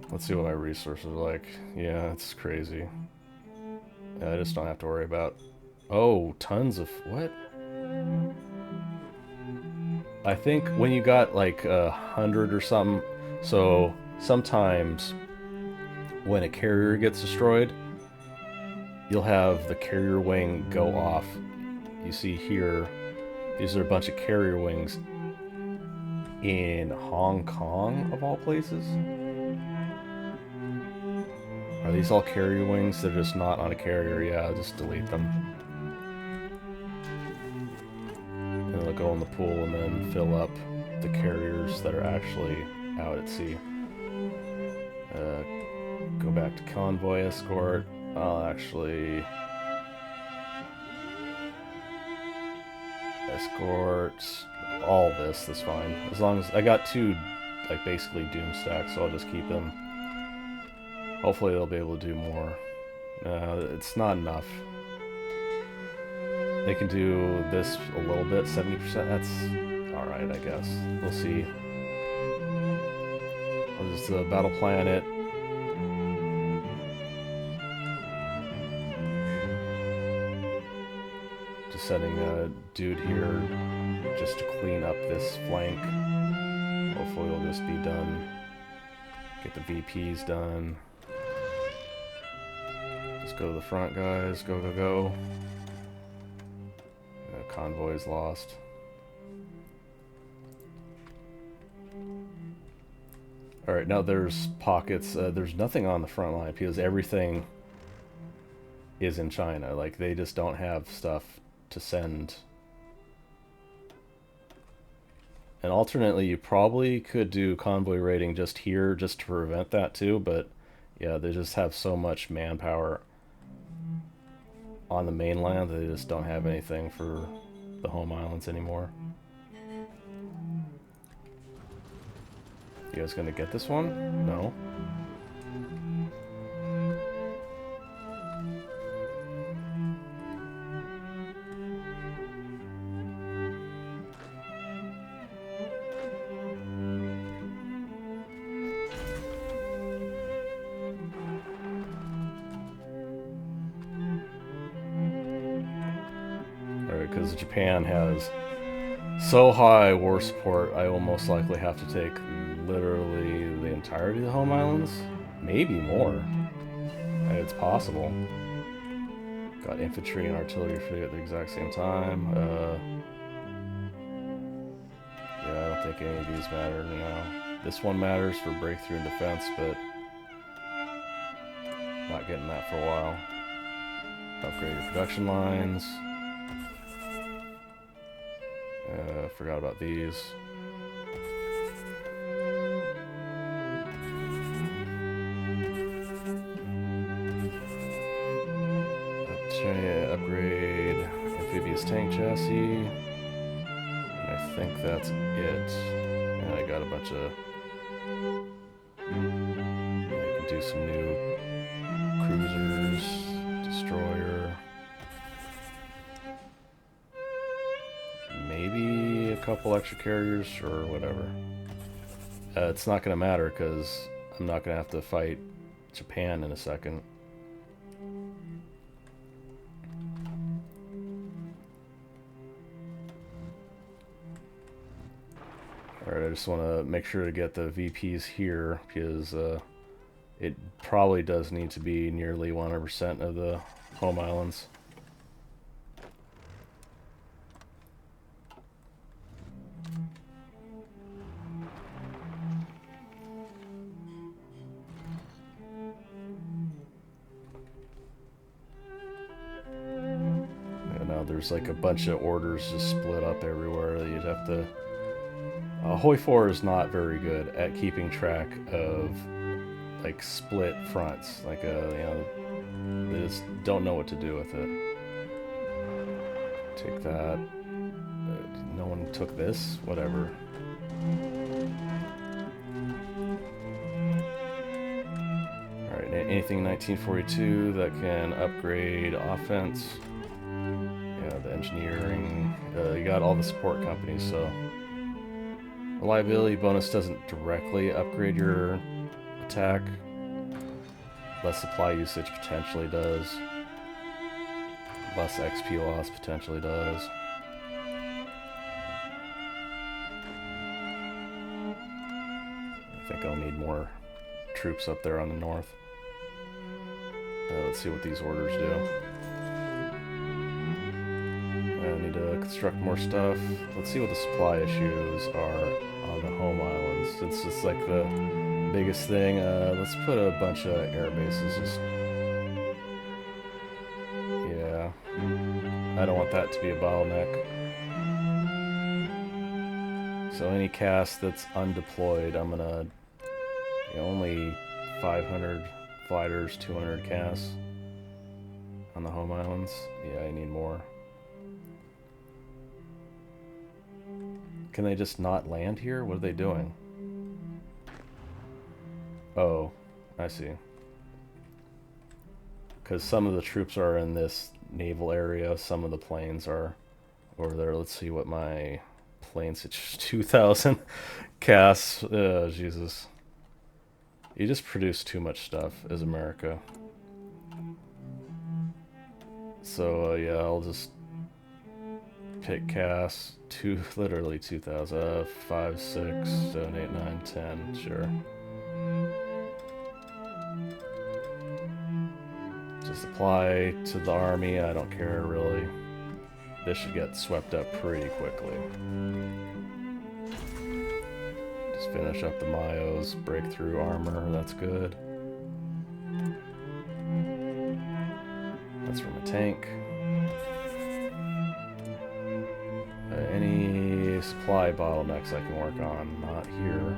Let's see what my resources are like. Yeah, it's crazy. I just don't have to worry about... Oh, tons of... What? I think when you got like 100 or something... So, sometimes when a carrier gets destroyed, you'll have the carrier wing go off. You see here, these are a bunch of carrier wings in Hong Kong, of all places. Are these all carrier wings? They're just not on a carrier. Yeah, just delete them. And they'll go in the pool and then fill up the carriers that are actually out at sea. Go back to convoy escort. I'll actually escort all this. That's fine. As long as I got 2, like, basically doom stacks, so I'll just keep them. Hopefully they'll be able to do more. It's not enough. They can do this a little bit, 70%. That's alright, I guess. We'll see. I'll just battle plan it. Just sending a dude here just to clean up this flank. Hopefully it'll just be done. Get the VPs done. Let's go to the front, guys. Go, go, go. Convoy's lost. Alright, now there's pockets. There's nothing on the front line because everything is in China. Like, they just don't have stuff to send. And alternately, you probably could do convoy raiding just here just to prevent that too, but yeah, they just have so much manpower on the mainland that they just don't have anything for the home islands anymore. You guys gonna get this one? No. Because Japan has so high war support, I will most likely have to take literally the entirety of the home islands. Maybe more. It's possible. Got infantry and artillery free at the exact same time. Yeah, I don't think any of these matter now. This one matters for breakthrough and defense, but not getting that for a while. Upgrade your production lines. Forgot about these. Upgrade amphibious tank chassis. And I think that's it. And I got a bunch of... I can do some new cruisers, destroyer. Maybe a couple extra carriers or whatever. It's not going to matter because I'm not going to have to fight Japan in a second. Alright, I just want to make sure to get the VPs here because it probably does need to be nearly 100% of the home islands. There's like a bunch of orders just split up everywhere that you'd have to... HOI 4 is not very good at keeping track of like split fronts. Like, you know, they just don't know what to do with it. Take that. No one took this? Whatever. Alright, anything 1942 that can upgrade offense. The engineering, you got all the support companies, so reliability bonus doesn't directly upgrade your attack. Less supply usage potentially does. Less XP loss potentially does. I think I'll need more troops up there on the north. Let's see what these orders do. I need to construct more stuff. Let's see what the supply issues are on the home islands. It's just like the biggest thing. Let's put a bunch of air bases. Just, yeah, I don't want that to be a bottleneck. So any cast that's undeployed, I'm gonna, you know, only 500 fighters, 200 casts on the home islands. Yeah, I need more. Can they just not land here? What are they doing? Oh, I see. Because some of the troops are in this naval area, some of the planes are over there. Let's see what my plane situation... 2,000 casts. Jesus. You just produce too much stuff as America. So, yeah, I'll just pick casts. Literally 2,000. 5, 6, 7, 8, 9, 10. Sure. Supply to the army, I don't care really. This should get swept up pretty quickly. Just finish up the Mayos, breakthrough armor, that's good. That's from a tank. Any supply bottlenecks I can work on? Not here.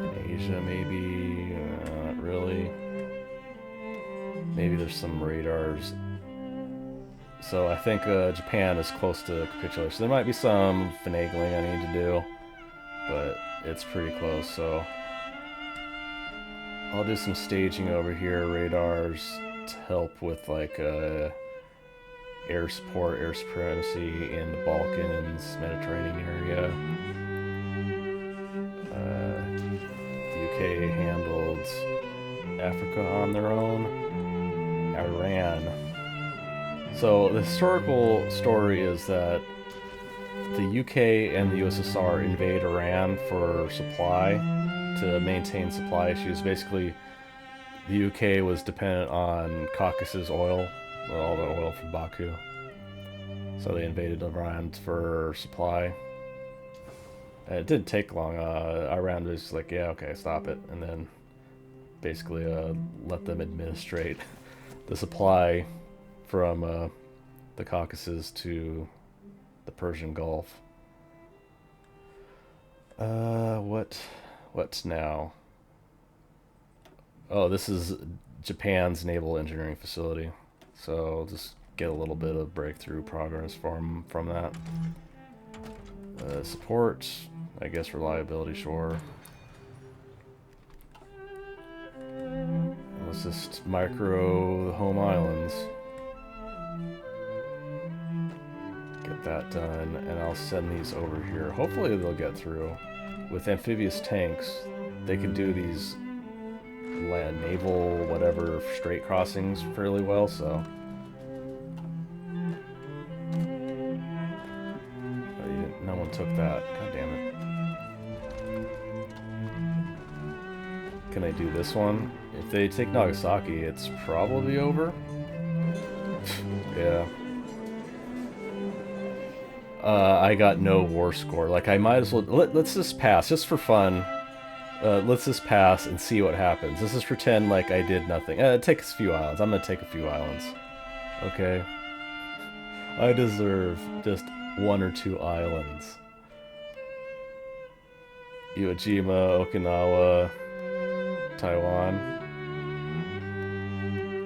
In Asia, maybe? Not really. Maybe there's some radars. So I think Japan is close to capitulation. There might be some finagling I need to do, but it's pretty close, so I'll do some staging over here, radars, to help with like air support, air supremacy in the Balkans, Mediterranean area. The UK handled Africa on their own. Iran. So the historical story is that the UK and the USSR invade Iran for supply, to maintain supply issues. Basically, the UK was dependent on Caucasus oil, all the oil from Baku. So they invaded Iran for supply. It didn't take long. Iran was just like, yeah, okay, stop it. And then basically let them administrate the supply from the Caucasus to the Persian Gulf. What's now? Oh, this is Japan's naval engineering facility. So I'll just get a little bit of breakthrough progress from that. Support, I guess reliability, sure. Let's just micro the home islands. Get that done, and I'll send these over here. Hopefully they'll get through. With amphibious tanks, they can do these land, naval, whatever, strait crossings fairly well, so. No one took that. God damn it. Can I do this one? If they take Nagasaki, it's probably over. Yeah. I got no war score. Like, I might as well... Let's just pass, just for fun. Let's just pass and see what happens. Let's just pretend like I did nothing. It takes a few islands. I'm gonna take a few islands. Okay? I deserve just 1 or 2 islands. Iwo Jima, Okinawa, Taiwan.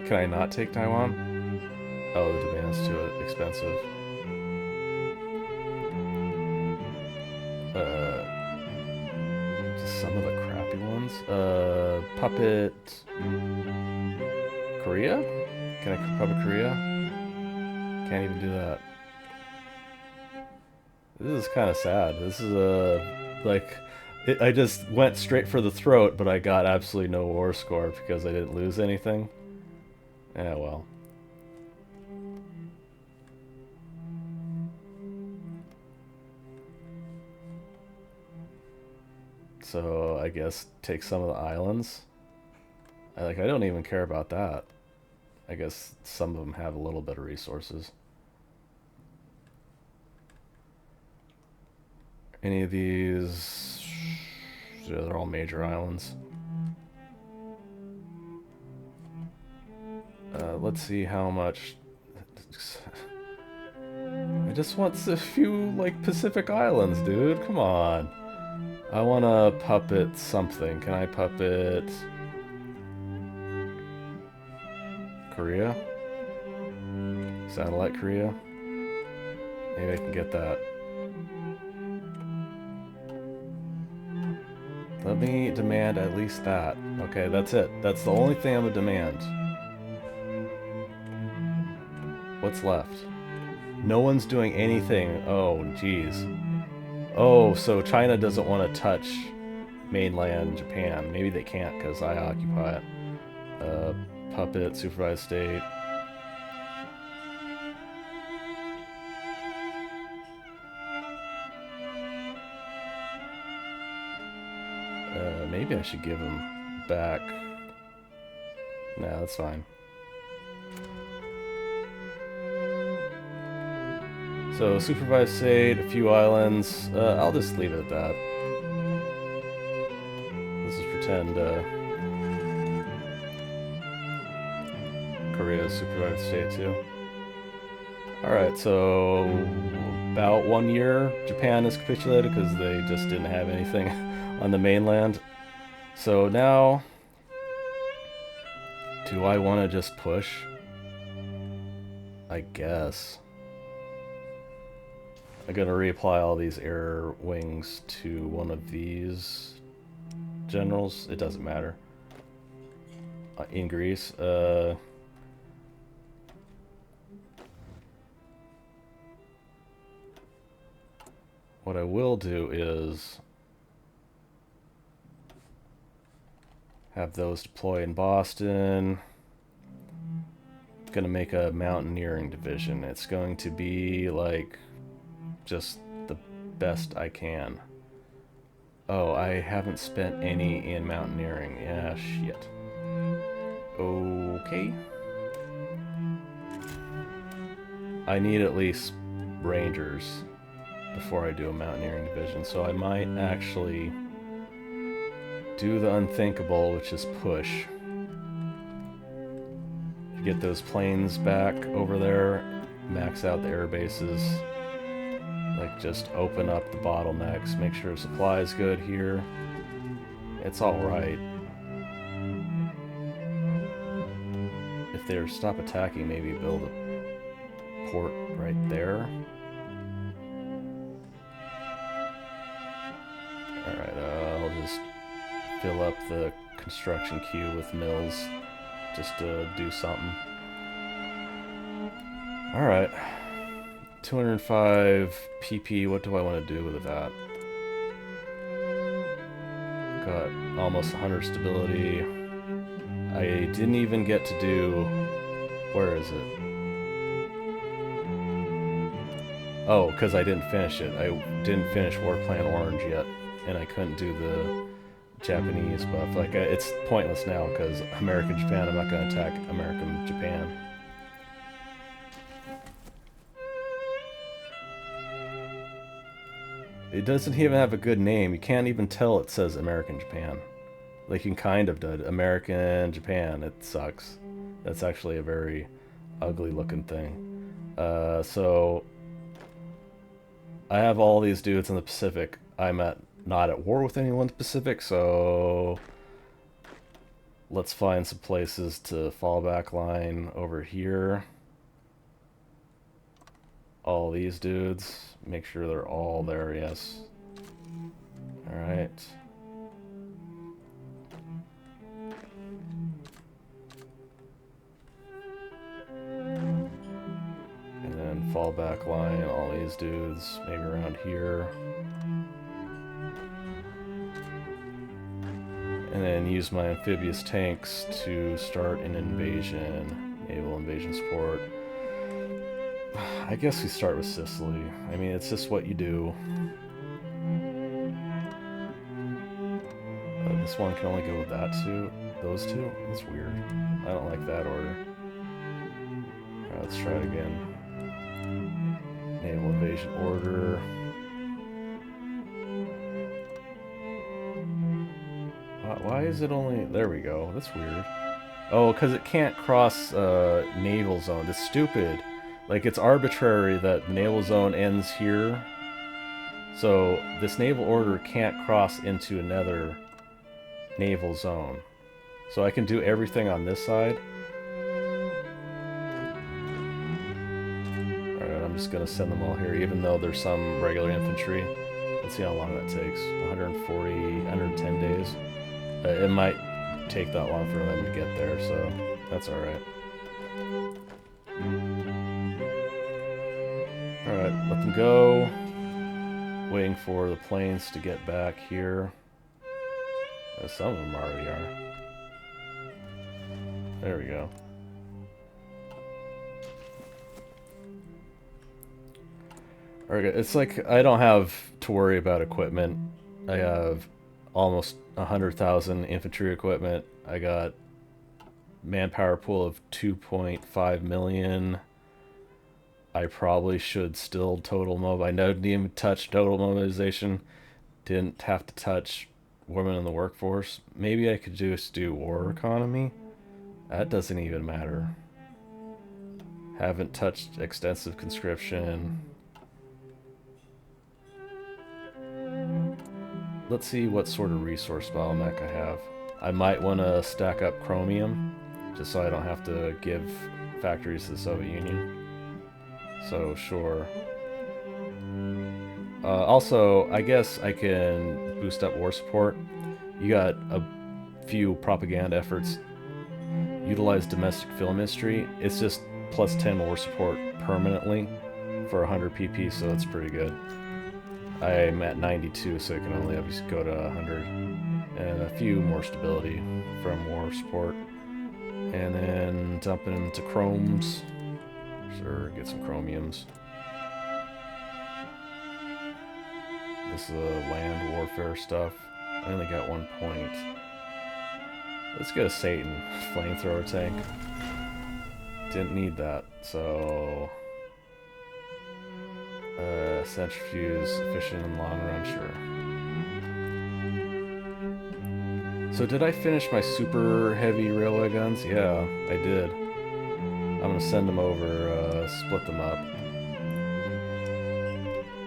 Can I not take Taiwan? Oh, the demand's too expensive. Just some of the crappy ones. Puppet... Korea? Can I puppet Korea? Can't even do that. This is kind of sad. This is like... I just went straight for the throat, but I got absolutely no war score because I didn't lose anything. Yeah, well. So I guess take some of the islands. I don't even care about that. I guess some of them have a little bit of resources. Any of these... Yeah, they're all major islands. Let's see how much... I just want a few, like, Pacific Islands, dude. Come on. I want to puppet something. Can I puppet... Korea? Satellite Korea? Maybe I can get that. Let me demand at least that. Okay, that's it. That's the only thing I'm gonna demand. What's left? No one's doing anything. Oh, jeez. Oh, so China doesn't want to touch mainland Japan. Maybe they can't because I occupy it. Puppet, supervised state. Maybe I should give them back Nah, that's fine. So, supervised state, a few islands. I'll just leave it at that. Let's just pretend Korea is supervised state too. Alright, so about 1 year, Japan has capitulated because they just didn't have anything on the mainland. So now, do I want to just push? I guess. I'm gonna reapply all these air wings to one of these generals. It doesn't matter. In Greece. What I will do is have those deploy in Boston. Gonna make a mountaineering division. It's going to be like just the best I can. Oh, I haven't spent any in mountaineering. Yeah, shit. Okay. I need at least rangers before I do a mountaineering division, so I might actually do the unthinkable, which is push. Get those planes back over there, max out the air bases, like just open up the bottlenecks, make sure supply is good here. It's alright. If they stop attacking, maybe build a port right there. Alright, I'll just fill up the construction queue with mills just to do something. Alright. 205 PP, what do I want to do with that? Got almost 100 stability. I didn't even get to do... Where is it? Oh, because I didn't finish it. I didn't finish War Plan Orange yet, and I couldn't do the Japanese buff. Like, it's pointless now, because American Japan, I'm not going to attack American Japan. It doesn't even have a good name. You can't even tell it says American Japan. Like, you can kind of do it. American Japan. It sucks. That's actually a very ugly looking thing. So I have all these dudes in the Pacific. I'm not at war with anyone in the Pacific, so let's find some places to fall back line over here. All these dudes. Make sure they're all there, yes. Alright. And then fall back line, all these dudes, maybe around here. And then use my amphibious tanks to start an invasion. Naval invasion support. I guess we start with Sicily. I mean, it's just what you do. This one can only go with that two. Those two? That's weird. I don't like that order. Alright, let's try it again. Naval invasion order. Why is it only... There we go. That's weird. Oh, because it can't cross naval zone. It's stupid. Like, it's arbitrary that the naval zone ends here. So, this naval order can't cross into another naval zone. So I can do everything on this side. Alright, I'm just going to send them all here, even though there's some regular infantry. Let's see how long that takes. 140, 110 days. It might take that long for them to get there, so that's alright. Alright, let them go. Waiting for the planes to get back here. Some of them already are. There we go. Alright, it's like I don't have to worry about equipment. I have almost 100,000 infantry equipment. I got manpower pool of 2.5 million. I probably should still total mob. I didn't even touch total mobilization. Didn't have to touch women in the workforce. Maybe I could just do war economy. That doesn't even matter. Haven't touched extensive conscription. Let's see what sort of resource bottleneck I have. I might want to stack up chromium, just so I don't have to give factories to the Soviet Union. So, sure. Also, I guess I can boost up war support. You got a few propaganda efforts. Utilize domestic film industry. It's just plus 10 war support permanently for 100 PP, so that's pretty good. I'm at 92, so I can only obviously go to 100. And a few more stability from war support. And then dumping into chromes. Sure, get some chromiums. This is land warfare stuff. I only got 1 point. Let's get a Satan flamethrower tank. Didn't need that, so... centrifuge, efficient in long run, sure. So did I finish my super heavy railway guns? Yeah, I did. I'm gonna send them over, split them up.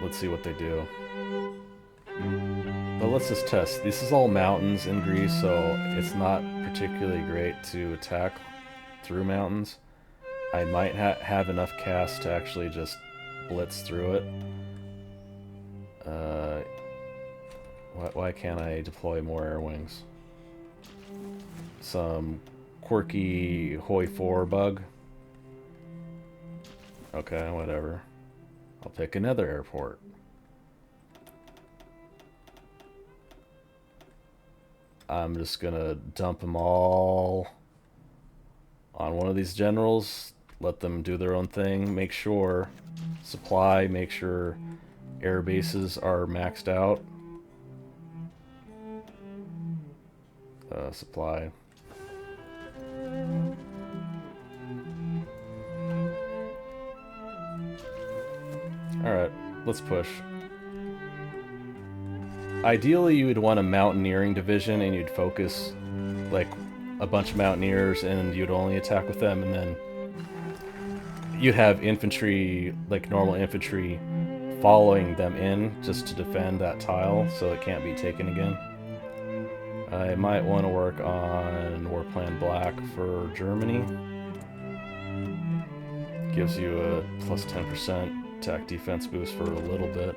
Let's see what they do. But let's just test. This is all mountains in Greece, so it's not particularly great to attack through mountains. I might have enough cast to actually just blitz through it. Why can't I deploy more air wings? Some quirky HOI 4 bug. Okay, whatever. I'll pick another airport. I'm just gonna dump them all on one of these generals, let them do their own thing, make sure supply, make sure air bases are maxed out. Supply. Alright, let's push. Ideally, you would want a mountaineering division, and you'd focus, like, a bunch of mountaineers, and you'd only attack with them, and then you'd have infantry, like normal infantry, following them in, just to defend that tile, so it can't be taken again. I might want to work on War Plan Black for Germany. Gives you a plus 10% attack defense boost for a little bit.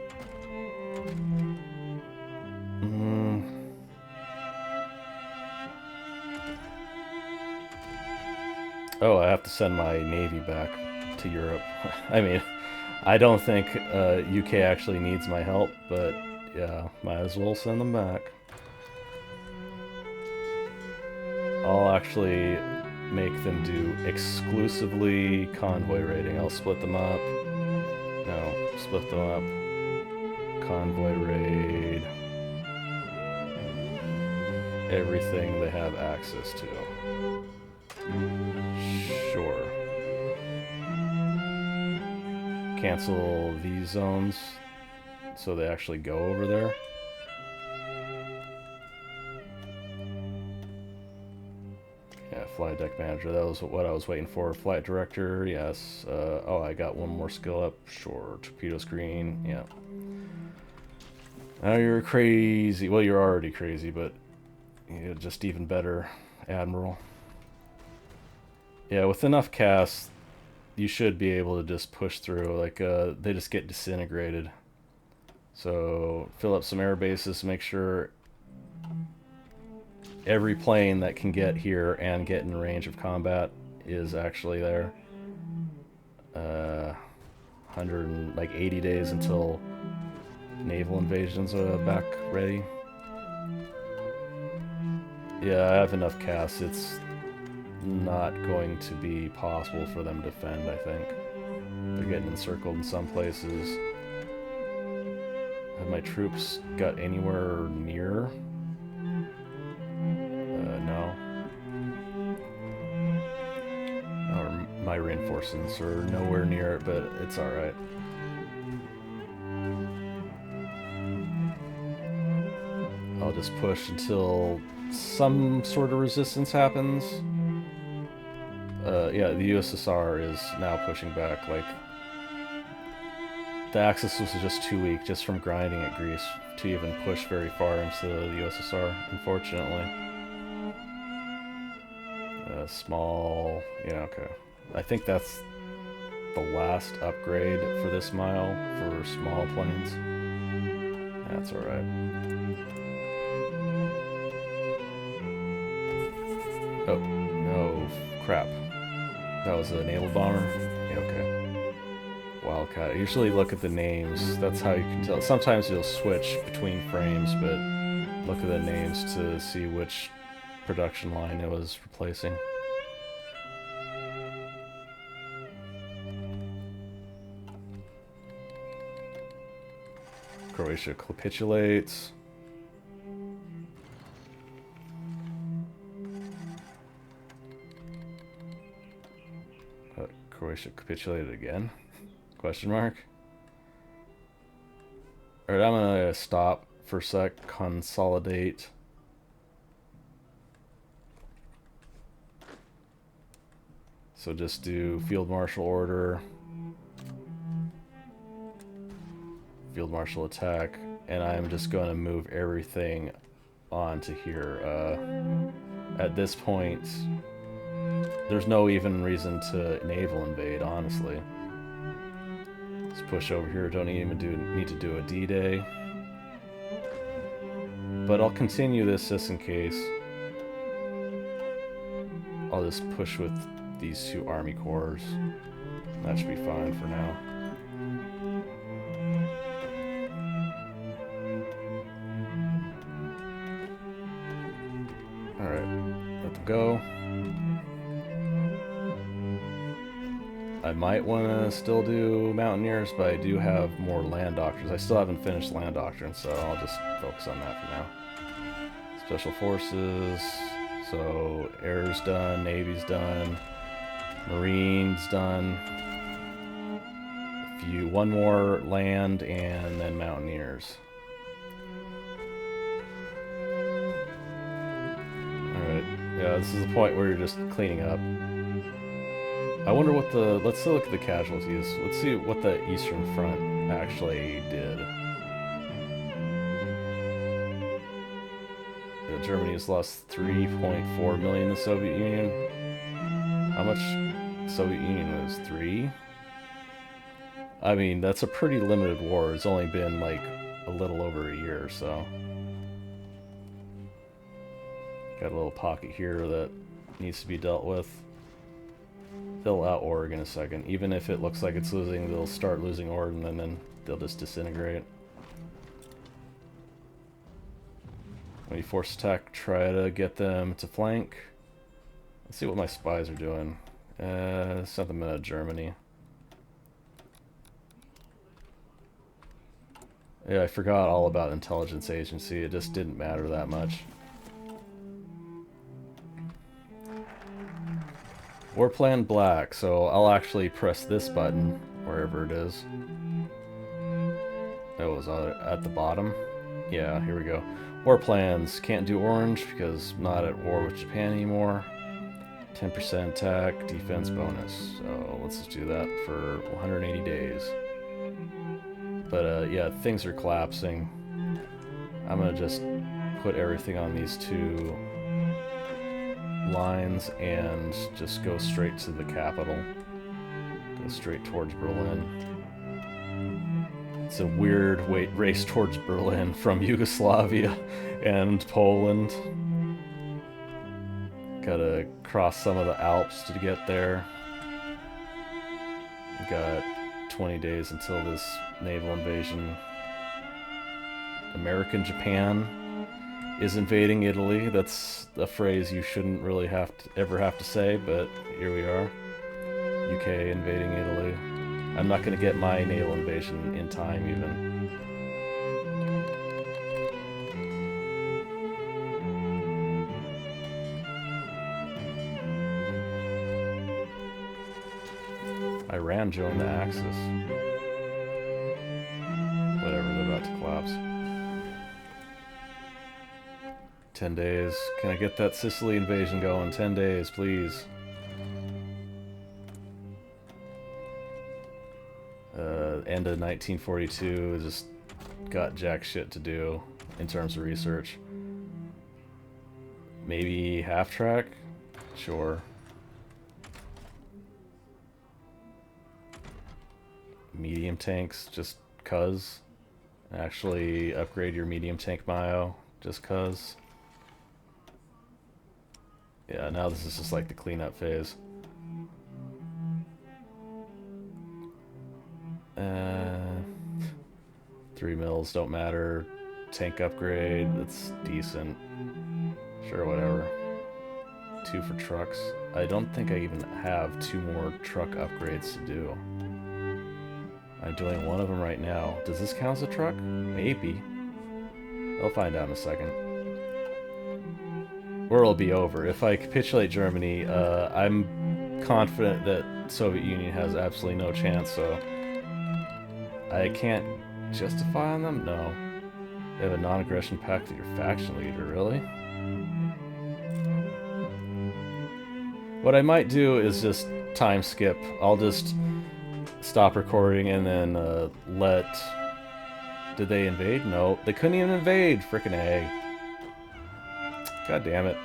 Oh, I have to send my navy back to Europe. I mean, I don't think UK actually needs my help, but yeah, might as well send them back. I'll actually make them do exclusively convoy raiding. I'll split them up. No, split them up. Convoy raid. Everything they have access to. Sure. Cancel these zones so they actually go over there. Yeah, flight deck manager, that was what I was waiting for. Flight director, yes. Oh, I got one more skill up. Sure. Torpedo screen, yeah. Now you're crazy. Well, you're already crazy, but you're just even better, Admiral. Yeah, with enough cast, you should be able to just push through. Like, they just get disintegrated. So, fill up some air bases, make sure every plane that can get here and get in range of combat is actually there. 180 days until naval invasions are back ready. Yeah, I have enough cast. It's not going to be possible for them to defend, I think. They're getting encircled in some places. Have my troops got anywhere near? No. My reinforcements are nowhere near it, but it's alright. I'll just push until some sort of resistance happens. Yeah, the USSR is now pushing back. Like, the Axis was just too weak, just from grinding at Greece, to even push very far into the USSR, unfortunately. Small... yeah, okay. I think that's the last upgrade for this mile for small planes. That's alright. Oh, no, crap. That was a naval bomber? Yeah, okay. Wildcat. I usually look at the names. That's how you can tell. Sometimes you'll switch between frames, but look at the names to see which production line it was replacing. Croatia capitulates. Croatia capitulated again? Question mark. Alright, I'm gonna stop for a sec, consolidate. So just do field marshal order, field marshal attack, and I'm just going to move everything onto here. At this point, there's no even reason to naval invade, honestly. Let's push over here. Don't even need to do a D-Day. But I'll continue this just in case. I'll just push with these two army corps. That should be fine for now. Alright, let them go. I might want to still do Mountaineers, but I do have more Land Doctrines. I still haven't finished Land Doctrine, so I'll just focus on that for now. Special Forces, so Air's done, Navy's done, Marine's done. One more Land, and then Mountaineers. Alright, yeah, this is the point where you're just cleaning up. I wonder what the... let's look at the casualties. Let's see what the Eastern Front actually did. Germany has lost 3.4 million in the Soviet Union. How much Soviet Union was? 3? I mean, that's a pretty limited war. It's only been like a little over a year, so... got a little pocket here that needs to be dealt with. They'll out-org in a second. Even if it looks like it's losing, they'll start losing org, and then they'll just disintegrate. When you force attack, try to get them to flank. Let's see what my spies are doing. Sent them to Germany. Yeah, I forgot all about intelligence agency. It just didn't matter that much. War plan black, so I'll actually press this button, wherever it is. That was at the bottom. Yeah, here we go. War plans. Can't do orange because I'm not at war with Japan anymore. 10% attack, defense bonus. So let's just do that for 180 days. But yeah, things are collapsing. I'm gonna just put everything on these two lines and just go straight to the capital. Go straight towards Berlin. It's a weird race towards Berlin from Yugoslavia and Poland. Gotta cross some of the Alps to get there. Got 20 days until this naval invasion. American Japan is invading Italy. That's a phrase you shouldn't really ever have to say, but here we are. UK invading Italy. I'm not going to get my naval invasion in time, even. Iran joined the Axis. Whatever, they're about to collapse. 10 days. Can I get that Sicily invasion going? 10 days, please. End of 1942, just got jack shit to do in terms of research. Maybe half track? Sure. Medium tanks, just cuz. Actually upgrade your medium tank Mayo, just cuz. Yeah, now this is just like the cleanup phase. 3 mils don't matter. Tank upgrade, that's decent. Sure, whatever. 2 for trucks. I don't think I even have 2 more truck upgrades to do. I'm doing one of them right now. Does this count as a truck? Maybe. I'll find out in a second. Or it'll be over. If I capitulate Germany, I'm confident that Soviet Union has absolutely no chance, so I can't justify on them? No. They have a non-aggression pact with your faction leader, really? What I might do is just time skip. I'll just stop recording and then let... Did they invade? No. They couldn't even invade! Frickin' A. God damn it.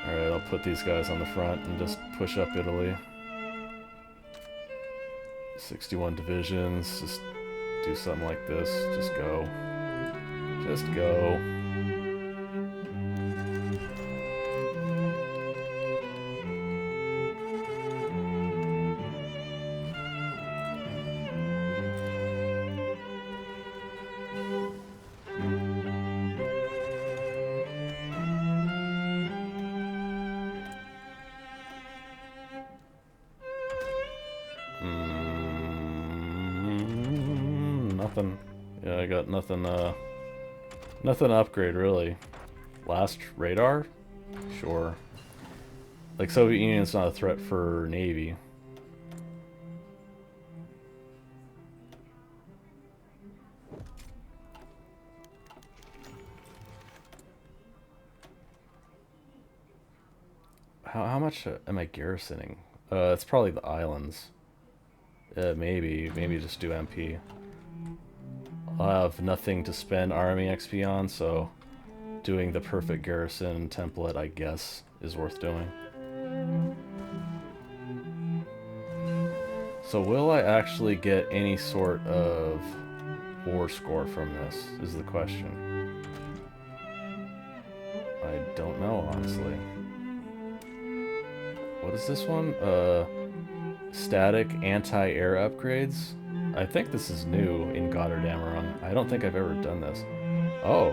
Alright, I'll put these guys on the front and just push up Italy. 61 divisions, just do something like this. Just go. Just go. Nothing. Yeah, I got nothing, nothing to upgrade, really. Last radar? Sure. Like, Soviet Union's not a threat for Navy. How much am I garrisoning? It's probably the islands. Maybe just do MP. I'll have nothing to spend army XP on, so doing the perfect garrison template, I guess, is worth doing. So will I actually get any sort of war score from this, is the question. I don't know, honestly. What is this one? Static anti-air upgrades? I think this is new in Gotterdammerung. I don't think I've ever done this. Oh.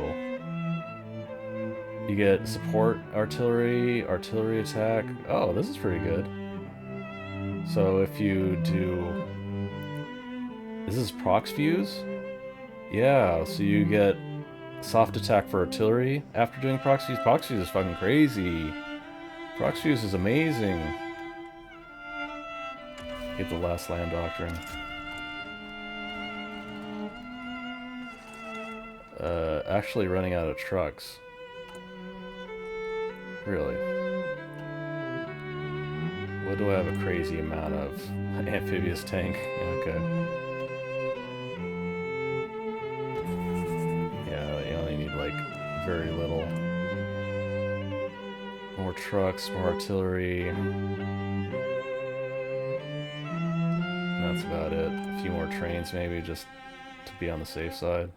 You get support artillery, artillery attack. Oh, this is pretty good. So if you do... Is this prox fuse? Yeah, so you get soft attack for artillery after doing prox fuse. Prox fuse is fucking crazy. Prox fuse is amazing. Get the last land doctrine. Actually running out of trucks. Really? What do I have a crazy amount of? Amphibious tank. Okay. Yeah, you only need like very little. More trucks, more artillery. That's about it. A few more trains maybe, just to be on the safe side.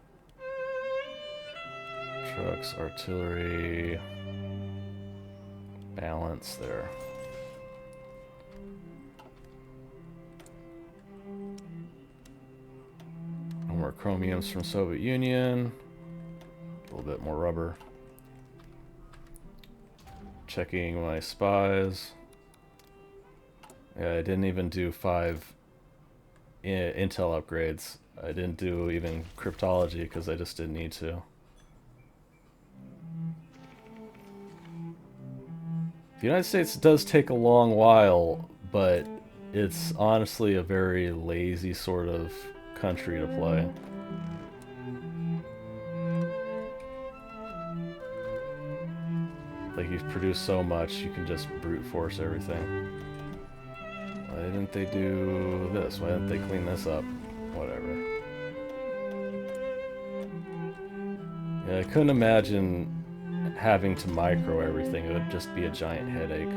Trucks, artillery, balance there. No more chromiums from Soviet Union. A little bit more rubber. Checking my spies. Yeah, I didn't even do 5 intel upgrades. I didn't do even cryptology because I just didn't need to. The United States does take a long while, but it's honestly a very lazy sort of country to play. Like, you've produced so much, you can just brute force everything. Why didn't they do this? Why didn't they clean this up? Whatever. Yeah, I couldn't imagine having to micro everything. It would just be a giant headache.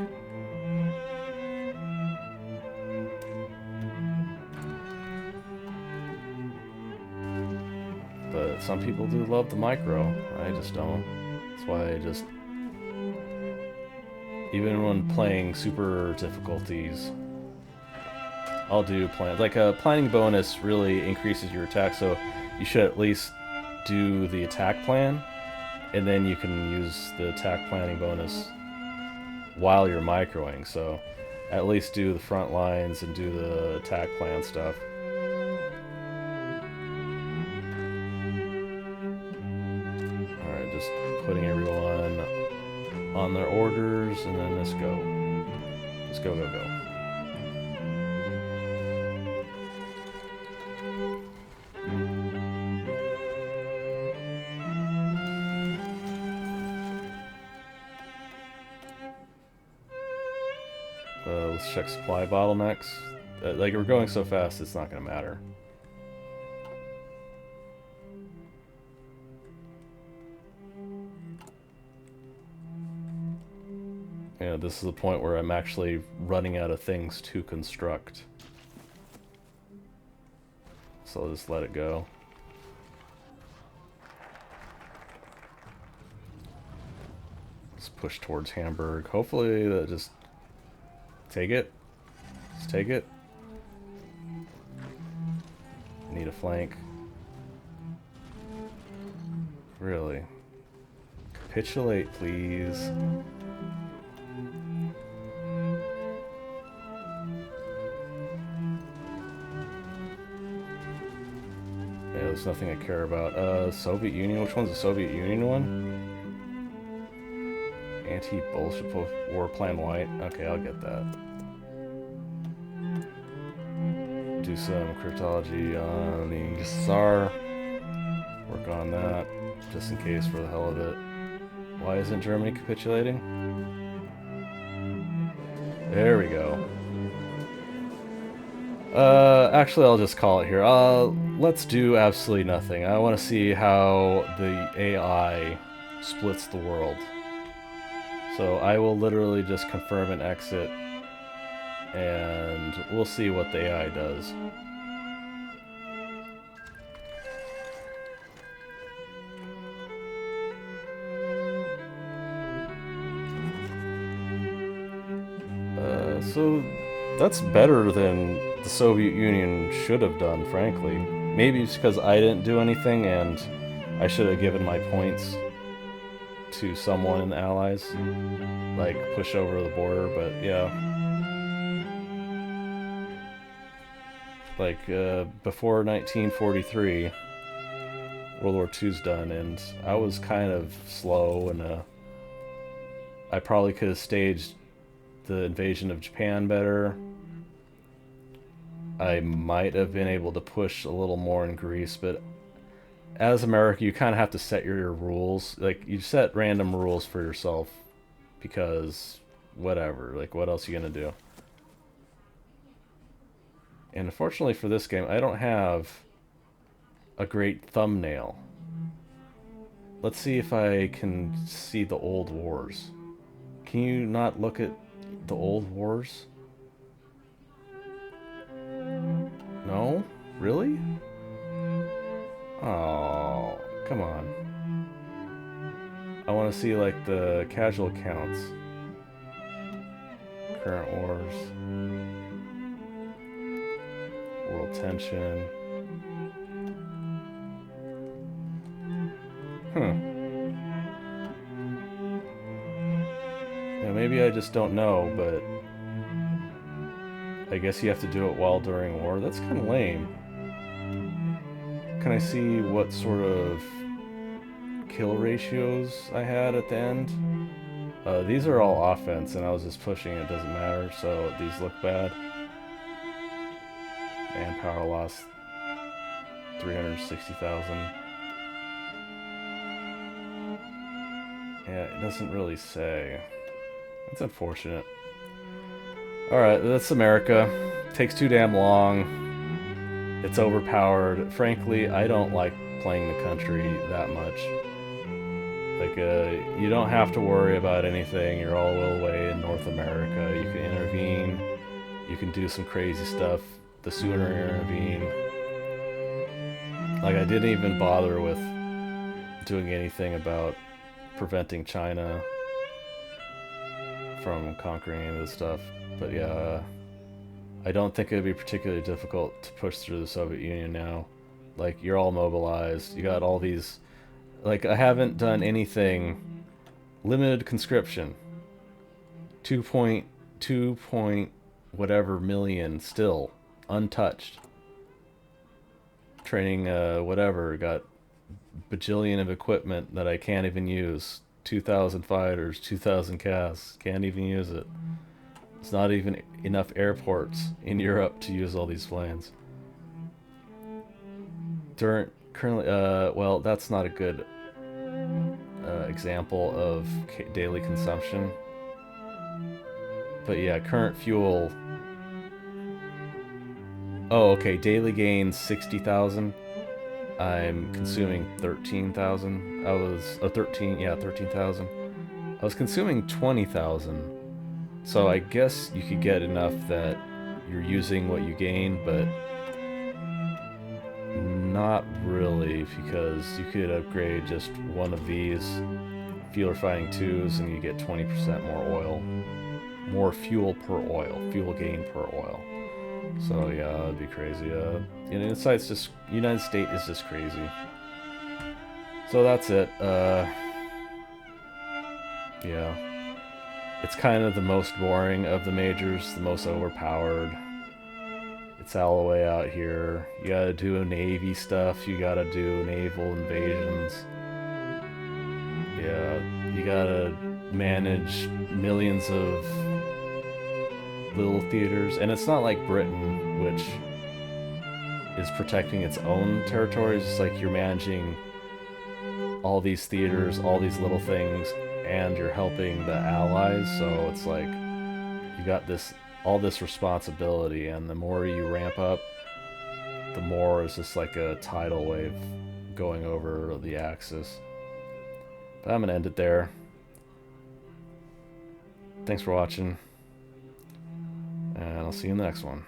But some people do love the micro. I just don't. That's why I just... Even when playing super difficulties, I'll do plan. Like, a planning bonus really increases your attack, so you should at least do the attack plan, and then you can use the attack planning bonus while you're microing. So at least do the front lines and do the attack plan stuff. Alright, just putting everyone on their orders, and then let's go. Just go, go, go. Let's check supply bottlenecks. Like, we're going so fast, it's not going to matter. You know, this is the point where I'm actually running out of things to construct. So I'll just let it go. Let's push towards Hamburg. Hopefully that just... Take it. Just take it. Need a flank. Really? Capitulate, please. Yeah, there's nothing I care about. Soviet Union. Which one's the Soviet Union one? Anti-bullshit war plan white. Okay, I'll get that. Do some cryptology on the Tsar. Work on that, just in case, for the hell of it. Why isn't Germany capitulating? There we go. Actually, I'll just call it here. Let's do absolutely nothing. I want to see how the AI splits the world. So I will literally just confirm and exit, and we'll see what the AI does. So that's better than the Soviet Union should have done, frankly. Maybe it's because I didn't do anything and I should have given my points to someone in the Allies. Like, push over the border, but yeah. Like, before 1943, World War II's done, and I was kind of slow, and I probably could have staged the invasion of Japan better. I might have been able to push a little more in Greece, but as America, you kind of have to set your rules. Like, you set random rules for yourself, because whatever, like, what else are you gonna do? And unfortunately for this game, I don't have a great thumbnail. Let's see if I can see the old wars. Can you not look at the old wars? No? Really? Oh, come on. I want to see, like, the casual counts. Current wars. World tension. Yeah, maybe I just don't know, but I guess you have to do it while during war. That's kind of lame. Can I see what sort of kill ratios I had at the end? These are all offense, and I was just pushing. It doesn't matter, so these look bad. Manpower lost 360,000. Yeah, it doesn't really say. That's unfortunate. Alright, that's America. Takes too damn long. It's overpowered. Frankly, I don't like playing the country that much. Like, you don't have to worry about anything. You're all the way in North America. You can intervene. You can do some crazy stuff the sooner you intervene. Like, I didn't even bother with doing anything about preventing China from conquering any of this stuff. But yeah, I don't think it would be particularly difficult to push through the Soviet Union now. Like, you're all mobilized. You got all these... Like, I haven't done anything... Limited conscription. 2 point whatever million still. Untouched. Training, whatever. Got bajillion of equipment that I can't even use. 2,000 fighters, 2,000 casks. Can't even use it. It's not even enough airports in Europe to use all these planes. Currently, well, that's not a good example of daily consumption. But yeah, current fuel. Oh, okay, daily gains 60,000. I'm consuming 13,000. I was 13,000. I was consuming 20,000. So I guess you could get enough that you're using what you gain, but not really, because you could upgrade just one of these fuel refining 2s and you get 20% more oil. More fuel per oil. Fuel gain per oil. So yeah, that'd be crazy. United States is just crazy. So that's it. Yeah. It's kind of the most boring of the majors, the most overpowered. It's all the way out here. You gotta do Navy stuff, you gotta do naval invasions. Yeah, you gotta manage millions of little theaters. And it's not like Britain, which is protecting its own territories. It's like you're managing all these theaters, all these little things, and you're helping the allies, so it's like you got all this responsibility, and the more you ramp up, the more it's just like a tidal wave going over the axis. But I'm gonna end it there. Thanks for watching, and I'll see you in the next one.